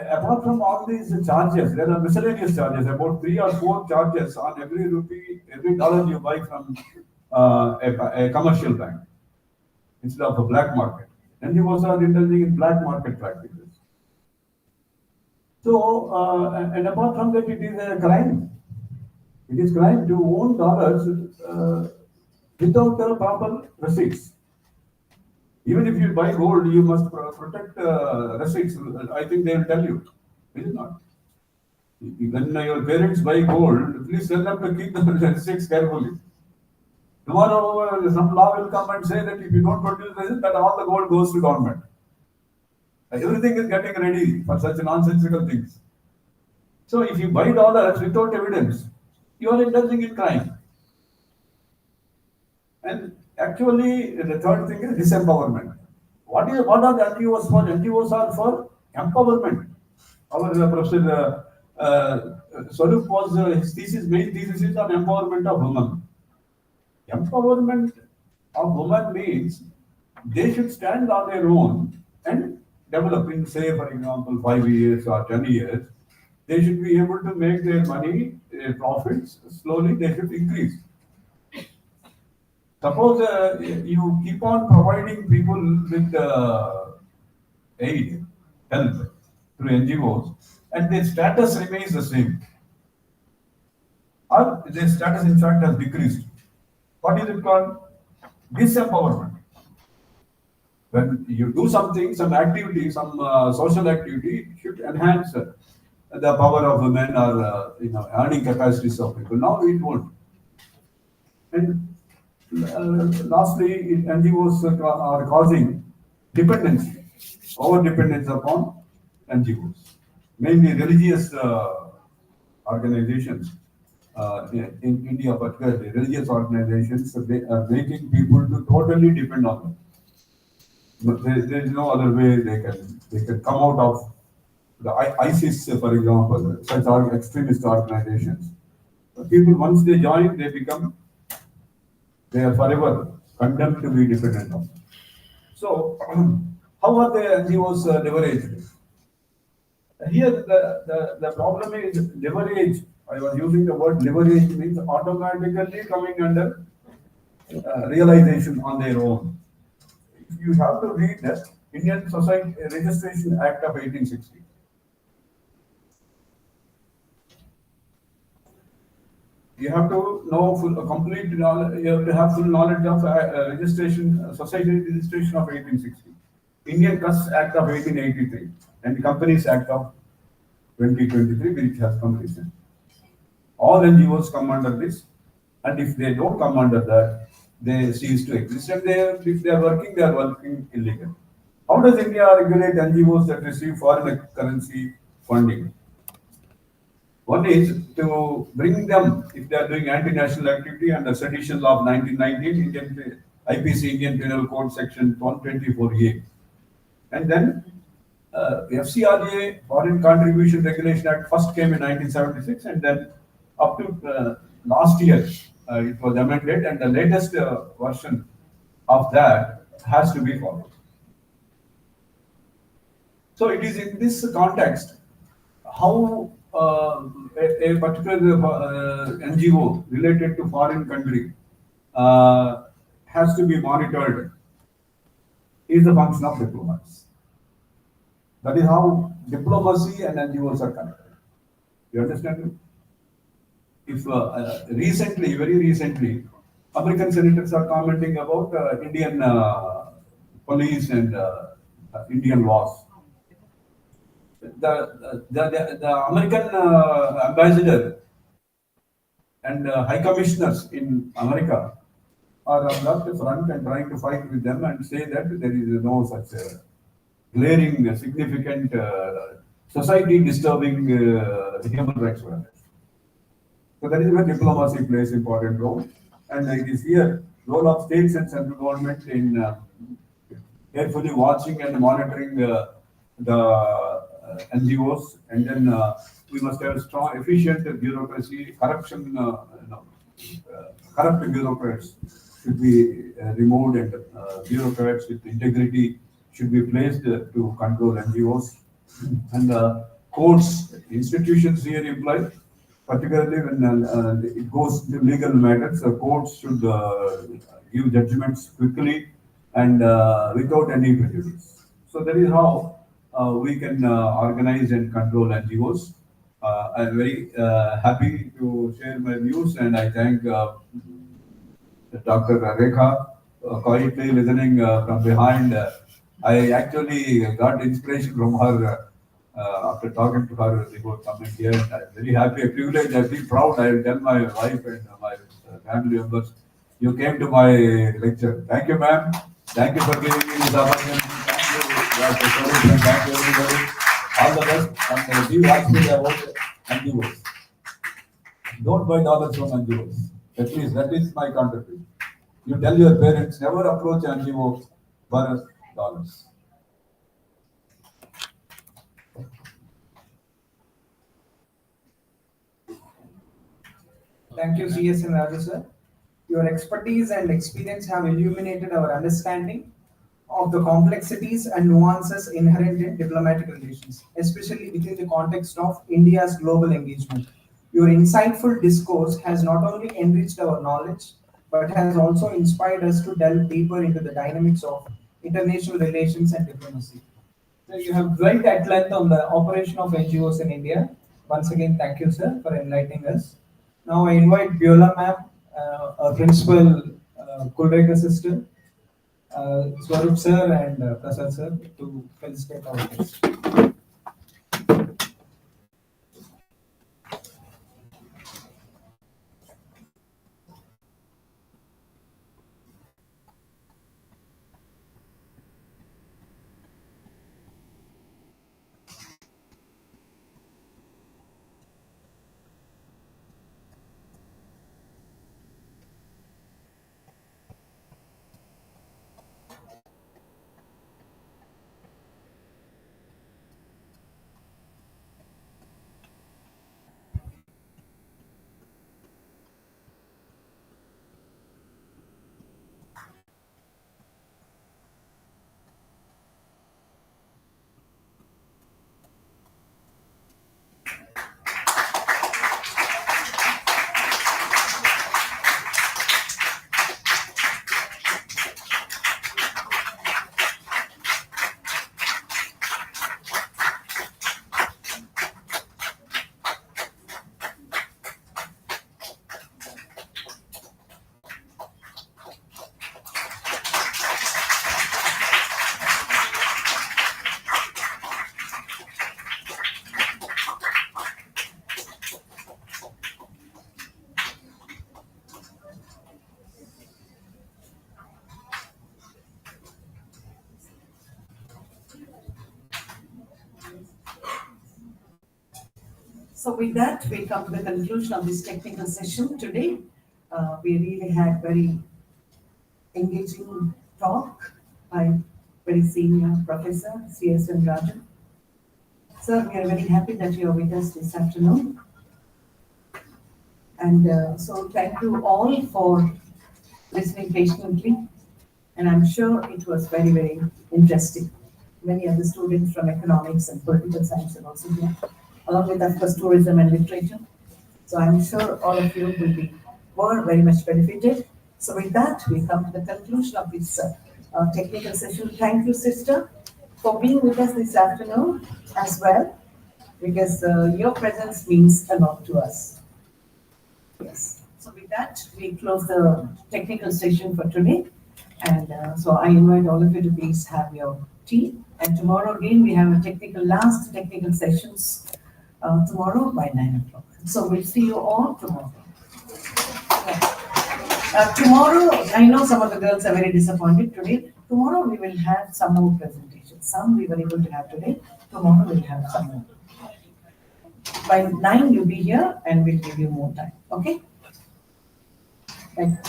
apart from all these charges, there are miscellaneous charges, about 3 or 4 charges on every rupee, every dollar you buy from a commercial bank instead of a black market. And you also are indulging in black market practices. So, and apart from that, it is a crime. It is crime to own dollars without proper receipts. Even if you buy gold, you must protect receipts. I think they will tell you. Is it not? When your parents buy gold, please tell them to keep the receipts carefully. Tomorrow, some law will come and say that if you don't produce receipt, that all the gold goes to government. Everything is getting ready for such nonsensical things. So if you buy dollars without evidence, you are indulging in crime. And actually, the third thing is disempowerment. What are the NGOs for? NGOs are for empowerment. Our Professor Swarup was his thesis, main thesis is on empowerment of women. Empowerment of women means they should stand on their own and develop in, say, for example, 5 years or 10 years. They should be able to make their money, their profits, slowly they should increase. Suppose you keep on providing people with aid, help through NGOs, and their status remains the same, or their status in fact has decreased. What is it called? Disempowerment. When you do something, some activity, some social activity, it should enhance the power of women or earning capacities of people. Now it won't. And lastly, NGOs are causing dependency, over dependence upon NGOs, mainly religious organizations. In India, particularly religious organizations, they are making people to totally depend on them. But there is no other way they can come out of the ISIS, for example, such extremist organizations. People once they join, they are forever condemned to be dependent on. So, how are the NGOs leveraged? Here, the problem is leverage. I was using the word leverage means automatically coming under realization on their own. You have to read the Indian Society Registration Act of 1860. You have to know complete knowledge. You have to have full knowledge of Society Registration of 1860, Indian Trust Act of 1883, and Companies Act of 2023, which has come recently. All NGOs come under this, and if they don't come under that, they cease to exist. And if they are working illegally. How does India regulate NGOs that receive foreign currency funding? One is to bring them, if they are doing anti-national activity under Sedition Law of 1919, IPC Indian Penal Code Section 124A. And then FCRA, Foreign Contribution Regulation Act, first came in 1976, and then up to last year it was amended, and the latest version of that has to be followed. So it is in this context how a particular NGO related to foreign country has to be monitored is the function of diplomats. That is how diplomacy and NGOs are connected. You understand me? If very recently, American senators are commenting about Indian police and Indian laws. The American ambassador and high commissioners in America are on the front and trying to fight with them and say that there is no such glaring, significant, society-disturbing human rights violation. So that is where diplomacy plays important role, and it is here role of states and central government in carefully watching and monitoring the NGOs, and then we must have strong, efficient bureaucracy. Corruption, corrupt bureaucrats should be removed, and bureaucrats with integrity should be placed to control NGOs. And courts, institutions here imply, particularly when it goes to legal matters, courts should give judgments quickly and without any prejudice. So that is how we can organize and control NGOs. I'm very happy to share my views, and I thank Dr. Rekha quietly listening from behind. I actually got inspiration from her after talking to her before coming here. I'm very happy, a privilege. I feel proud. I will tell my wife and my family members, you came to my lecture. Thank you, ma'am. Thank you for giving me this opportunity. Thank you, thank you, everybody. All the best. And be watchful about NGOs. Don't buy dollars from NGOs. At least that is my contribution. You tell your parents, never approach NGOs for dollars. Thank you, CS and Raju sir. Your expertise and experience have illuminated our understanding of the complexities and nuances inherent in diplomatic relations, especially within the context of India's global engagement. Your insightful discourse has not only enriched our knowledge, but has also inspired us to delve deeper into the dynamics of international relations and diplomacy. So you have dwelt at length on the operation of NGOs in India. Once again, thank you, sir, for enlightening us. Now I invite Biola ma'am, our principal Kulrekha sister, Swarup sir and Prasad sir to felicitate our guests. So with that, we come to the conclusion of this technical session today. We really had very engaging talk by very senior professor, C.S. Rajan. Sir, we are very happy that you are with us this afternoon. And so thank you all for listening patiently. And I'm sure it was very, very interesting. Many of the students from economics and political science are also here, along with, of course, tourism and literature. So I'm sure all of you were very much benefited. So with that, we come to the conclusion of this technical session. Thank you, sister, for being with us this afternoon as well, because your presence means a lot to us. Yes. So with that, we close the technical session for today. And so I invite all of you to please have your tea. And tomorrow again, we have a last technical sessions tomorrow by 9 o'clock. So we'll see you all tomorrow. Tomorrow, I know some of the girls are very disappointed today. Tomorrow we will have some more presentations. Some we were able to have today. Tomorrow we'll have some more. By 9 you'll be here and we'll give you more time. Okay? Thank you.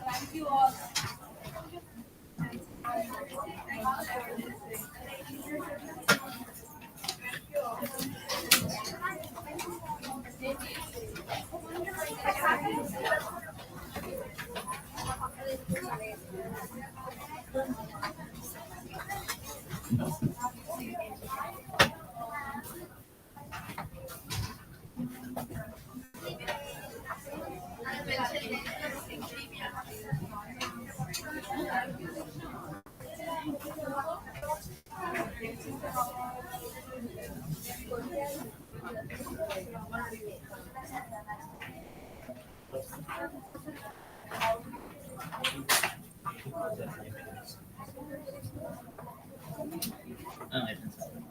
Thank you all. I think so.